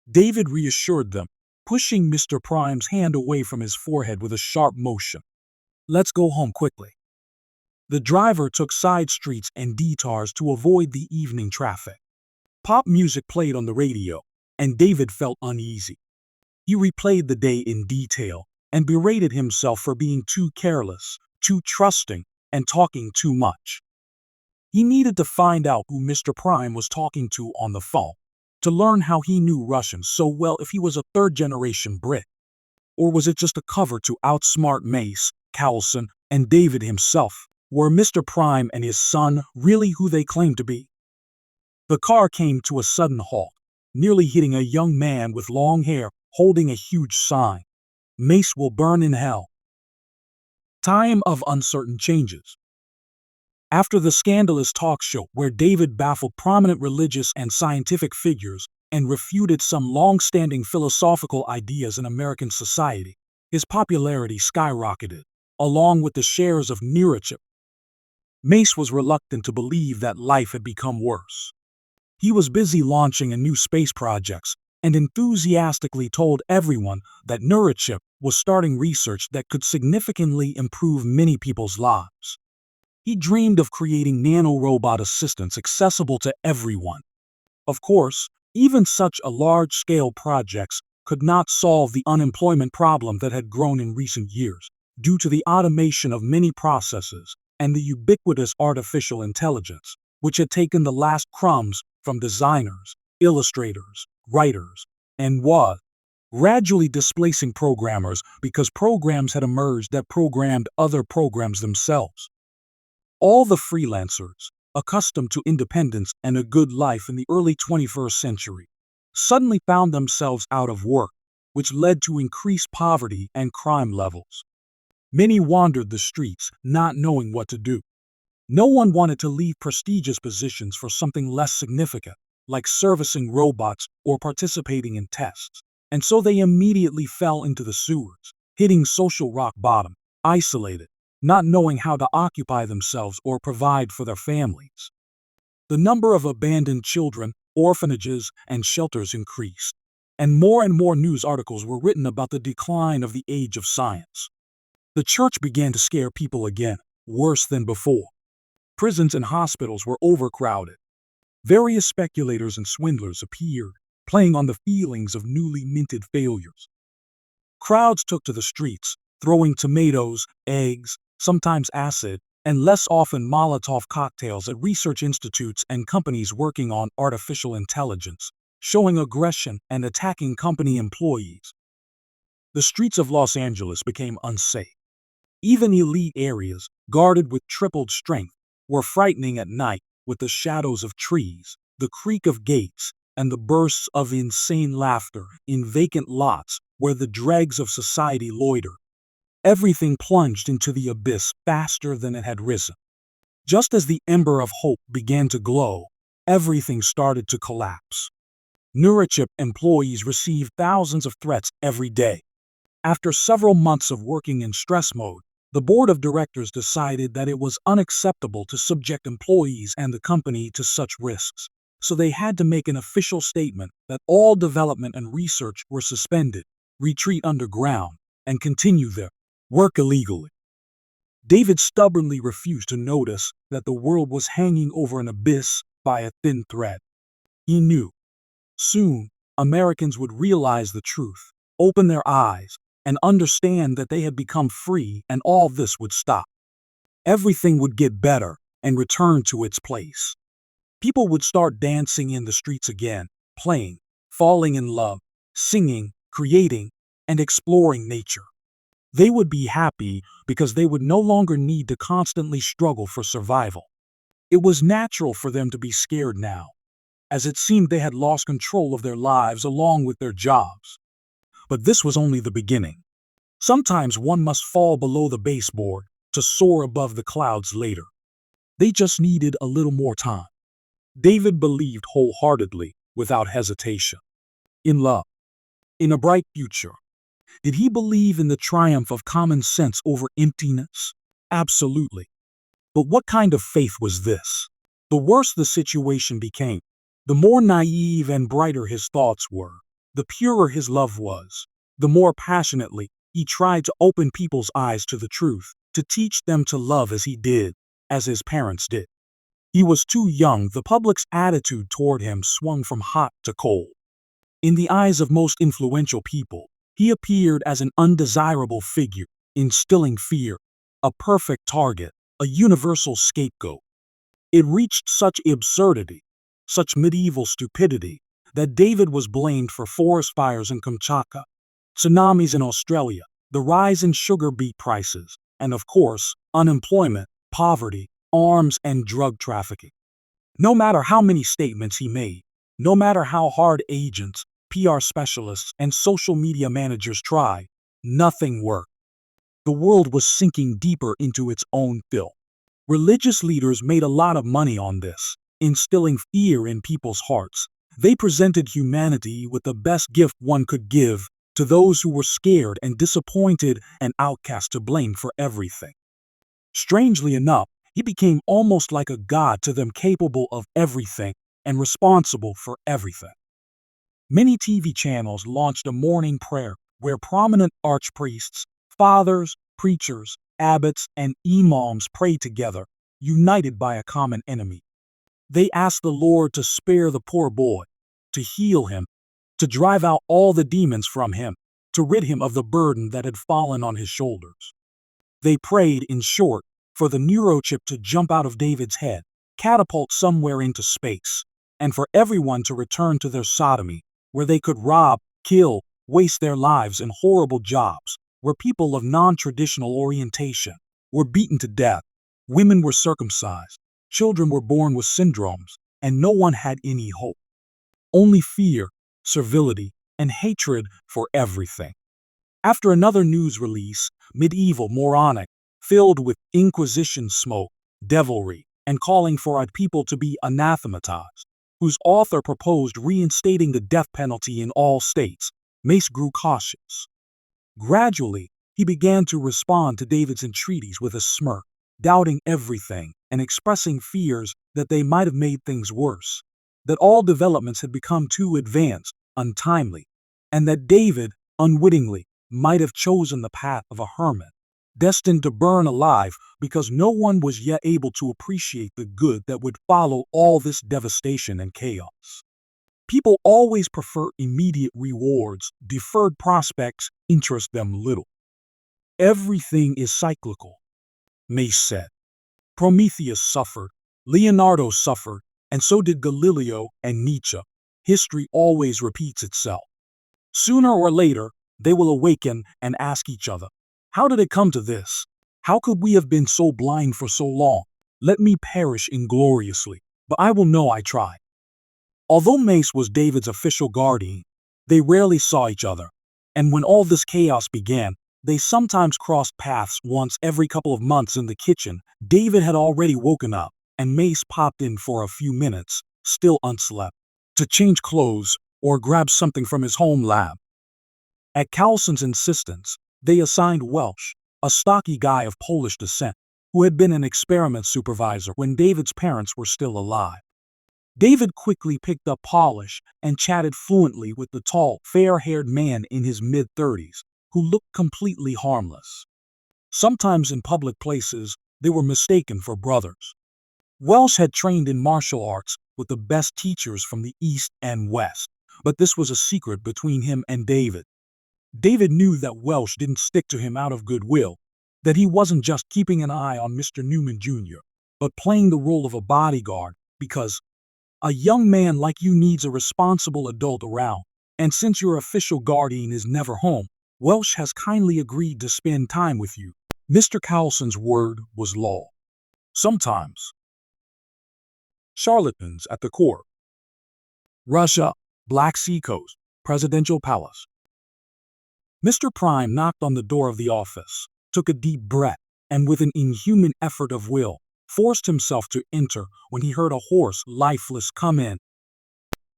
David reassured them, pushing Mr. Prime's hand away from his forehead with a sharp motion. Let's go home quickly. The driver took side streets and detours to avoid the evening traffic. Pop music played on the radio, and David felt uneasy. He replayed the day in detail and berated himself for being too careless, too trusting, and talking too much. He needed to find out who Mr. Prime was talking to on the phone, to learn how he knew Russian so well if he was a third-generation Brit. Or was it just a cover to outsmart Mace, Cowlson, and David himself? Were Mr. Prime and his son really who they claimed to be? The car came to a sudden halt, nearly hitting a young man with long hair holding a huge sign. Mace will burn in hell. Time of uncertain changes. After the scandalous talk show where David baffled prominent religious and scientific figures and refuted some long-standing philosophical ideas in American society, his popularity skyrocketed, along with the shares of Neurachip. Mace was reluctant to believe that life had become worse. He was busy launching a new space projects and enthusiastically told everyone that Neurachip was starting research that could significantly improve many people's lives. He dreamed of creating nanorobot assistants accessible to everyone. Of course, Even such a large-scale projects could not solve the unemployment problem that had grown in recent years due to the automation of many processes and the ubiquitous artificial intelligence, which had taken the last crumbs from designers, illustrators, writers, and was gradually displacing programmers because programs had emerged that programmed other programs themselves. All the freelancers, accustomed to independence and a good life in the early 21st century, suddenly found themselves out of work, which led to increased poverty and crime levels. Many wandered the streets, not knowing what to do. No one wanted to leave prestigious positions for something less significant, like servicing robots or participating in tests, and so they immediately fell into the sewers, hitting social rock bottom, isolated, not knowing how to occupy themselves or provide for their families. The number of abandoned children, orphanages, and shelters increased, and more news articles were written about the decline of the age of science. The church began to scare people again, worse than before. Prisons and hospitals were overcrowded. Various speculators and swindlers appeared, playing on the feelings of newly minted failures. Crowds took to the streets, throwing tomatoes, eggs, sometimes acid, and less often Molotov cocktails at research institutes and companies working on artificial intelligence, showing aggression and attacking company employees. The streets of Los Angeles became unsafe. Even elite areas, guarded with tripled strength, were frightening at night with the shadows of trees, the creak of gates, and the bursts of insane laughter in vacant lots where the dregs of society loitered. Everything plunged into the abyss faster than it had risen. Just as the ember of hope began to glow, everything started to collapse. Neurachip employees received thousands of threats every day. After several months of working in stress mode, the board of directors decided that it was unacceptable to subject employees and the company to such risks, so they had to make an official statement that all development and research were suspended, retreat underground, and continue their work illegally. David stubbornly refused to notice that the world was hanging over an abyss by a thin thread. He knew. Soon, Americans would realize the truth, open their eyes, and understand that they had become free, and all this would stop. Everything would get better and return to its place. People would start dancing in the streets again, playing, falling in love, singing, creating, and exploring nature. They would be happy because they would no longer need to constantly struggle for survival. It was natural for them to be scared now, as it seemed they had lost control of their lives along with their jobs. But this was only the beginning. Sometimes one must fall below the baseboard to soar above the clouds later. They just needed a little more time. David believed wholeheartedly, without hesitation, in love, in a bright future. Did he believe in the triumph of common sense over emptiness? Absolutely. But what kind of faith was this? The worse the situation became, the more naive and brighter his thoughts were, the purer his love was, the more passionately he tried to open people's eyes to the truth, to teach them to love as he did, as his parents did. He was too young. The public's attitude toward him swung from hot to cold. In the eyes of most influential people, he appeared as an undesirable figure, instilling fear, a perfect target, a universal scapegoat. It reached such absurdity, such medieval stupidity, that David was blamed for forest fires in Kamchatka, tsunamis in Australia, the rise in sugar beet prices, and of course, unemployment, poverty, arms, and drug trafficking. No matter how many statements he made, no matter how hard agents, PR specialists, and social media managers tried, nothing worked. The world was sinking deeper into its own filth. Religious leaders made a lot of money on this, instilling fear in people's hearts. They presented humanity with the best gift one could give to those who were scared and disappointed and outcast, to blame for everything. Strangely enough, he became almost like a god to them, capable of everything and responsible for everything. Many TV channels launched a morning prayer where prominent archpriests, fathers, preachers, abbots, and imams prayed together, united by a common enemy. They asked the Lord to spare the poor boy, to heal him, to drive out all the demons from him, to rid him of the burden that had fallen on his shoulders. They prayed, in short, for the neurochip to jump out of David's head, catapult somewhere into space, and for everyone to return to their sodomy, where they could rob, kill, waste their lives in horrible jobs, where people of non-traditional orientation were beaten to death, women were circumcised, children were born with syndromes, and no one had any hope. Only fear, servility, and hatred for everything. After another news release, medieval, moronic, filled with Inquisition smoke, devilry, and calling for our people to be anathematized, whose author proposed reinstating the death penalty in all states, Mace grew cautious. Gradually, he began to respond to David's entreaties with a smirk, doubting everything and expressing fears that they might have made things worse, that all developments had become too advanced, untimely, and that David, unwittingly, might have chosen the path of a hermit, destined to burn alive because no one was yet able to appreciate the good that would follow all this devastation and chaos. People always prefer immediate rewards. Deferred prospects interest them little. Everything is cyclical, Mace said. Prometheus suffered, Leonardo suffered, and so did Galileo and Nietzsche. History always repeats itself. Sooner or later, they will awaken and ask each other, how did it come to this? How could we have been so blind for so long? Let me perish ingloriously, but I will know I tried. Although Mace was David's official guardian, they rarely saw each other, and when all this chaos began, they sometimes crossed paths once every couple of months in the kitchen. David had already woken up, and Mace popped in for a few minutes, still unslept, to change clothes or grab something from his home lab. At Cowson's insistence, they assigned Welsh, a stocky guy of Polish descent, who had been an experiment supervisor when David's parents were still alive. David quickly picked up polish and chatted fluently with the tall, fair-haired man in his mid-30s, who looked completely harmless. Sometimes in public places, they were mistaken for brothers. Welsh had trained in martial arts with the best teachers from the East and West, but this was a secret between him and David. David knew that Welsh didn't stick to him out of goodwill, that he wasn't just keeping an eye on Mr. Newman Jr., but playing the role of a bodyguard because a young man like you needs a responsible adult around, and since your official guardian is never home, Welsh has kindly agreed to spend time with you. Mr. Cowson's word was law. Sometimes. Charlatans at the court. Russia, Black Sea Coast, Presidential Palace. Mr. Prime knocked on the door of the office, took a deep breath, and with an inhuman effort of will, forced himself to enter when he heard a hoarse, lifeless come in.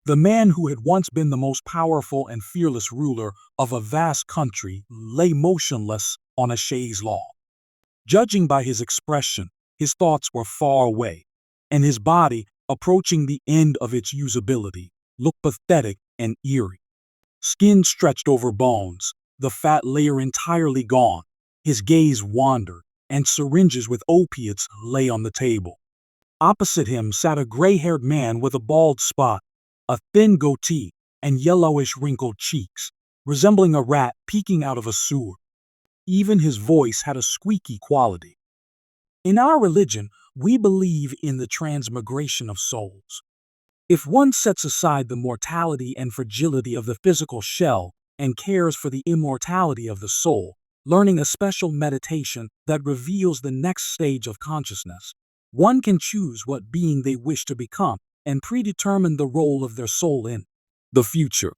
The man who had once been the most powerful and fearless ruler of a vast country lay motionless on a chaise law. Judging by his expression, his thoughts were far away, and his body, approaching the end of its usability, looked pathetic and eerie. Skin stretched over bones, the fat layer entirely gone. His gaze wandered, and syringes with opiates lay on the table. Opposite him sat a gray-haired man with a bald spot, a thin goatee, and yellowish wrinkled cheeks, resembling a rat peeking out of a sewer. Even his voice had a squeaky quality. In our religion, we believe in the transmigration of souls. If one sets aside the mortality and fragility of the physical shell and cares for the immortality of the soul, learning a special meditation that reveals the next stage of consciousness, one can choose what being they wish to become and predetermine the role of their soul in the future.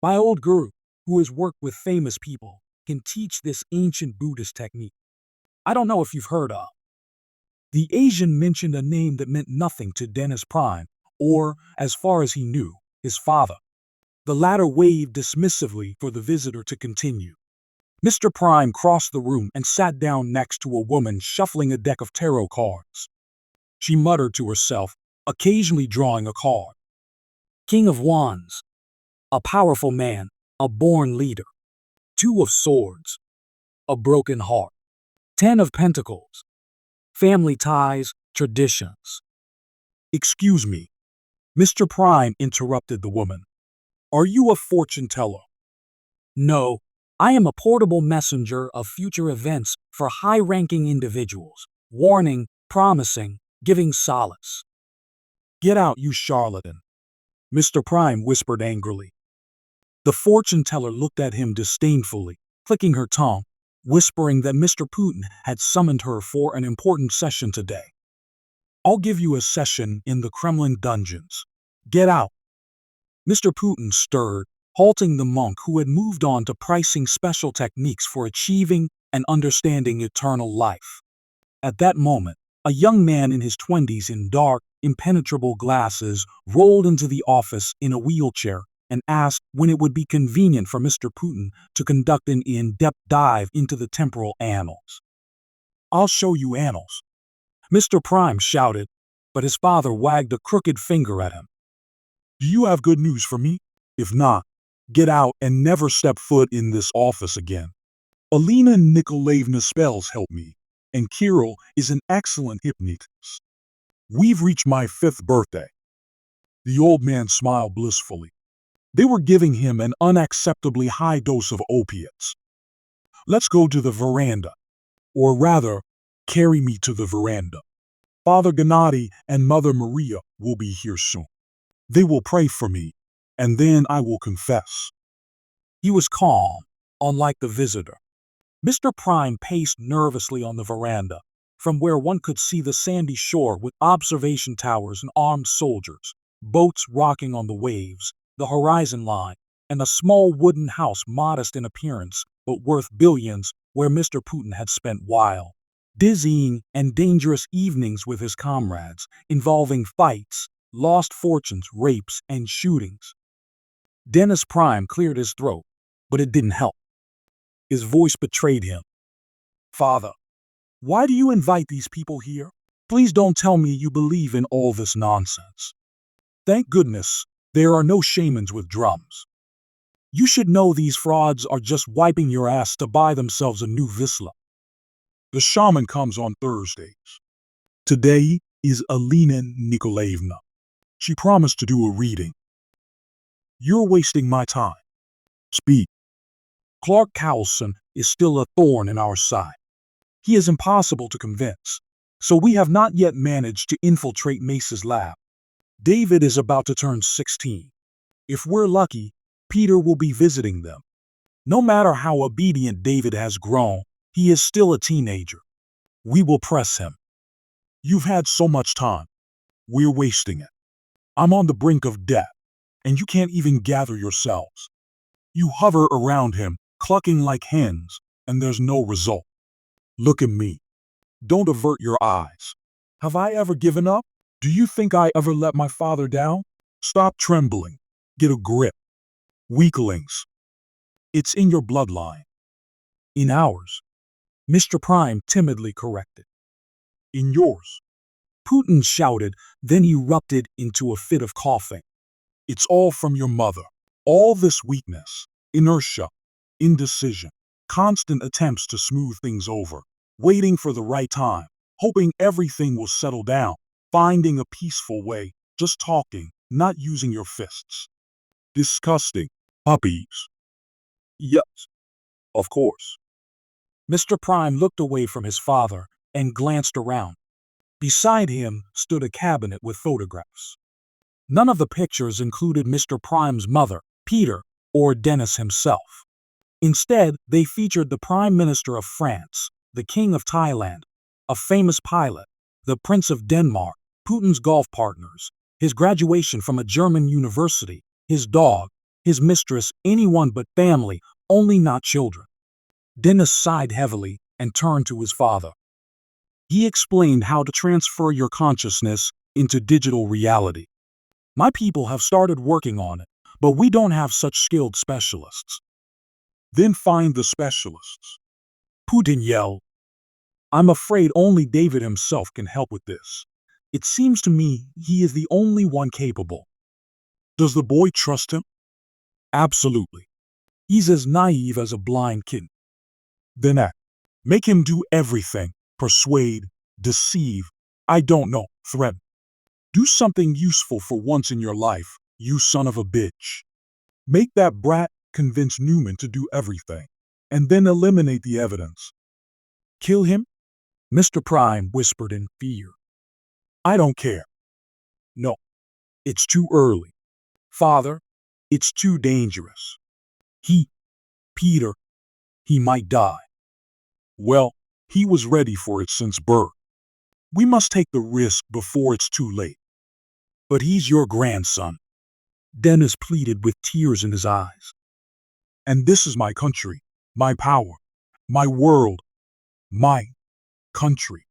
My old guru, who has worked with famous people, can teach this ancient Buddhist technique. I don't know if you've heard of. The Asian mentioned a name that meant nothing to Dennis Prime, or, as far as he knew, his father. The latter waved dismissively for the visitor to continue. Mr. Prime crossed the room and sat down next to a woman shuffling a deck of tarot cards. She muttered to herself, occasionally drawing a card. King of Wands. A powerful man, a born leader. Two of Swords. A broken heart. 10 of Pentacles. Family ties, traditions. Excuse me. Mr. Prime interrupted the woman. Are you a fortune teller? No, I am a portable messenger of future events for high-ranking individuals, warning, promising, giving solace. Get out, you charlatan, Mr. Prime whispered angrily. The fortune teller looked at him disdainfully, clicking her tongue, whispering that Mr. Putin had summoned her for an important session today. I'll give you a session in the Kremlin dungeons. Get out. Mr. Putin stirred, halting the monk who had moved on to pricing special techniques for achieving and understanding eternal life. At that moment, a young man in his 20s in dark, impenetrable glasses rolled into the office in a wheelchair and asked when it would be convenient for Mr. Putin to conduct an in-depth dive into the temporal annals. I'll show you annals, Mr. Prime shouted, but his father wagged a crooked finger at him. Do you have good news for me? If not, get out and never step foot in this office again. Alina Nikolaevna's spells help me, and Kirill is an excellent hypnotist. We've reached my 5th birthday. The old man smiled blissfully. They were giving him an unacceptably high dose of opiates. Let's go to the veranda. Or rather, carry me to the veranda. Father Gennady and Mother Maria will be here soon. They will pray for me, and then I will confess. He was calm, unlike the visitor. Mr. Prime paced nervously on the veranda, from where one could see the sandy shore with observation towers and armed soldiers, boats rocking on the waves, the horizon line, and a small wooden house modest in appearance but worth billions where Mr. Putin had spent wild, dizzying, and dangerous evenings with his comrades, involving fights, lost fortunes, rapes, and shootings. Dennis Prime cleared his throat, but it didn't help. His voice betrayed him. Father, why do you invite these people here? Please don't tell me you believe in all this nonsense. Thank goodness there are no shamans with drums. You should know these frauds are just wiping your ass to buy themselves a new Visla. The shaman comes on Thursdays. Today is Alina Nikolaevna. She promised to do a reading. You're wasting my time. Speak. Clark Cowlson is still a thorn in our side. He is impossible to convince, so we have not yet managed to infiltrate Mace's lab. David is about to turn 16. If we're lucky, Peter will be visiting them. No matter how obedient David has grown, he is still a teenager. We will press him. You've had so much time. We're wasting it. I'm on the brink of death, and you can't even gather yourselves. You hover around him, clucking like hens, and there's no result. Look at me. Don't avert your eyes. Have I ever given up? Do you think I ever let my father down? Stop trembling. Get a grip. Weaklings. It's in your bloodline. In ours, Mr. Prime timidly corrected. In yours, Putin shouted, then erupted into a fit of coughing. It's all from your mother. All this weakness, inertia, indecision, constant attempts to smooth things over, waiting for the right time, hoping everything will settle down, finding a peaceful way, just talking, not using your fists. Disgusting. Puppies. Yes, of course. Mr. Prime looked away from his father and glanced around. Beside him stood a cabinet with photographs. None of the pictures included Mr. Prime's mother, Peter, or Dennis himself. Instead, they featured the Prime Minister of France, the King of Thailand, a famous pilot, the Prince of Denmark, Putin's golf partners, his graduation from a German university, his dog, his mistress, anyone but family, only not children. Dennis sighed heavily and turned to his father. He explained how to transfer your consciousness into digital reality. My people have started working on it, but we don't have such skilled specialists. Then find the specialists. Putin yelled. I'm afraid only David himself can help with this. It seems to me he is the only one capable. Does the boy trust him? Absolutely. He's as naive as a blind kid. Then act. Make him do everything. Persuade, deceive, I don't know, threaten. Do something useful for once in your life, you son of a bitch. Make that brat convince Newman to do everything, and then eliminate the evidence. Kill him? Mr. Prime whispered in fear. I don't care. No, it's too early. Father, it's too dangerous. Peter, he might die. Well, he was ready for it since birth. We must take the risk before it's too late. But he's your grandson, Dennis pleaded with tears in his eyes. and this is my country, my power, my world, my country.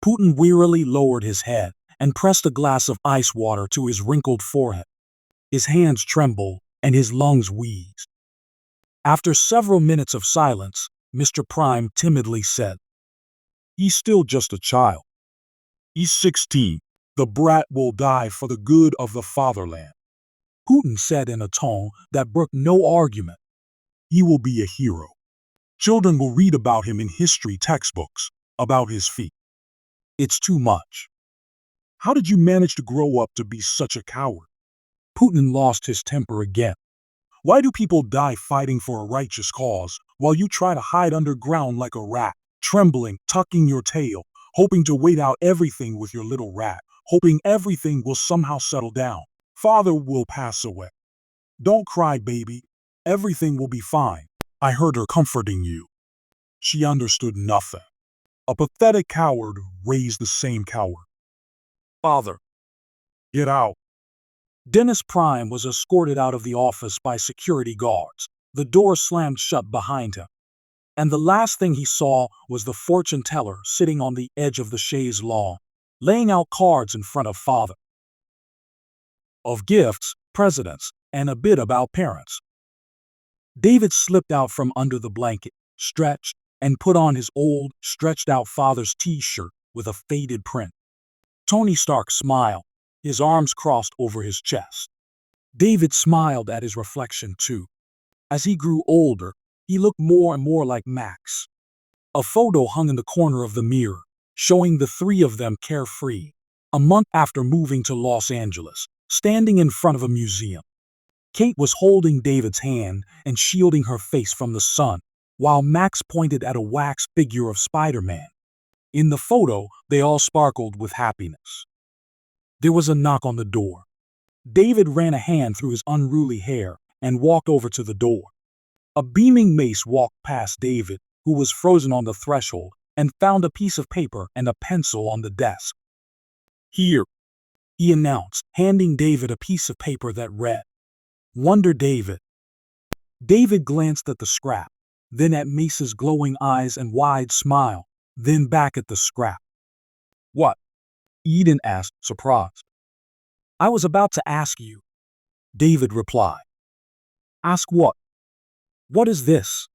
Putin wearily lowered his head and pressed a glass of ice water to his wrinkled forehead. His hands trembled and his lungs wheezed. After several minutes of silence, Mr. Prime timidly said, He's still just a child. He's 16. The brat will die for the good of the fatherland. Putin said in a tone that brooked no argument. He will be a hero. Children will read about him in history textbooks, about his feat. It's too much. How did you manage to grow up to be such a coward? Putin lost his temper again. Why do people die fighting for a righteous cause while you try to hide underground like a rat, trembling, tucking your tail, hoping to wait out everything with your little rat, hoping everything will somehow settle down? Father will pass away. Don't cry, baby. Everything will be fine. I heard her comforting you. She understood nothing. A pathetic coward raised the same coward. Father, get out. Dennis Prime was escorted out of the office by security guards. The door slammed shut behind him. And the last thing he saw was the fortune teller sitting on the edge of the chaise lawn, laying out cards in front of Father. Of gifts, presidents, and a bit about parents. David slipped out from under the blanket, stretched, and put on his old, stretched-out father's t-shirt with a faded print. Tony Stark smiled, his arms crossed over his chest. David smiled at his reflection, too. As he grew older, he looked more and more like Max. A photo hung in the corner of the mirror, showing the three of them carefree, a month after moving to Los Angeles, standing in front of a museum. Kate was holding David's hand and shielding her face from the sun, while Max pointed at a wax figure of Spider-Man. In the photo, they all sparkled with happiness. There was a knock on the door. David ran a hand through his unruly hair and walked over to the door. A beaming Mace walked past David, who was frozen on the threshold, and found a piece of paper and a pencil on the desk. Here, he announced, handing David a piece of paper that read, Wonder David. David glanced at the scrap, then at Mace's glowing eyes and wide smile, then back at the scrap. What? Eden asked, surprised. I was about to ask you, David replied. Ask what? What is this?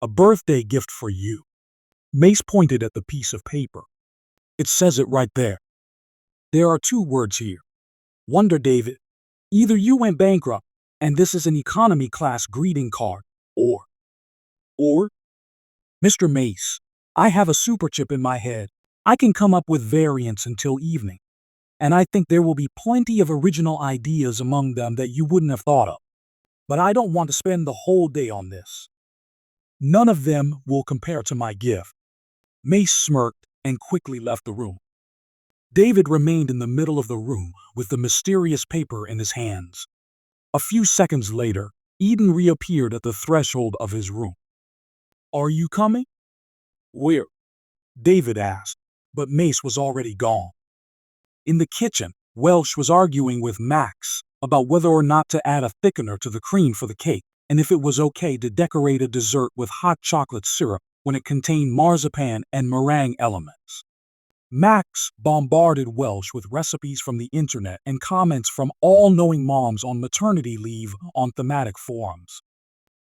A birthday gift for you. Mace pointed at the piece of paper. It says it right there. There are two words here. Wonder David. Either you went bankrupt, and this is an economy class greeting card, or Mr. Mace, I have a super chip in my head. I can come up with variants until evening. And I think there will be plenty of original ideas among them that you wouldn't have thought of. But I don't want to spend the whole day on this. None of them will compare to my gift. Mace smirked and quickly left the room. David remained in the middle of the room with the mysterious paper in his hands. A few seconds later, Eden reappeared at the threshold of his room. Are you coming? Where? David asked, but Mace was already gone. In the kitchen, Welsh was arguing with Max about whether or not to add a thickener to the cream for the cake, and if it was okay to decorate a dessert with hot chocolate syrup when it contained marzipan and meringue elements. Max bombarded Welsh with recipes from the internet and comments from all-knowing moms on maternity leave on thematic forums.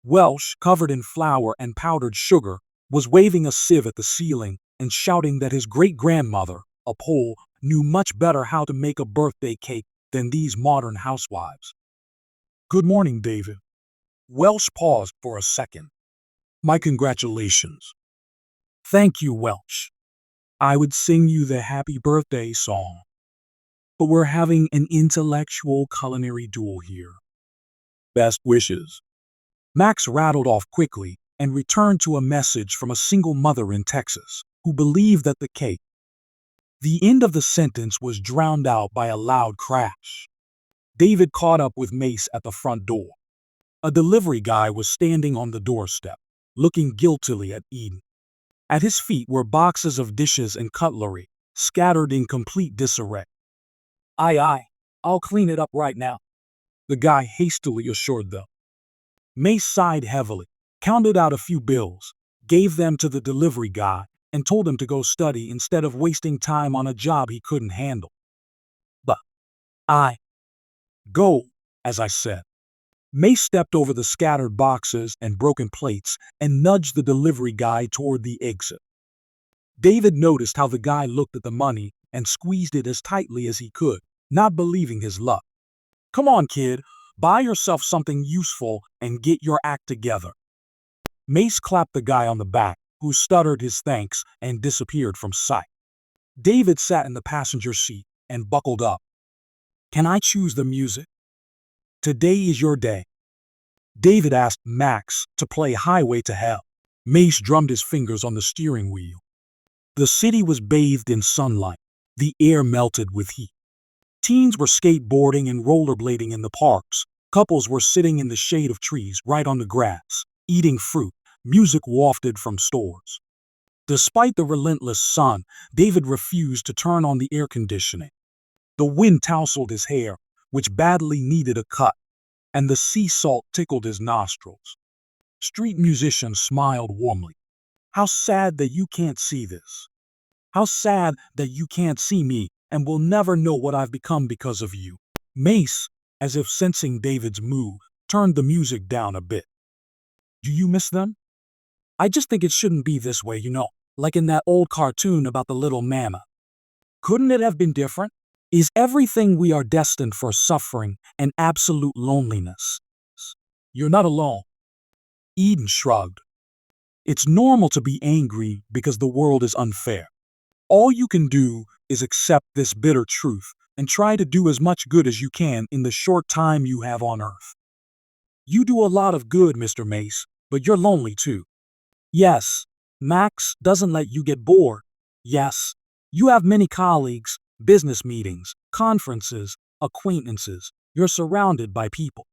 Welsh, covered in flour and powdered sugar, was waving a sieve at the ceiling and shouting that his great-grandmother, a Pole, knew much better how to make a birthday cake than these modern housewives. Good morning, David. Welsh paused for a second. My congratulations. Thank you, Welsh. I would sing you the happy birthday song. but we're having an intellectual culinary duel here. Best wishes. Max rattled off quickly and returned to a message from a single mother in Texas who believed that the end of the sentence was drowned out by a loud crash. David caught up with Mace at the front door. A delivery guy was standing on the doorstep, looking guiltily at Eden. At his feet were boxes of dishes and cutlery, scattered in complete disarray. Aye, I'll clean it up right now, the guy hastily assured them. Mace sighed heavily, counted out a few bills, gave them to the delivery guy, and told him to go study instead of wasting time on a job he couldn't handle. But I go, as I said. Mace stepped over the scattered boxes and broken plates and nudged the delivery guy toward the exit. David noticed how the guy looked at the money and squeezed it as tightly as he could, not believing his luck. Come on, kid, buy yourself something useful and get your act together. Mace clapped the guy on the back, who stuttered his thanks and disappeared from sight. David sat in the passenger seat and buckled up. Can I choose the music? Today is your day. David asked Max to play Highway to Hell. Mace drummed his fingers on the steering wheel. The city was bathed in sunlight. The air melted with heat. Teens were skateboarding and rollerblading in the parks. Couples were sitting in the shade of trees right on the grass, eating fruit. Music wafted from stores. Despite the relentless sun, David refused to turn on the air conditioning. The wind tousled his hair, which badly needed a cut, and the sea salt tickled his nostrils. Street musicians smiled warmly. How sad that you can't see this. How sad that you can't see me and will never know what I've become because of you. Mace, as if sensing David's mood, turned the music down a bit. Do you miss them? I just think it shouldn't be this way, like in that old cartoon about the little mama. Couldn't it have been different? Is everything we are destined for suffering and absolute loneliness? You're not alone. Eden shrugged. It's normal to be angry because the world is unfair. All you can do is accept this bitter truth and try to do as much good as you can in the short time you have on Earth. You do a lot of good, Mr. Mace, but you're lonely too. Yes, Max doesn't let you get bored. Yes, you have many colleagues, business meetings, conferences, acquaintances. You're surrounded by people.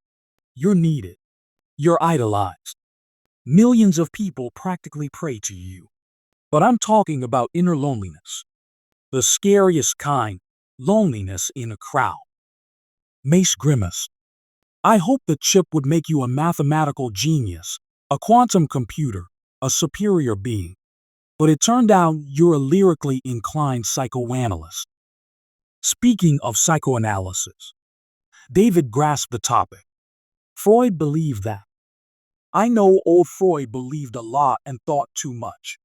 You're needed. You're idolized. Millions of people practically pray to you. But I'm talking about inner loneliness. The scariest kind, loneliness in a crowd. Mace grimaced. I hope the chip would make you a mathematical genius, a quantum computer, a superior being. But it turned out you're a lyrically inclined psychoanalyst. Speaking of psychoanalysis, David grasped the topic. Freud believed that. I know old Freud believed a lot and thought too much.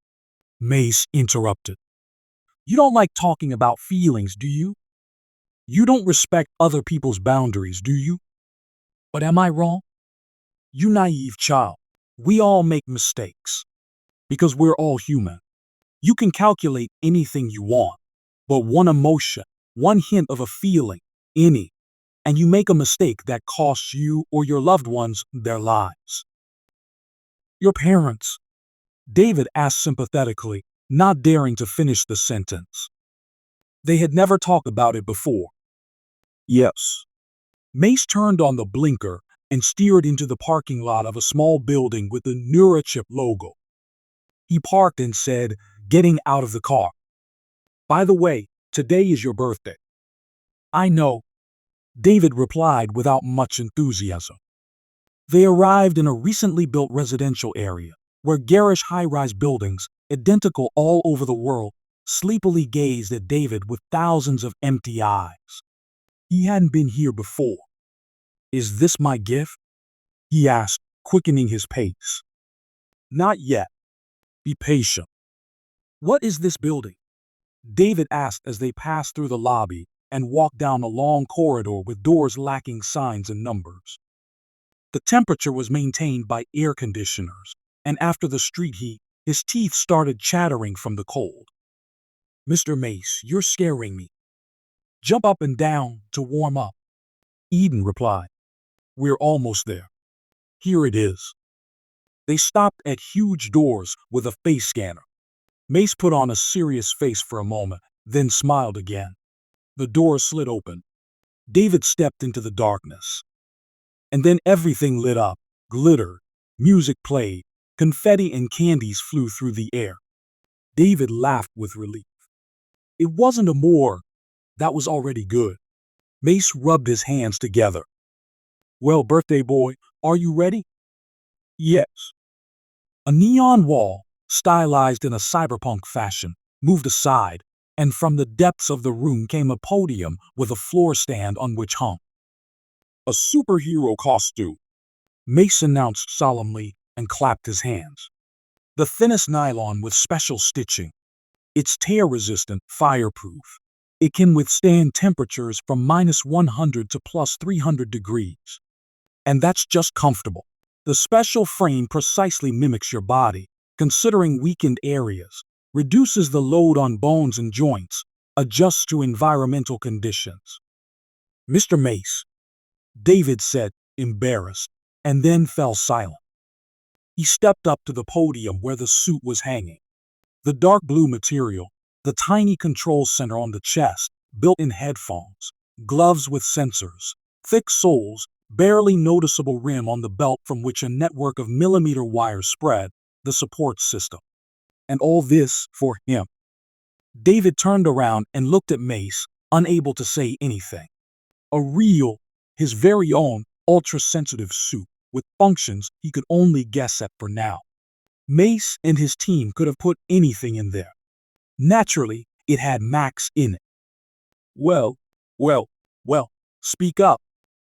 Mace interrupted. You don't like talking about feelings, do you? You don't respect other people's boundaries, do you? But am I wrong? You naive child. We all make mistakes. Because we're all human. You can calculate anything you want, but one emotion, one hint of a feeling, any, and you make a mistake that costs you or your loved ones their lives. Your parents, David asked sympathetically, not daring to finish the sentence. They had never talked about it before. Yes. Mace turned on the blinker and steered into the parking lot of a small building with the Neurachip logo. He parked and said, getting out of the car. By the way, today is your birthday. I know, David replied without much enthusiasm. They arrived in a recently built residential area, where garish high-rise buildings, identical all over the world, sleepily gazed at David with thousands of empty eyes. He hadn't been here before. Is this my gift? He asked, quickening his pace. Not yet. Be patient. What is this building? David asked as they passed through the lobby and walked down a long corridor with doors lacking signs and numbers. The temperature was maintained by air conditioners, and after the street heat, his teeth started chattering from the cold. Mr. Mace, you're scaring me. Jump up and down to warm up. Eden replied, We're almost there. Here it is. They stopped at huge doors with a face scanner. Mace put on a serious face for a moment, then smiled again. The door slid open. David stepped into the darkness. And then everything lit up, glittered, music played, confetti and candies flew through the air. David laughed with relief. It wasn't a more, that was already good. Mace rubbed his hands together. Well, birthday boy, are you ready? Yes. A neon wall, stylized in a cyberpunk fashion, moved aside, and from the depths of the room came a podium with a floor stand on which hung a superhero costume. Mace announced solemnly and clapped his hands. The thinnest nylon with special stitching. It's tear-resistant, fireproof. It can withstand temperatures from -100 to +300 degrees. And that's just comfortable. The special frame precisely mimics your body, considering weakened areas, reduces the load on bones and joints, adjusts to environmental conditions. Mr. Mace, David said, embarrassed, and then fell silent. He stepped up to the podium where the suit was hanging. The dark blue material, the tiny control center on the chest, built-in headphones, gloves with sensors, thick soles, barely noticeable rim on the belt from which a network of millimeter wires spread, the support system. And all this for him. David turned around and looked at Mace, unable to say anything. A real, his very own, ultra-sensitive suit, with functions he could only guess at for now. Mace and his team could have put anything in there. Naturally, it had Max in it. Well, speak up.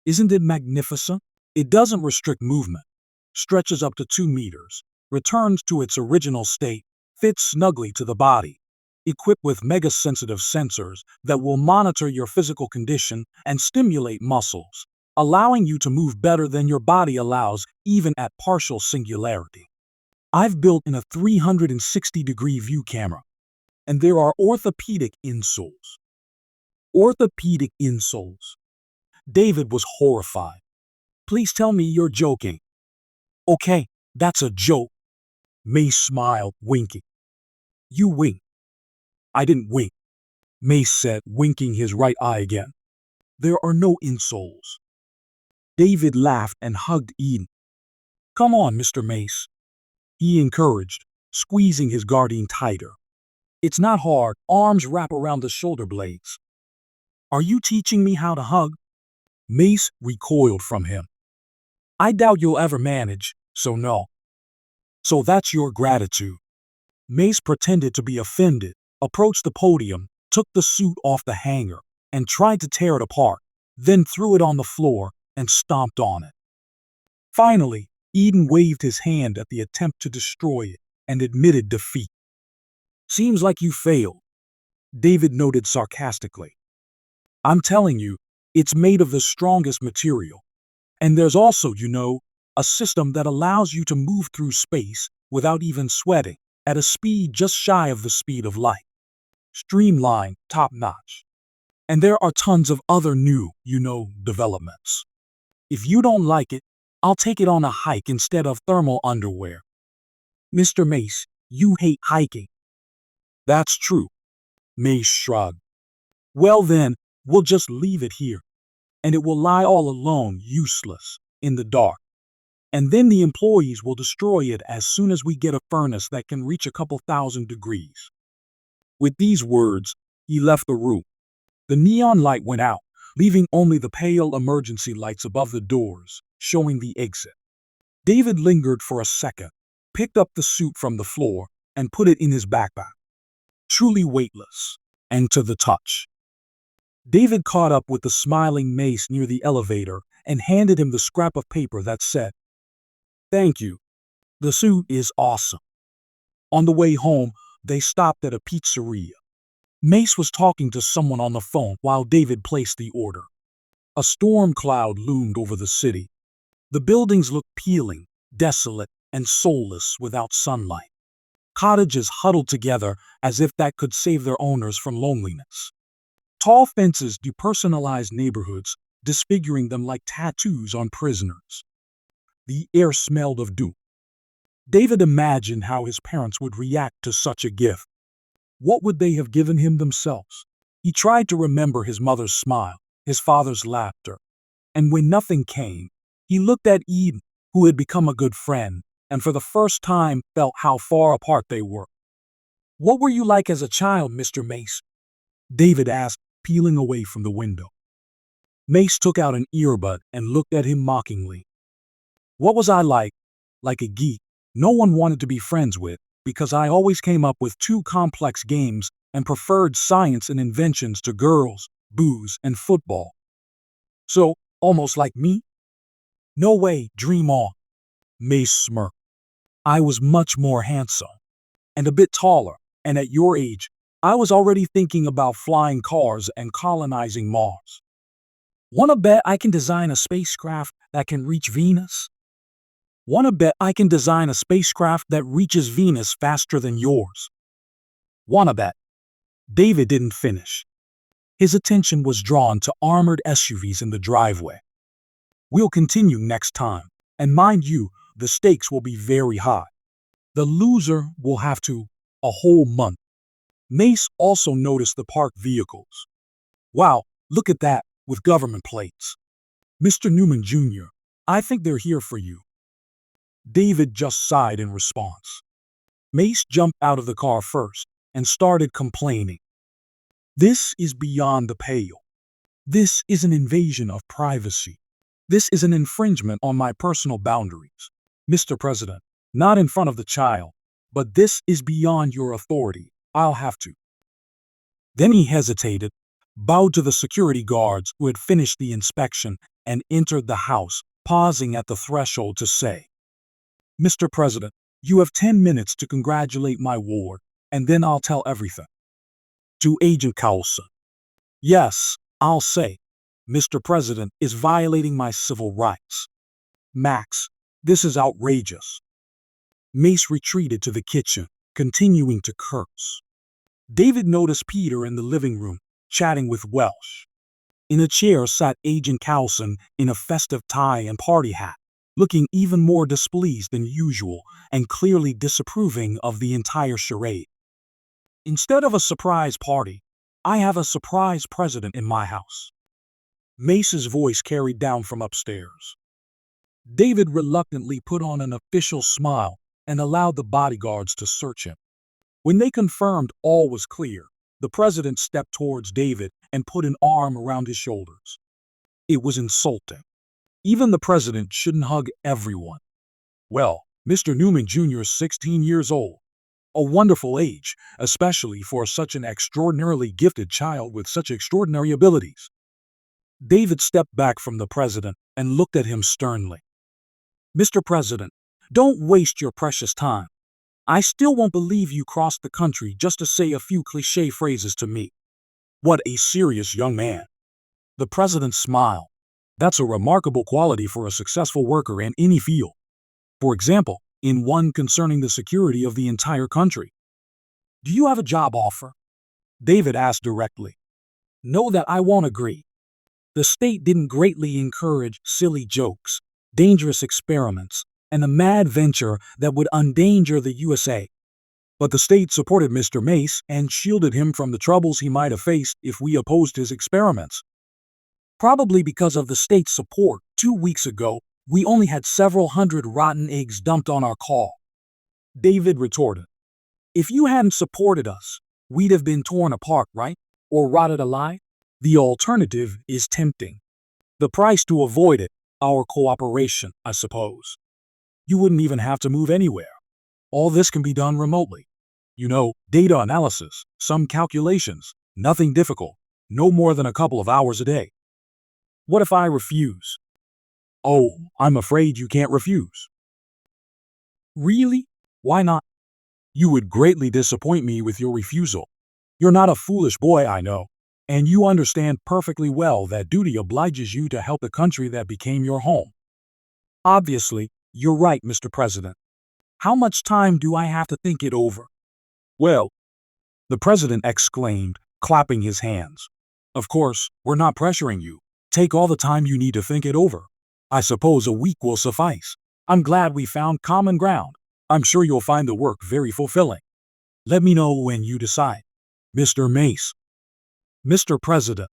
Isn't it magnificent? It doesn't restrict movement, stretches up to 2 meters, returns to its original state, fits snugly to the body, equipped with mega-sensitive sensors that will monitor your physical condition and stimulate muscles, allowing you to move better than your body allows even at partial singularity. I've built in a 360-degree view camera, and there are orthopedic insoles. Orthopedic insoles. David was horrified. Please tell me you're joking. Okay, that's a joke. Mace smiled, winking. You wink. I didn't wink, Mace said, winking his right eye again. There are no insoles. David laughed and hugged Eden. Come on, Mr. Mace, he encouraged, squeezing his guardian tighter. It's not hard, arms wrap around the shoulder blades. Are you teaching me how to hug? Mace recoiled from him. I doubt you'll ever manage, so no. So that's your gratitude. Mace pretended to be offended, approached the podium, took the suit off the hanger, and tried to tear it apart, then threw it on the floor and stomped on it. Finally, Eden waved his hand at the attempt to destroy it and admitted defeat. Seems like you failed, David noted sarcastically. I'm telling you, it's made of the strongest material. And there's also, a system that allows you to move through space without even sweating, at a speed just shy of the speed of light. Streamlined, top-notch. And there are tons of other new, developments. If you don't like it, I'll take it on a hike instead of thermal underwear. Mr. Mace, you hate hiking. That's true, Mace shrugged. Well then, we'll just leave it here. And it will lie all alone, useless, in the dark. And then the employees will destroy it as soon as we get a furnace that can reach a couple thousand degrees. With these words, he left the room. The neon light went out, leaving only the pale emergency lights above the doors, showing the exit. David lingered for a second, picked up the suit from the floor, and put it in his backpack. Truly weightless, and to the touch. David caught up with the smiling Mace near the elevator and handed him the scrap of paper that said, Thank you. The suit is awesome. On the way home, they stopped at a pizzeria. Mace was talking to someone on the phone while David placed the order. A storm cloud loomed over the city. The buildings looked peeling, desolate, and soulless without sunlight. Cottages huddled together as if that could save their owners from loneliness. Tall fences depersonalized neighborhoods, disfiguring them like tattoos on prisoners. The air smelled of doom. David imagined how his parents would react to such a gift. What would they have given him themselves? He tried to remember his mother's smile, his father's laughter. And when nothing came, he looked at Eden, who had become a good friend, and for the first time felt how far apart they were. "What were you like as a child, Mr. Mace?" David asked, peeling away from the window. Mace took out an earbud and looked at him mockingly. "What was I like? Like a geek no one wanted to be friends with, because I always came up with too complex games and preferred science and inventions to girls, booze, and football. So, almost like me?" "No way, dream on." Mace smirked. "I was much more handsome. And a bit taller, and at your age, I was already thinking about flying cars and colonizing Mars. Wanna bet I can design a spacecraft that can reach Venus? Wanna bet I can design a spacecraft that reaches Venus faster than yours? Wanna bet?" David didn't finish. His attention was drawn to armored SUVs in the driveway. "We'll continue next time, and mind you, the stakes will be very high. The loser will have to a whole month." Mace also noticed the parked vehicles. "Wow, look at that, with government plates. Mr. Newman Jr., I think they're here for you." David just sighed in response. Mace jumped out of the car first and started complaining. "This is beyond the pale. This is an invasion of privacy. This is an infringement on my personal boundaries. Mr. President, not in front of the child, but this is beyond your authority. I'll have to." Then he hesitated, bowed to the security guards who had finished the inspection, and entered the house, pausing at the threshold to say, "Mr. President, you have 10 minutes to congratulate my ward, and then I'll tell everything." To Agent Coulson, "Yes, I'll say, Mr. President is violating my civil rights. Max, this is outrageous." Mace retreated to the kitchen, continuing to curse. David noticed Peter in the living room, chatting with Welsh. In a chair sat Agent Coulson in a festive tie and party hat, looking even more displeased than usual and clearly disapproving of the entire charade. "Instead of a surprise party, I have a surprise president in my house." Mace's voice carried down from upstairs. David reluctantly put on an official smile and allowed the bodyguards to search him. When they confirmed all was clear, the president stepped towards David and put an arm around his shoulders. It was insulting. Even the president shouldn't hug everyone. "Well, Mr. Newman Jr. is 16 years old. A wonderful age, especially for such an extraordinarily gifted child with such extraordinary abilities." David stepped back from the president and looked at him sternly. "Mr. President, don't waste your precious time. I still won't believe you crossed the country just to say a few cliché phrases to me." "What a serious young man." The president smiled. "That's a remarkable quality for a successful worker in any field. For example, in one concerning the security of the entire country." "Do you have a job offer?" David asked directly. "Know that I won't agree. The state didn't greatly encourage silly jokes, dangerous experiments, and a mad venture that would endanger the USA. But the state supported Mr. Mace and shielded him from the troubles he might have faced if we opposed his experiments. Probably because of the state's support, 2 weeks ago, we only had several hundred rotten eggs dumped on our car." David retorted. "If you hadn't supported us, we'd have been torn apart, right? Or rotted alive? The alternative is tempting. The price to avoid it, our cooperation, I suppose. You wouldn't even have to move anywhere. All this can be done remotely. You know, data analysis, some calculations, nothing difficult, no more than a couple of hours a day." "What if I refuse?" "Oh, I'm afraid you can't refuse." "Really? Why not?" "You would greatly disappoint me with your refusal. You're not a foolish boy, I know, and you understand perfectly well that duty obliges you to help the country that became your home." "Obviously, you're right, Mr. President. How much time do I have to think it over?" "Well," the president exclaimed, clapping his hands, Of course, we're not pressuring you. Take all the time you need to think it over. I suppose a week will suffice. I'm glad we found common ground. I'm sure you'll find the work very fulfilling. Let me know when you decide. Mr. Mace. Mr. President.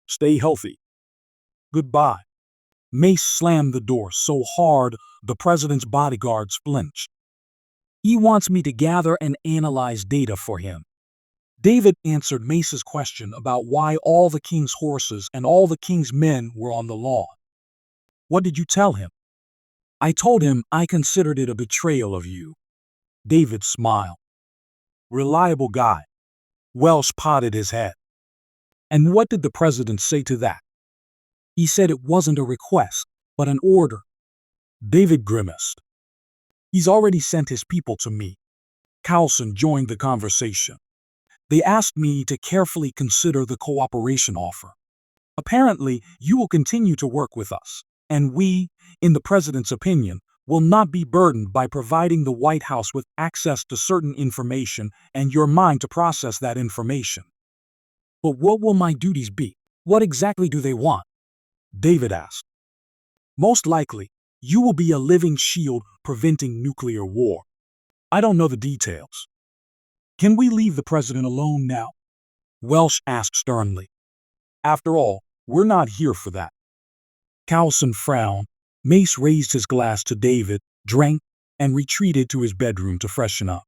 Stay healthy. Goodbye. Mace slammed the door so hard the president's bodyguards flinched. He wants me to gather and analyze data for him. David answered Mace's question about why all the king's horses and all the king's men were on the lawn. What did you tell him? I told him I considered it a betrayal of you. David smiled. Reliable guy. Welsh potted his head. And what did the president say to that? He said it wasn't a request, but an order. David grimaced. He's already sent his people to me. Carlson joined the conversation. They asked me to carefully consider the cooperation offer. Apparently, you will continue to work with us, and we, in the president's opinion, will not be burdened by providing the White House with access to certain information and your mind to process that information. But what will my duties be? What exactly do they want? David asked. Most likely, you will be a living shield preventing nuclear war. I don't know the details. Can we leave the president alone now? Welsh asked sternly. After all, we're not here for that. Carlson frowned. Mace raised his glass to David, drank, and retreated to his bedroom to freshen up.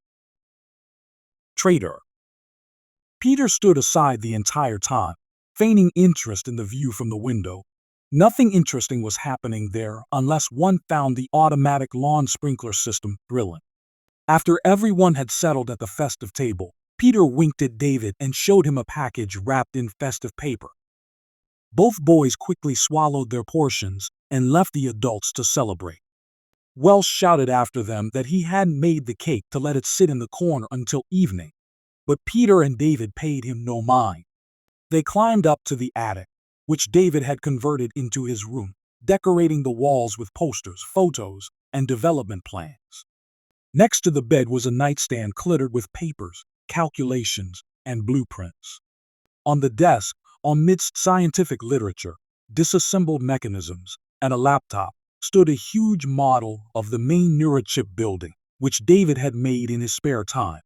Traitor. Peter stood aside the entire time, feigning interest in the view from the window. Nothing interesting was happening there unless one found the automatic lawn sprinkler system thrilling. After everyone had settled at the festive table, Peter winked at David and showed him a package wrapped in festive paper. Both boys quickly swallowed their portions and left the adults to celebrate. Welsh shouted after them that he hadn't made the cake to let it sit in the corner until evening, but Peter and David paid him no mind. They climbed up to the attic, which David had converted into his room, decorating the walls with posters, photos, and development plans. Next to the bed was a nightstand cluttered with papers, calculations, and blueprints. On the desk, amidst scientific literature, disassembled mechanisms, and a laptop, stood a huge model of the main neurochip building, which David had made in his spare time.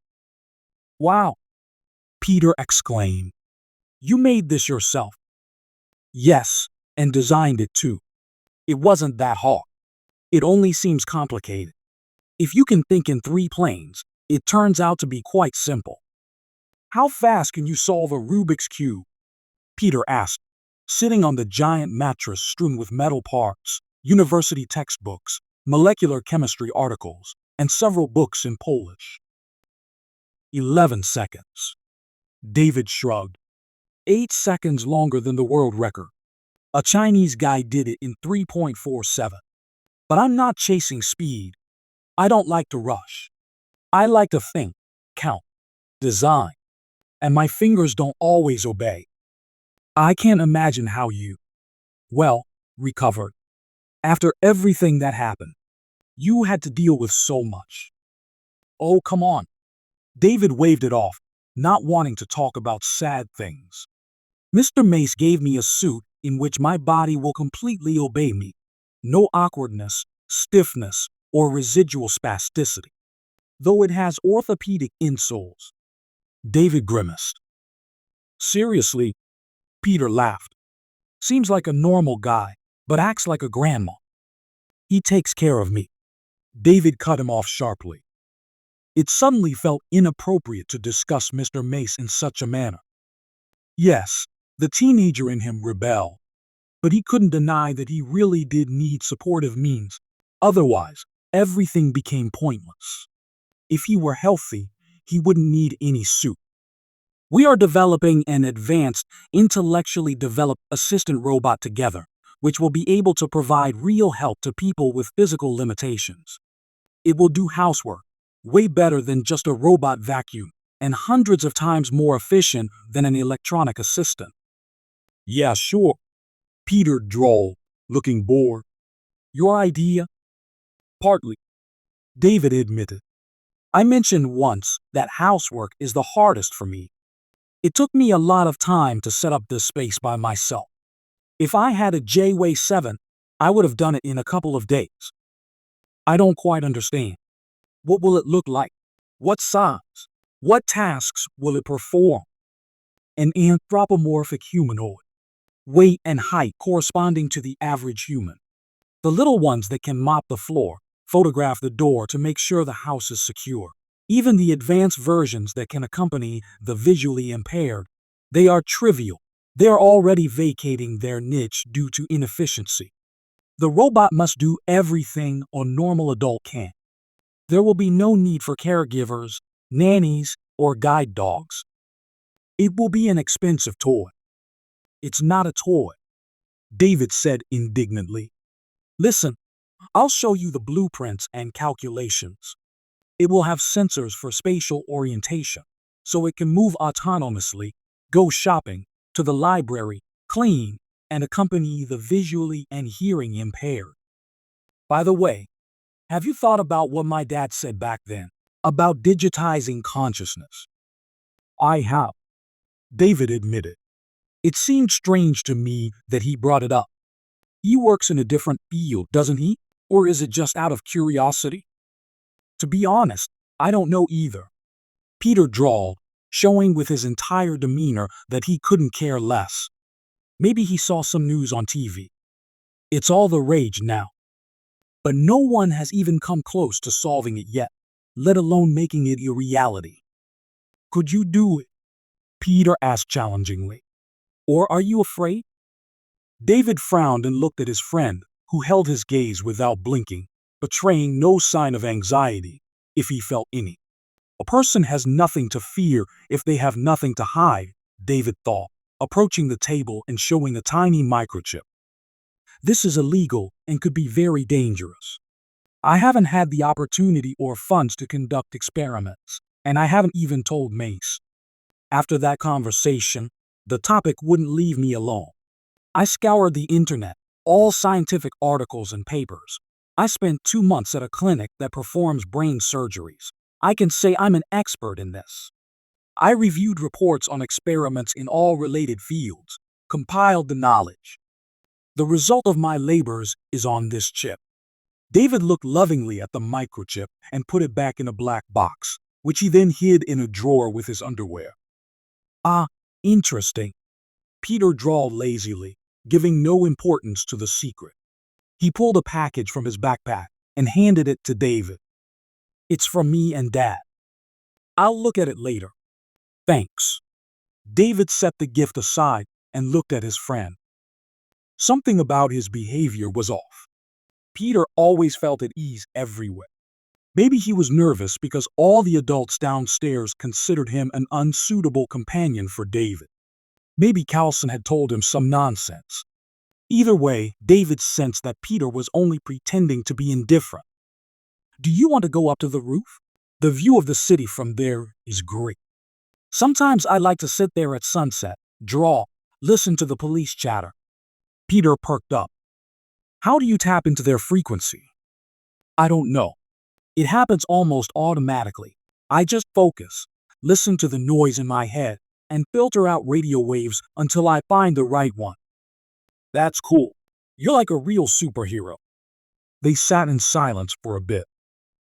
Wow! Peter exclaimed. You made this yourself? Yes, and designed it too. It wasn't that hard. It only seems complicated. If you can think in 3 planes, it turns out to be quite simple. How fast can you solve a Rubik's Cube? Peter asked, sitting on the giant mattress strewn with metal parts, university textbooks, molecular chemistry articles, and several books in Polish. 11 seconds. David shrugged. 8 seconds longer than the world record. A Chinese guy did it in 3.47. But I'm not chasing speed. I don't like to rush. I like to think, count, design, and my fingers don't always obey. I can't imagine how you, recovered. After everything that happened, you had to deal with so much. Oh, come on. David waved it off, not wanting to talk about sad things. Mr. Mace gave me a suit in which my body will completely obey me. No awkwardness, stiffness, or residual spasticity. Though it has orthopedic insoles. David grimaced. Seriously? Peter laughed. Seems like a normal guy, but acts like a grandma. He takes care of me. David cut him off sharply. It suddenly felt inappropriate to discuss Mr. Mace in such a manner. Yes, the teenager in him rebelled, but he couldn't deny that he really did need supportive means. Otherwise, everything became pointless. If he were healthy, he wouldn't need any suit. We are developing an advanced, intellectually developed assistant robot together, which will be able to provide real help to people with physical limitations. It will do housework, way better than just a robot vacuum, and hundreds of times more efficient than an electronic assistant. Yeah, sure, Peter drawled, looking bored. Your idea? Partly, David admitted. I mentioned once that housework is the hardest for me. It took me a lot of time to set up this space by myself. If I had a J-Way 7, I would have done it in a couple of days. I don't quite understand. What will it look like? What size? What tasks will it perform? An anthropomorphic humanoid. Weight and height corresponding to the average human. The little ones that can mop the floor, photograph the door to make sure the house is secure. Even the advanced versions that can accompany the visually impaired, they are trivial. They are already vacating their niche due to inefficiency. The robot must do everything a normal adult can. There will be no need for caregivers, nannies, or guide dogs. It will be an expensive toy. It's not a toy, David said indignantly. Listen, I'll show you the blueprints and calculations. It will have sensors for spatial orientation, so it can move autonomously, go shopping, to the library, clean, and accompany the visually and hearing impaired. By the way, have you thought about what my dad said back then about digitizing consciousness? I have, David admitted. It seemed strange to me that he brought it up. He works in a different field, doesn't he? Or is it just out of curiosity? To be honest, I don't know either, Peter drawled, showing with his entire demeanor that he couldn't care less. Maybe he saw some news on TV. It's all the rage now. But no one has even come close to solving it yet, let alone making it a reality. Could you do it? Peter asked challengingly. Or are you afraid? David frowned and looked at his friend, who held his gaze without blinking, betraying no sign of anxiety, if he felt any. A person has nothing to fear if they have nothing to hide, David thought, approaching the table and showing a tiny microchip. This is illegal and could be very dangerous. I haven't had the opportunity or funds to conduct experiments, and I haven't even told Mace. After that conversation, the topic wouldn't leave me alone. I scoured the internet, all scientific articles and papers. I spent 2 months at a clinic that performs brain surgeries. I can say I'm an expert in this. I reviewed reports on experiments in all related fields, compiled the knowledge. The result of my labors is on this chip. David looked lovingly at the microchip and put it back in a black box, which he then hid in a drawer with his underwear. Ah, interesting, Peter drawled lazily, giving no importance to the secret. He pulled a package from his backpack and handed it to David. It's from me and Dad. I'll look at it later. Thanks. David set the gift aside and looked at his friend. Something about his behavior was off. Peter always felt at ease everywhere. Maybe he was nervous because all the adults downstairs considered him an unsuitable companion for David. Maybe Carlson had told him some nonsense. Either way, David sensed that Peter was only pretending to be indifferent. Do you want to go up to the roof? The view of the city from there is great. Sometimes I like to sit there at sunset, draw, listen to the police chatter. Peter perked up. How do you tap into their frequency? I don't know. It happens almost automatically. I just focus, listen to the noise in my head, and filter out radio waves until I find the right one. That's cool. You're like a real superhero. They sat in silence for a bit.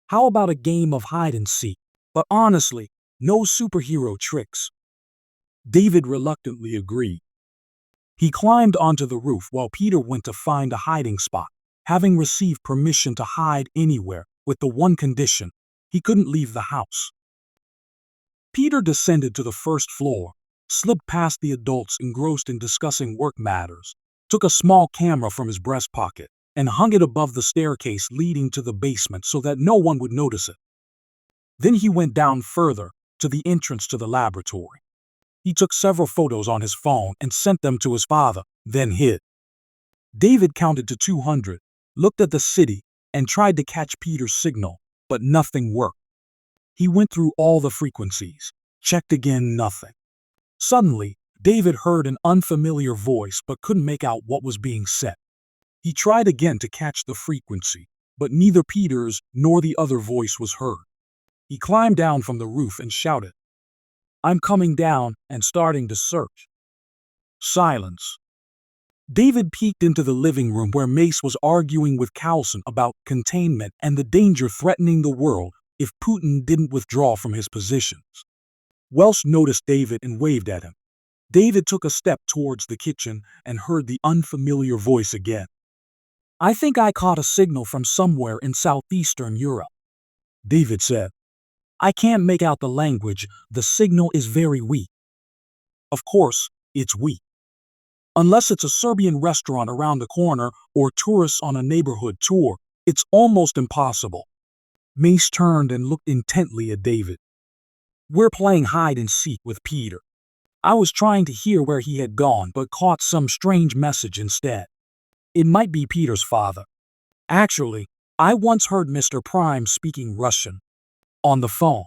How about a game of hide and seek? But honestly, no superhero tricks. David reluctantly agreed. He climbed onto the roof while Peter went to find a hiding spot, having received permission to hide anywhere, with the one condition: he couldn't leave the house. Peter descended to the first floor, slipped past the adults engrossed in discussing work matters, took a small camera from his breast pocket, and hung it above the staircase leading to the basement so that no one would notice it. Then he went down further, to the entrance to the laboratory. He took several photos on his phone and sent them to his father, then hid. David counted to 200, looked at the city, and tried to catch Peter's signal, but nothing worked. He went through all the frequencies, checked again, nothing. Suddenly, David heard an unfamiliar voice but couldn't make out what was being said. He tried again to catch the frequency, but neither Peter's nor the other voice was heard. He climbed down from the roof and shouted, I'm coming down and starting to search. Silence. David peeked into the living room where Mace was arguing with Carlson about containment and the danger threatening the world if Putin didn't withdraw from his positions. Welsh noticed David and waved at him. David took a step towards the kitchen and heard the unfamiliar voice again. I think I caught a signal from somewhere in southeastern Europe, David said. I can't make out the language. The signal is very weak. Of course, it's weak. Unless it's a Serbian restaurant around the corner or tourists on a neighborhood tour, it's almost impossible. Mace turned and looked intently at David. We're playing hide and seek with Peter. I was trying to hear where he had gone but caught some strange message instead. It might be Peter's father. Actually, I once heard Mr. Prime speaking Russian on the phone.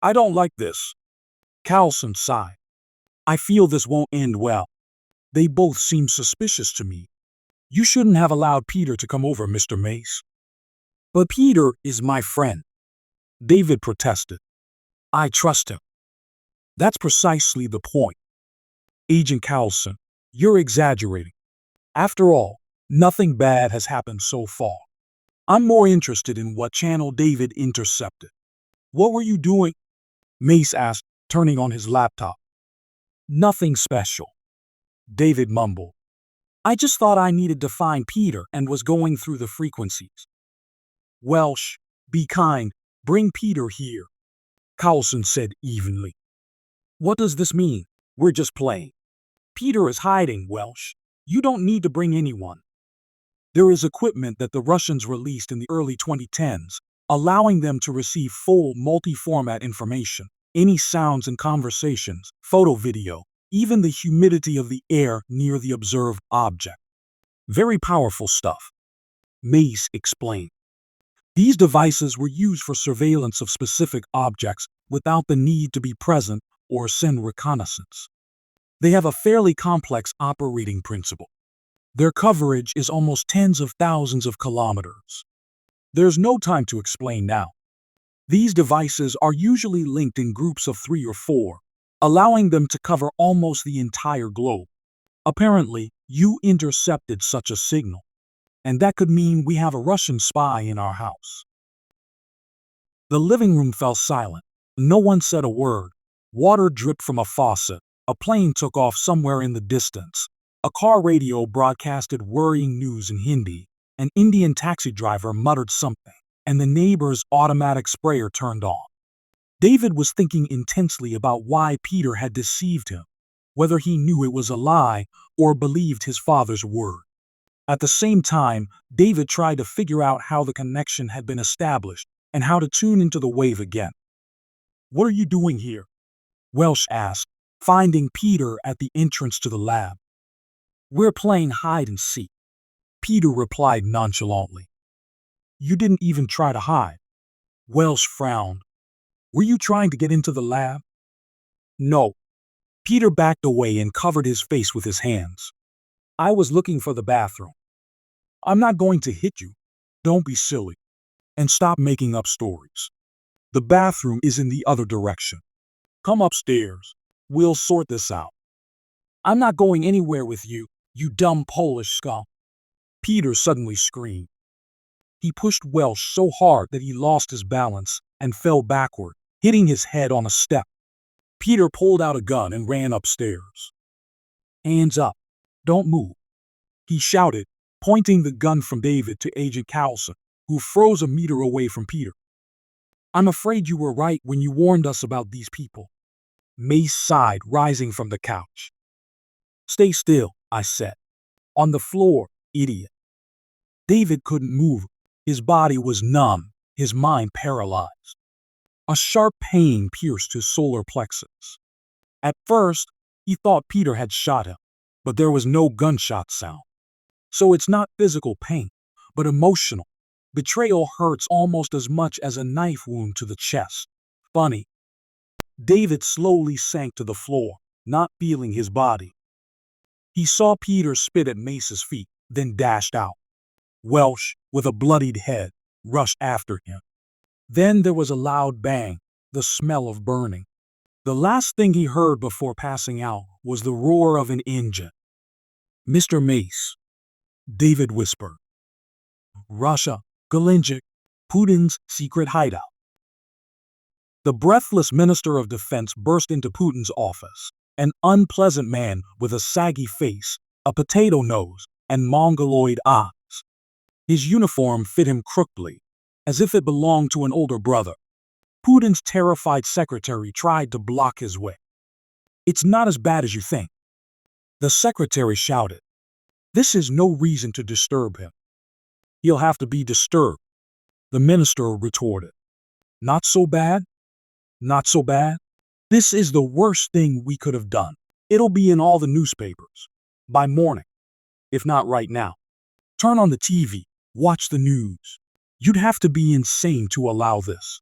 I don't like this. Carlson sighed. I feel this won't end well. They both seem suspicious to me. You shouldn't have allowed Peter to come over, Mr. Mace. But Peter is my friend, David protested. I trust him. That's precisely the point. Agent Carlson, you're exaggerating. After all, nothing bad has happened so far. I'm more interested in what channel David intercepted. What were you doing? Mace asked, turning on his laptop. Nothing special, David mumbled. I just thought I needed to find Peter and was going through the frequencies. Welsh, be kind, bring Peter here, Carlson said evenly. What does this mean? We're just playing. Peter is hiding, Welsh. You don't need to bring anyone. There is equipment that the Russians released in the early 2010s, allowing them to receive full multi-format information, any sounds and conversations, photo video, even the humidity of the air near the observed object. Very powerful stuff, Mace explained. These devices were used for surveillance of specific objects without the need to be present or send reconnaissance. They have a fairly complex operating principle. Their coverage is almost tens of thousands of kilometers. There's no time to explain now. These devices are usually linked in groups of 3 or 4, allowing them to cover almost the entire globe. Apparently, you intercepted such a signal, and that could mean we have a Russian spy in our house. The living room fell silent. No one said a word. Water dripped from a faucet. A plane took off somewhere in the distance. A car radio broadcasted worrying news in Hindi. An Indian taxi driver muttered something, and the neighbor's automatic sprayer turned on. David was thinking intensely about why Peter had deceived him, whether he knew it was a lie or believed his father's word. At the same time, David tried to figure out how the connection had been established and how to tune into the wave again. What are you doing here? Welsh asked, finding Peter at the entrance to the lab. We're playing hide and seek, Peter replied nonchalantly. You didn't even try to hide. Welsh frowned. Were you trying to get into the lab? No. Peter backed away and covered his face with his hands. I was looking for the bathroom. I'm not going to hit you. Don't be silly. And stop making up stories. The bathroom is in the other direction. Come upstairs. We'll sort this out. I'm not going anywhere with you, you dumb Polish scum. Peter suddenly screamed. He pushed Welsh so hard that he lost his balance and fell backward, hitting his head on a step. Peter pulled out a gun and ran upstairs. Hands up. Don't move, he shouted, pointing the gun from David to Agent Carlson, who froze a meter away from Peter. I'm afraid you were right when you warned us about these people. Mace sighed, rising from the couch. Stay still, I said. On the floor, idiot. David couldn't move. His body was numb, his mind paralyzed. A sharp pain pierced his solar plexus. At first, he thought Peter had shot him, but there was no gunshot sound. So it's not physical pain, but emotional. Betrayal hurts almost as much as a knife wound to the chest. Funny. David slowly sank to the floor, not feeling his body. He saw Peter spit at Mace's feet, then dashed out. Welsh, with a bloodied head, rushed after him. Then there was a loud bang, the smell of burning. The last thing he heard before passing out was the roar of an engine. "Mr. Mace," David whispered. "Russia, Galinjik, Putin's secret hideout." The breathless Minister of Defense burst into Putin's office, an unpleasant man with a saggy face, a potato nose, and mongoloid eyes. His uniform fit him crookedly, as if it belonged to an older brother. Putin's terrified secretary tried to block his way. "It's not as bad as you think," the secretary shouted. "This is no reason to disturb him." "He'll have to be disturbed," the minister retorted. "Not so bad? Not so bad? This is the worst thing we could have done. It'll be in all the newspapers by morning, if not right now. Turn on the TV, watch the news. You'd have to be insane to allow this."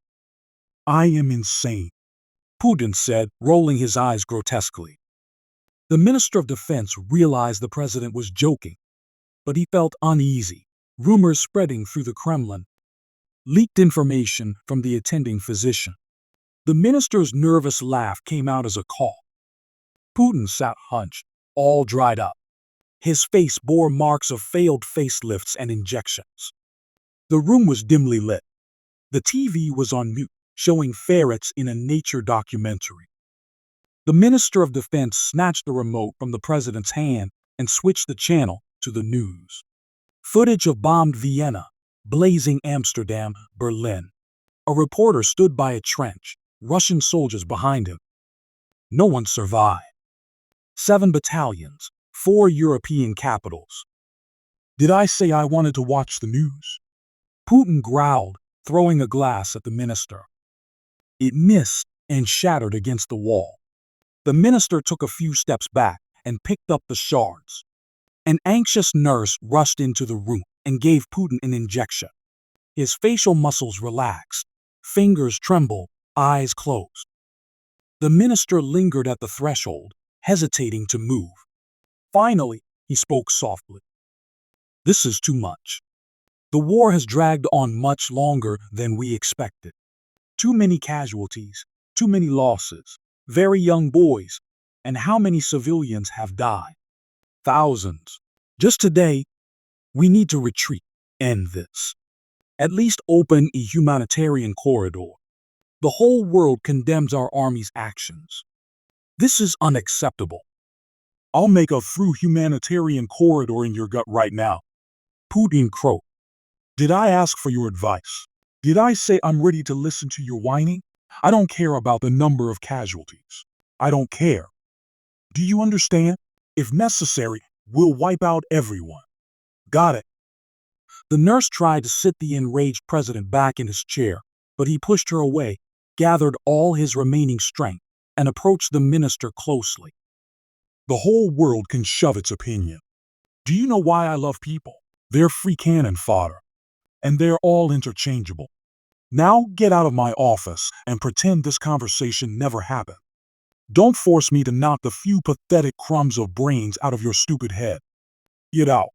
"I am insane," Putin said, rolling his eyes grotesquely. The Minister of Defense realized the president was joking, but he felt uneasy. Rumors spreading through the Kremlin, leaked information from the attending physician. The minister's nervous laugh came out as a cough. Putin sat hunched, all dried up. His face bore marks of failed facelifts and injections. The room was dimly lit. The TV was on mute, showing ferrets in a nature documentary. The Minister of Defense snatched the remote from the president's hand and switched the channel to the news. Footage of bombed Vienna, blazing Amsterdam, Berlin. A reporter stood by a trench, Russian soldiers behind him. No one survived. 7 battalions, 4 European capitals. "Did I say I wanted to watch the news?" Putin growled, throwing a glass at the minister. It missed and shattered against the wall. The minister took a few steps back and picked up the shards. An anxious nurse rushed into the room and gave Putin an injection. His facial muscles relaxed, fingers trembled, eyes closed. The minister lingered at the threshold, hesitating to move. Finally, he spoke softly. "This is too much. The war has dragged on much longer than we expected. Too many casualties, too many losses, very young boys, and how many civilians have died? Thousands. Just today, we need to retreat, end this. At least open a humanitarian corridor. The whole world condemns our army's actions. This is unacceptable." "I'll make a through humanitarian corridor in your gut right now," Putin croaked. "Did I ask for your advice? Did I say I'm ready to listen to your whining? I don't care about the number of casualties. I don't care. Do you understand? If necessary, we'll wipe out everyone. Got it?" The nurse tried to sit the enraged president back in his chair, but he pushed her away, gathered all his remaining strength, and approached the minister closely. "The whole world can shove its opinion. Do you know why I love people? They're free cannon fodder. And they're all interchangeable. Now get out of my office and pretend this conversation never happened. Don't force me to knock the few pathetic crumbs of brains out of your stupid head. Get out."